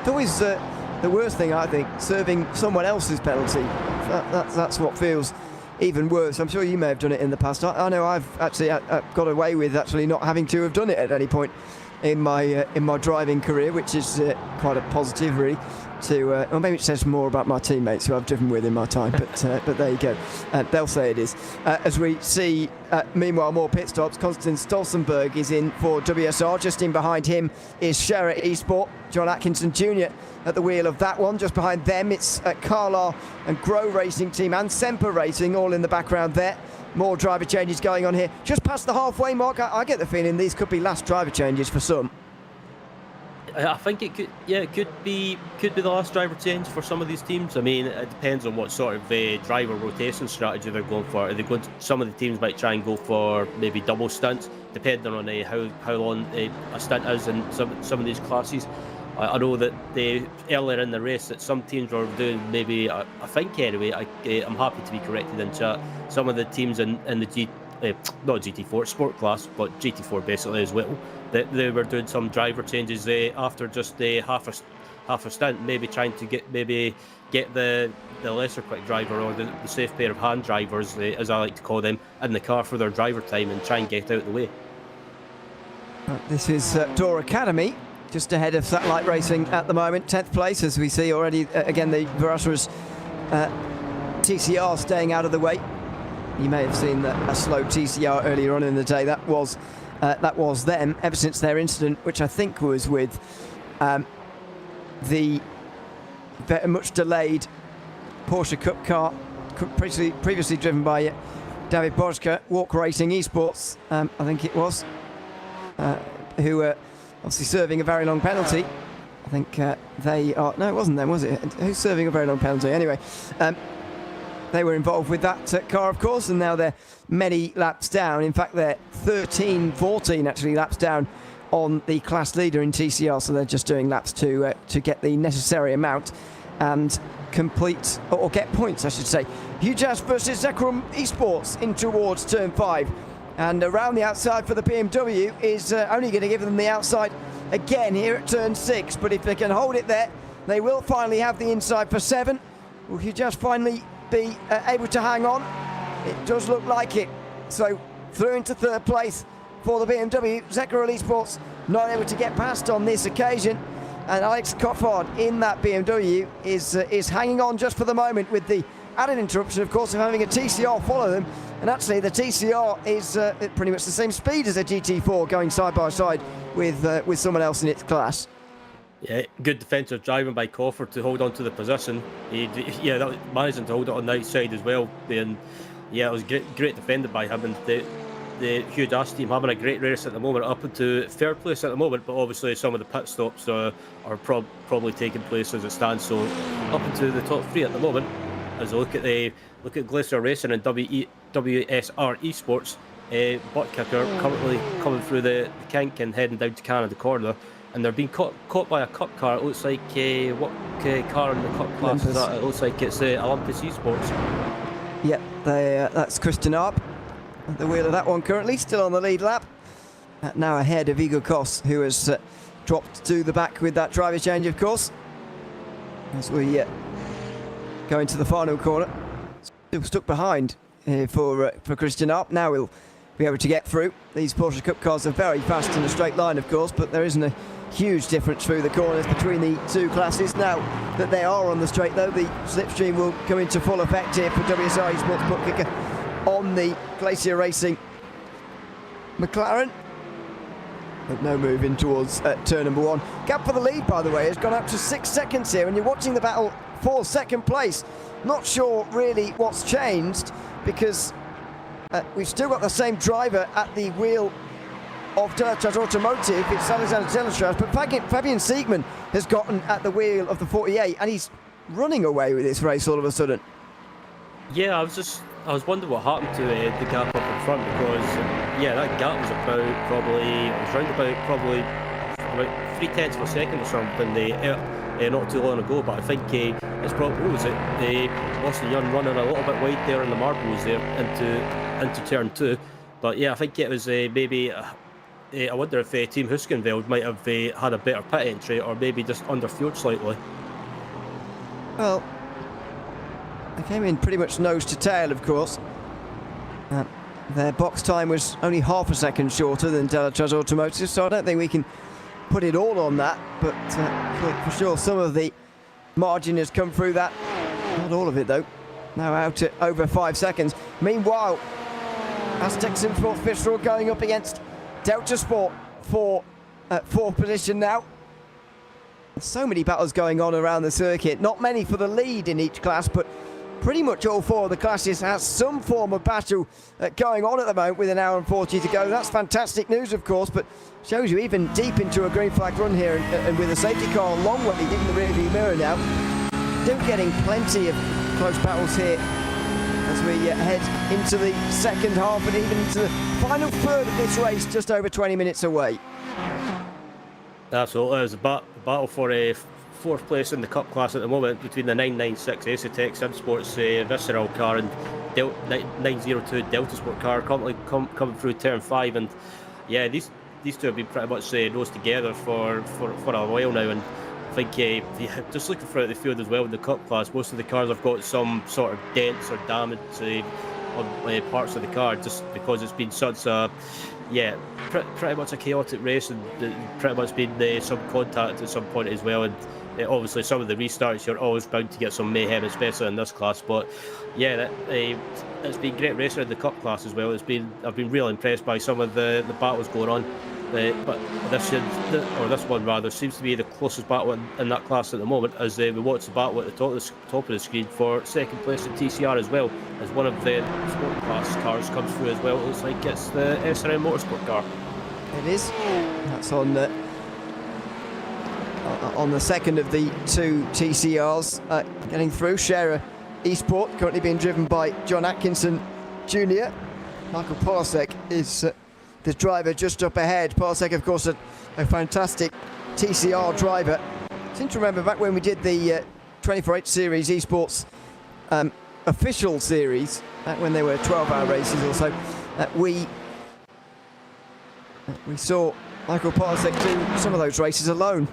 Speaker 3: It's always the worst thing, I think, serving someone else's penalty. That's what feels even worse. I'm sure you may have done it in the past. I know I've actually got away with actually not having to have done it at any point in my driving career, which is quite a positive, really. Well, maybe it says more about my teammates who I've driven with in my time, but there you go. They'll say it is. As we see, meanwhile, more pit stops. Konstantin Stolzenberg is in for WSR. Just in behind him is Sherra Esport. John Atkinson Jr. at the wheel of that one. Just behind them, it's Carlisle and Grow Racing Team and Semper Racing all in the background there. More driver changes going on here. Just past the halfway mark, I get the feeling these could be last driver changes for some.
Speaker 4: I think it could be the last driver change for some of these teams. I mean, it depends on what sort of driver rotation strategy they're going for. Are they going some of the teams might try and go for maybe double stints, depending on how long a stint is in some of these classes. I know that earlier in the race that some teams were doing maybe, I think anyway, I'm happy to be corrected in chat, some of the teams in the not GT4 sport class, but GT4 basically as well, that they were doing some driver changes after just half a stint, maybe trying to get the lesser quick driver or the safe pair of hand drivers, as I like to call them, in the car for their driver time and try and get out of the way.
Speaker 3: This is Door Academy, just ahead of Satellite Racing at the moment, 10th place, as we see already. Again, the Verasras TCR staying out of the way. You may have seen a slow TCR earlier on in the day. That was them ever since their incident, which I think was with the very much delayed Porsche Cup car, previously driven by David Boschke, Walk Racing Esports, I think it was, who were obviously serving a very long penalty. I think they are... No, it wasn't them, was it? Who's serving a very long penalty? Anyway, they were involved with that car, of course, and now they're many laps down. In fact, they're 14 actually laps down on the class leader in TCR, so they're just doing laps to get the necessary amount and complete, or get points, I should say. Hujas versus Zekrom Esports in towards turn 5. And around the outside for the BMW is only going to give them the outside again here at turn 6. But if they can hold it there, they will finally have the inside for 7. Will Hujas finally be able to hang on? It does look like it. So through into third place for the BMW. Zekrom Esports not able to get past on this occasion. And Alex Coffard in that BMW is hanging on just for the moment, with the added interruption, of course, of having a TCR follow them. And actually, the TCR is pretty much the same speed as a GT4, going side by side with someone else in its class.
Speaker 4: Yeah, good defensive driving by Coffard to hold on to the position. That managing to hold it on the outside as well. And yeah, it was great defended by him. And the Hugh Ash team having a great race at the moment, up into third place at the moment, but obviously some of the pit stops are probably taking place as it stands. So up into the top 3 at the moment. As I look at Glacier Racing and WSR Esports, Buttkicker currently coming through the kink and heading down to Canada Corner, and they're being caught by a cup car. It looks like what car in the cup class is that? It looks like it's Olympus Esports.
Speaker 3: Yep, that's Christian Arp at the wheel of that one currently, still on the lead lap. Now ahead of Igor Kos, who has dropped to the back with that driver change, of course. As we go into the final corner. Still stuck behind for Christian Arp. Now we'll be able to get through. These Porsche Cup cars are very fast in a straight line, of course, but there isn't a huge difference through the corners between the two classes. Now that they are on the straight, though, the slipstream will come into full effect here for WSR Esports Buttkicker on the Glacier Racing McLaren. But no move in towards turn number 1. Gap for the lead, by the way, has gone up to 6 seconds here, and you're watching the battle for second place. Not sure really what's changed, because we've still got the same driver at the wheel of Teletrash Automotive. It's Alexander Teletrash, but Fabian Siegmann has gotten at the wheel of the 48, and he's running away with this race all of a sudden.
Speaker 4: Yeah, I was wondering what happened to the gap up in front, because that gap was around probably 0.3 of a second or something. Not too long ago, but I think it's probably Austin Young running a little bit wide there in the marbles there into turn 2. But yeah, I think it was maybe I wonder if Team Huskenveld might have had a better pit entry, or maybe just underfueled slightly.
Speaker 3: Well, they came in pretty much nose to tail, of course. Their box time was only half a second shorter than Delatruz Automotive, so I don't think we can put it all on that, but for sure some of the margin has come through that. Not all of it though. Now out at over 5 seconds. Meanwhile, Aztecs in fourth Fisher going up against Delta Sport for fourth position now. So many battles going on around the circuit. Not many for the lead in each class, but pretty much all four of the classes has some form of battle going on at the moment with an hour and 40 to go. That's fantastic news, of course, but shows you even deep into a green flag run here, and with a safety car a long way in the rearview mirror now. Still getting plenty of close battles here as we head into the second half and even into the final third of this race, just over 20 minutes away.
Speaker 4: Absolutely, there's a battle for a fourth place in the Cup class at the moment between the 996 Asetek Simsports Visceral car and 902 Delta Sport car currently coming through turn 5, and yeah, these two have been pretty much nose together for a while now, and I think just looking throughout the field as well in the Cup class, most of the cars have got some sort of dents or damage on parts of the car, just because it's been such a pretty much a chaotic race, and pretty much been some contact at some point as well, and obviously some of the restarts you're always bound to get some mayhem, especially in this class. But yeah, it's been great racing in the Cup class as well. I've been really impressed by some of the battles going on. But this one rather seems to be the closest battle in that class at the moment, as we watch the battle at the top of the screen for second place in TCR as well, as one of the sport class cars comes through as well. It looks like it's the SRM Motorsport car.
Speaker 3: It is. That's on the second of the two TCRs getting through. Scherer Esport currently being driven by John Atkinson Jr. Michael Polasek is the driver just up ahead. Polasek, of course, a fantastic TCR driver. I seem to remember back when we did the 24H Series Esports official series, back when they were 12-hour races or so, we saw Michael Polasek do some of those races alone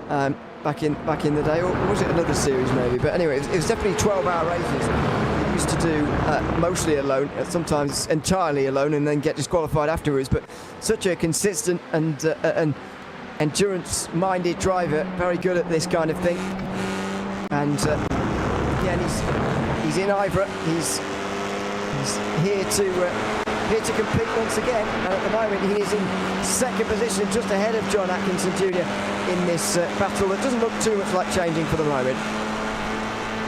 Speaker 3: back in the day, or was it another series maybe? But anyway, it was definitely 12-hour races. He used to do mostly alone, sometimes entirely alone, and then get disqualified afterwards. But such a consistent and endurance-minded driver, very good at this kind of thing. And he's in IVRA. He's here to compete once again, and at the moment he is in second position, just ahead of John Atkinson Jr. in this battle that doesn't look too much like changing for the moment.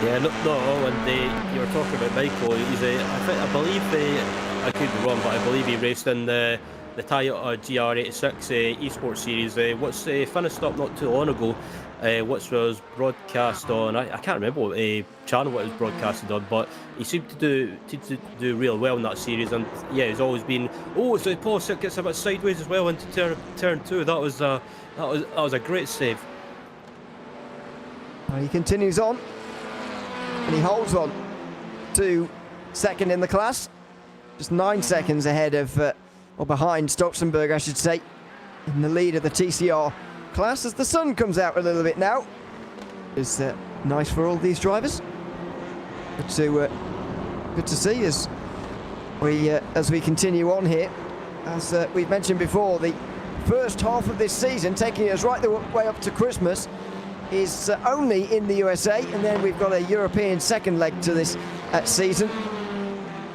Speaker 4: Yeah, not at all. And you were talking about Michael. I believe I could be wrong, but I believe he raced in the Toyota GR86 Esports Series, which finished up not too long ago, which was broadcast on, I can't remember what channel it was broadcasted on, but he seemed to do real well in that series. And yeah, he's always been. Oh, so Polasek gets a bit sideways as well into turn 2. That was a great save.
Speaker 3: He continues on, and he holds on to second in the class, just 9 seconds ahead of, or behind Stolzenberg, I should say, in the lead of the TCR class, as the sun comes out a little bit now. It's nice for all these drivers. Good to see as we continue on here. As we've mentioned before, the first half of this season, taking us right the way up to Christmas, is only in the USA, and then we've got a European second leg to this season,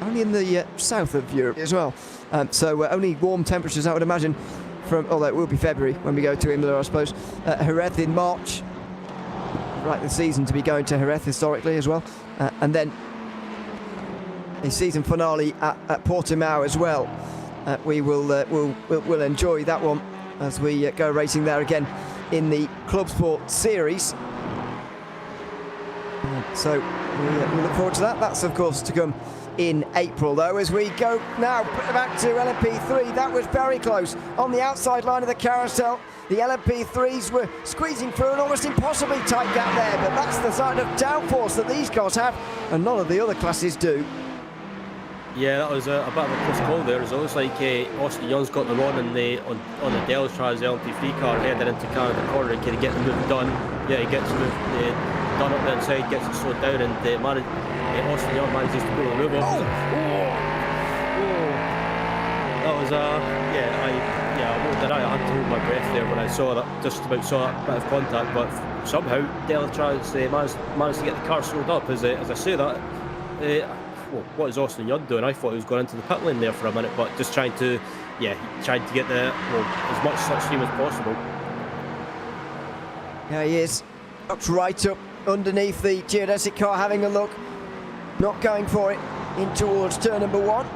Speaker 3: only in the south of Europe as well. So only warm temperatures, I would imagine, although it will be February when we go to Imola, I suppose. Jerez in March, right the season to be going to Jerez historically as well, and then a season finale at Portimao as well. We'll enjoy that one as we go racing there again in the Clubsport series. So we look forward to that. That's of course to come in April, though, as we go now back to LMP3. That was very close on the outside line of the carousel. The LMP3s were squeezing through an almost impossibly tight gap there, but that's the side of downforce that these cars have, and none of the other classes do.
Speaker 4: Yeah, that was a bit of a close call there. It looks like Austin Young's got the run on the Deltraz LMP3 car heading into Canada corner and kind of get the move done. Yeah, he gets the move done up the inside, gets it slowed down, and Austin Young manages to pull the move off. there's a I won't deny I had to hold my breath there when I saw that, just about saw that bit of contact, but somehow Delatraz managed to get the car slowed up. As I say that, well, what is Austin Young doing? I thought he was going into the pit lane there for a minute, but just trying to get as much slipstream as possible.
Speaker 3: Yeah, he is. Up right up underneath the geodesic car, having a look. Not going for it in towards turn number 1.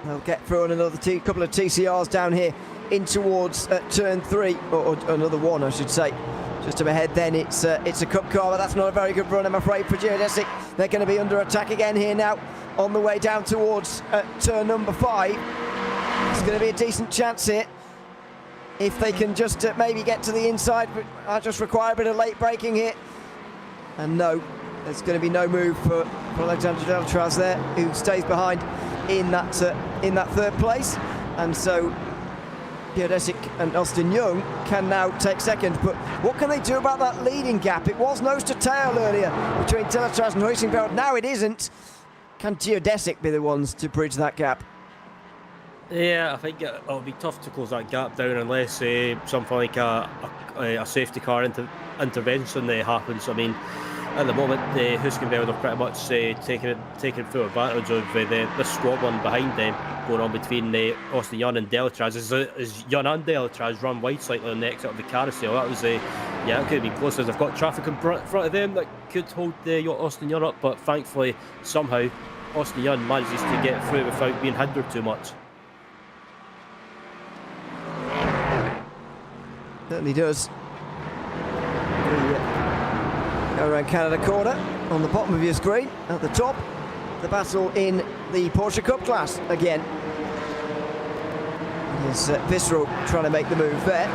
Speaker 3: They'll get through on another couple of TCRs down here in towards turn 3, or another 1, I should say. Just up ahead then, it's a Cup car, but that's not a very good run, I'm afraid, for Geodesic. They're going to be under attack again here now, on the way down towards turn number 5. It's going to be a decent chance here. If they can just maybe get to the inside, but I just require a bit of late braking here. And no, there's going to be no move for Alexander Delatraz there, who stays behind in that 3rd place. And so Geodesic and Austin Young can now take 2nd. But what can they do about that leading gap? It was nose to tail earlier between Delatraz and Huizenveld. Now it isn't. Can Geodesic be the ones to bridge that gap?
Speaker 4: Yeah, I think it'll be tough to close that gap down unless something like a safety car intervention happens. I mean, at the moment, Huizenveld are pretty much taking full advantage of this squad one behind them, going on between Austin Young and Delatraz. As Young and Delatraz run wide slightly on the exit of the carousel, that was it could have been close, as they've got traffic in front of them that could hold Austin Young up, but thankfully, somehow, Austin Young manages to get through without being hindered too much.
Speaker 3: Certainly does. Go around Canada corner on the bottom of your screen. At the top, the battle in the Porsche Cup class again. There's Visceral trying to make the move there.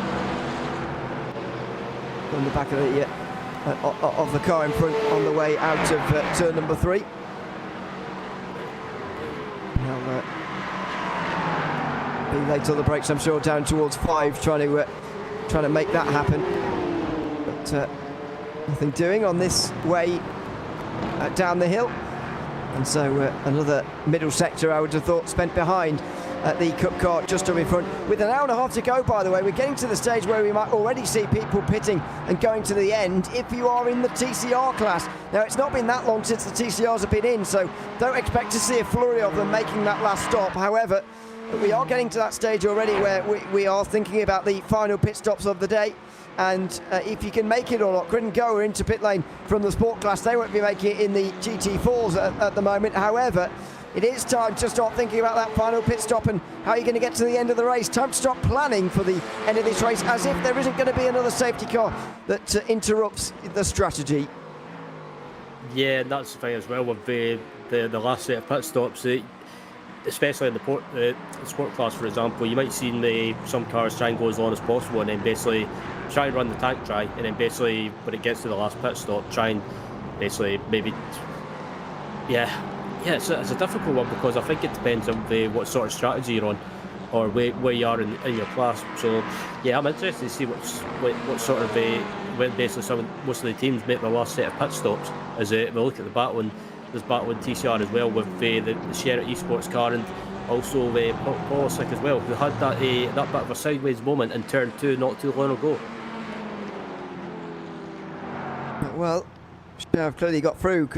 Speaker 3: On the back of the car in front on the way out of turn number 3. Now, be late on the brakes, I'm sure, down towards 5, trying to make that happen. But nothing doing on this way down the hill. And so another middle sector, I would have thought, spent behind the Cup car just up in front. With an hour and a half to go, by the way, we're getting to the stage where we might already see people pitting and going to the end if you are in the TCR class. Now, it's not been that long since the TCRs have been in, so don't expect to see a flurry of them making that last stop. However, we are getting to that stage already where we are thinking about the final pit stops of the day. And if you can make it or not, Grid and Go are into pit lane from the Sport class. They won't be making it in the GT4s at the moment. However, it is time to start thinking about that final pit stop and how you're going to get to the end of the race. Time to start planning for the end of this race, as if there isn't going to be another safety car that interrupts the strategy.
Speaker 4: Yeah, and that's the thing as well with the last set of pit stops. Especially in the sport class, for example, you might see some cars try and go as long as possible, and then basically try and run the tank dry, and then basically when it gets to the last pit stop, try and basically maybe it's a difficult one, because I think it depends on what sort of strategy you're on, or where you are in your class. So yeah, I'm interested to see what sort of when basically most of the teams make the last set of pit stops, as we look at the battle. And there's battle in TCR as well with the Sherritt Esports car, and also Polisic as well, who had that bit of a sideways moment in turn 2 not too long ago.
Speaker 3: Well, I've clearly got through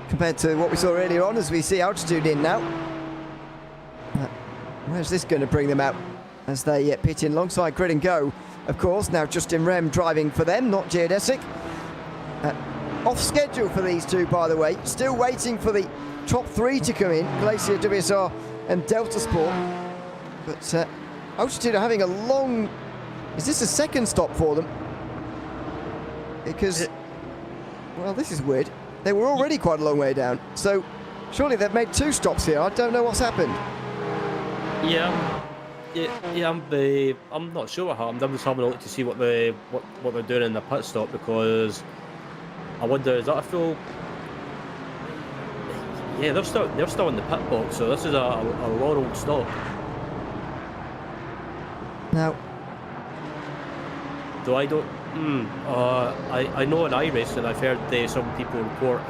Speaker 3: compared to what we saw earlier on, as we see altitude in now. Where's this going to bring them out as they pit in alongside Grid and Go? Of course, now Justin Rem driving for them, not Geodesic. Off schedule for these two, by the way. Still waiting for the top 3 to come in, Glacier, WSR and Delta Sport. But Altitude are having a long... Is this a second stop for them? Because, well, this is weird. They were already quite a long way down. So surely they've made 2 stops here. I don't know what's happened. I'm not sure what happened. I'm just having a look to see what they're doing in the pit stop, because I wonder, is that a full... Yeah, they're still in the pit box, so this is a long old stop. Now,
Speaker 4: though I don't... I know in iRacing I've heard some people report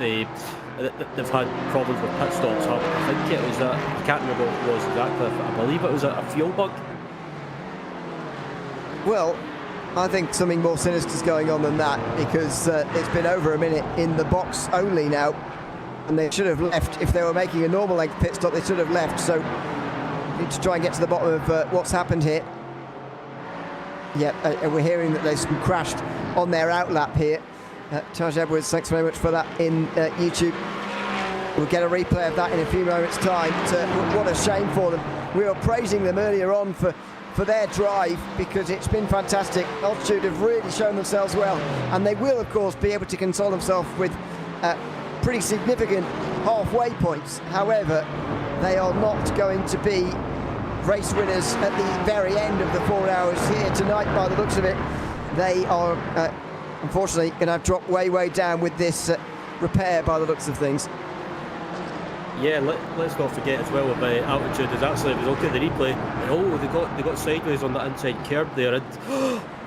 Speaker 4: they've had problems with pit stops. I think it was I can't remember what it was exactly. I believe it was a fuel bug.
Speaker 3: Well, I think something more sinister is going on than that, because it's been over a minute in the box only now, and they should have left. If they were making a normal length pit stop, they should have left. So we need to try and get to the bottom of what's happened here. Yeah, we're hearing that there's crashed on their outlap here. Taj Edwards, thanks very much for that in YouTube. We'll get a replay of that in a few moments' time. What a shame for them. We were praising them earlier on for their drive, because it's been fantastic. Altitude have really shown themselves well, and they will, of course, be able to console themselves with pretty significant halfway points. However, they are not going to be race winners at the very end of the 4 hours here tonight, by the looks of it. They are unfortunately going to have dropped way down with this repair, by the looks of things.
Speaker 4: Yeah, let's not forget as well about altitude. Is actually, if you look at the replay, they got sideways on the inside curb there, and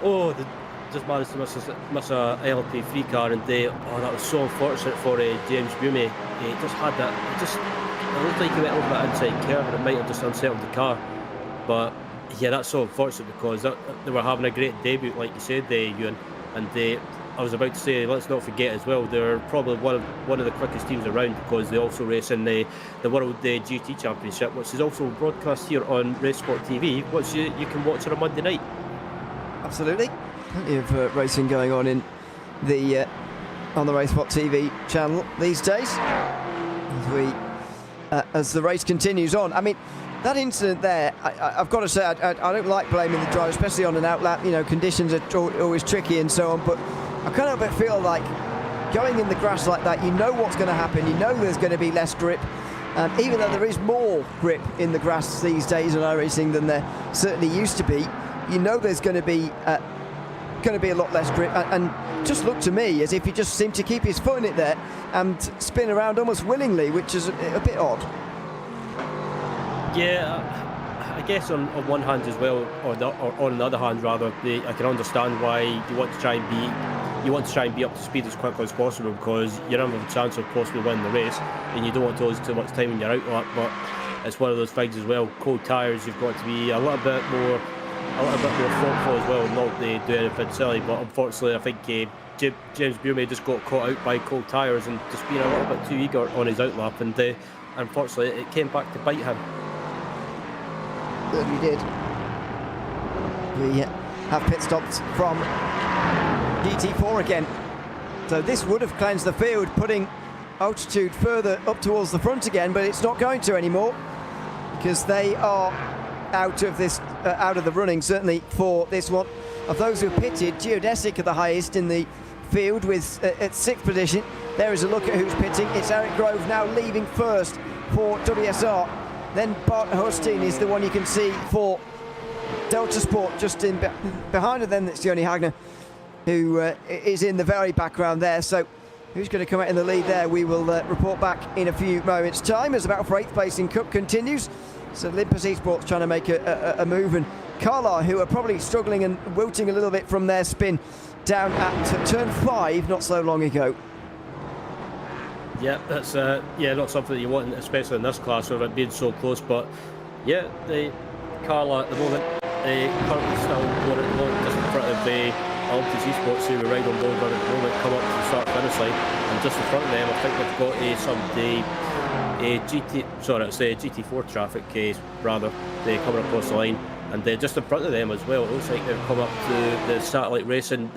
Speaker 4: they just managed to miss a LP3 car, and that was so unfortunate for James Bume. He just had that. It looked like he went over that inside curve, and it might have just unsettled the car. But yeah, that's so unfortunate, because they were having a great debut, like you said, Ewan, and I was about to say, let's not forget as well, they're probably one of the quickest teams around, because they also race in the World GT Championship, which is also broadcast here on RaceSpotTV, which you can watch on a Monday night.
Speaker 3: Absolutely, plenty of racing going on in the on the RaceSpotTV channel these days, as the race continues on. I mean, that incident there, I've got to say, I don't like blaming the driver, especially on an outlap. You know, conditions are always tricky and so on, but I kind of feel like going in the grass like that, you know what's going to happen. You know there's going to be less grip, even though there is more grip in the grass these days in iRacing than there certainly used to be. You know there's going to be a lot less grip, and just looked to me as if he just seemed to keep his foot in it there and spin around almost willingly, which is a bit odd.
Speaker 4: Yeah, I guess on one hand as well, or on the other hand rather, I can understand why you want to try and be up to speed as quickly as possible, because you don't have a chance of possibly winning the race, and you don't want to lose too much time in your outlap. But it's one of those things as well. Cold tyres, you've got to be a little bit more thoughtful as well, not to do anything silly. But unfortunately, I think James Bume just got caught out by cold tyres and just being a little bit too eager on his outlap, and unfortunately it came back to bite him.
Speaker 3: Certainly did. We have pit stops from GT4 again, so this would have cleansed the field, putting altitude further up towards the front again, but it's not going to anymore, because they are out of the running, certainly for this one. Of those who pitted, Geodesic are the highest in the field with at 6th position. There is a look at who's pitting. It's Eric Grove now leaving first for WSR. Then Bart Hosteen is the one you can see for Delta Sport, just in behind of them. That's Joni Hagner, who is in the very background there. So who's going to come out in the lead there? We will report back in a few moments' time as the battle for 8th place in Cup continues. So Olympus Esports trying to make a move, and Carlisle, who are probably struggling and wilting a little bit from their spin down at turn 5 not so long ago.
Speaker 4: Yeah, that's not something that you want, especially in this class with it being so close. But yeah, the Carla at the moment currently still going at the moment just in front of the Olympus Esports, who we ride on board at the moment, come up to the start finish line, and just in front of them, I think they've got it's GT4 traffic case rather. They coming across the line, and just in front of them as well, it looks like they've come up to the Satellite Racing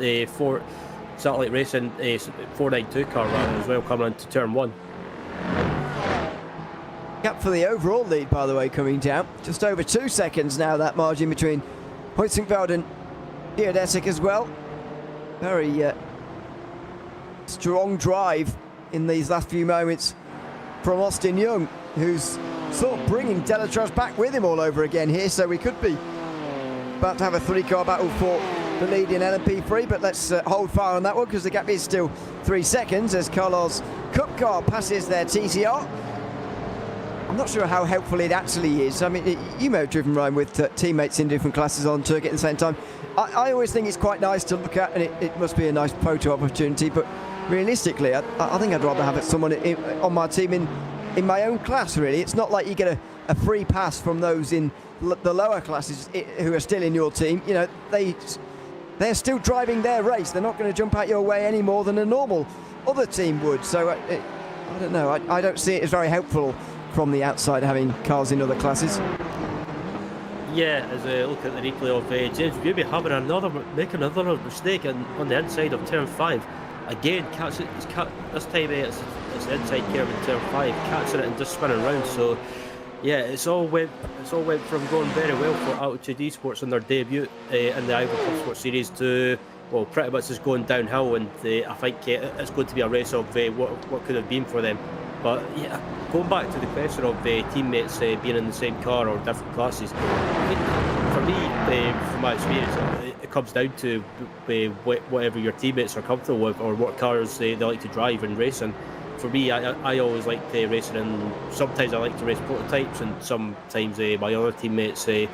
Speaker 4: 492 car rather as well, coming into turn 1.
Speaker 3: Gap for the overall lead, by the way, coming down. Just over 2 seconds now, that margin between Hoysinkveld and Geodesic as well. Very strong drive in these last few moments from Austin Young, who's sort of bringing Delatraz back with him all over again here, so we could be about to have a 3-car battle for the lead in LMP3, but let's hold fire on that one, because the gap is still 3 seconds as Carlisle's Cup car passes their TCR. I'm not sure how helpful it actually is. I mean, you may have driven, Ryan, with teammates in different classes on circuit at the same time. I always think it's quite nice to look at, and it must be a nice photo opportunity, but realistically, I think I'd rather have someone on my team in my own class, really. It's not like you get a free pass from those in the lower classes who are still in your team. You know, they're still driving their race. They're not going to jump out your way any more than a normal other team would. So I don't know. I don't see it as very helpful from the outside having cars in other classes.
Speaker 4: Yeah, as I look at the replay of James Buby making another mistake on the inside of turn 5. Again, this time it's the inside curve in turn 5, catching it and just spinning around. So yeah, it's all went from going very well for Altitude Esports in their debut in the IVRA Clubsport series to, well, pretty much just going downhill, and I think it's going to be a race of what could have been for them. But yeah, going back to the question of teammates being in the same car or different classes, I think for me, from my experience, it comes down to whatever your teammates are comfortable with or what cars they like to drive and race in. For me, I always like racing, and sometimes I like to race prototypes, and sometimes my other teammates who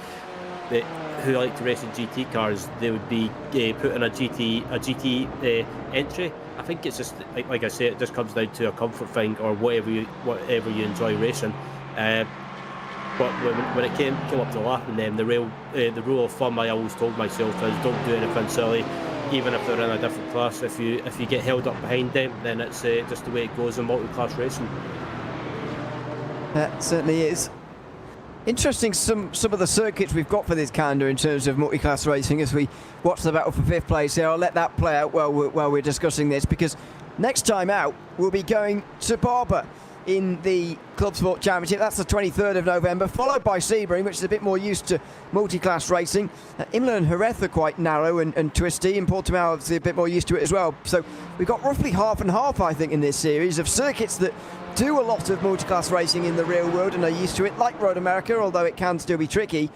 Speaker 4: like to race in GT cars, they would be put in a GT entry. I think it's just like I say, it just comes down to a comfort thing or whatever you enjoy racing. But when it came up to lapping them, the rule of thumb I always told myself is don't do anything silly. Even if they're in a different class, if you get held up behind them, then it's just the way it goes in multi-class racing.
Speaker 3: That certainly is. Interesting some of the circuits we've got for this calendar in terms of multi-class racing as we watch the battle for 5th place here. I'll let that play out while we're discussing this, because next time out we'll be going to Barber in the Clubsport Championship. That's the 23rd of November, followed by Sebring, which is a bit more used to multi-class racing. Imola and Jerez are quite narrow and twisty, and Portimao obviously a bit more used to it as well. So we've got roughly half and half, I think, in this series of circuits that do a lot of multi-class racing in the real world and are used to it, like Road America, although it can still be tricky.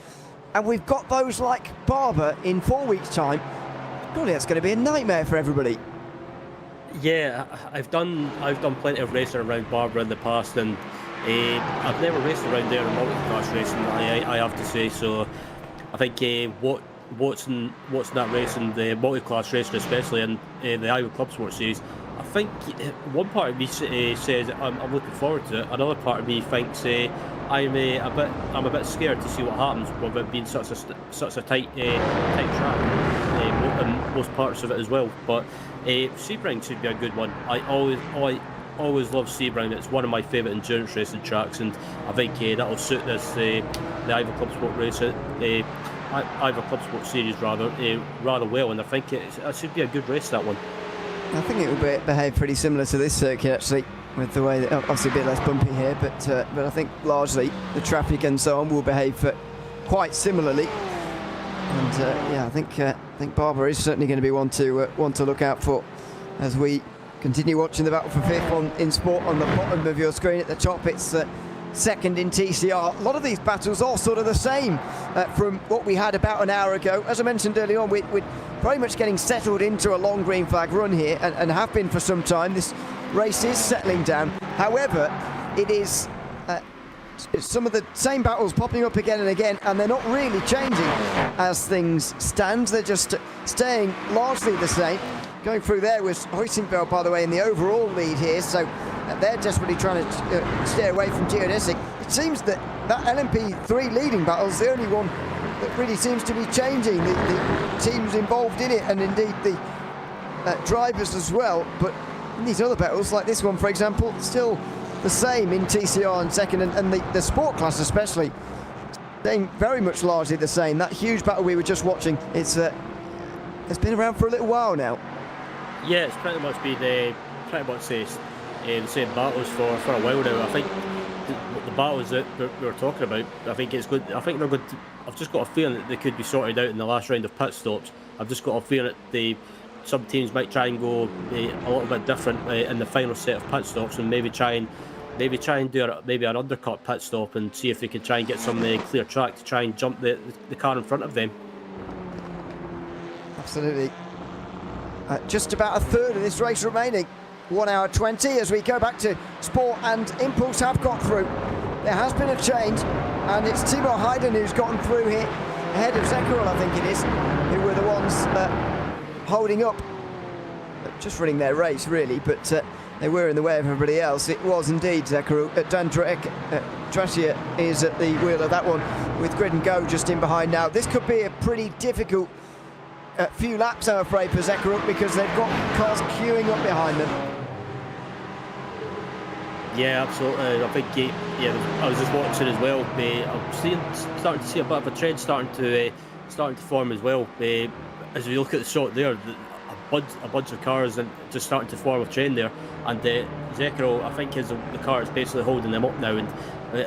Speaker 3: And we've got those like Barber in 4 weeks' time. Surely that's going to be a nightmare for everybody.
Speaker 4: Yeah, I've done plenty of racing around Barber in the past, and I've never raced around there in multi-class racing, I have to say. So I think what's in that racing, the multi-class racing, especially in the IVRA Clubsport series, I think one part of me says I'm looking forward to it. Another part of me thinks I'm a bit scared to see what happens with it being such a tight track in most parts of it as well. But Sebring should be a good one. I always love Sebring. It's one of my favourite endurance racing tracks, and I think that'll suit this the IVRA Clubsport race, IVRA Clubsport series rather well. And I think it should be a good race, that one.
Speaker 3: I think it will behave pretty similar to this circuit, actually, with the way that obviously a bit less bumpy here, but I think largely the traffic and so on will behave quite similarly. And yeah, I think Barber is certainly going to be one to look out for as we continue watching the battle for 5th in sport. On the bottom of your screen at the top, it's second in TCR. A lot of these battles are sort of the same from what we had about an hour ago. As I mentioned earlier on, we're very much getting settled into a long green flag run here, and have been for some time. This race is settling down. However, it is some of the same battles popping up again and again, and they're not really changing as things stand. They're just staying largely the same. Going through there was Huizinfeld, by the way, in the overall lead here, so they're desperately trying to stay away from Geodesic. It seems that LMP3 leading battle is the only one that really seems to be changing. The teams involved in it, and indeed the drivers as well. But in these other battles, like this one, for example, still the same in TCR in second, and the sport class especially, staying very much largely the same. That huge battle we were just watching, it's been around for a little while now.
Speaker 4: Yeah, it's pretty much been the same battles for a while now. I think the battles that we were talking about, I think it's good. I think they're good. I've just got a feeling that they could be sorted out in the last round of pit stops. I've just got a feeling that some teams might try and go a little bit different in the final set of pit stops, and maybe try and do maybe an undercut pit stop and see if they can try and get some clear track to try and jump the car in front of them.
Speaker 3: Absolutely. Just about a third of this race remaining. 1 hour 20 as we go back to Sport, and Impulse have got through. There has been a change, and it's Timur Hayden who's gotten through here ahead of Zekerol, I think it is, who were the ones holding up just running their race really, but they were in the way of everybody else. It was indeed Zakaru. Tracia is at the wheel of that one with Grid and Go just in behind now. This could be a pretty difficult few laps, I'm afraid, for Zakaru, because they've got cars queuing up behind them.
Speaker 4: Yeah, absolutely. I think I was just watching as well. I'm starting to see a bit of a trend starting to form as well. As we look at the shot there, a bunch of cars and just starting to form a trend there. And Zekro, I think, is the car that's basically holding them up now. And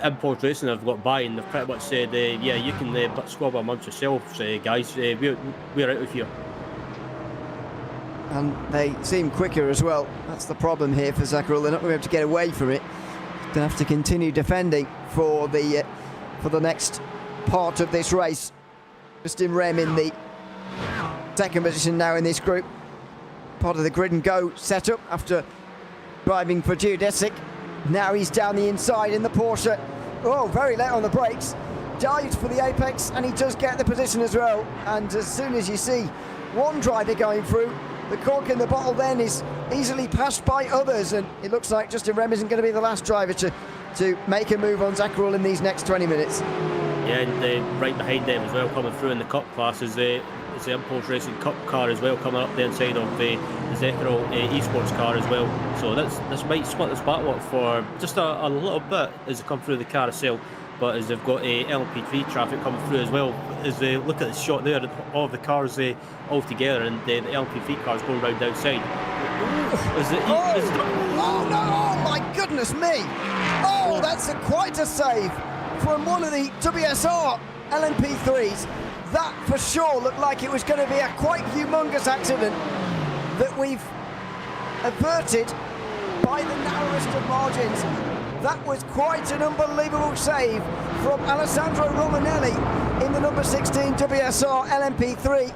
Speaker 4: Import Racing have got by and they've pretty much said, yeah, you can squab amongst yourselves, guys. We're out of here.
Speaker 3: And they seem quicker as well. That's the problem here for Zakaru. They're not going to be able to get away from it. They're going to have to continue defending for the next part of this race. Justin Rem in the second position now in this group. Part of the Grid and Go setup after driving for Geodesic. Now he's down the inside in the Porsche. Oh, very late on the brakes. Dives for the apex, and he does get the position as well. And as soon as you see one driver going through, the cork in the bottle then is easily passed by others, and it looks like Justin Rem isn't going to be the last driver to make a move on Zakaru in these next 20 minutes.
Speaker 4: Yeah, and right behind them as well, coming through in the Cup class is the Impulse Racing Cup car as well, coming up the inside of the Zekaral esports car as well. So this might split this battle up for just a little bit as they come through the carousel. But as they've got LMP3 traffic coming through as well, as they look at the shot there, all of the cars all together, and the LMP3 cars going round outside.
Speaker 3: Oh no! Oh my goodness me! Oh, that's quite a save from one of the WSR LMP3s. That for sure looked like it was going to be a quite humongous accident that we've averted by the narrowest of margins. That was quite an unbelievable save from Alessandro Romanelli in the number 16 WSR LMP3.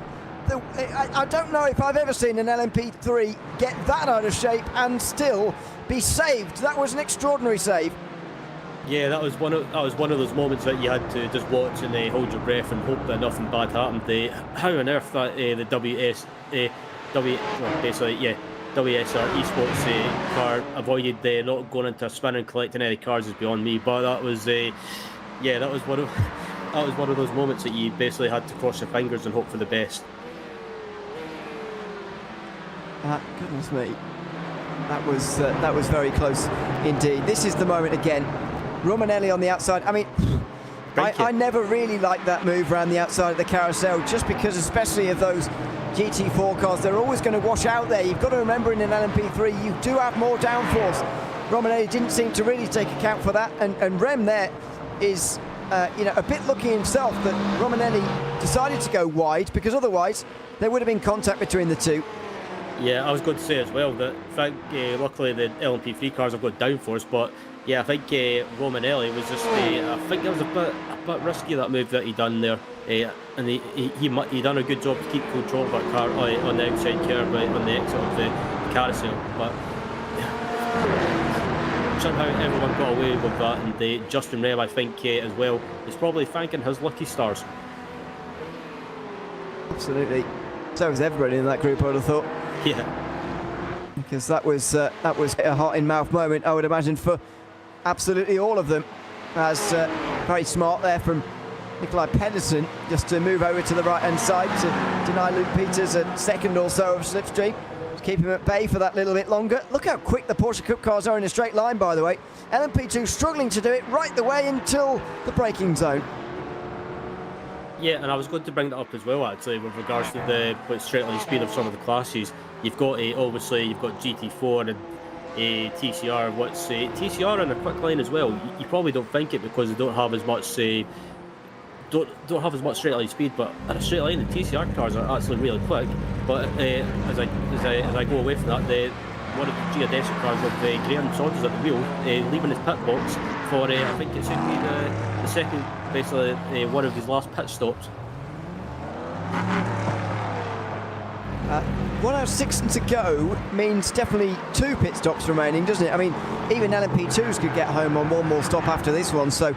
Speaker 3: I don't know if I've ever seen an LMP3 get that out of shape and still be saved. That was an extraordinary save.
Speaker 4: Yeah, that was one of those moments that you had to just watch and hold your breath and hope that nothing bad happened. How on earth that the WSR esports car avoided not going into a spin and collecting any cars is beyond me. But that was one of those moments that you basically had to cross your fingers and hope for the best.
Speaker 3: Goodness me, that was very close indeed. This is the moment again. Romanelli on the outside. I mean, I never really liked that move around the outside of the carousel, just because, especially of those GT4 cars, they're always going to wash out there. You've got to remember in an LMP3 you do have more downforce. Romanelli didn't seem to really take account for that, and Rem there is a bit lucky himself that Romanelli decided to go wide, because otherwise there would have been contact between the two.
Speaker 4: Yeah, I was going to say as well that luckily the LMP3 cars have got downforce, but yeah, I think Romanelli was just I think it was a bit risky, that move that he done there, and he done a good job to keep control of that car on the outside curve on the exit of the carousel, but somehow everyone got away with that, and Justin Rem, I think as well, is probably thanking his lucky stars.
Speaker 3: Absolutely, so was everybody in that group, I would have thought.
Speaker 4: Yeah,
Speaker 3: because that was a heart in mouth moment, I would imagine, for absolutely all of them. As very smart there from Nikolai Pedersen, just to move over to the right hand side to deny Luke Peters a second or so of slipstream. Keep him at bay for that little bit longer. Look how quick the Porsche Cup cars are in a straight line, by the way. LMP2 struggling to do it right the way until the braking zone.
Speaker 4: Yeah, and I was going to bring that up as well, actually, with regards to the straight line speed of some of the classes. You've got obviously you've got GT4 and TCR. What's TCR in a quick line as well? You probably don't think it because they don't have as much don't have as much straight line speed, but in a straight line the TCR cars are actually really quick. But as I go away from that, one of the geodesic cars of Graham Saunders at the wheel, leaving his pit box for I think it's going to be the second, basically one of his last pit stops.
Speaker 3: 106 to go means definitely 2 pit stops remaining, doesn't it? I mean, even LMP2s could get home on one more stop after this one. So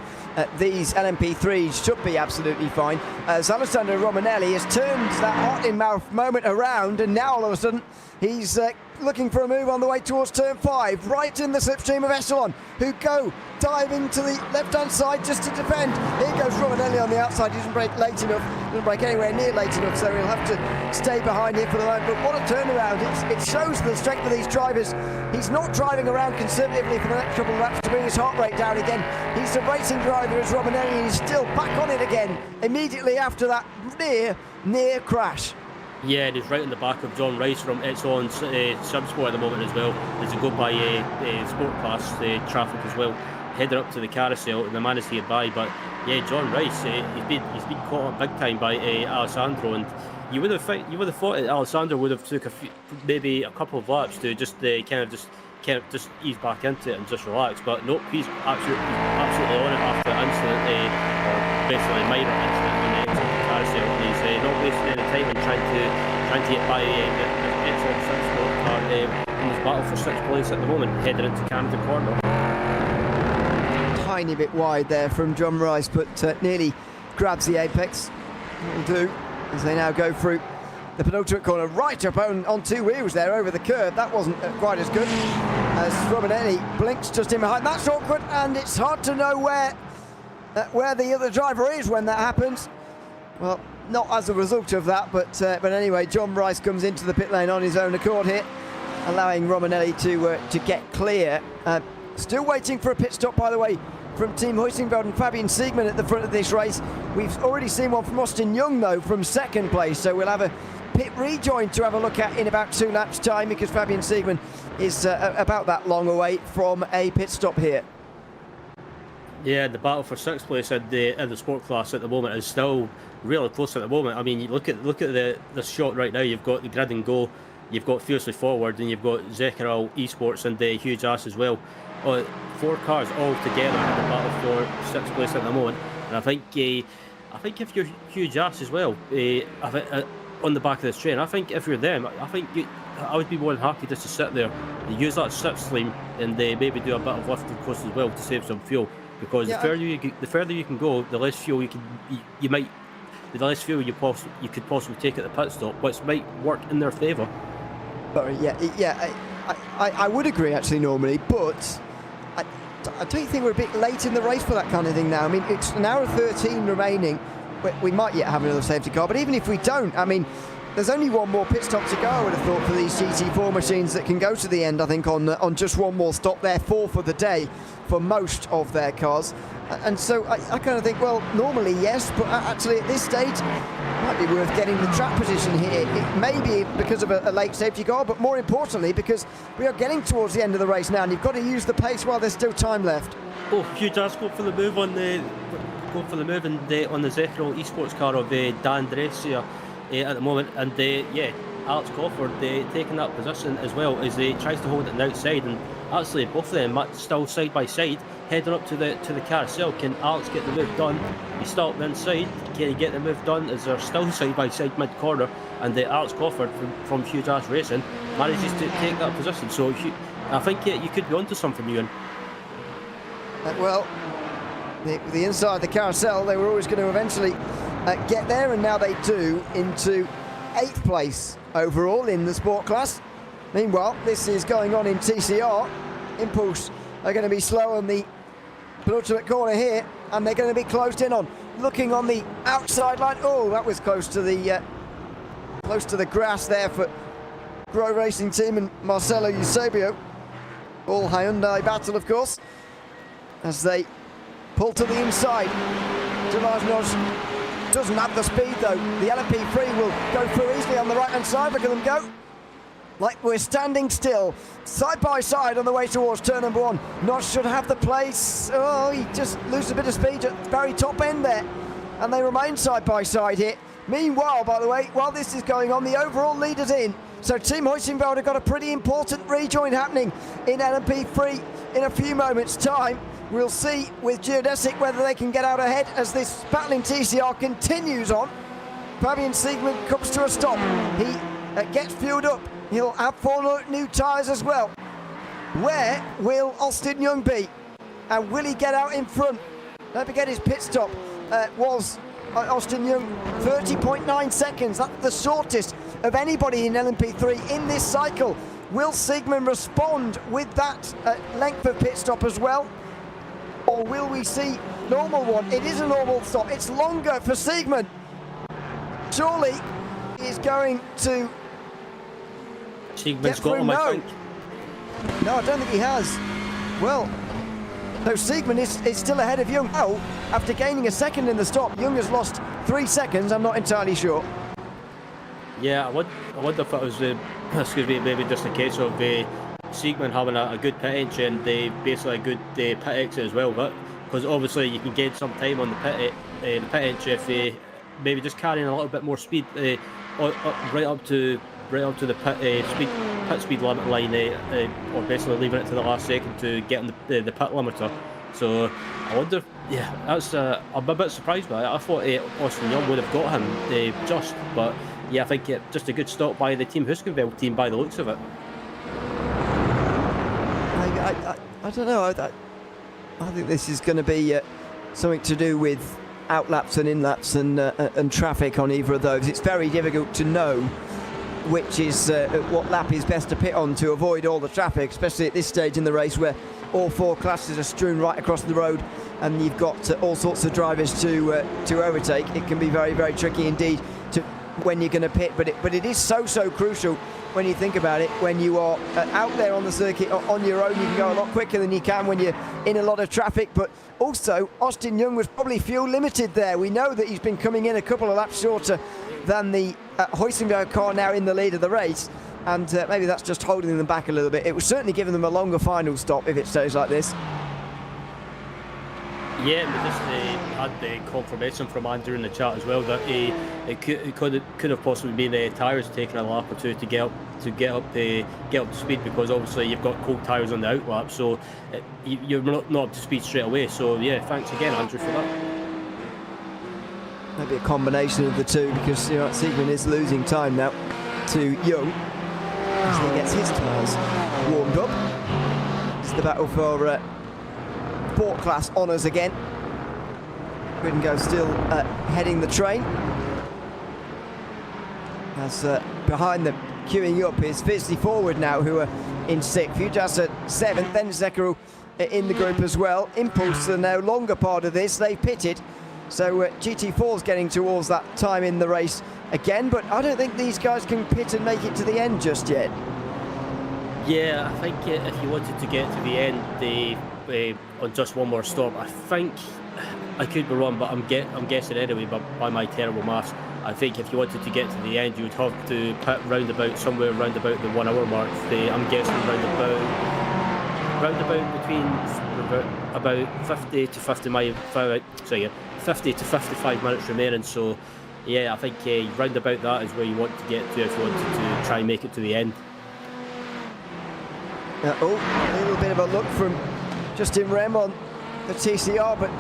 Speaker 3: these LMP3s should be absolutely fine. As Alessandro Romanelli has turned that hot-in-mouth moment around, and now all of a sudden he's looking for a move on the way towards turn 5, right in the slipstream of Echelon, who go diving to the left-hand side just to defend. Here goes Romanelli on the outside. He doesn't brake late enough, doesn't brake anywhere near late enough, so he'll have to stay behind here for the moment. But what a turnaround. It shows the strength of these drivers. He's not driving around conservatively for the next couple of laps to bring his heart rate down again. He's a racing driver as Romanelli, and he's still back on it again immediately after that near crash.
Speaker 4: Yeah, and he's right in the back of John Rice from Echelon Subsport at the moment as well, as they go by sport class traffic as well, heading up to the carousel, and they managed to get by. But yeah, John Rice, he's been caught up big time by Alessandro, and you would have thought that Alessandro would have took maybe a couple of laps to just kind of ease back into it and just relax. But nope, he's absolutely on it after the incident, or basically a minor incident on the carousel, and he's not wasting any time in trying to get by the Echelon Subsport car in his battle for 6th place at the moment, heading into Canada corner.
Speaker 3: Tiny bit wide there from John Rice, but nearly grabs the apex. Will do as they now go through the penultimate corner, right up on two wheels there over the curb. That wasn't quite as good as Romanelli blinks just in behind. That's awkward, and it's hard to know where the other driver is when that happens. Well, not as a result of that, but anyway, John Rice comes into the pit lane on his own accord here, allowing Romanelli to get clear. Still waiting for a pit stop, by the way, from Team Huisingveld and Fabian Siegmann at the front of this race. We've already seen one from Austin Young, though, from 2nd place, so we'll have a pit rejoin to have a look at in about 2 laps' time, because Fabian Siegmann is about that long away from a pit stop here.
Speaker 4: Yeah, the battle for 6th place in the sport class at the moment is still really close at the moment. I mean, you look at the shot right now. You've got the grid and go, you've got Fiercely Forward, and you've got Zekeral Esports and Huge Ass as well. 4 cars all together in the battle for 6th place at the moment. And I think if you're Huge Ass as well, on the back of this train, I think if you're them, I would be more than happy just to sit there and use that slipstream and maybe do a bit of lifting course as well to save some fuel. Because the further you can go, the less fuel the less fuel you could possibly take at the pit stop, which might work in their favour.
Speaker 3: I would agree actually normally, but I don't think we're a bit late in the race for that kind of thing now. I mean, it's an hour 13 remaining. We might yet have another safety car, but even if we don't, I mean, there's only one more pit stop to go, I would have thought, for these GT4 machines that can go to the end, I think, on just one more stop. They're 4 for the day for most of their cars. And so I kind of think, well, normally, yes, but actually at this stage, it might be worth getting the track position here. It may be because of a late safety car, but more importantly, because we are getting towards the end of the race now, and you've got to use the pace while there's still time left.
Speaker 4: Oh, Huge Ass go for the move on the Zekeral Esports car of Dan Dresia at the moment, and Alex Crawford taking that position as well as he tries to hold it on the outside, and actually both of them still side by side heading up to the carousel. Can Alex get the move done? He's still up the inside. Can he get the move done as they're still side by side mid corner, and Alex Crawford from Huge Ass Racing manages to take that position. So I think you could be onto something, Ewan.
Speaker 3: Well, the inside of the carousel, they were always going to eventually get there, and now they do, into 8th place overall in the sport class. Meanwhile, this is going on in TCR. Impulse are going to be slow on the penultimate corner here, and they're going to be closed in on. Looking on the outside line. Oh, that was close to the grass there for Grow Racing Team and Marcelo Eusebio. All Hyundai battle, of course, as they pull to the inside. Delage doesn't have the speed, though. The LMP3 will go through easily on the right-hand side. Look at them go. Like we're standing still, side by side on the way towards turn number 1. Nosh should have the place. Oh, he just loses a bit of speed at the very top end there. And they remain side by side here. Meanwhile, by the way, while this is going on, the overall leader's in. So Team Huisingveld have got a pretty important rejoin happening in LMP3 in a few moments' time. We'll see with Geodesic whether they can get out ahead as this battle in TCR continues on. Fabian Siegmann comes to a stop. He gets fueled up. He'll have 4 new tyres as well. Where will Austin Young be? And will he get out in front? Don't forget his pit stop was Austin Young 30.9 seconds. That's the shortest of anybody in LMP3 in this cycle. Will Siegmund respond with that length of pit stop as well? Or will we see normal one? It is a normal stop. It's longer for Siegmund. Surely he's going to
Speaker 4: Siegmund's got him, I think.
Speaker 3: No, I don't think he has. Well, no, Siegmund is still ahead of Young. Oh, after gaining a second in the stop, Young has lost 3 seconds. I'm not entirely sure.
Speaker 4: Yeah, I wonder if it was, excuse me, maybe just a case of Siegmund having a good pit entry and basically a good pit exit as well. But because obviously you can gain some time on the pit entry if maybe just carrying a little bit more speed right up to the pit speed limit line, or basically leaving it to the last second to get on the pit limiter. So I wonder. Yeah, that's I'm a bit surprised by it. I thought Austin Young would have got him but yeah, I think just a good stop by the Team Huskenveld team by the looks of it.
Speaker 3: I don't know. I think this is going to be something to do with outlaps and inlaps and traffic on either of those. It's very difficult to know which is what lap is best to pit on to avoid all the traffic, especially at this stage in the race where all 4 classes are strewn right across the road and you've got all sorts of drivers to overtake. It can be very, very tricky indeed to when you're going to pit, but it is so crucial when you think about it. When you are out there on the circuit on your own, you can go a lot quicker than you can when you're in a lot of traffic. But also, Austin Young was probably fuel limited there. We know that he's been coming in a couple of laps shorter than the Heusinger car now in the lead of the race, and maybe that's just holding them back a little bit. It was certainly giving them a longer final stop if it stays like this.
Speaker 4: Yeah, and we just had the confirmation from Andrew in the chat as well that it could have possibly been the tyres taking a lap or two to get up to speed, because obviously you've got cold tyres on the outlap, so you're not up to speed straight away. So yeah, thanks again, Andrew, for that.
Speaker 3: Maybe a combination of the two, because Siegmund is losing time now to Young as he gets his tyres warmed up. It's the battle for Sport class honours again. Griddengo still heading the train. As behind them, queuing up is Fisley Forward now, who are in 6th. Fujas at 7th, then Zekero in the group as well. Impulse are now longer part of this. They pitted. So GT4's getting towards that time in the race again, but I don't think these guys can pit and make it to the end just yet.
Speaker 4: Yeah, I think if you wanted to get to the end, on just one more stop, I think, I could be wrong, but I'm guessing anyway, but by my terrible maths, I think if you wanted to get to the end, you would have to pit somewhere round about the 1 hour mark. I'm guessing round about between about 50 to 55 minutes remaining. So yeah, I think round about that is where you want to get to if you wanted to try and make it to the end.
Speaker 3: A little bit of a look from Justin Rem on the TCR, but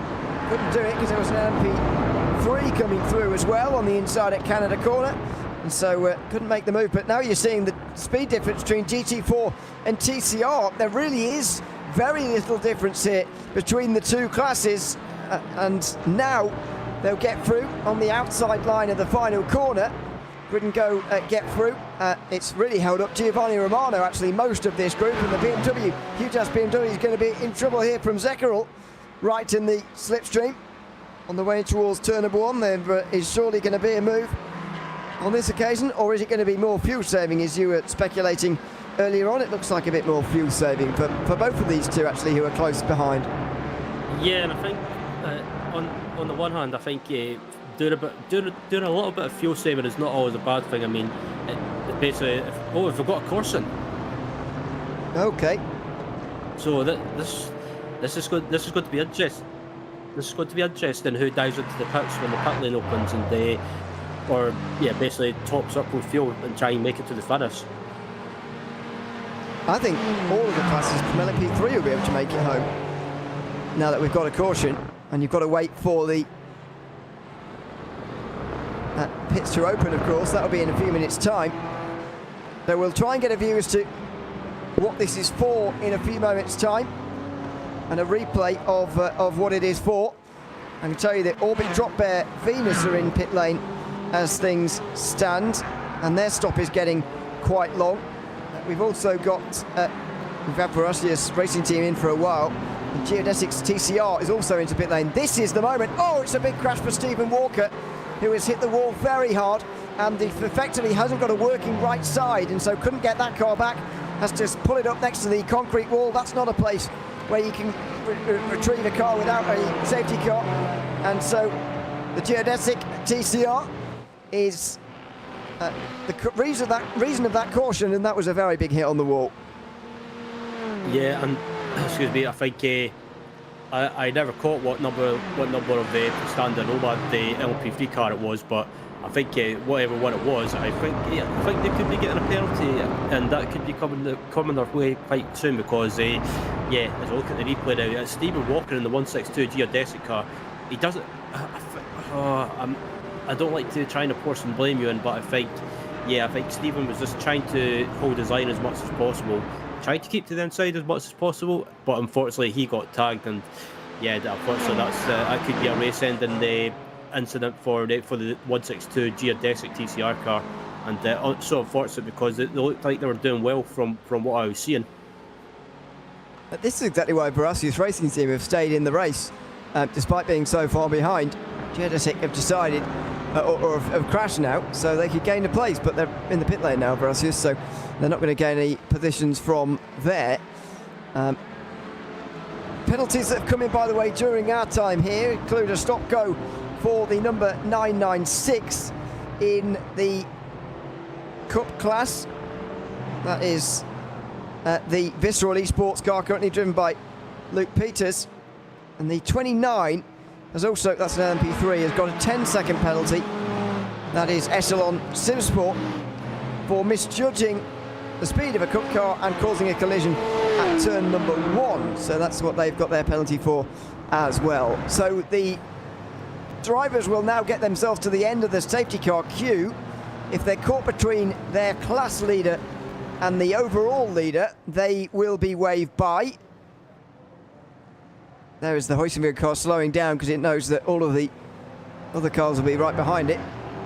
Speaker 3: couldn't do it because there was an LMP3 coming through as well on the inside at Canada corner, and so couldn't make the move. But now you're seeing the speed difference between GT4 and TCR. There really is very little difference here between the two classes, and now they'll get through on the outside line of the final corner. Griddengo get through. It's really held up Giovanni Romano, actually, most of this group, and the BMW. Hutas BMW is going to be in trouble here from Zekero, right in the slipstream. On the way towards turn number 1, there is surely going to be a move on this occasion, or is it going to be more fuel saving, as you were speculating earlier on? It looks like a bit more fuel saving for both of these two, actually, who are close behind.
Speaker 4: Yeah, and I think on the one hand, I think doing a little bit of fuel saving is not always a bad thing. I mean, basically, we've got a caution.
Speaker 3: Okay.
Speaker 4: So this is going to be interesting. This is going to be interesting. Who dives into the pits when the pit lane opens and basically tops up with fuel and try and make it to the finish.
Speaker 3: I think all of the classes from LMP3 will be able to make it home now that we've got a caution, and you've got to wait for the pits to open, of course. That'll be in a few minutes' time. So we'll try and get a view as to what this is for in a few moments' time, and a replay of what it is for. I can tell you that Orbit, Drop Bear, Venus are in pit lane as things stand, and their stop is getting quite long. We've also got we've had Borussia's racing team in for a while. And Geodesic's TCR is also into pit lane. This is the moment. Oh, it's a big crash for Stephen Walker, who has hit the wall very hard, and effectively hasn't got a working right side, and so couldn't get that car back. Has to just pull it up next to the concrete wall. That's not a place where you can retrieve a car without a safety car. And so the Geodesic TCR is the reason of that caution, and that was a very big hit on the wall.
Speaker 4: Yeah, and excuse me, I think I never caught what number of the standard Nomad the LMP3 car it was, but I think whatever one it was, I think they could be getting a penalty, and that could be coming their way quite soon, because as I look at the replay now, Stephen Walker in the 162 Geodesic car, he doesn't. I don't like to try and force and blame you in, but I think Stephen was just trying to hold his line as much as possible, trying to keep to the inside as much as possible, but unfortunately he got tagged, and unfortunately that could be a race ending the incident for the 162 Geodesic TCR car, and so unfortunate because they looked like they were doing well from what I was seeing.
Speaker 3: But this is exactly why Borussia's racing team have stayed in the race, despite being so far behind. Geodesic have decided, or have crashed now, so they could gain a place, but they're in the pit lane now, Borussia, so they're not going to gain any positions from there. Penalties that have come in, by the way, during our time here include a stop-go for the number 996 in the Cup class. That is the Visceral Esports car, currently driven by Luke Peters. And the 29 has also, that's an LMP3, has got a 10-second penalty. That is Echelon Simsport for misjudging the speed of a Cup car and causing a collision at turn number 1. So that's what they've got their penalty for as well. So the drivers will now get themselves to the end of the safety car queue. If they're caught between their class leader and the overall leader, they will be waved by. There is the Hoisenberg car slowing down because it knows that all of the other cars will be right behind it,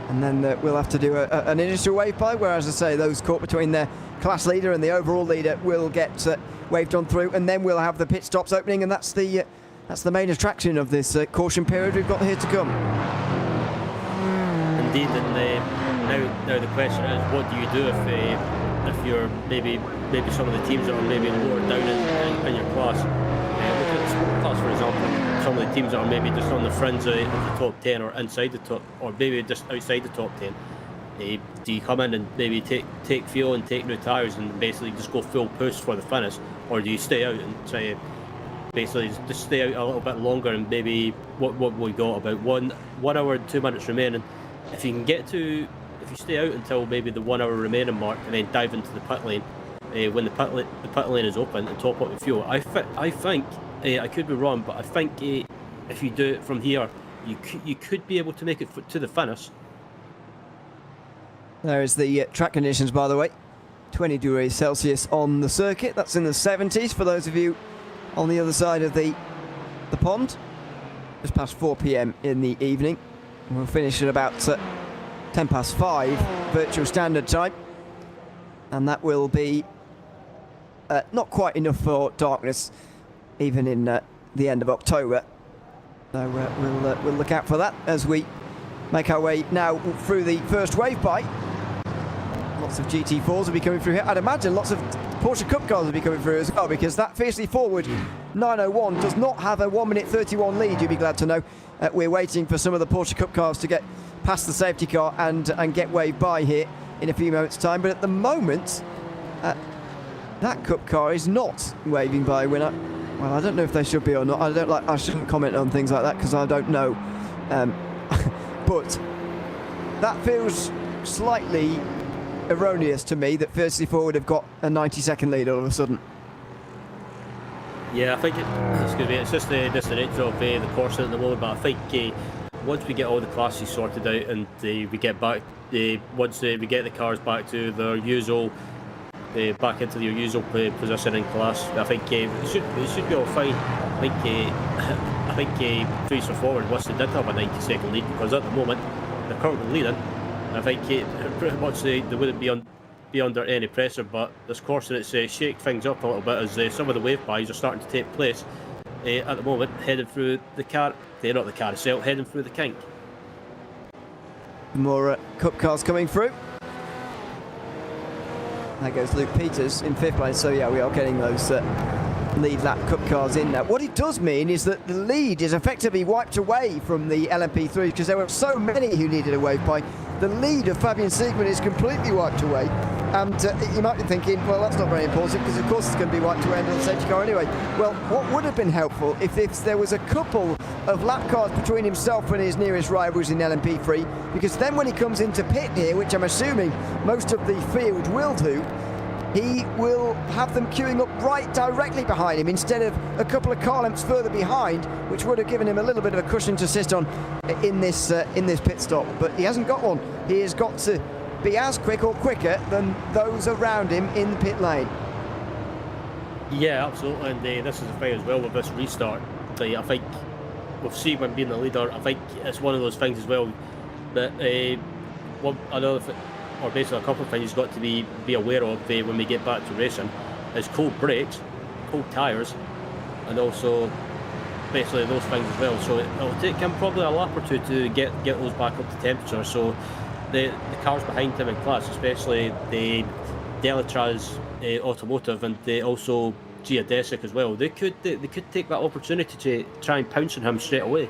Speaker 3: and then we'll have to do an initial wave by, whereas I say those caught between their class leader and the overall leader will get waved on through, and then we'll have the pit stops opening, and that's the main attraction of this caution period we've got here to come.
Speaker 4: Indeed, and now the question is, what do you do if you're maybe some of the teams that are maybe lower down in your class? Look at the sport class, for example. Some of the teams that are maybe just on the fringe of the top 10 or inside the top, or maybe just outside the top 10. Do you come in and maybe take fuel and take new tyres and basically just go full push for the finish, or do you stay out and try basically just stay out a little bit longer, and maybe what we got about 1 hour and 2 minutes remaining? If you can stay out until maybe the 1 hour remaining mark, and then dive into the pit lane when the pit lane is open and top up with fuel, I think I could be wrong, but I think if you do it from here, you could be able to make it to the finish.
Speaker 3: There is the track conditions, by the way. 20 degrees Celsius on the circuit. That's in the 70s for those of you on the other side of the pond. Just past 4 p.m. in the evening. We'll finish at about 10 past 5 virtual standard time, and that will be not quite enough for darkness even in the end of October. So we'll look out for that as we make our way now through the first wave by. Lots of GT4s will be coming through here. I'd imagine lots of Porsche Cup cars will be coming through as well, because that fiercely forward 901 does not have a 1 minute 31 lead, you'll be glad to know. We're waiting for some of the Porsche Cup cars to get past the safety car and get waved by here in a few moments' time. But at the moment, that Cup car is not waving by. Well, I don't know if they should be or not. I shouldn't comment on things like that because I don't know. But that feels slightly erroneous to me, that Fiercely Forward have got a 90-second lead all of a sudden.
Speaker 4: Yeah, I think it's just the nature of the course at the moment, but I think once we get all the classes sorted out and we get back, once we get the cars back to their usual back into their usual position in class. I think it should be all fine. I think Fraser Forward wish they did have a 90-second lead, because at the moment they're currently leading. I think pretty much they wouldn't be under any pressure, but this course it's shake things up a little bit as some of the wave buys are starting to take place at the moment, heading through the not the carousel, heading through the kink.
Speaker 3: More Cup cars coming through. There goes Luke Peters in 5th place. So yeah, we are getting those lead lap Cup cars in now. What it does mean is that the lead is effectively wiped away from the LMP3, because there were so many who needed a wave bike. The lead of Fabian Siegmann is completely wiped away. And you might be thinking, well, that's not very important, because of course it's going to be wiped away under the safety car anyway. Well, what would have been helpful if there was a couple of lap cars between himself and his nearest rivals in LMP3, because then when he comes into pit here, which I'm assuming most of the field will do, he will have them queuing up right directly behind him instead of a couple of car lengths further behind, which would have given him a little bit of a cushion to sit on in this pit stop. But he hasn't got one. He has got to be as quick or quicker than those around him in the pit lane.
Speaker 4: Yeah, absolutely, and this is the thing as well with this restart. I think with Siegmann being the leader, I think it's one of those things as well that basically a couple of things you've got to be aware of when we get back to racing is cold brakes, cold tyres, and also basically those things as well. So it'll take him probably a lap or two to get those back up to temperature. So the cars behind him in class, especially the Delitraz Automotive and also Geodesic as well, they could take that opportunity to try and pounce on him straight away.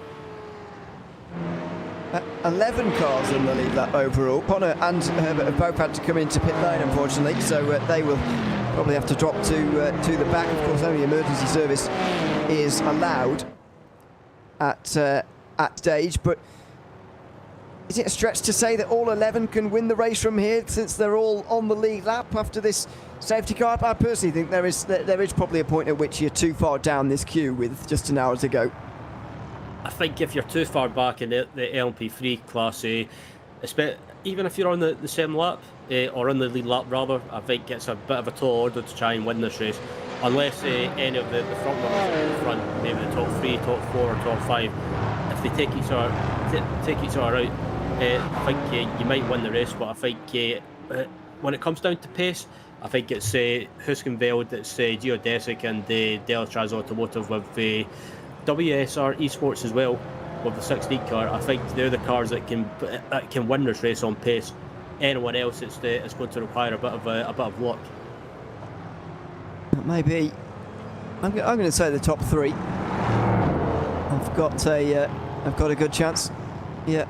Speaker 3: 11 cars in the lead lap overall. Bonner and Herbert have both had to come into pit lane, unfortunately, so they will probably have to drop to the back. Of course, only emergency service is allowed at stage, but is it a stretch to say that all 11 can win the race from here, since they're all on the lead lap after this safety car? I personally think there is probably a point at which you're too far down this queue with just an hour to go.
Speaker 4: I think if you're too far back in the LMP3 class, even if you're on the same lap, or on the lead lap rather, I think it's a bit of a tall order to try and win this race, unless any of the front runners in the front, maybe the top 3, top 4 or top 5, if they take each other out, I think you might win the race. But I think when it comes down to pace, I think it's Huskenveld, it's Geodesic and Delitraz Automotive with WSR Esports as well, with the 16 car. I think they're the cars that can win this race on pace. Anyone else, it's going to require a bit of luck.
Speaker 3: Maybe I'm going to say the top 3. I've got a good chance. Yeah,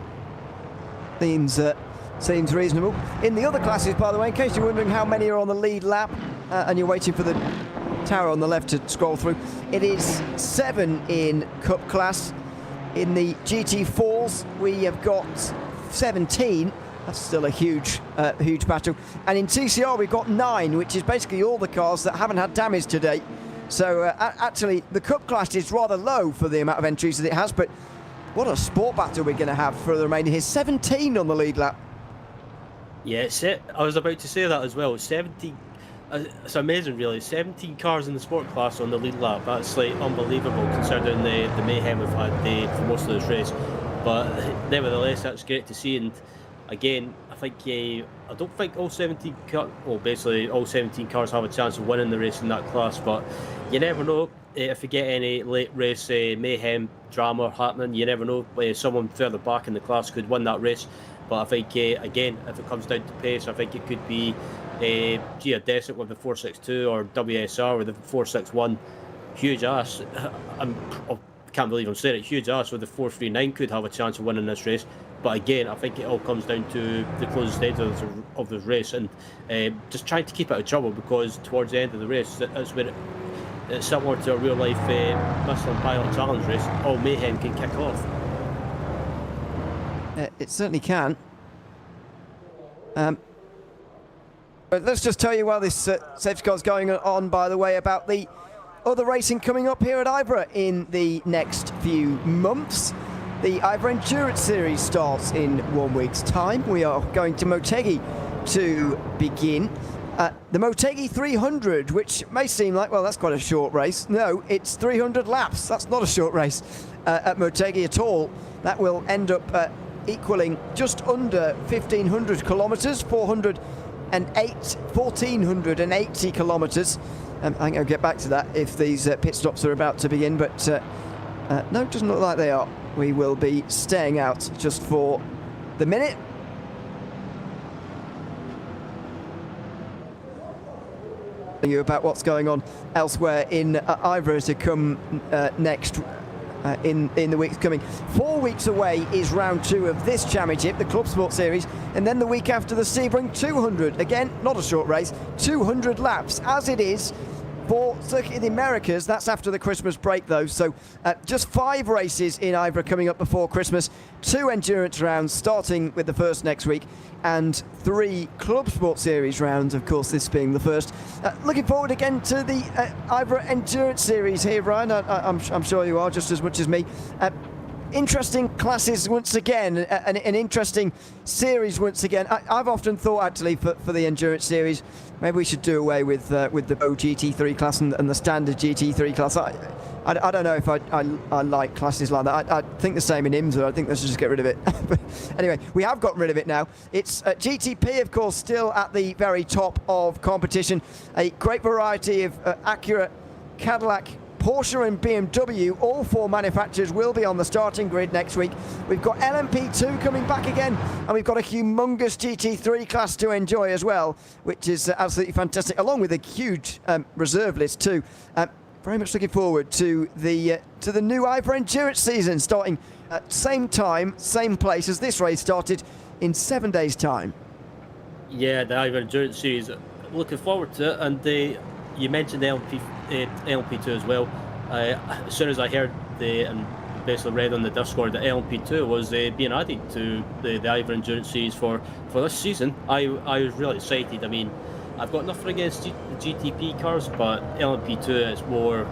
Speaker 3: seems reasonable. In the other classes, by the way, in case you're wondering how many are on the lead lap and you're waiting for the tower on the left to scroll through, it is 7 in Cup class. In the GT4s, we have got 17. That's still a huge battle. And in TCR, we've got 9, which is basically all the cars that haven't had damage today. So actually, the Cup class is rather low for the amount of entries that it has, but what a sport battle we're going to have for the remainder here. 17 on the lead lap.
Speaker 4: Yeah, I was about to say that as well. 17. It's amazing, really. 17 cars in the sport class on the lead lap. That's like unbelievable, considering the mayhem we've had for most of this race. But nevertheless, that's great to see. And again, I think I don't think all 17 cars have a chance of winning the race in that class. But you never know if you get any late race mayhem drama happening. You never know. Someone further back in the class could win that race. But I think again, if it comes down to pace, I think it could be Geodesic with the 462 or WSR with the 461. Huge ass. I can't believe I'm saying it. Huge ass with the 439 could have a chance of winning this race. But again, I think it all comes down to the closing stage of the race and just trying to keep out of trouble, because towards the end of the race, that's where it's similar to a real life Michelin Pilot Challenge race. All mayhem can kick off.
Speaker 3: It certainly can. But let's just tell you while this safety car is going on, by the way, about the other racing coming up here at IVRA in the next few months. The IVRA Endurance Series starts in 1 week's time. We are going to Motegi to begin. The Motegi 300, which may seem like, well, that's quite a short race. No, it's 300 laps. That's not a short race at Motegi at all. That will end up equaling just under 1,500 kilometres, 1,480 kilometres. I think I'll get back to that if these pit stops are about to begin, but no, it doesn't look like they are. We will be staying out just for the minute. You about what's going on elsewhere in IVRA to come next in the weeks coming. 4 weeks away is round 2 of this championship, the Clubsport Series, and then the week after the Sebring 200. Again, not a short race, 200 laps as it is for Circuit of the Americas. That's after the Christmas break though, so just 5 races in IVRA coming up before Christmas, 2 endurance rounds starting with the first next week, and 3 Clubsport Series rounds, of course this being the first. Looking forward again to the IVRA Endurance Series here, Ryan. I'm sure you are just as much as me. Interesting classes once again, an interesting series once again. I've often thought actually for the Endurance Series, maybe we should do away with the Pro GT3 class and the standard GT3 class. I don't know if I like classes like that. I think the same in IMSA. I think let's just get rid of it. But anyway, we have gotten rid of it now. It's GTP, of course, still at the very top of competition. A great variety of Acura, Cadillac, Porsche and BMW, all 4 manufacturers will be on the starting grid next week. We've got LMP2 coming back again, and we've got a humongous GT3 class to enjoy as well, which is absolutely fantastic, along with a huge reserve list too. Very much looking forward to the new IVRA Endurance season, starting at same time, same place as this race started in 7 days' time.
Speaker 4: Yeah, the IVRA Endurance Series, looking forward to it, and you mentioned the LMP2 as well. As soon as I heard and basically read on the Discord that LMP2 was being added to the IVRA Endurance Series for this season, I was really excited. I mean, I've got nothing against the GTP cars, but LMP2 is more,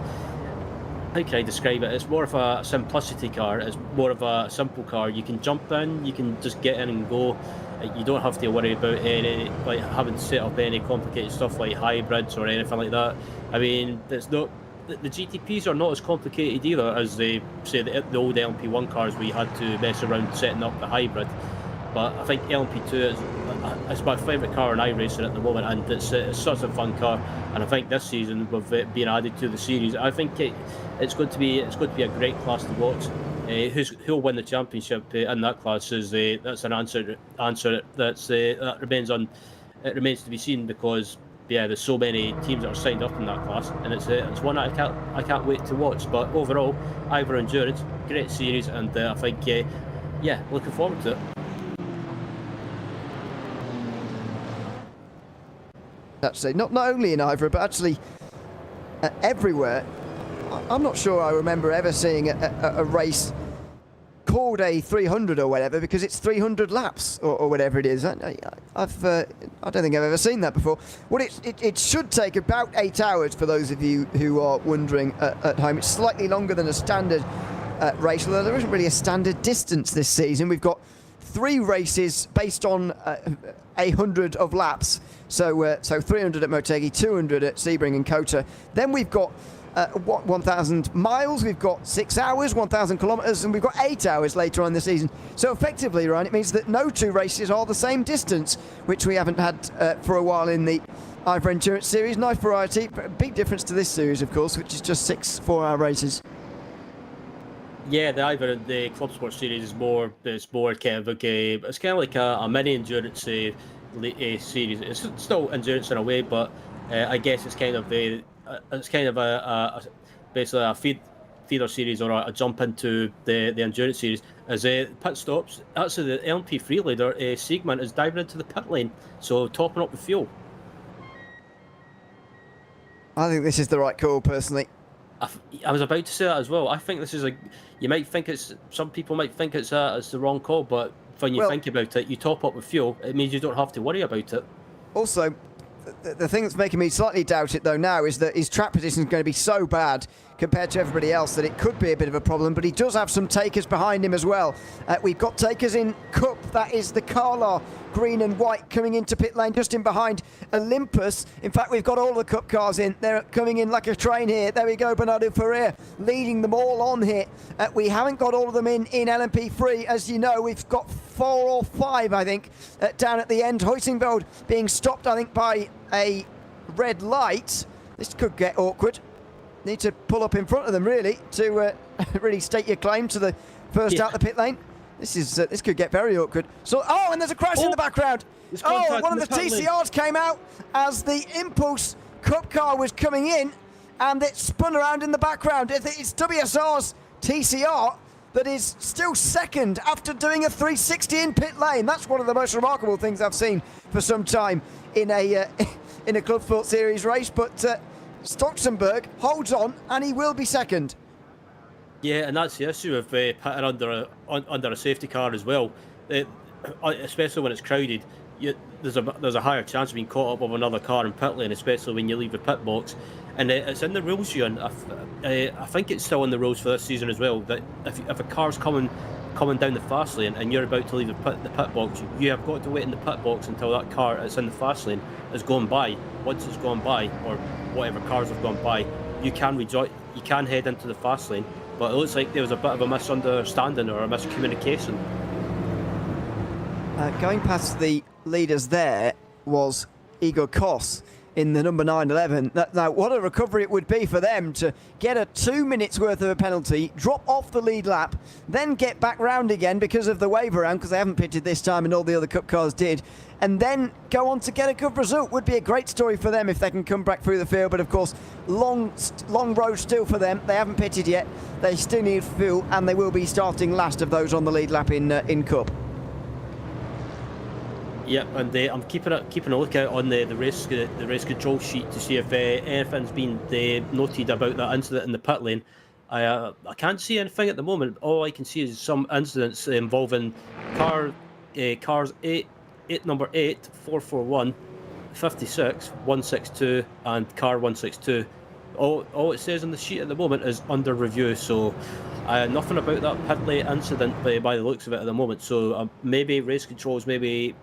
Speaker 4: how can I describe it? It's more of a simplicity car. It's more of a simple car. You can jump in, you can just get in and go. You don't have to worry about having to set up any complicated stuff like hybrids or anything like that. I mean, it's not, the GTPs are not as complicated either as the old LMP1 cars where you had to mess around setting up the hybrid. But I think LMP2 is my favourite car in iRacing at the moment, and it's such a fun car. And I think this season, with it being added to the series, I think it's going to be a great class to watch. Who'll win the championship in that class that's an answer that remains to be seen, because there's so many teams that are signed up in that class, and it's one I can't wait to watch. But overall, IVRA Endurance, great series, and I think looking forward to it.
Speaker 3: Actually, not only in IVRA, but actually everywhere. I'm not sure I remember ever seeing a race called a 300 or whatever, because it's 300 laps or whatever it is. I don't think I've ever seen that before. Well, it should take about 8 hours for those of you who are wondering at home. It's slightly longer than a standard race, although there isn't really a standard distance this season. We've got 3 races based on 100 of laps. So 300 at Motegi, 200 at Sebring and Kota. Then we've got 1,000 miles, we've got 6 hours, 1,000 kilometres, and we've got 8 hours later on in the season. So effectively, Ryan, it means that no 2 races are the same distance, which we haven't had for a while in the IVRA Endurance Series. Nice variety, but a big difference to this series, of course, which is just 6 4-hour races.
Speaker 4: Yeah, the Clubsport Series is more kind of it's kind of like a mini endurance series. It's still endurance in a way, but I guess it's kind of basically a feeder series, or a jump into the endurance series. As pit stops, actually the LMP3 leader Siegmund is diving into the pit lane, so topping up the fuel.
Speaker 3: I think this is the right call, personally.
Speaker 4: I was about to say that as well. I think this is some people might think it's the wrong call, but when you think about it, you top up with fuel, it means you don't have to worry about it.
Speaker 3: Also, the thing that's making me slightly doubt it though now is that his track position is going to be so bad compared to everybody else that it could be a bit of a problem, but he does have some takers behind him as well. We've got takers in Cup, that is the Carla green and white coming into pit lane just in behind Olympus. In fact, we've got all the Cup cars in, they're coming in like a train here. There we go, Bernardo Ferrer leading them all on here. We haven't got all of them in LMP3, as you know. We've got 4 or 5 I think down at the end. Huysingveld being stopped I think by a red light. This could get awkward. Need to pull up in front of them really to really state your claim to the first out the pit lane. This could get very awkward. So and there's a crash in the background. One of the TCRs came out as the Impulse Cup car was coming in, and it spun around in the background. It's WSR's TCR that is still second after doing a 360 in pit lane. That's one of the most remarkable things I've seen for some time in a in a Clubsport Series race. But Stolzenberg holds on, and he will be second.
Speaker 4: Yeah, and that's the issue of pitting under a safety car as well. Especially when it's crowded, there's a higher chance of being caught up with another car in pit lane, especially when you leave the pit box. And it's in the rules, Ewan. I think it's still in the rules for this season as well, that if a car's coming down the fast lane and you're about to leave the pit box, you have got to wait in the pit box until that car that's in the fast lane is gone by. Once it's gone by, or whatever cars have gone by, you can head into the fast lane. But it looks like there was a bit of a misunderstanding or a miscommunication.
Speaker 3: Going past the leaders there was Igor Kos in the number 911. Now, what a recovery it would be for them to get a 2 minutes worth of a penalty, drop off the lead lap, then get back round again because of the wave around, because they haven't pitted this time and all the other Cup cars did, and then go on to get a good result. Would be a great story for them if they can come back through the field, but of course, long road still for them. They haven't pitted yet. They still need fuel, and they will be starting last of those on the lead lap in Cup.
Speaker 4: Yep, and I'm keeping a lookout on the race control sheet to see if anything's been noted about that incident in the pit lane. I can't see anything at the moment. All I can see is some incidents involving cars number 8, 441, 56, 162, and car 162. All it says on the sheet at the moment is under review, so nothing about that pit lane incident by the looks of it at the moment. So maybe race controls maybe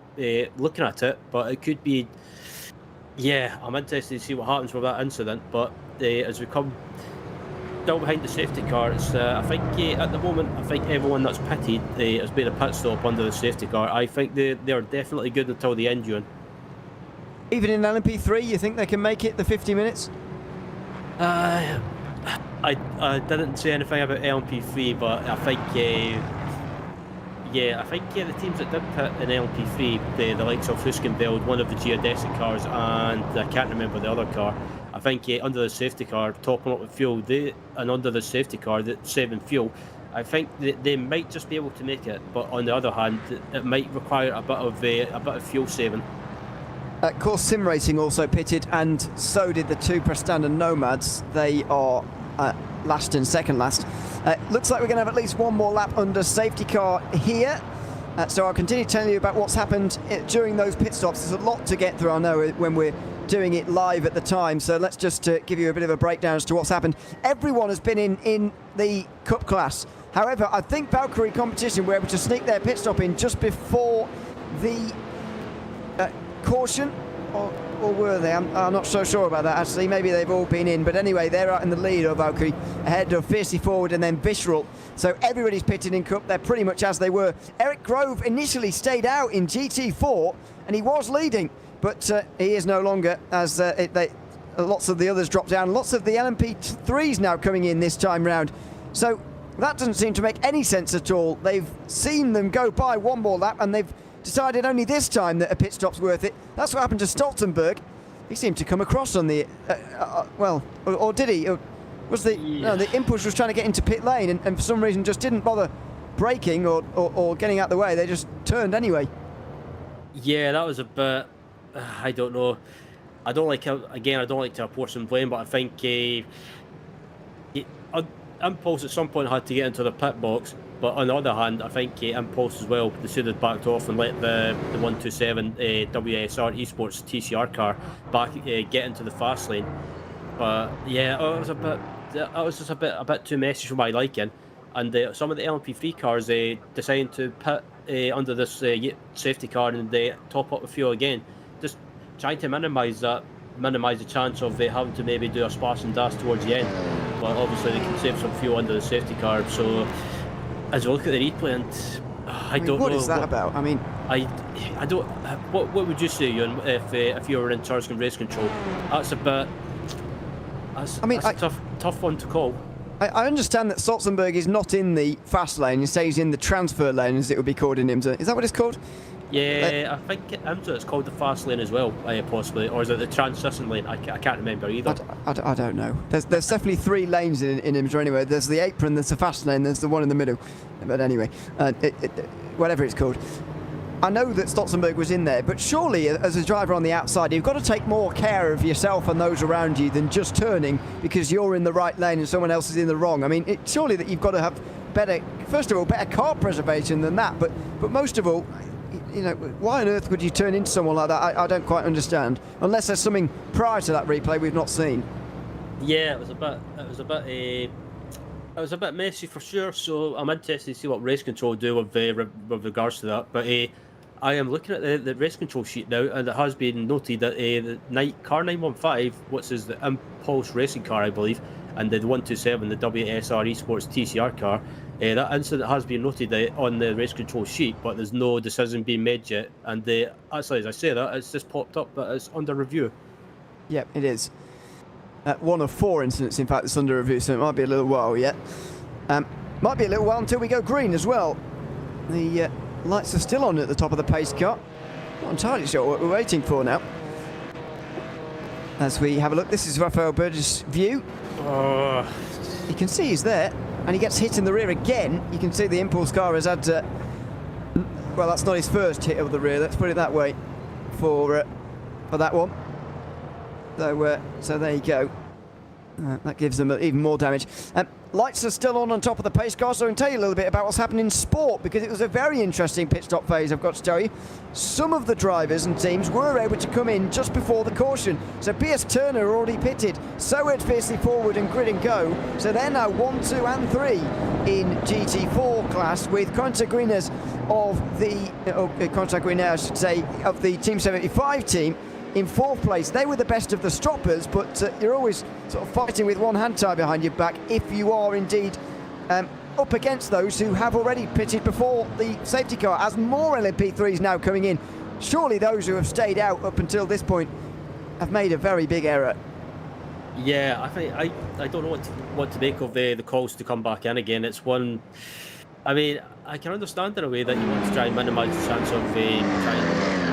Speaker 4: looking at it, but it could be. Yeah, I'm interested to see what happens with that incident. But as we come down behind the safety car, I think at the moment, everyone that's pitted has made a pit stop under the safety car. I think they're definitely good until the end, Ewan.
Speaker 3: Even in LMP3, you think they can make it the 50 minutes?
Speaker 4: I didn't say anything about LMP3, but I think the teams that did pit in LMP3, the likes of Huskenveld, one of the geodesic cars, and I can't remember the other car. I think under the safety car, topping up with fuel, and under the safety car, saving fuel, I think they might just be able to make it. But on the other hand, it might require a bit of fuel saving.
Speaker 3: Of course, Sim Racing also pitted, and so did the two Prestanda Nomads. They are last and second last. Looks like we're going to have at least one more lap under safety car here. So I'll continue telling you about what's happened during those pit stops. There's a lot to get through, I know, when we're doing it live at the time. So let's just give you a bit of a breakdown as to what's happened. Everyone has been in the Cup class. However, I think Valkyrie Competition were able to sneak their pit stop in just before the caution, or were they? I'm not so sure about that actually. Maybe they've all been in, but anyway, they're out in the lead of Valkyrie, ahead of Fiercely Forward and then Visceral. So everybody's pitted in Cup. They're pretty much as they were. Eric Grove initially stayed out in GT4 and he was leading, but he is no longer, as lots of the others dropped down. Lots of the LMP3s now coming in this time round. So that doesn't seem to make any sense at all. They've seen them go by one more lap and they've decided only this time that a pit stop's worth it. That's what happened to Stolzenberg. He seemed to come across on the or did he? Was the Impulse was trying to get into pit lane and for some reason just didn't bother braking or getting out the way. They just turned anyway. Yeah,
Speaker 4: that was a bit. I don't know. I don't like to apportion blame, but I think Impulse at some point had to get into the pit box. But on the other hand, I think Impulse as well, they should have backed off and let the 127 WSR Esports TCR car back get into the fast lane. But yeah, it was just a bit too messy for my liking. And some of the LMP3 cars deciding to pit under this safety car and they top up the fuel again, just trying to minimise the chance of having to maybe do a splash and dash towards the end. But obviously they can save some fuel under the safety car. So as we look at the replay, and I don't know
Speaker 3: what is that about. I mean,
Speaker 4: I don't. What would you say, Ewan, if you were in charge of race control? That's a bit. That's a tough one to call.
Speaker 3: I understand that Stolzenberg is not in the fast lane. Instead, he's in the transfer lane, as it would be called in IMSA. Is that what it's called?
Speaker 4: Yeah, I think IMSA it's called the fast lane as well, possibly, or is it the transition lane? I can't remember either.
Speaker 3: I don't know. There's definitely 3 lanes in IMSA anyway. There's the apron, there's the fast lane, there's the one in the middle. But anyway, whatever it's called. I know that Stolzenberg was in there, but surely as a driver on the outside, you've got to take more care of yourself and those around you than just turning because you're in the right lane and someone else is in the wrong. I mean, surely that you've got to have better car preservation than that. But most of all, you know, why on earth would you turn into someone like that? I don't quite understand. Unless there's something prior to that replay we've not seen.
Speaker 4: Yeah, it was a bit messy for sure. So I'm interested to see what race control do with regards to that. But I am looking at the race control sheet now, and it has been noted that the car 915, which is the Impulse racing car, I believe, and the 127, the WSR Esports TCR car, that incident has been noted on the race control sheet, but there's no decision being made yet. And actually, as I say that, it's just popped up that it's under review.
Speaker 3: Yep, it is. One of 4 incidents, in fact, that's under review, so it might be a little while yet. Might be a little while until we go green as well. The lights are still on at the top of the pace car. Not entirely sure what we're waiting for now. As we have a look, this is Rafael Burgess' view. You can see he's there, and he gets hit in the rear again. You can see the Impulse car has had, well, that's not his first hit of the rear, let's put it that way, for that one. So there you go. That gives them even more damage. Lights are still on top of the pace car, so I can tell you a little bit about what's happening in sport, because it was a very interesting pit stop phase, I've got to tell you. Some of the drivers and teams were able to come in just before the caution. So PS Turner already pitted, Soward fiercely forward and Grid and Go. So they're now 1, 2 and 3 in GT4 class, with Contaguinas of the, Contaguinas I should say, of the Team 75 team in 4th place. They were the best of the stroppers, but you're always sort of fighting with one hand tied behind your back if you are indeed up against those who have already pitted before the safety car, as more LMP3s now coming in. Surely those who have stayed out up until this point have made a very big error.
Speaker 4: Yeah, I think I don't know what to make of the calls to come back in again. It's one. I mean, I can understand in a way that you want to try and minimise the chance of trying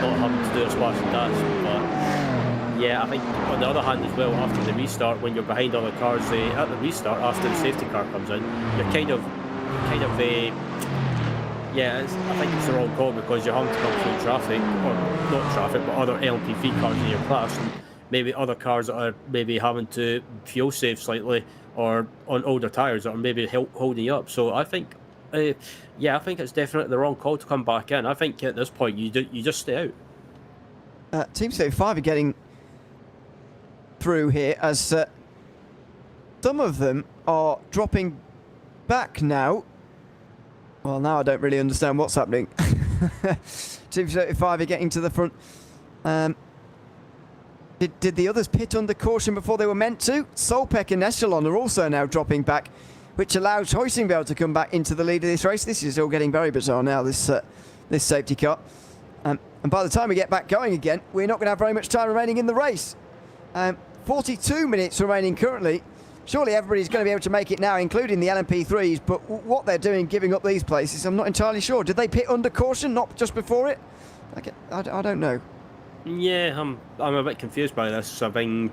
Speaker 4: not having to do a splash and dash, but yeah, I think on the other hand as well, after the restart, when you're behind other cars at the restart after the safety car comes in, you're kind of yeah, I think it's the wrong call, because you're having to come through traffic, or not traffic, but other LMP3 cars in your class, and maybe other cars that are maybe having to fuel save slightly, or on older tyres that are maybe holding you up. So I think. Yeah, I think it's definitely the wrong call to come back in. I think at this point you just stay out.
Speaker 3: Team 75 are getting through here, as some of them are dropping back now. Well, now I don't really understand what's happening. Team 75 are getting to the front. Did the others pit under caution before they were meant to? Solpeck and Echelon are also now dropping back, which allows Huizinga to come back into the lead of this race. This is all getting very bizarre now, this safety car. And by the time we get back going again, we're not going to have very much time remaining in the race. 42 minutes remaining currently. Surely everybody's going to be able to make it now, including the LMP3s, but what they're doing giving up these places, I'm not entirely sure. Did they pit under caution, not just before it? I don't know.
Speaker 4: Yeah, I'm a bit confused by this. I think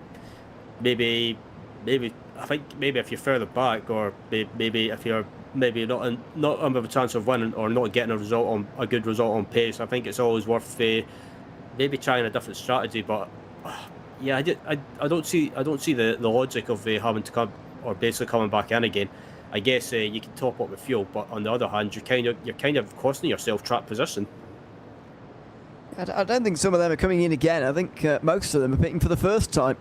Speaker 4: maybe if you're further back, or maybe if you're not under the chance of winning or not getting a good result on pace, I think it's always worth maybe trying a different strategy. But yeah, I don't see the logic of having to come, or basically coming back in again. I guess you can top up with fuel, but on the other hand, you're kind of costing yourself track position.
Speaker 3: I don't think some of them are coming in again. I think most of them are pitting for the first time,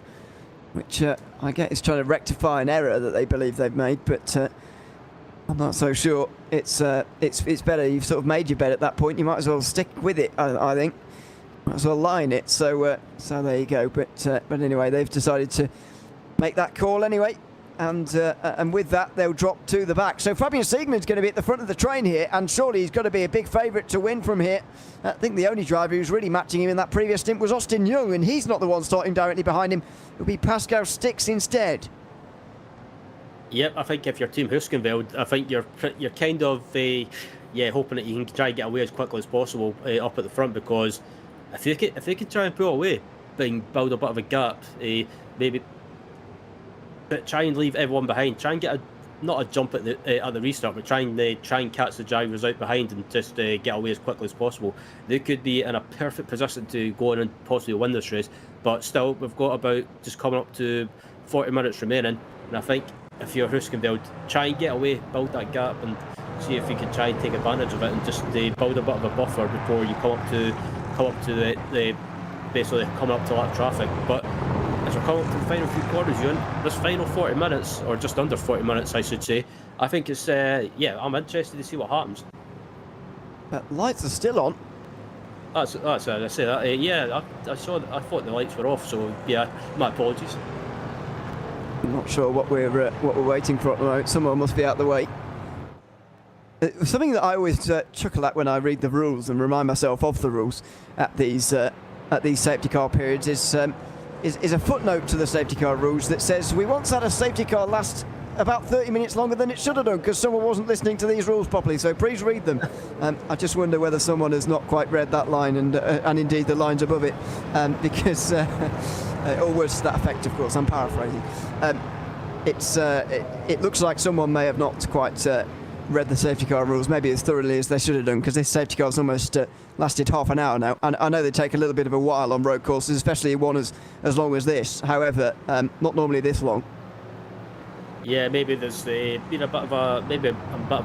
Speaker 3: which I get is trying to rectify an error that they believe they've made, but I'm not so sure. It's better. You've sort of made your bet at that point. You might as well stick with it. I think. Might as well line it. So there you go. But anyway, they've decided to make that call anyway. And with that, they'll drop to the back. So Fabian Siegmund's going to be at the front of the train here, and surely he's got to be a big favourite to win from here. I think the only driver who's really matching him in that previous stint was Austin Young, and he's not the one starting directly behind him. It'll be Pascal Stix instead.
Speaker 4: Yep, I think if you're Team Huskenveld, I think you're kind of hoping that you can try and get away as quickly as possible up at the front, because if they can try and pull away, then build a bit of a gap, maybe. But try and leave everyone behind. Try and get not a jump at the restart, but try and catch the drivers out behind and just get away as quickly as possible. They could be in a perfect position to go on and possibly win this race. But still, we've got about just coming up to 40 minutes remaining, and I think if you're Huskenveld, try and get away, build that gap, and see if you can try and take advantage of it, and just build a bit of a buffer before you come up to the basically coming up to lap traffic. But as we're coming up to the final few quarters, Ewan, this final 40 minutes, or just under 40 minutes, I should say, I think it's, I'm interested to see what happens.
Speaker 3: Lights are still on.
Speaker 4: That's I say that. I thought the lights were off, so yeah, my apologies.
Speaker 3: I'm not sure what we're waiting for at the moment. Someone must be out the way. Something that I always chuckle at when I read the rules and remind myself of the rules at these safety car periods is a footnote to the safety car rules that says we once had a safety car last about 30 minutes longer than it should have done because someone wasn't listening to these rules properly, so please read them. I just wonder whether someone has not quite read that line and indeed the lines above it, because or words to that effect, of course, I'm paraphrasing. It looks like someone may have not quite read the safety car rules maybe as thoroughly as they should have done, because this safety car's almost lasted half an hour now, and I know they take a little bit of a while on road courses, especially one as long as this. However, not normally this long.
Speaker 4: Yeah, maybe there's been a bit of a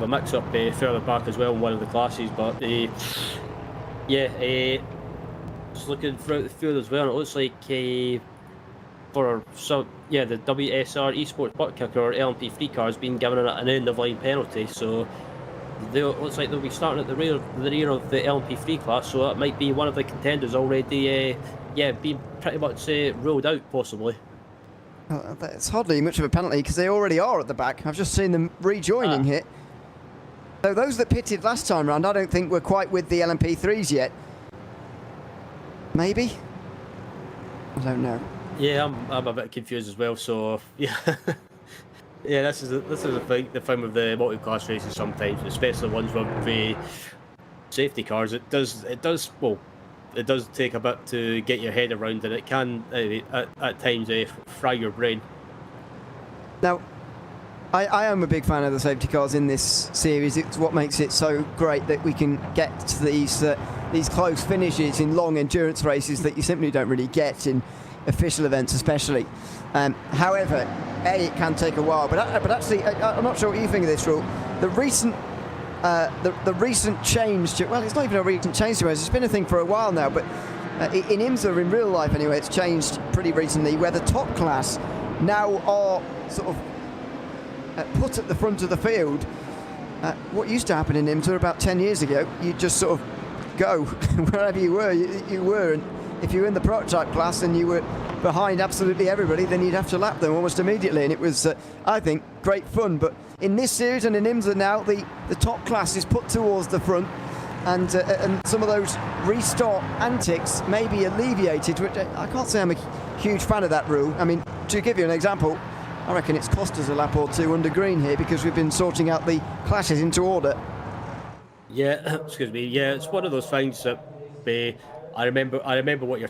Speaker 4: mix-up further back as well in one of the classes, but just looking throughout the field as well, and it looks like the WSR Esports butt kicker or LMP3 car has been given an end-of-line penalty, so it looks like they'll be starting at the rear of the LMP3 class, so that might be one of the contenders already being pretty much ruled out, possibly.
Speaker 3: It's hardly much of a penalty because they already are at the back. I've just seen them rejoining here. So those that pitted last time round, I don't think were quite with the LMP3s yet. Maybe? I don't know.
Speaker 4: Yeah, I'm a bit confused as well. So yeah, this is the thing with the multi-class races sometimes, especially ones with the safety cars. It does take a bit to get your head around, and it can at times fry your brain. Now,
Speaker 3: I am a big fan of the safety cars in this series. It's what makes it so great that we can get to these close finishes in long endurance races that you simply don't really get in official events, especially. However, it can take a while. But actually, I'm not sure what you think of this rule. The recent change to, well, it's not even a recent change to it, it's been a thing for a while now, but in IMSA, in real life anyway, it's changed pretty recently, where the top class now are sort of put at the front of the field. What used to happen in IMSA about 10 years ago, you just sort of go wherever you were, you were, and if you were in the prototype class and you were behind absolutely everybody, then you'd have to lap them almost immediately, and it was, I think, great fun. But in this series and in IMSA now, the top class is put towards the front, and some of those restart antics may be alleviated, which I can't say I'm a huge fan of that rule. I mean, to give you an example, I reckon it's cost us a lap or two under green here because we've been sorting out the clashes into order.
Speaker 4: Yeah, excuse me. Yeah, it's one of those things that I remember I know what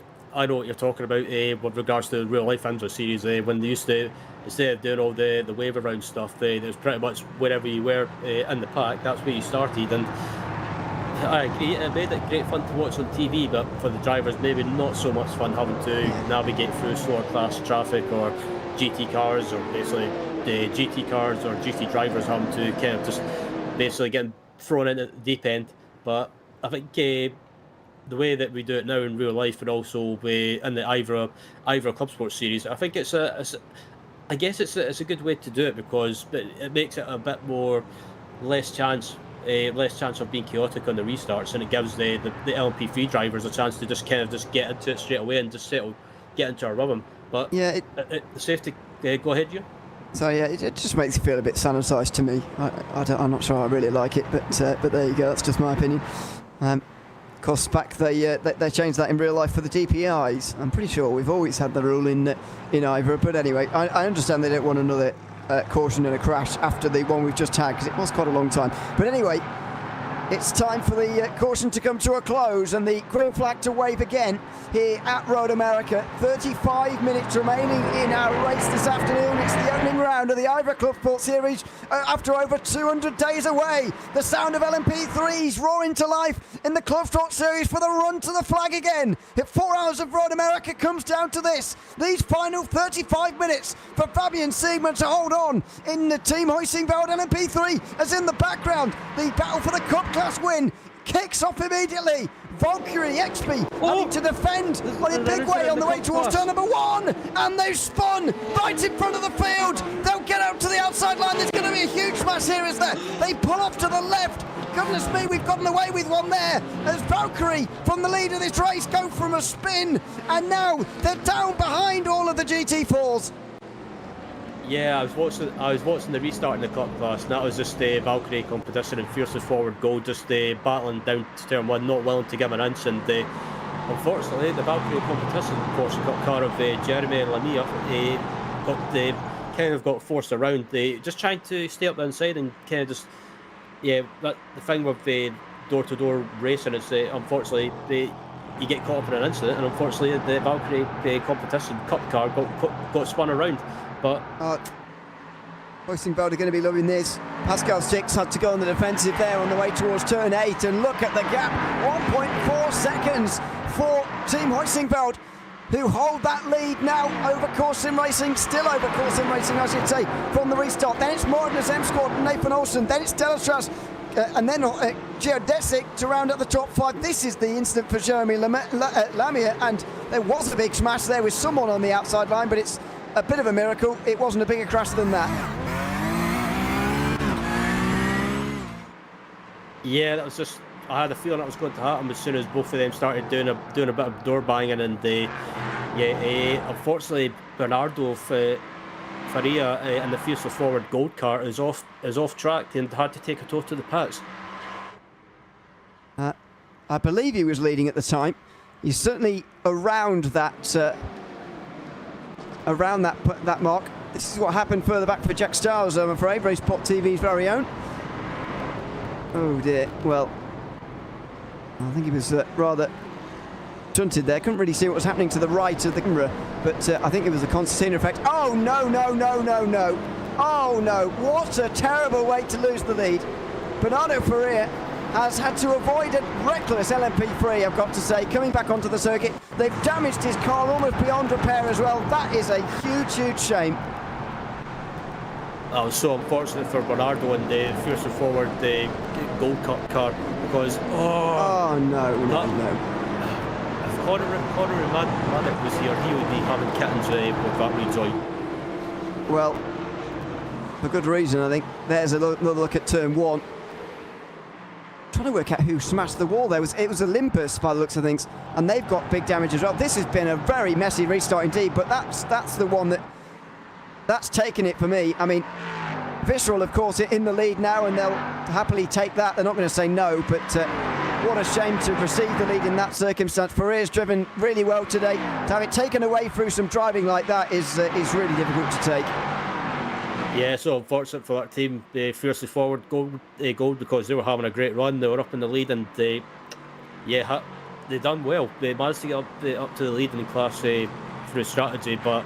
Speaker 4: you're talking about with regards to the real life IMSA series. When they used to, instead of doing all the wave around stuff, there was pretty much wherever you were in the pack, that's where you started. And I agree, it made it great fun to watch on TV, but for the drivers, maybe not so much fun having to navigate through slower class traffic or GT cars, or basically the GT cars or GT drivers having to kind of just basically get thrown in at the deep end. But I think the way that we do it now in real life, and also in the IVRA Clubsport series, I think it's a good way to do it, because it makes it a bit more less chance of being chaotic on the restarts, and it gives the LMP3 drivers a chance to just get into it straight away and just get into a rhythm. But
Speaker 3: yeah,
Speaker 4: the safety. Go ahead, you.
Speaker 3: So yeah, it just makes it feel a bit sanitised to me. I'm not sure I really like it, but there you go. That's just my opinion. Of course, back they changed that in real life for the DPIs. I'm pretty sure we've always had the rule in IVRA, but anyway, I understand they don't want another caution and a crash after the one we've just had, because it was quite a long time. But anyway, it's time for the caution to come to a close and the green flag to wave again here at Road America. 35 minutes remaining in our race this afternoon. It's the opening round of the IVRA Clubsport Series after over 200 days away. The sound of LMP3s roaring to life in the Clubsport Series for the run to the flag again. If 4 hours of Road America comes down to this, these final 35 minutes for Fabian Siegmann to hold on in the Team Hoisingveld LMP3, as in the background, the battle for the Cup Class win kicks off immediately. Valkyrie XP having to defend on a big way on the way towards turn number 1, and they've spun right in front of the field. They'll get out to the outside line. There's going to be a huge smash here as they pull off to the left. Goodness me, we've gotten away with one there as Valkyrie from the lead of this race go from a spin, and now they're down behind all of the GT4s.
Speaker 4: Yeah, I was watching the restart in the Cup Class, and that was just the Valkyrie competition and fiercely forward goal, just battling down to turn 1, not willing to give an inch. And unfortunately, the Valkyrie competition, of course, got car of Jeremy and Lamia, got forced around. They just trying to stay up the inside and kind of just, the thing with the door-to-door racing is unfortunately you get caught up in an incident, and unfortunately the Valkyrie competition Cup car got spun around. But
Speaker 3: Hoisingveld are going to be loving this. Pascal 6 had to go on the defensive there on the way towards turn 8, and look at the gap, 1.4 seconds for Team Hoisingveld, who hold that lead now over Course Sim Racing, still over Course Sim Racing I should say, from the restart. Then it's Magnus M Squad and Nathan Olsen, then it's Delastras, and then Geodesic to round up the top 5. This is the incident for Jeremy Lamia, and there was a big smash there with someone on the outside line, but it's a bit of a miracle it wasn't a bigger crash than that.
Speaker 4: Yeah, that was just, I had a feeling that was going to happen as soon as both of them started doing a bit of door banging, and unfortunately Bernardo Faria in the fiercely forward gold car is off track and had to take a tow to the pits.
Speaker 3: I believe he was leading at the time. He's certainly around that mark. This is what happened further back for Jack Stiles, I'm afraid. RaceSpotTV's very own. Oh dear. Well, I think he was rather stunted there. Couldn't really see what was happening to the right of the camera, but I think it was a concertina effect. Oh no, no, no, no, no. Oh no, what a terrible way to lose the lead. Bernardo Faria has had to avoid a reckless LMP3, I've got to say, coming back onto the circuit. They've damaged his car almost beyond repair as well. That is a huge, huge shame.
Speaker 4: That was so unfortunate for Bernardo and the fiercely forward Gold Cup car, because
Speaker 3: no.
Speaker 4: If Conor Maddock was here, he would be having kittens with that rejoin.
Speaker 3: Well, for good reason, I think. There's another look at turn 1. Trying to work out who smashed the wall there. It was Olympus by the looks of things, and they've got big damage as well. This has been a very messy restart indeed, but that's the one that's taken it for me. I mean, Visceral of course in the lead now, and they'll happily take that. They're not going to say no, but what a shame to receive the lead in that circumstance. Faria's driven really well today. To have it taken away through some driving like that is really difficult to take.
Speaker 4: Yeah, so unfortunate for that team, fiercely forward gold, because they were having a great run. They were up in the lead, and they done well. They managed to get up to the lead in the class through strategy, but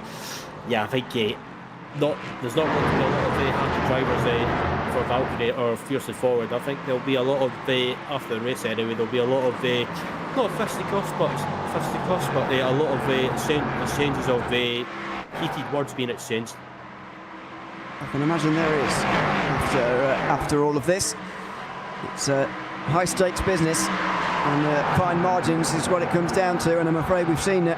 Speaker 4: yeah, I think there's not going to be a lot of happy drivers for Valkyrie or fiercely forward. I think there'll be a lot of after the race anyway. There'll be a lot of not fisticuffs, but a lot of exchanges of heated words being exchanged.
Speaker 3: I can imagine there is. After all of this, it's high stakes business, and fine margins is what it comes down to. And I'm afraid we've seen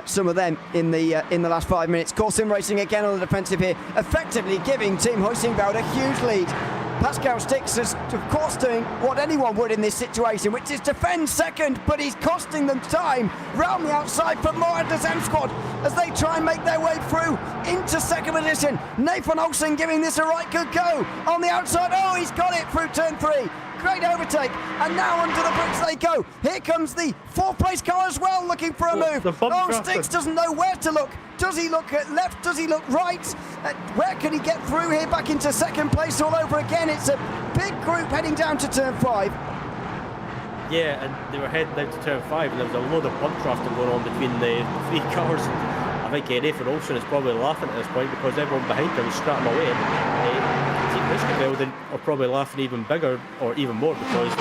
Speaker 3: some of them in the last 5 minutes. Corsim Racing again on the defensive here, effectively giving Team Huizinga a huge lead. Pascal Stix is, of course, doing what anyone would in this situation, which is defend second, but he's costing them time round the outside for more of the Zem squad as they try and make their way through into second position. Nathan Olsen giving this a right good go on the outside. Oh, he's got it through turn 3. Great overtake, and now under the bricks they go. Here comes the 4th place car as well, looking for a move. Oh, Stix doesn't know where to look. Does he look at left? Does he look right? Where can he get through here back into second place all over again? It's a big group heading down to turn 5.
Speaker 4: Yeah, and they were heading down to turn 5, and there was a load of bump drafting going on between the 3 cars. And I think Nathan Olsen is probably laughing at this point because everyone behind him is scrapping away. Team Huizinga are probably laughing even bigger or even more because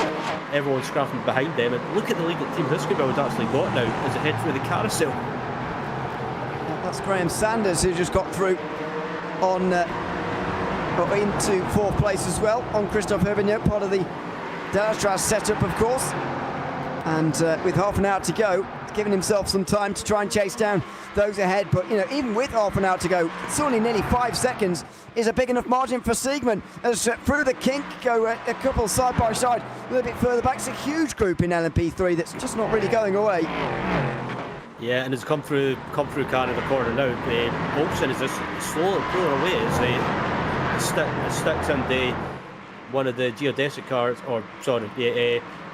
Speaker 4: everyone's scrapping behind them. And look at the lead that Team Huizinga has actually got now as they head through the carousel.
Speaker 3: That's Graham Sanders, who just got through on into 4th place as well on Christophe Herbignac, part of the Dallas setup, of course. And with half an hour to go, giving himself some time to try and chase down those ahead. But you know, even with half an hour to go, it's only nearly 5 seconds is a big enough margin for Siegmann as through the kink go a couple side by side a little bit further back. It's a huge group in LMP3 that's just not really going away.
Speaker 4: Yeah, and it's come through Canada corner now. Olsen is just slowly pulling away as Stix and one of the geodesic cars,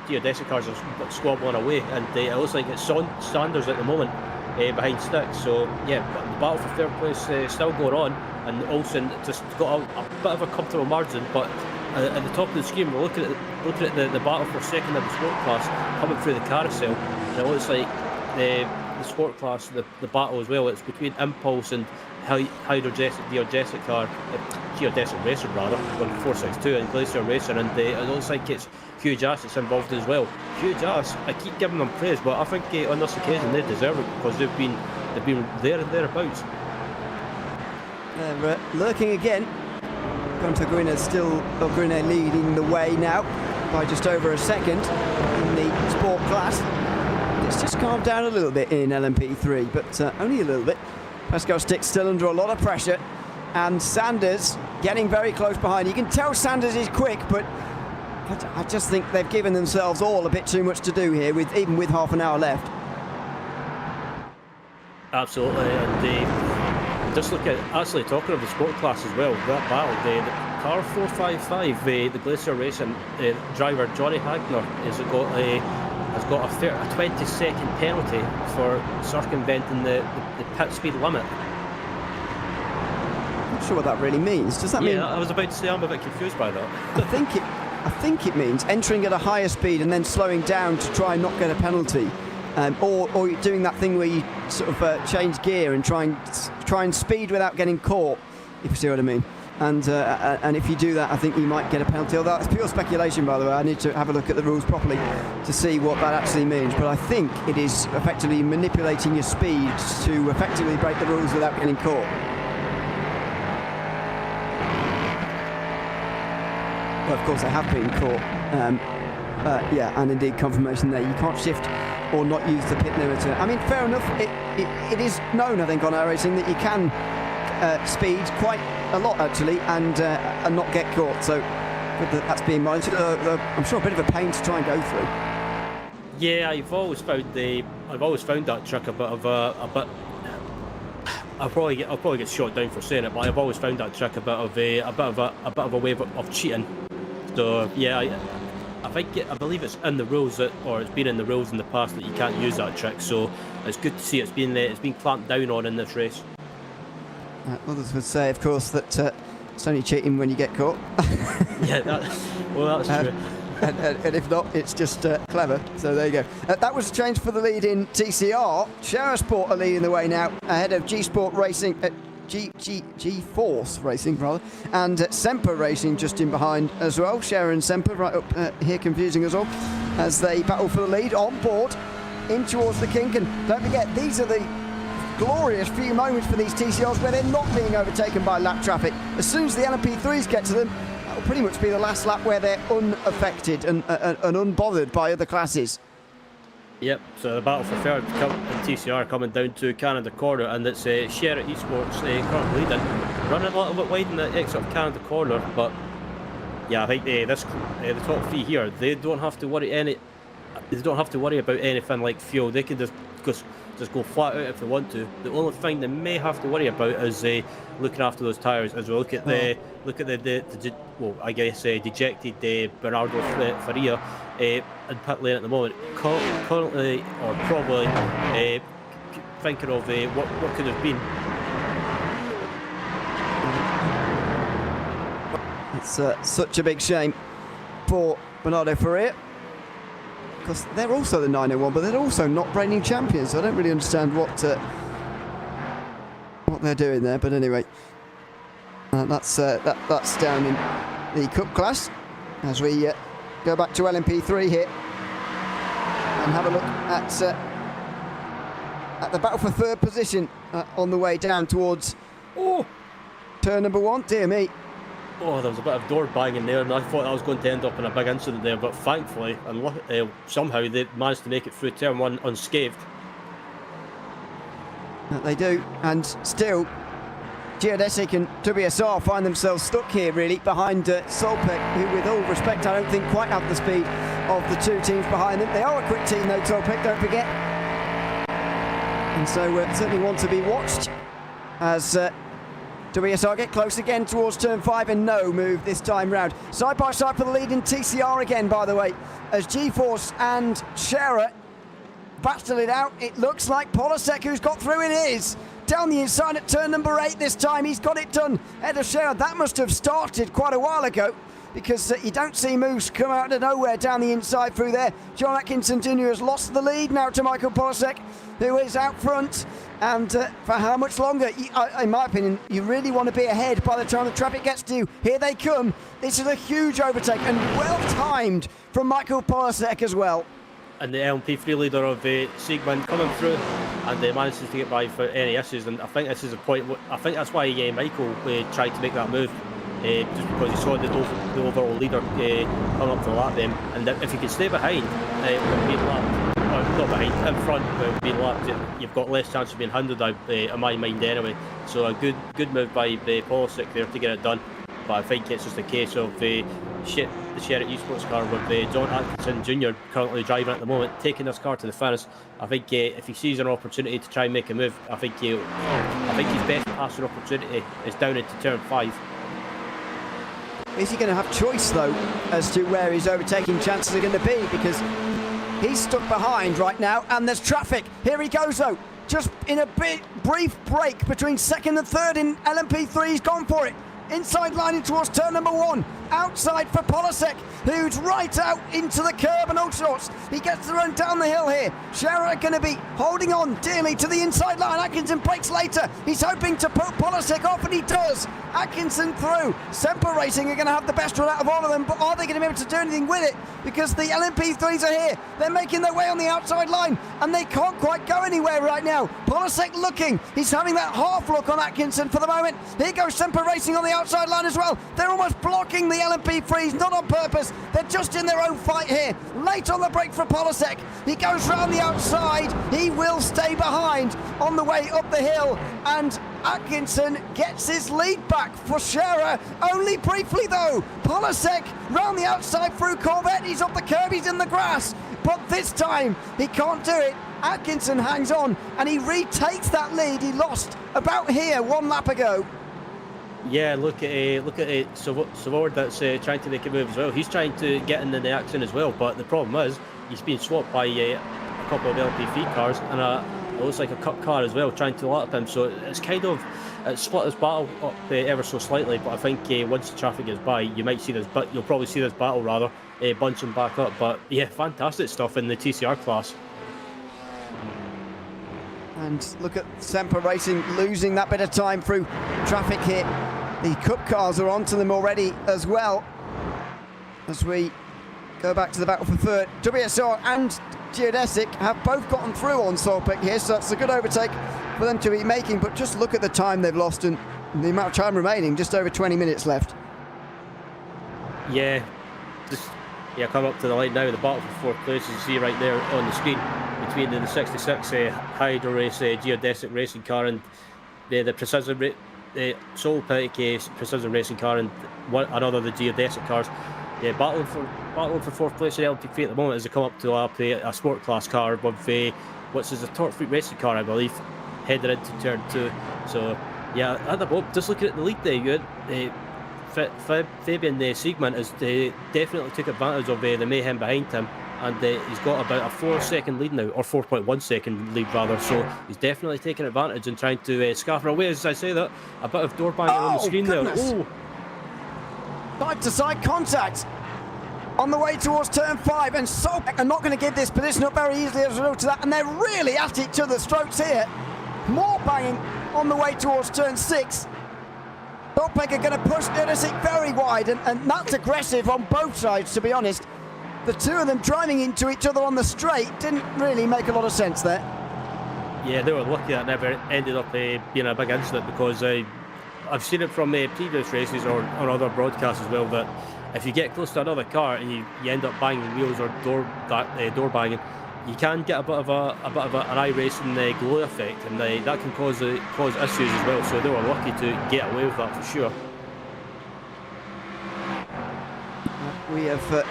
Speaker 4: geodesic cars are squabbling away, and it looks like it's Sanders at the moment behind Stix. So yeah, the battle for 3rd place still going on, and Olsen just got a bit of a comfortable margin. But at the top of the screen, we're looking at the battle for 2nd in the sport class coming through the carousel, and it looks like the sport class, the battle as well, it's between Impulse and geodesic racer rather, 462 and Glacier Racer, and it looks like it's Huge Ass that's involved as well. Huge Ass, I keep giving them praise, but I think on this occasion they deserve it because they've been there and thereabouts.
Speaker 3: They're lurking again. Gunter Griner leading the way now by just over a second in the sport class. It's just calmed down a little bit in LMP3, but only a little bit. Pascal Stix still under a lot of pressure, and Sanders getting very close behind. You can tell Sanders is quick, but I just think they've given themselves all a bit too much to do here, even with half an hour left.
Speaker 4: Absolutely, and just look at, actually talking of the sport class as well, that battle, the car 455, the Glacier Racing driver Johnny Hagner has got a 20-second penalty for circumventing the pit speed limit.
Speaker 3: I'm not sure what that really means. Does that mean?
Speaker 4: Yeah, I was about to say I'm a bit confused by that.
Speaker 3: I think it means entering at a higher speed and then slowing down to try and not get a penalty, or doing that thing where you sort of change gear and try and speed without getting caught, if you see what I mean. And if you do that, I think you might get a penalty. Although that's pure speculation, by the way. I need to have a look at the rules properly to see what that actually means. But I think it is effectively manipulating your speed to effectively break the rules without getting caught. Well, of course, they have been caught. Yeah, and indeed confirmation there. You can't shift or not use the pit limiter. I mean, fair enough. It is known, I think, on iRacing that you can speed quite a lot actually and not get caught, so that's being monitored. I'm sure a bit of a pain to try and go through.
Speaker 4: Yeah, I've always found that trick a bit of a I'll probably get shot down for saying it, but I've always found that trick a bit of a way of cheating. So yeah, I believe it's in the rules or it's been in the rules in the past that you can't use that trick. So it's good to see it's been clamped down on in this race.
Speaker 3: Others would say, of course, that it's only cheating when you get caught.
Speaker 4: Yeah, that's true.
Speaker 3: And if not, it's just clever. So there you go. That was a change for the lead in TCR. Sport are leading the way now, ahead of G-Sport Racing, G-Force Racing rather, and Semper Racing just in behind as well. Scherer and Semper right up here, confusing us all, as they battle for the lead on board in towards the kink. And don't forget, these are the glorious few moments for these TCRs where they're not being overtaken by lap traffic. As soon as the LMP3s get to them, that will pretty much be the last lap where they're unaffected and unbothered by other classes.
Speaker 4: Yep, so the battle for third and TCR coming down to Canada corner, and it's Share at Esports currently leading, running a little bit wide in the exit of Canada corner, but yeah, I think the top three here, they don't have to worry about anything like fuel. They can just go flat out if they want to. The only thing they may have to worry about is looking after those tyres as we look at the dejected Bernardo Faria in pit lane at the moment. Currently, or probably thinking of what could have been.
Speaker 3: It's such a big shame for Bernardo Faria, because they're also the 901, but they're also not reigning champions, so I don't really understand what they're doing there. But anyway, that's down in the Cup class as we go back to LMP3 here and have a look at the battle for third position on the way down towards turn number 1. Dear me.
Speaker 4: Oh, there was a bit of door banging there, and I thought that was going to end up in a big incident there, but thankfully, and somehow they managed to make it through turn 1 unscathed.
Speaker 3: They do, and still, Geodesic and WSR find themselves stuck here, really, behind Solpec, who, with all respect, I don't think quite have the speed of the two teams behind them. They are a quick team, though, Solpec, don't forget. And so certainly want to be watched as WSR get close again towards turn 5, and no move this time round. Side by side for the lead in TCR again, by the way, as GeForce and Scherer battle it out. It looks like Polasek, who's got through in his. Down the inside at turn number 8 this time. He's got it done. Head of Scherer, that must have started quite a while ago, because you don't see moves come out of nowhere down the inside through there. John Atkinson Jr. has lost the lead now to Michael Polasek, who is out front. And for how much longer? In my opinion, you really want to be ahead by the time the traffic gets to you. Here they come. This is a huge overtake, and well timed from Michael Polasek as well.
Speaker 4: And the LMP3 leader of Siegmund coming through, and they manages to get by for any issues. And I think this is a point. I think that's why Michael tried to make that move, just because he saw the overall leader come up to the lap then. And if he can stay behind, being lapped, or not behind, in front, being lapped, you've got less chance of being hindered, in my mind anyway. So a good move by Polasek there to get it done. But I think it's just a case of the Sherritt Esports car with John Atkinson Jr. currently driving at the moment, taking this car to the finish. I think if he sees an opportunity to try and make a move, I think his best passing opportunity is down into turn 5.
Speaker 3: Is he going to have choice, though, as to where his overtaking chances are going to be? Because he's stuck behind right now, and there's traffic. Here he goes, though. Just in a brief break between second and third in LMP3, he's gone for it. Inside lining towards turn number 1. Outside for Polasek, who's right out into the curb and all sorts. He gets to run down the hill here. Scherer going to be holding on dearly to the inside line. Atkinson breaks later. He's hoping to put Polasek off, and he does. Atkinson through. Semper Racing are going to have the best run out of all of them, but are they going to be able to do anything with it? Because the LMP3s are here. They're making their way on the outside line, and they can't quite go anywhere right now. Polasek looking. He's having that half look on Atkinson for the moment. Here goes Semper Racing on the outside line as well. They're almost blocking the LMP3s, not on purpose. They're just in their own fight here. Late on the break for Polasek. He goes round the outside. He will stay behind on the way up the hill, and Atkinson gets his lead back for Scherer, only briefly though. Polasek round the outside through Corvette. He's up the curb, he's in the grass, but this time he can't do it. Atkinson hangs on, and he retakes that lead he lost about here 1 lap ago.
Speaker 4: Yeah, look at Savard that's trying to make a move as well. He's trying to get in the action as well, but the problem is he's being swapped by a couple of LMP3 cars, and it looks like a Cup car as well, trying to lap him. So it's kind of split this battle up ever so slightly. But I think once the traffic is by, you might see this, but you'll probably see this battle rather bunching back up. But yeah, fantastic stuff in the TCR class.
Speaker 3: And look at Semper Racing losing that bit of time through traffic here. The Cup cars are onto them already as well. As we go back to the battle for third, WSR and Geodesic have both gotten through on Solbeck here, so that's a good overtake for them to be making. But just look at the time they've lost and the amount of time remaining, just over 20 minutes left.
Speaker 4: Yeah, come up to the line now. The battle for 4th place, as you see right there on the screen, between the 66 Hydro Race Geodesic racing car and the Precision Solbeck Precision racing car and another of the Geodesic cars. Yeah, battling for 4th place in LMP3 at the moment as they come up to a sport class car with which is a Torque Fleet racing car, I believe, headed into turn 2. So yeah, at the moment, just looking at the lead there, you had Fabian Siegmann has definitely took advantage of the mayhem behind him, and he's got about a 4-second lead now, or 4.1 second lead rather. So he's definitely taking advantage and trying to scaffer away. As I say that, a bit of door banging on the screen
Speaker 3: goodness.
Speaker 4: there.
Speaker 3: Side-to-side contact on the way towards turn 5, and Solbeck are not going to give this position up very easily as a result of that, and they're really at each other's throats here. More banging on the way towards turn 6. Solbeck are going to push Geodesic very wide, and that's aggressive on both sides, to be honest. The two of them driving into each other on the straight didn't really make a lot of sense there.
Speaker 4: Yeah, they were lucky that never ended up being a big incident, because I've seen it from previous races or other broadcasts as well, that if you get close to another car and you end up banging wheels or door banging, you can get a bit of an iRacing glow effect, and that can cause issues as well. So they were lucky to get away with that for sure.
Speaker 3: We have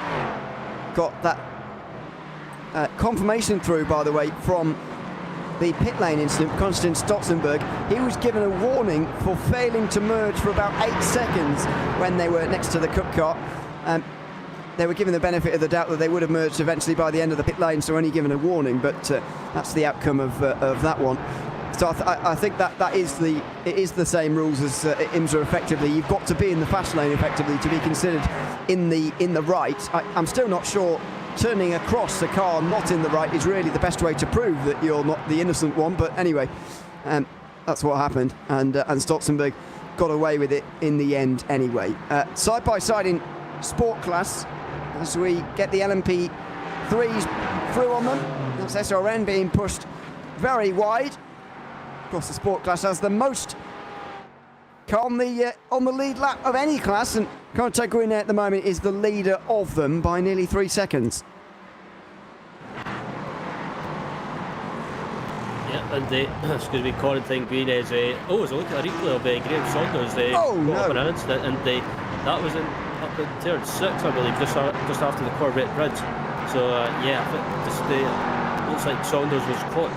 Speaker 3: got that confirmation through, by the way, from the pit lane incident, Konstantin Stotzenberg. He was given a warning for failing to merge for about 8 seconds when they were next to the Cup car. They were given the benefit of the doubt that they would have merged eventually by the end of the pit lane, so only given a warning, but that's the outcome of that one. So I think that it is the same rules as IMSA effectively. You've got to be in the fast lane effectively to be considered in the right. I'm still not sure turning across a car not in the right is really the best way to prove that you're not the innocent one, but anyway, that's what happened, and Stotzenberg got away with it in the end anyway. Side by side in sport class, as we get the LMP3s through on them. That's SRN being pushed very wide. Of course, the sport class has the most on the lead lap of any class, and Conte Guine at the moment is the leader of them by nearly 3 seconds.
Speaker 4: Yeah, and excuse me, Corentin Green is there's a look at a replay of Graham Saunders got up an incident, and that was up in turn 6, I believe, just after the Corvette bridge. So yeah, I think looks like Saunders was caught.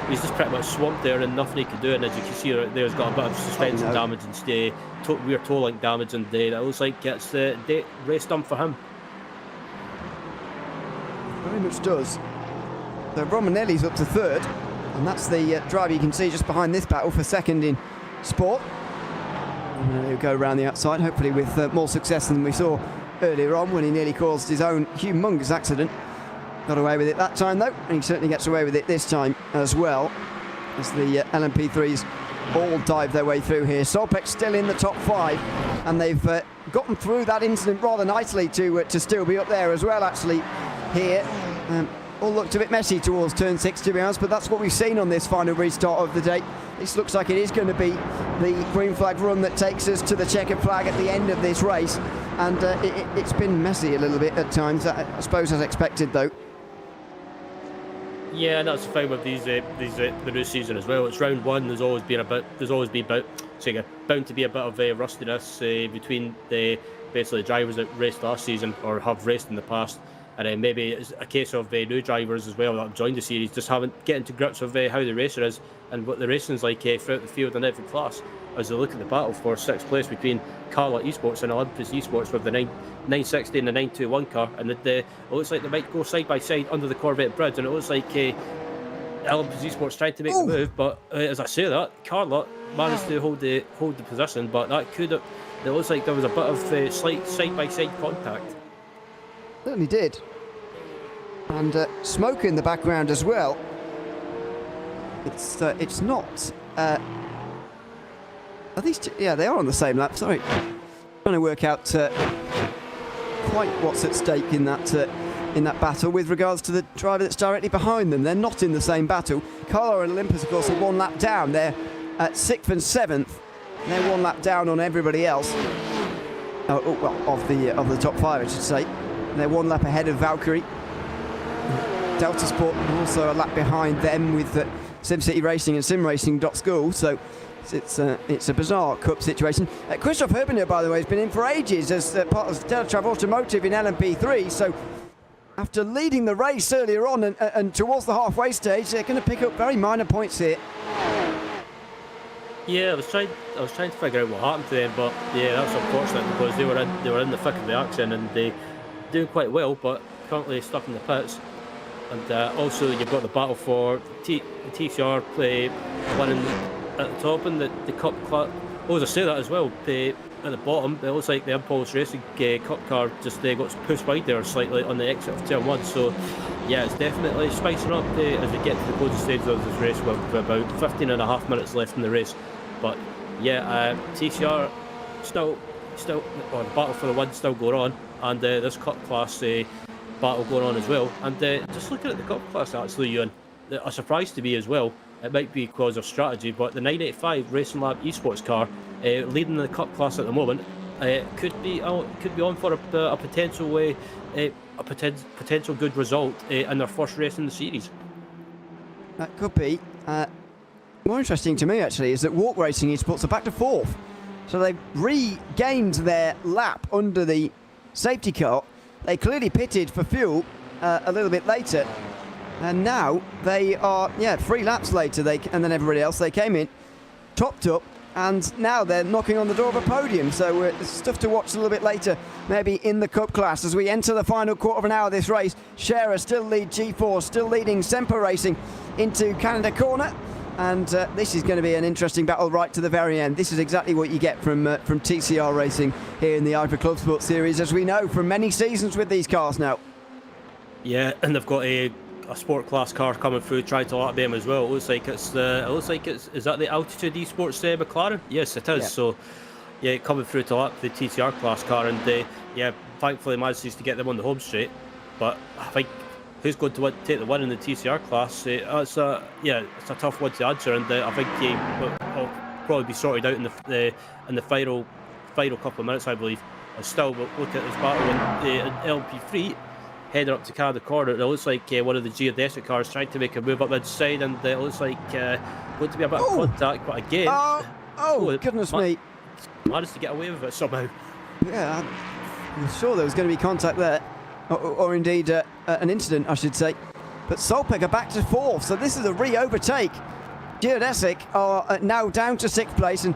Speaker 4: He's just pretty much swamped there and nothing he could do, and as you can see right there, he's got a bit of suspension damage and rear toe link damage, and it looks like it's the race done for him.
Speaker 3: Very much does. So Romanelli's up to 3rd, and that's the driver you can see just behind this battle for 2nd in sport. He'll go around the outside, hopefully with more success than we saw earlier on when he nearly caused his own humongous accident. Got away with it that time though, and he certainly gets away with it this time as well, as the LMP3s all dive their way through here. Solbeck's still in the top 5, and they've gotten through that incident rather nicely to still be up there as well actually here. All looked a bit messy towards turn 6, to be honest, but that's what we've seen on this final restart of the day. This looks like it is going to be the green flag run that takes us to the checkered flag at the end of this race, and it's been messy a little bit at times, I suppose as expected though.
Speaker 4: Yeah, and that's the thing with the new season as well. It's round 1. There's always been bound to be a bit of rustiness between basically the drivers that raced last season or have raced in the past, and then maybe it's a case of new drivers as well that have joined the series just haven't getting to grips with how the racer is and what the racing is like throughout the field in every class. As they look at the battle for 6th place between Carla Esports and Olympus Esports with the 960 and the 921 car, and it looks like they might go side by side under the Corvette bridge, and it looks like Olympus Esports trying to make the move, but as I say that, Carla managed to hold the position, but it looks like there was a bit of slight side by side contact.
Speaker 3: Certainly did, and smoke in the background as well. It's not. Are these two? Yeah, they are on the same lap. Sorry, trying to work out quite what's at stake in that in that battle with regards to the driver that's directly behind them. They're not in the same battle. Carlo and Olympus, of course, are 1 lap down. They're at 6th and 7th. They're 1 lap down on everybody else. Of the top 5, I should say. And they're 1 lap ahead of Valkyrie. Delta Sport also a lap behind them with SimCity Racing and Sim Racing.school. So it's a bizarre cup situation. Christoph Herbenier, by the way, has been in for ages as part of Delta Automotive in LMP3. So after leading the race earlier on and towards the halfway stage, they're going to pick up very minor points here.
Speaker 4: Yeah, I was trying to figure out what happened to them, but yeah, that's unfortunate because they were in the thick of the action and they doing quite well, but currently stuck in the pits. And also you've got the battle for TCR winning at the top and the cup class. Oh, as I say that as well, at the bottom, it looks like the Impulse Racing cup car just got pushed wide there slightly on the exit of turn 1. So yeah, it's definitely spicing up as we get to the closing stages of this race with about 15.5 minutes left in the race. But yeah, TCR still, the battle for the win still going on, and this cup class battle going on as well. And just looking at the cup class, actually, Ewan, a surprise to me as well. It might be because of strategy, but the 985 Racing Lab Esports car leading the cup class at the moment could be on for a potential potential good result in their first race in the series.
Speaker 3: That could be. More interesting to me, actually, is that Walk Racing Esports are back to 4th. So they've regained their lap under the safety car. They clearly pitted for fuel a little bit later. And now they are, 3 laps later and then everybody else. They came in, topped up, and now they're knocking on the door of a podium. So it's stuff to watch a little bit later, maybe in the Cup class. As we enter the final quarter of an hour of this race, Scherer still lead G4, still leading Semper Racing into Canada Corner. And this is going to be an interesting battle right to the very end. This is exactly what you get from TCR Racing here in the IVRA Clubsport Series, as we know from many seasons with these cars now. Yeah,
Speaker 4: and they've got a sport class car coming through, trying to lap them as well. It looks like it's is that the Altitude Esports McLaren? Yes, it is. Yeah. So yeah, coming through to lap the TCR class car, and thankfully manages to get them on the home straight. But I think who's going to take the win in the TCR class? It's a tough one to answer, and I think will probably be sorted out in the final couple of minutes, I believe. I still look at this battle in LP3, heading up to Canada Corner. It looks like one of the geodesic cars trying to make a move up inside, and it looks like going to be a bit of contact, but again,
Speaker 3: goodness me,
Speaker 4: managed to get away with it somehow.
Speaker 3: Yeah, I'm sure there was going to be contact there. Or indeed an incident, I should say. But Solpeg are back to 4th, so this is a re-overtake. Geodesic are now down to 6th place, and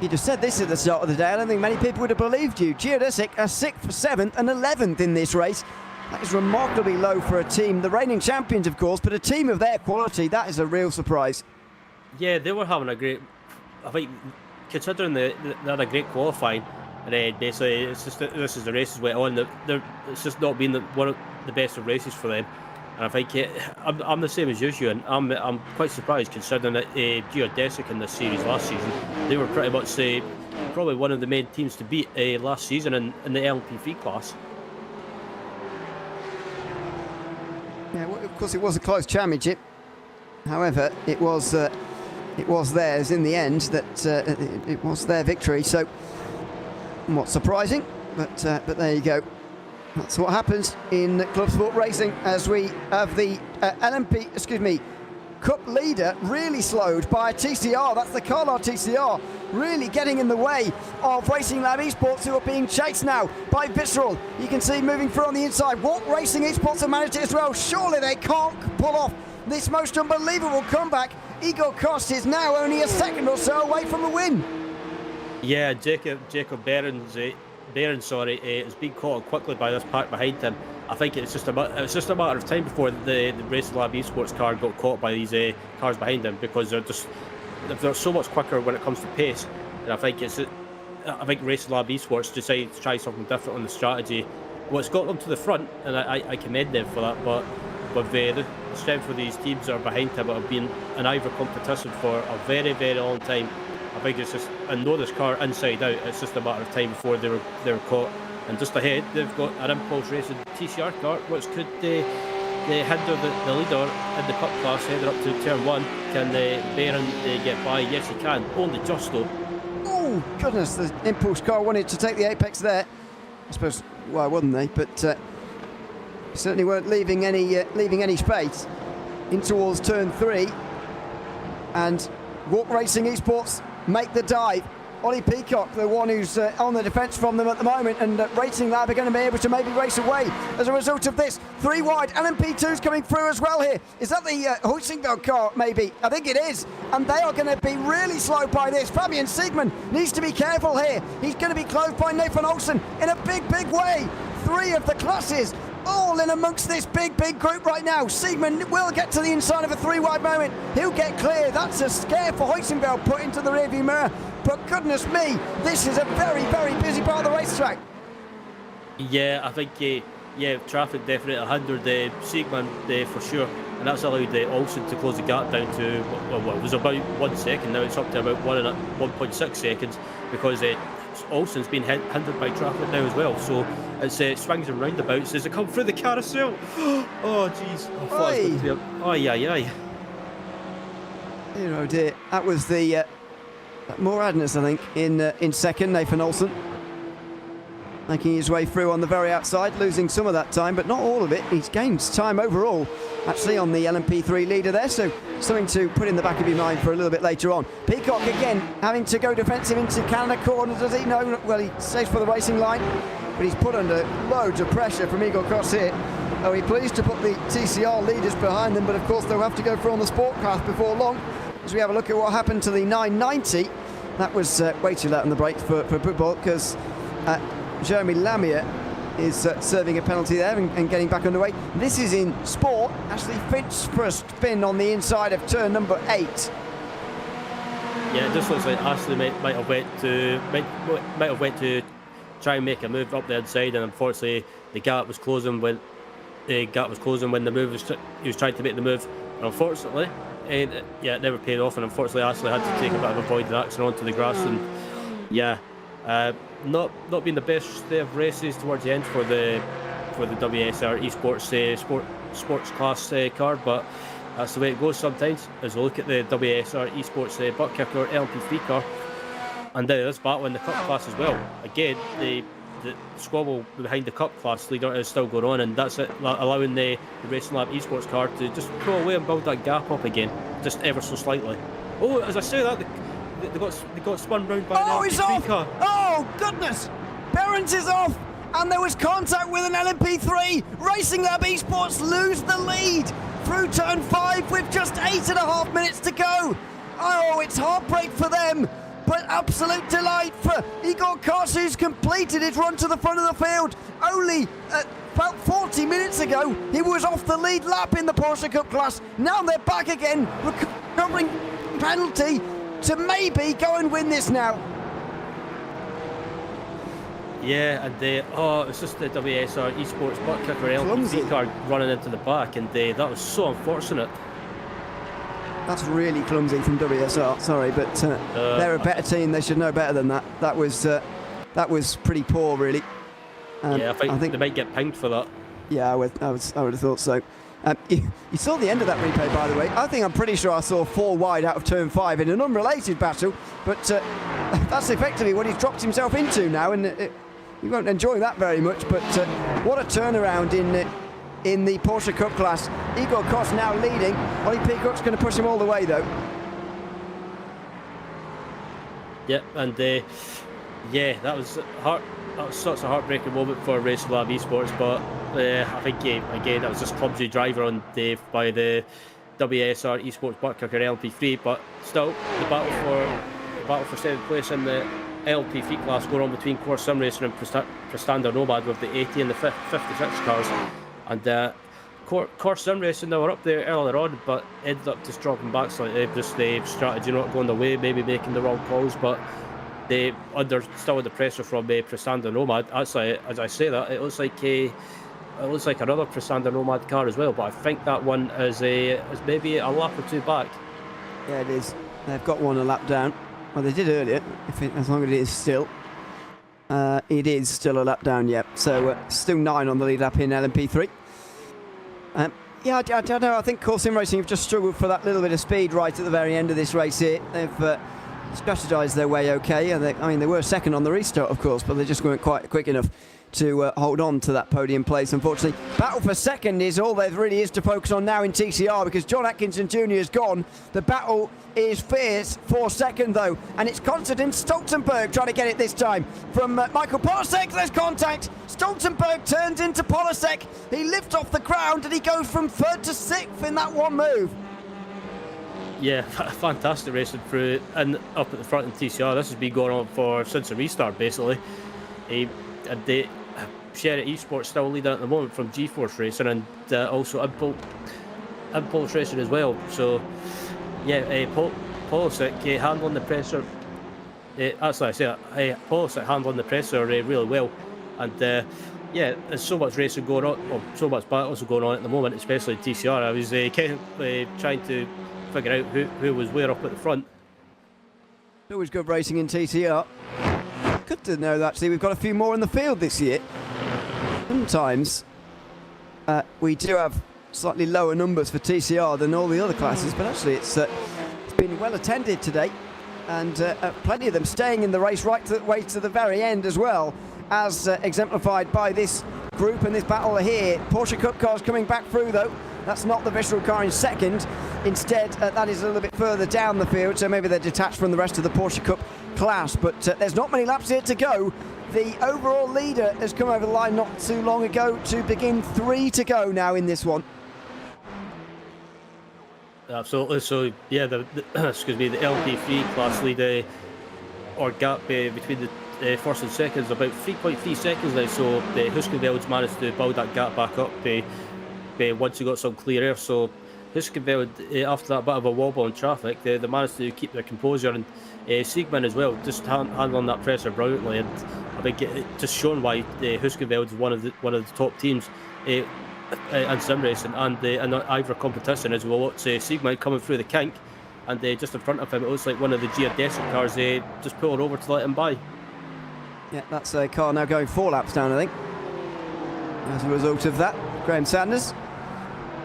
Speaker 3: you'd have said this at the start of the day. I don't think many people would have believed you. Geodesic are 6th, 7th and 11th in this race. That is remarkably low for a team. The reigning champions, of course, but a team of their quality, that is a real surprise.
Speaker 4: Yeah, they were having a great... I think, considering they had a great qualifying, and then basically it's just this is the races went on. It's just not been one of the best of races for them. And I think I'm the same as you, and I'm quite surprised considering that Geodesic in this series last season, they were pretty much probably one of the main teams to beat last season in the LMP3 class.
Speaker 3: Yeah, well, of course it was a close championship. However, it was theirs in the end. That it was their victory. So. Not surprising, but there you go. That's what happens in Clubsport Racing as we have the Cup leader really slowed by TCR. That's the Carlisle TCR really getting in the way of Racing Lab Esports, who are being chased now by Visceral. You can see moving through on the inside. Walk Racing Esports have managed it as well. Surely they can't pull off this most unbelievable comeback. Igor Kost is now only a second or so away from a win.
Speaker 4: Yeah, Jacob Behrens, has been caught quickly by this pack behind him. I think it's just a matter of time before the Racing Lab Esports car got caught by these cars behind him, because they're so much quicker when it comes to pace. And I think Racing Lab Esports decided to try something different on the strategy. Well, it's got them to the front, and I commend them for that. But with the strength of these teams that are behind him, that have been in IVRA competition for a very, very long time, I think it's just, and know this car inside out, it's just a matter of time before they were caught And just ahead, they've got an Impulse Racing TCR car, which could they hinder the leader in the cup class heading up to turn 1. Can Baron get by? Yes, he can. Only just though.
Speaker 3: Oh goodness, the Impulse car wanted to take the apex there. I suppose why wouldn't they? But certainly weren't leaving any space in towards turn 3. And Walk Racing Esports make the dive. Ollie Peacock, the one who's on the defence from them at the moment, and Racing Lab are going to be able to maybe race away as a result of this. 3 wide, LMP2's coming through as well here. Is that the Huizinga car, maybe? I think it is. And they are going to be really slow by this. Fabian Siegman needs to be careful here. He's going to be closed by Nathan Olsen in a big, big way. 3 of the classes all in amongst this big group right now. Siegman will get to the inside of a 3 wide moment. He'll get clear. That's a scare for Huizenveld put into the rearview mirror. But goodness me, this is a very busy part of the racetrack.
Speaker 4: Yeah, I think traffic definitely hindered Siegman for sure, and that's allowed Olsen to close the gap down to well, it was about 1 second. Now it's up to about 1.6 seconds because Olsen's been hindered by traffic now as well. So it's swings and roundabouts as they come through the carousel. Oh jeez! Oh yeah.
Speaker 3: Oh dear, that was the Moradness, I think, in second. Nathan Olsen making his way through on the very outside, losing some of that time, but not all of it. He's gained time overall, actually, on the LMP3 leader there, so something to put in the back of your mind for a little bit later on. Peacock again having to go defensive into Canada corner. Does he? No, well, he stays for the racing line, but he's put under loads of pressure from Igor Cross here. Oh, he's pleased to put the TCR leaders behind them, but of course they'll have to go through on the sport path before long. As we have a look at what happened to the 990, that was way too late on the break for football, because Jeremy Lamier is serving a penalty there and getting back underway. This is in sport. Ashley Finch for a spin on the inside of turn number 8.
Speaker 4: Yeah, it just looks like Ashley might have went to try and make a move up the inside, and unfortunately the gap was closing when the move he was trying to make the move, and unfortunately. It never paid off, and unfortunately Ashley had to take a bit of a voided action onto the grass, and not been the best day of races towards the end for the WSR Esports sports class car, but that's the way it goes sometimes. As we look at the WSR Esports butt kicker LMP3 car, and this battle in the cup class as well. Again, the squabble behind the cup class leader is still going on, and that's it, allowing the Racing Lab Esports car to just pull away and build that gap up again, just ever so slightly. Oh, as I say that, they got spun round by the LMP3 car.
Speaker 3: Oh goodness! Berens is off, and there was contact with an LMP3. Racing Lab Esports lose the lead through turn 5 with just 8.5 minutes to go. Oh, it's heartbreak for them. But absolute delight for Igor Kos, who's completed his run to the front of the field. Only about 40 minutes ago, he was off the lead lap in the Porsche Cup class. Now they're back again, recovering penalty to maybe go and win this now.
Speaker 4: Yeah, and it's just the WSR Esports butt kicker LMP3 car running into the back, and that was so unfortunate.
Speaker 3: That's really clumsy from WSR, sorry, but they're a better team. They should know better than that. That was pretty poor, really.
Speaker 4: I think they might get pinged for that.
Speaker 3: Yeah, I would have thought so. You saw the end of that replay, by the way. I'm pretty sure I saw 4 wide out of turn 5 in an unrelated battle, but that's effectively what he's dropped himself into now, and he won't enjoy that very much. But what a turnaround in the Porsche Cup class. Igor Kos now leading. Ollie Peacock's going to push him all the way, though.
Speaker 4: Yep, and that was such a heartbreaking moment for Racing Lab Esports, but I think again that was just clumsy driver on Dave by the WSR Esports butt kicker LMP3, but still the battle for 7th place in the LMP3 class going on between Core Sim Racing and Prestander Nomad with the 80 and the 56 cars. And Core Sim Racing, they were up there earlier on, but ended up just dropping back slightly. Just the strategy not going their way, maybe making the wrong calls, but they still under pressure from Prestander Nomad. Actually, as I say that, it looks like another Prestander Nomad car as well, but I think that one is maybe a lap or 2 back.
Speaker 3: Yeah, it is. They've got one a lap down. Well, they did earlier, as long as it is still. It is still a lap down, yeah. So still 9 on the lead lap in LMP3. Yeah, I don't know. I think Core Sim Racing have just struggled for that little bit of speed right at the very end of this race here. They've strategized their way okay. And they were second on the restart, of course, but they just weren't quite quick enough to hold on to that podium place, unfortunately. Battle for second is all there really is to focus on now in TCR, because John Atkinson Jr. is gone. The battle is fierce for second, though, and it's Konstantin Stoltenberg trying to get it this time from Michael Polasek. There's contact. Stoltenberg turns into Polasek. He lifts off the ground and he goes from 3rd to 6th in that one move.
Speaker 4: Yeah, fantastic racing through and up at the front in TCR. This has been going on since the restart, basically. Sherry Esports still leading at the moment from G-Force Racing, and also Impulse Racing as well. So, yeah, Polasek handling the pressure. Polasek handling the pressure really well, and yeah, there's so much racing going on, or so much battles going on at the moment, especially in TCR. I was trying to figure out who was where up at the front.
Speaker 3: Always good racing in TCR. Good to know that actually we've got a few more in the field this year. Sometimes we do have slightly lower numbers for TCR than all the other classes, but actually it's been well attended today, and plenty of them staying in the race right to the very end as well, as exemplified by this group and this battle here. Porsche Cup cars coming back through though. That's not the Visceral car in second. Instead, that is a little bit further down the field, so maybe they're detached from the rest of the Porsche Cup class, but there's not many laps here to go. The overall leader has come over the line not too long ago to begin 3 to go now in this one.
Speaker 4: Absolutely. So yeah, the excuse me, the LP3 class lead or gap between the first and second is about 3.3 seconds now. So Huskenveld's managed to build that gap back up once he got some clear air. So Huskenveld, after that bit of a wobble in traffic, they managed to keep their composure, and Siegman as well, just handling that pressure brilliantly. And I think it just shown why Huskenveld is one of the top teams in sim racing and in the IVRA competition, as well. Watch Siegman coming through the kink, and just in front of him, it looks like one of the geodesic cars just pulling over to let him by.
Speaker 3: Yeah, that's a car now going 4 laps down, I think, as a result of that. Graham Sanders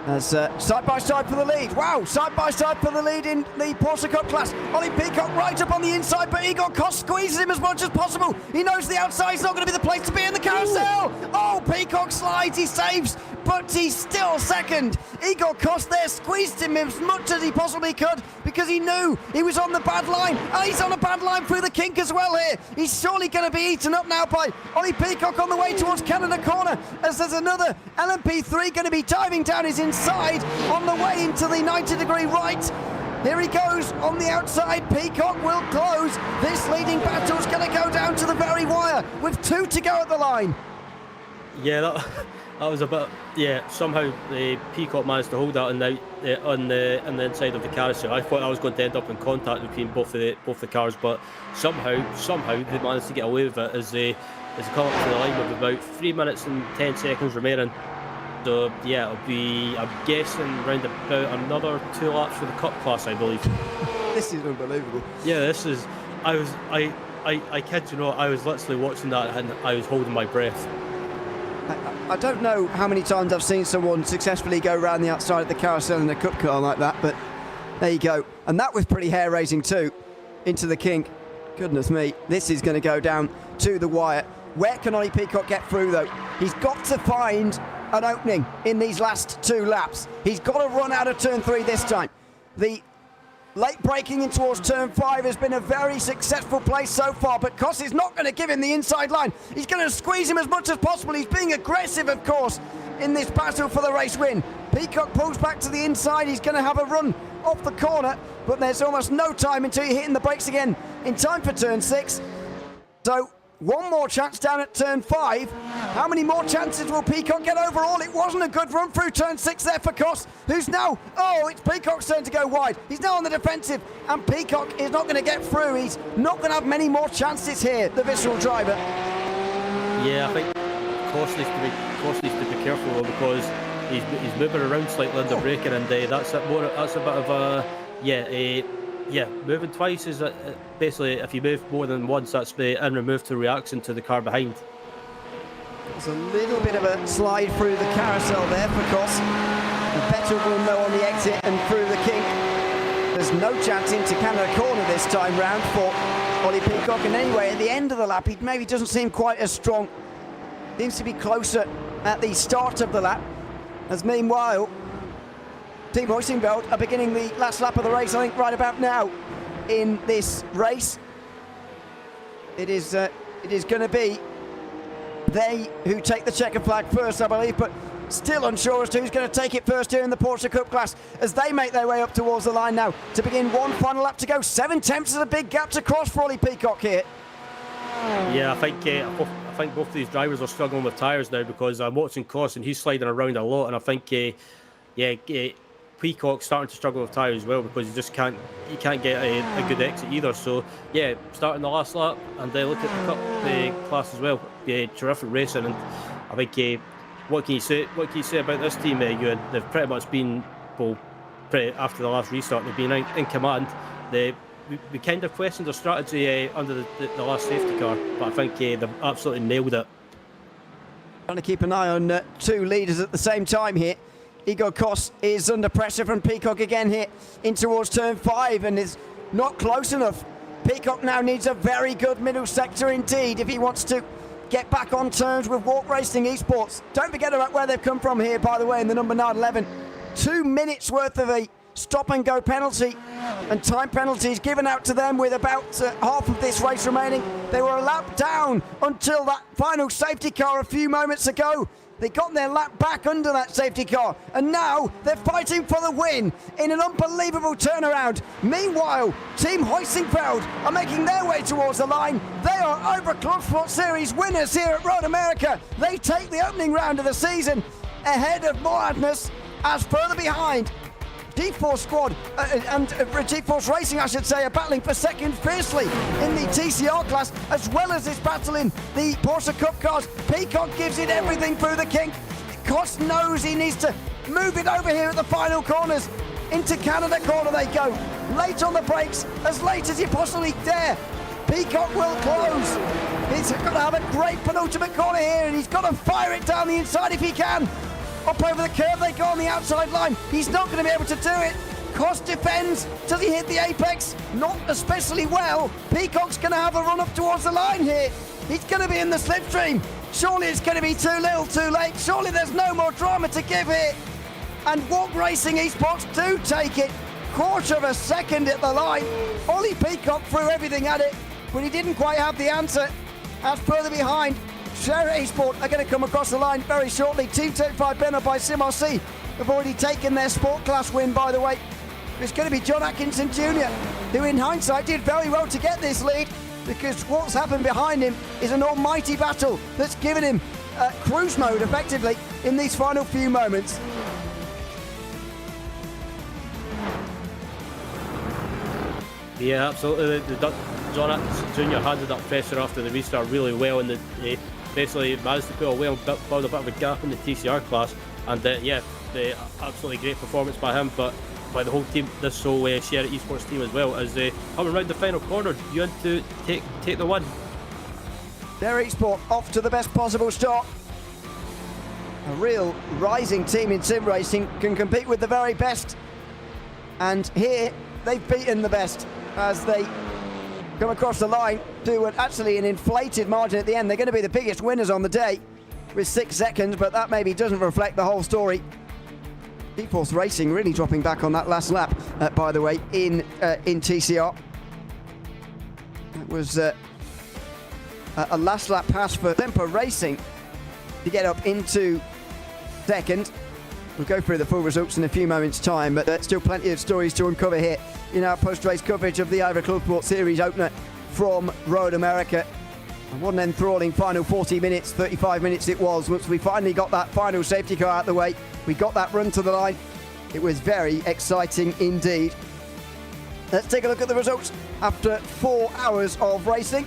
Speaker 3: as side by side for the lead. Wow, side by side for the lead in the Porsche Cup class. Ollie Peacock right up on the inside, but Igor Kost squeezes him as much as possible. He knows the outside's not going to be the place to be in the carousel. Oh, Peacock slides, he saves, but he's still second. Igor Kost there squeezed him as much as he possibly could, because he knew he was on the bad line, and he's on a bad line through the kink as well here. He's surely going to be eaten up now by Ollie Peacock on the way towards Canada Corner, as there's another LMP3 going to be diving down his inside on the way into the 90-degree right. Here he goes on the outside. Peacock will close. This leading battle's going to go down to the very wire with 2 to go at the line.
Speaker 4: Yeah, that was a bit. Yeah, somehow Peacock managed to hold that on the inside of the carousel. I thought I was going to end up in contact between both the cars, but somehow they managed to get away with it as they come up to the line with about 3 minutes and 10 seconds remaining. So yeah, it'll be, I'm guessing, around about another 2 laps for the Cup class, I believe.
Speaker 3: This is unbelievable.
Speaker 4: Yeah, this is. I kid you not, I was literally watching that and I was holding my breath.
Speaker 3: I don't know how many times I've seen someone successfully go around the outside of the carousel in a Cup car like that, but there you go. And that was pretty hair-raising too, into the kink. Goodness me, this is going to go down to the wire. Where can Ollie Peacock get through though? He's got to find an opening in these last 2 laps. He's got to run out of turn 3 this time. The late braking in towards turn 5 has been a very successful place so far, but Koss is not going to give him the inside line. He's going to squeeze him as much as possible. He's being aggressive, of course, in this battle for the race win. Peacock pulls back to the inside. He's going to have a run off the corner, but there's almost no time until you're hitting the brakes again in time for turn 6. So 1 more chance down at turn 5. How many more chances will Peacock get overall? It wasn't a good run through turn 6 there for Koss, who's now, it's Peacock's turn to go wide. He's now on the defensive, and Peacock is not going to get through. He's not going to have many more chances here, the Visceral driver.
Speaker 4: Yeah, I think Koss needs to be careful, because he's moving around slightly under braking, and that's a bit of a Yeah, moving twice is basically, if you move more than once, that's the in remove to reaction to the car behind.
Speaker 3: There's a little bit of a slide through the carousel there for Koss. Better will know on the exit and through the kink. There's no chance into Canada corner this time round for Ollie Peacock. And anyway, at the end of the lap, he maybe doesn't seem quite as strong. Seems to be closer at the start of the lap. As meanwhile, Team Hoisting Belt are beginning the last lap of the race, I think, right about now in this race. It is going to be they who take the checker flag first, I believe, but still unsure as to who's going to take it first here in the Porsche Cup class as they make their way up towards the line now to begin one final lap to go. 7 tenths is a big gap to cross for Ollie Peacock here.
Speaker 4: Yeah, I think both of these drivers are struggling with tyres now, because I'm watching Koss and he's sliding around a lot, and I think Peacock's starting to struggle with tyres as well, because he can't get a good exit either. So yeah, starting the last lap, and look at the Cup class as well. Yeah, terrific racing, and I think what can you say about this team, Ewan? They've pretty much been, after the last restart, they've been in command. We kind of questioned their strategy under the last safety car, but I think they've absolutely nailed it.
Speaker 3: Trying to keep an eye on 2 leaders at the same time here. Igor Koss is under pressure from Peacock again here in towards turn 5 and is not close enough. Peacock now needs a very good middle sector indeed if he wants to get back on terms with Walk Racing Esports. Don't forget about where they've come from here, by the way, in the number 911. 2 minutes worth of a stop and go penalty and time penalties given out to them with about half of this race remaining. They were a lap down until that final safety car a few moments ago. They got their lap back under that safety car, and now they're fighting for the win in an unbelievable turnaround. Meanwhile, Team Hoisingfeld are making their way towards the line. They are IVRA Clubsport Series winners here at Road America. They take the opening round of the season ahead of Moradness, as further behind G-Force Squad and G-Force Racing, I should say, are battling for second fiercely in the TCR class, as well as this battle in the Porsche Cup cars. Peacock gives it everything through the kink. Koss knows he needs to move it over here at the final corners. Into Canada corner they go. Late on the brakes, as late as you possibly dare. Peacock will close. He's got to have a great penultimate corner here, and he's got to fire it down the inside if he can. Up over the curve they go on the outside line. He's not going to be able to do it. Koss defends. Does he hit the apex? Not especially well. Peacock's going to have a run up towards the line here. He's going to be in the slipstream. Surely it's going to be too little too late. Surely there's no more drama to give here. And Walk Racing Esports do take it. Quarter of a second at the line. Ollie Peacock threw everything at it, but he didn't quite have the answer. As further behind, Share Esport are going to come across the line very shortly. Team 35 Benner by SimRC have already taken their sport class win, by the way. It's going to be John Atkinson Jr., who in hindsight did very well to get this lead, because what's happened behind him is an almighty battle that's given him cruise mode effectively in these final few moments.
Speaker 4: Yeah, absolutely. John Atkinson Jr. handled that pressure after the restart really well, and basically managed to build a bit of a gap in the TCR class. And the absolutely great performance by him, but by the whole team, this whole Share Esports team as well, as coming around the final corner. You want to take the win.
Speaker 3: Share Esport off to the best possible start. A real rising team in sim racing, can compete with the very best. And here they've beaten the best as they come across the line to actually an inflated margin at the end. They're going to be the biggest winners on the day with 6 seconds, but that maybe doesn't reflect the whole story. G-Force Racing really dropping back on that last lap, by the way, in TCR. That was a last lap pass for Tempo Racing to get up into second. We'll go through the full results in a few moments' time, but there's still plenty of stories to uncover here in our post-race coverage of the IVRA Clubsport Series opener from Road America. And what an enthralling final 40 minutes, 35 minutes it was. Once we finally got that final safety car out of the way, we got that run to the line. It was very exciting indeed. Let's take a look at the results after 4 hours of racing.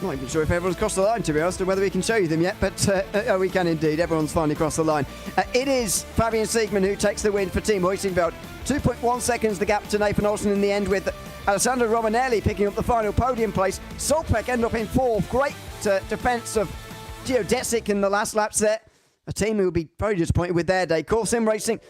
Speaker 3: Not even sure if everyone's crossed the line, to be honest, and whether we can show you them yet, but we can indeed. Everyone's finally crossed the line. It is Fabian Siegman who takes the win for Team Hoisingveld. 2.1 seconds the gap to Nathan Olsen in the end, with Alessandro Romanelli picking up the final podium place. Solpek ended up in 4th. Great defence of Geodesic in the last laps there. A team who will be very disappointed with their day. Core Sim Racing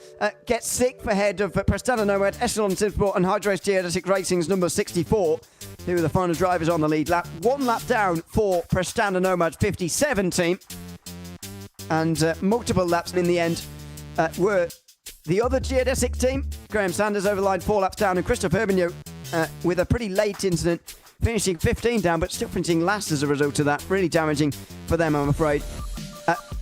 Speaker 3: gets 6th ahead of Prestana Nomad, Echelon Simsport and Hydrace Geodesic Racing's number 64, who are the final drivers on the lead lap. 1 lap down for Prestana Nomad's 57 team. And multiple laps in the end were the other Geodesic team. Graham Sanders over the line 4 laps down, and Christophe Herbigno with a pretty late incident, finishing 15 down, but still finishing last as a result of that. Really damaging for them, I'm afraid.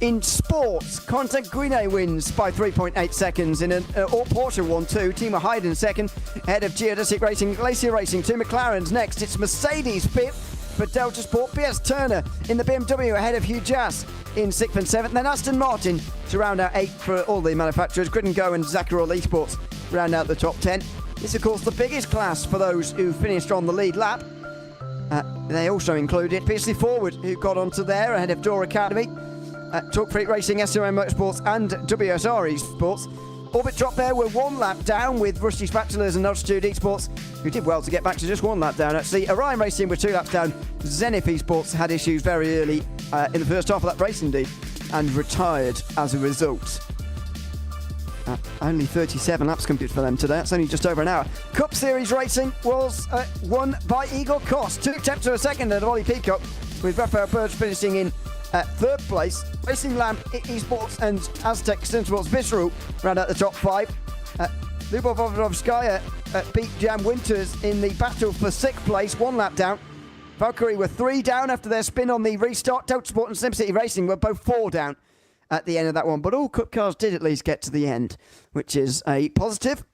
Speaker 3: In sports, Contact Guine wins by 3.8 seconds in an Porsche 1-2. Timo Hayden second, ahead of Geodesic Racing, Glacier Racing. 2 McLarens next. It's Mercedes 5th for Delta Sport. PS Turner in the BMW ahead of Hugh Jass in 6th and 7th. Then Aston Martin to round out 8th for all the manufacturers. Grid & Go and Zacharol Esports round out the top 10. This, of course, the biggest class for those who finished on the lead lap. They also included Pearsley Forward, who got onto there ahead of Door Academy. Talk Freak Racing, SRM Motorsports and WSR Esports. Orbit drop there were 1 lap down with Rusty Spatulas and Altitude Esports, who did well to get back to just 1 lap down actually. Orion Racing were 2 laps down. Zenith Esports had issues very early in the first half of that race indeed, and retired as a result. Only 37 laps computed for them today. That's only just over an hour. Cup Series Racing was won by Igor Kost. 2 attempts to a second at Ollie Peacock, with Rafael Burge finishing in 3rd place. Racing Lamp Esports and Aztec Simsports Visceral round out the top 5. Lubov Vodovskaya beat Jan Winters in the battle for 6th place, 1 lap down. Valkyrie were 3 down after their spin on the restart. Delta Sport and SimCity Racing were both 4 down at the end of that one, but all Cup cars did at least get to the end, which is a positive.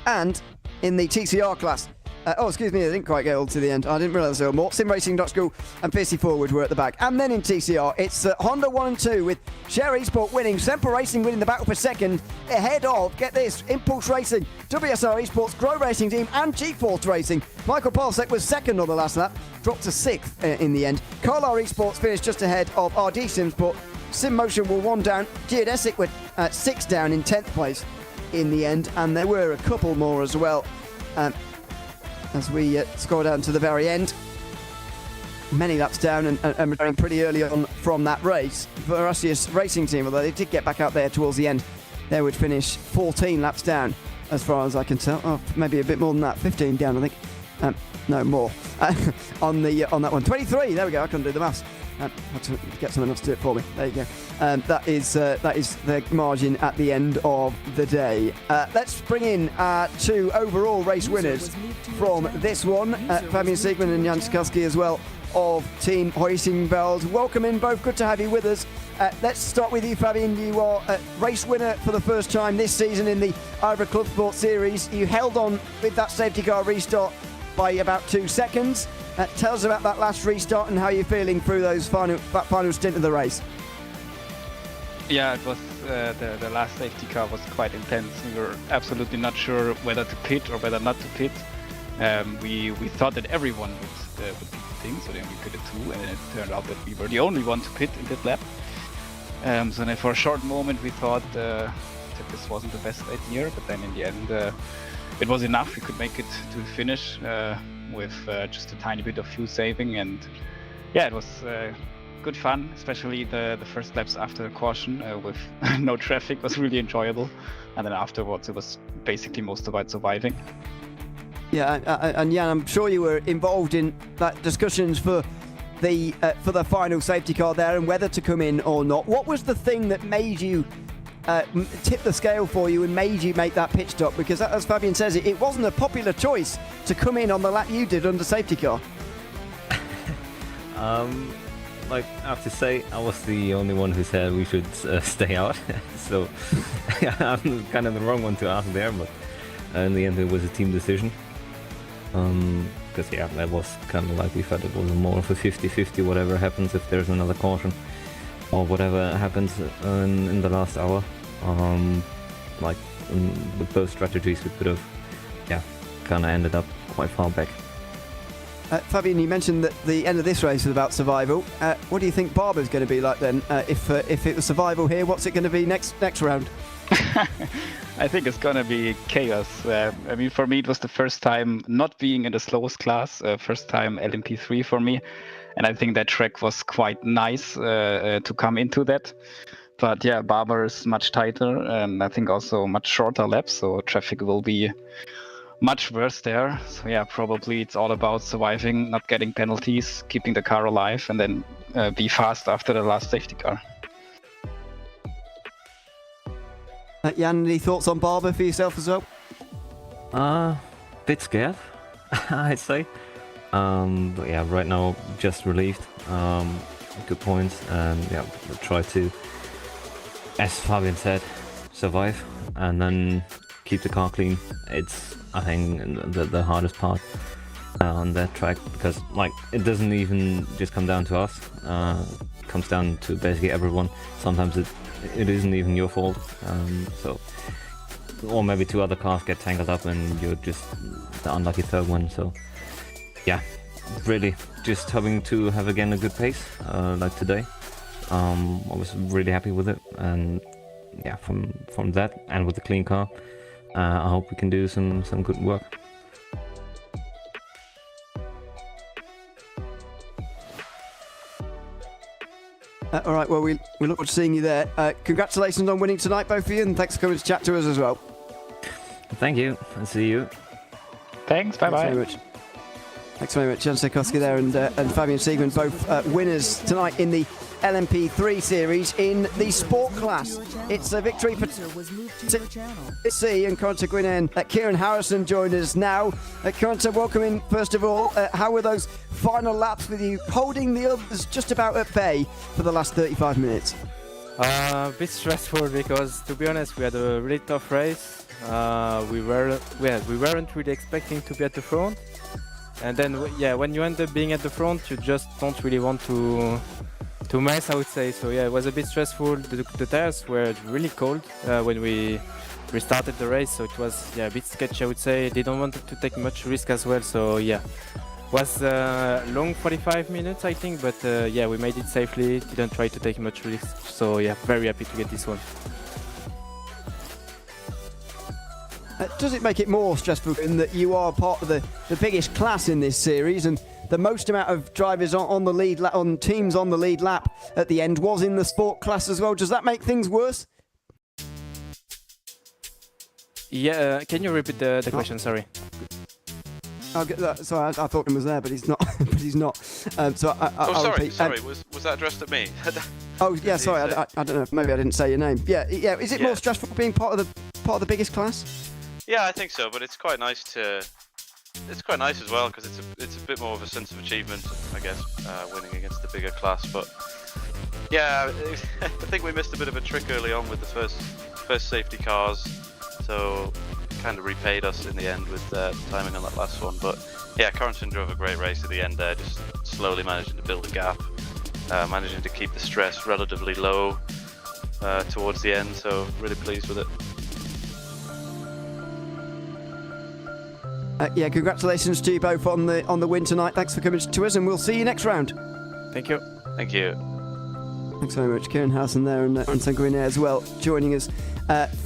Speaker 3: And in the TCR class, excuse me, I didn't quite get all to the end. I didn't realise there were more. SimRacing.school and Piercy Forward were at the back. And then in TCR, it's Honda 1 and 2 with Share Esport winning, Semper Racing winning the battle for second, ahead of, get this, Impulse Racing, WSR Esports, Grow Racing Team and G-Force Racing. Michael Polsek was second on the last lap, dropped to 6th in the end. Carlar Esports finished just ahead of RD Simsport. SimMotion were 1 down. Geodesic were 6 down in 10th place in the end, and there were a couple more as well. As we scroll down to the very end, many laps down and returning pretty early on from that race. Veracious Racing Team, although they did get back out there towards the end, they would finish 14 laps down, as far as I can tell. Oh, maybe a bit more than that, 15 down, I think. No, more on that one. 23. There we go. I couldn't do the maths. Had to get someone else to do it for me. There you go. That is the margin at the end of the day. Let's bring in 2 overall race winners from this one. Fabian Siegman and Jan Sikorsky as well of Team Hoisingveld. Welcome in both. Good to have you with us. Let's start with you, Fabian. You are a race winner for the first time this season in the IVRA Clubsport Series. You held on with that safety car restart by about 2 seconds. Tell us about that last restart and how you're feeling through that final stint of the race.
Speaker 5: Yeah, it was the last safety car was quite intense. We were absolutely not sure whether to pit or whether not to pit. We thought that everyone would pitting, so then we pitted 2, and it turned out that we were the only one to pit in that lap. So then for a short moment we thought that this wasn't the best idea, but then in the end it was enough. We could make it to the finish with just a tiny bit of fuel saving, and yeah, it was good fun, especially the first laps after the caution with no traffic was really enjoyable, and then afterwards it was basically most about surviving.
Speaker 3: Yeah, and Jan, I'm sure you were involved in that discussions for the final safety car there and whether to come in or not. What was the thing that made you tip the scale for you and made you make that pit stop? Because as Fabian says, it wasn't a popular choice to come in on the lap you did under safety car.
Speaker 6: Like, I have to say, I was the only one who said we should stay out. So I'm kind of the wrong one to ask there, but in the end it was a team decision. Because yeah, that was kind of like we thought it was more of a 50-50, whatever happens if there's another caution or whatever happens in the last hour. Like with both strategies we could have, yeah, kind of ended up quite far back.
Speaker 3: Fabian, you mentioned that the end of this race was about survival. What do you think Barber's going to be like then? If it was survival here, what's it going to be next round?
Speaker 5: I think it's gonna be chaos. I mean, for me, it was the first time not being in the slowest class, first time LMP3 for me, and I think that track was quite nice to come into that. But yeah, Barber is much tighter, and I think also much shorter laps, so traffic will be much worse there. So yeah, probably it's all about surviving, not getting penalties, keeping the car alive, and then be fast after the last safety car.
Speaker 3: Jan, any thoughts on Barber for yourself as well?
Speaker 6: Bit scared, I'd say. But yeah, right now just relieved. Good points, and yeah, we'll try to, as Fabian said, survive and then keep the car clean. It's, I think, the hardest part on that track, because like it doesn't even just come down to us. It comes down to basically everyone. Sometimes it isn't even your fault. So, or maybe two other cars get tangled up and you're just the unlucky third one. So yeah, really just hoping to have again a good pace like today. I was really happy with it, and yeah, from that and with the clean car, I hope we can do some good work.
Speaker 3: All right, well, we look forward to seeing you there. Congratulations on winning tonight, both of you, and thanks for coming to chat to us as well.
Speaker 6: Thank you, and see you.
Speaker 5: Thanks, bye-bye.
Speaker 3: Thanks very much. Thanks very much, Jan Sekowski there and Fabian Siegman, both winners tonight in the LMP3 series in the sport class. It's a victory for C and Conta Gwinnen. Kieran Harrison joined us now. Conta, welcome in first of all. How were those final laps with you holding the others just about at bay for the last 35 minutes?
Speaker 7: A bit stressful because, to be honest, we had a really tough race. We weren't really expecting to be at the front. And then, yeah, when you end up being at the front, you just don't really want to mess, I would say. So yeah, it was a bit stressful. The tires were really cold when we restarted the race, so it was a bit sketchy, I would say. They don't want to take much risk as well. So yeah, it was long 45 minutes, I think, but yeah, we made it safely. Didn't try to take much risk. So yeah, very happy to get this one.
Speaker 3: Does it make it more stressful in that you are part of the biggest class in this series, and the most amount of drivers on the lead on teams on the lead lap at the end was in the sport class as well? Does that make things worse?
Speaker 7: Yeah, can you repeat the question? Sorry.
Speaker 3: I'll get that. Sorry, I thought him was there, but he's not. But he's not. So I'll
Speaker 8: sorry.
Speaker 3: repeat.
Speaker 8: Sorry, was that addressed at me?
Speaker 3: Oh yeah, sorry. I don't know. Maybe I didn't say your name. Yeah. Is it more stressful being part of the biggest class?
Speaker 8: Yeah, I think so. But it's quite nice It's quite nice as well because it's a bit more of a sense of achievement, I guess, winning against the bigger class. But yeah, I think we missed a bit of a trick early on with the first safety cars, so kind of repaid us in the end with timing on that last one. But yeah, Corrington drove a great race at the end there, just slowly managing to build a gap, managing to keep the stress relatively low towards the end. So really pleased with it.
Speaker 3: Yeah, congratulations to you both on the win tonight. Thanks for coming to us, and we'll see you next round.
Speaker 7: Thank you.
Speaker 8: Thank you.
Speaker 3: Thanks very much, Kieran Harrison there and Sanguine as well, joining us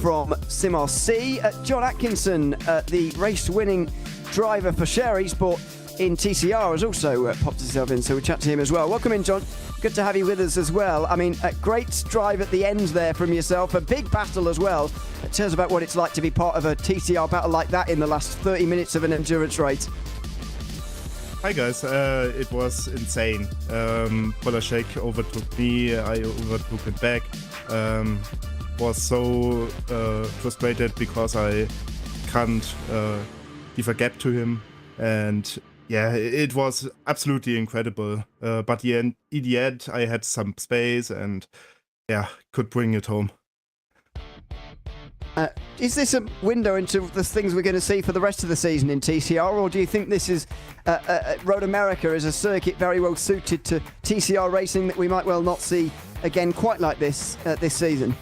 Speaker 3: from SimRC. John Atkinson, the race-winning driver for Share Esport in TCR, has also popped himself in, so we'll chat to him as well. Welcome in, John. Good to have you with us as well. I mean, a great drive at the end there from yourself, a big battle as well. Tell us about what it's like to be part of a TCR battle like that in the last 30 minutes of an endurance race.
Speaker 9: Hi guys, it was insane. Polashek overtook me, I overtook him back. Was so frustrated because I can't give a gap to him, and yeah, it was absolutely incredible. But in the end, I had some space and yeah, could bring it home.
Speaker 3: Is this a window into the things we're going to see for the rest of the season in TCR, or do you think this is Road America is a circuit very well suited to TCR racing that we might well not see again quite like this this season?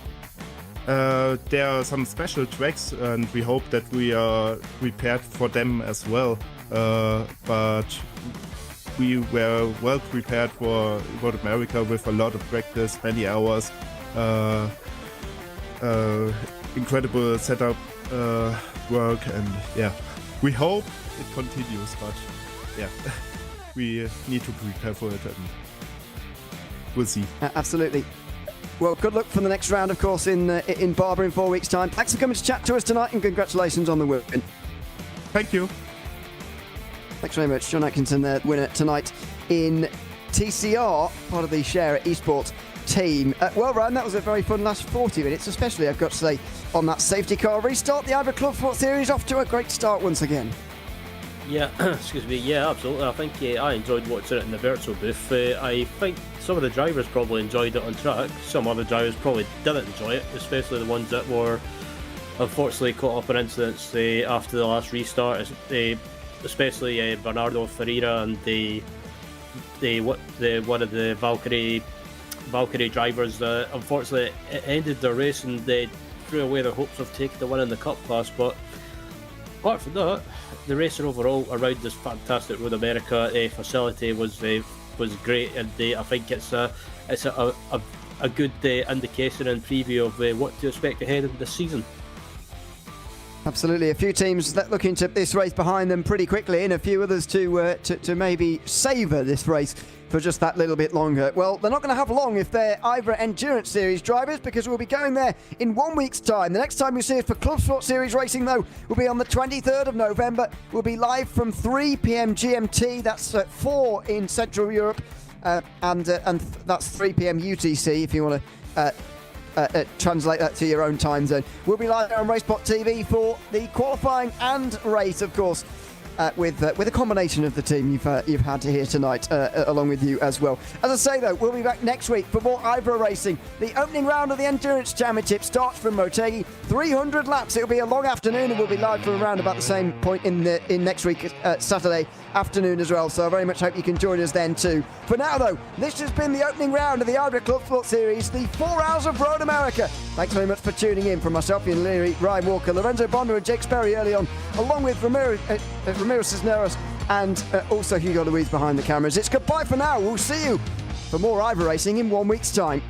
Speaker 9: There are some special tracks, and we hope that we are prepared for them as well. But we were well prepared for Road America with a lot of practice, many hours. incredible setup work, and yeah, we hope it continues, but yeah, we need to prepare for it, and we'll see.
Speaker 3: Absolutely. Well, good luck for the next round, of course, in Barber in 4 weeks' time. Thanks for coming to chat to us tonight, and congratulations on the win.
Speaker 9: Thank you.
Speaker 3: Thanks very much. John Atkinson, the winner tonight in TCR, part of the Share Esports team. Well, Ryan, that was a very fun last 40 minutes, especially, I've got to say, on that safety car restart. The IVRA Clubsport Series off to a great start once again.
Speaker 4: Yeah, excuse me. Yeah, absolutely. I think I enjoyed watching it in the virtual booth. I think some of the drivers probably enjoyed it on track. Some other drivers probably didn't enjoy it, especially the ones that were unfortunately caught up in incidents after the last restart. Especially Bernardo Ferreira and one of the Valkyrie drivers. Unfortunately, it ended their race and they threw away their hopes of taking the win in the Cup class. But apart from that, the racing overall around this fantastic Road America facility was great, and I think it's a good indication and preview of what to expect ahead of this season.
Speaker 3: Absolutely, a few teams that looking to this race behind them pretty quickly, and a few others to maybe savour this race for just that little bit longer. Well, they're not going to have long if they're IVRA Endurance Series drivers, because we'll be going there in 1 week's time. The next time you see us for Clubsport Series racing, though, will be on the 23rd of November. We'll be live from 3 p.m. GMT. That's 4 in Central Europe, and that's 3 p.m. UTC if you want to translate that to your own time zone. We'll be live on RaceSpotTV for the qualifying and race, of course, with a combination of the team you've had here tonight, along with you as well. As I say, though, we'll be back next week for more IVRA racing. The opening round of the Endurance Championship starts from Motegi, 300 laps. It'll be a long afternoon, and we'll be live from around about the same point in next week, Saturday afternoon as well. So I very much hope you can join us then too. For now, though, this has been the opening round of the IVRA Clubsport Series, the 4 hours of Road America. Thanks very much for tuning in. From myself, Ian Leary, Ryan Walker, Lorenzo Bonda and Jake Sperry early on, along with Ramiro Cisneros and also Hugo Luis behind the cameras. It's goodbye for now. We'll see you for more IVRA racing in 1 week's time.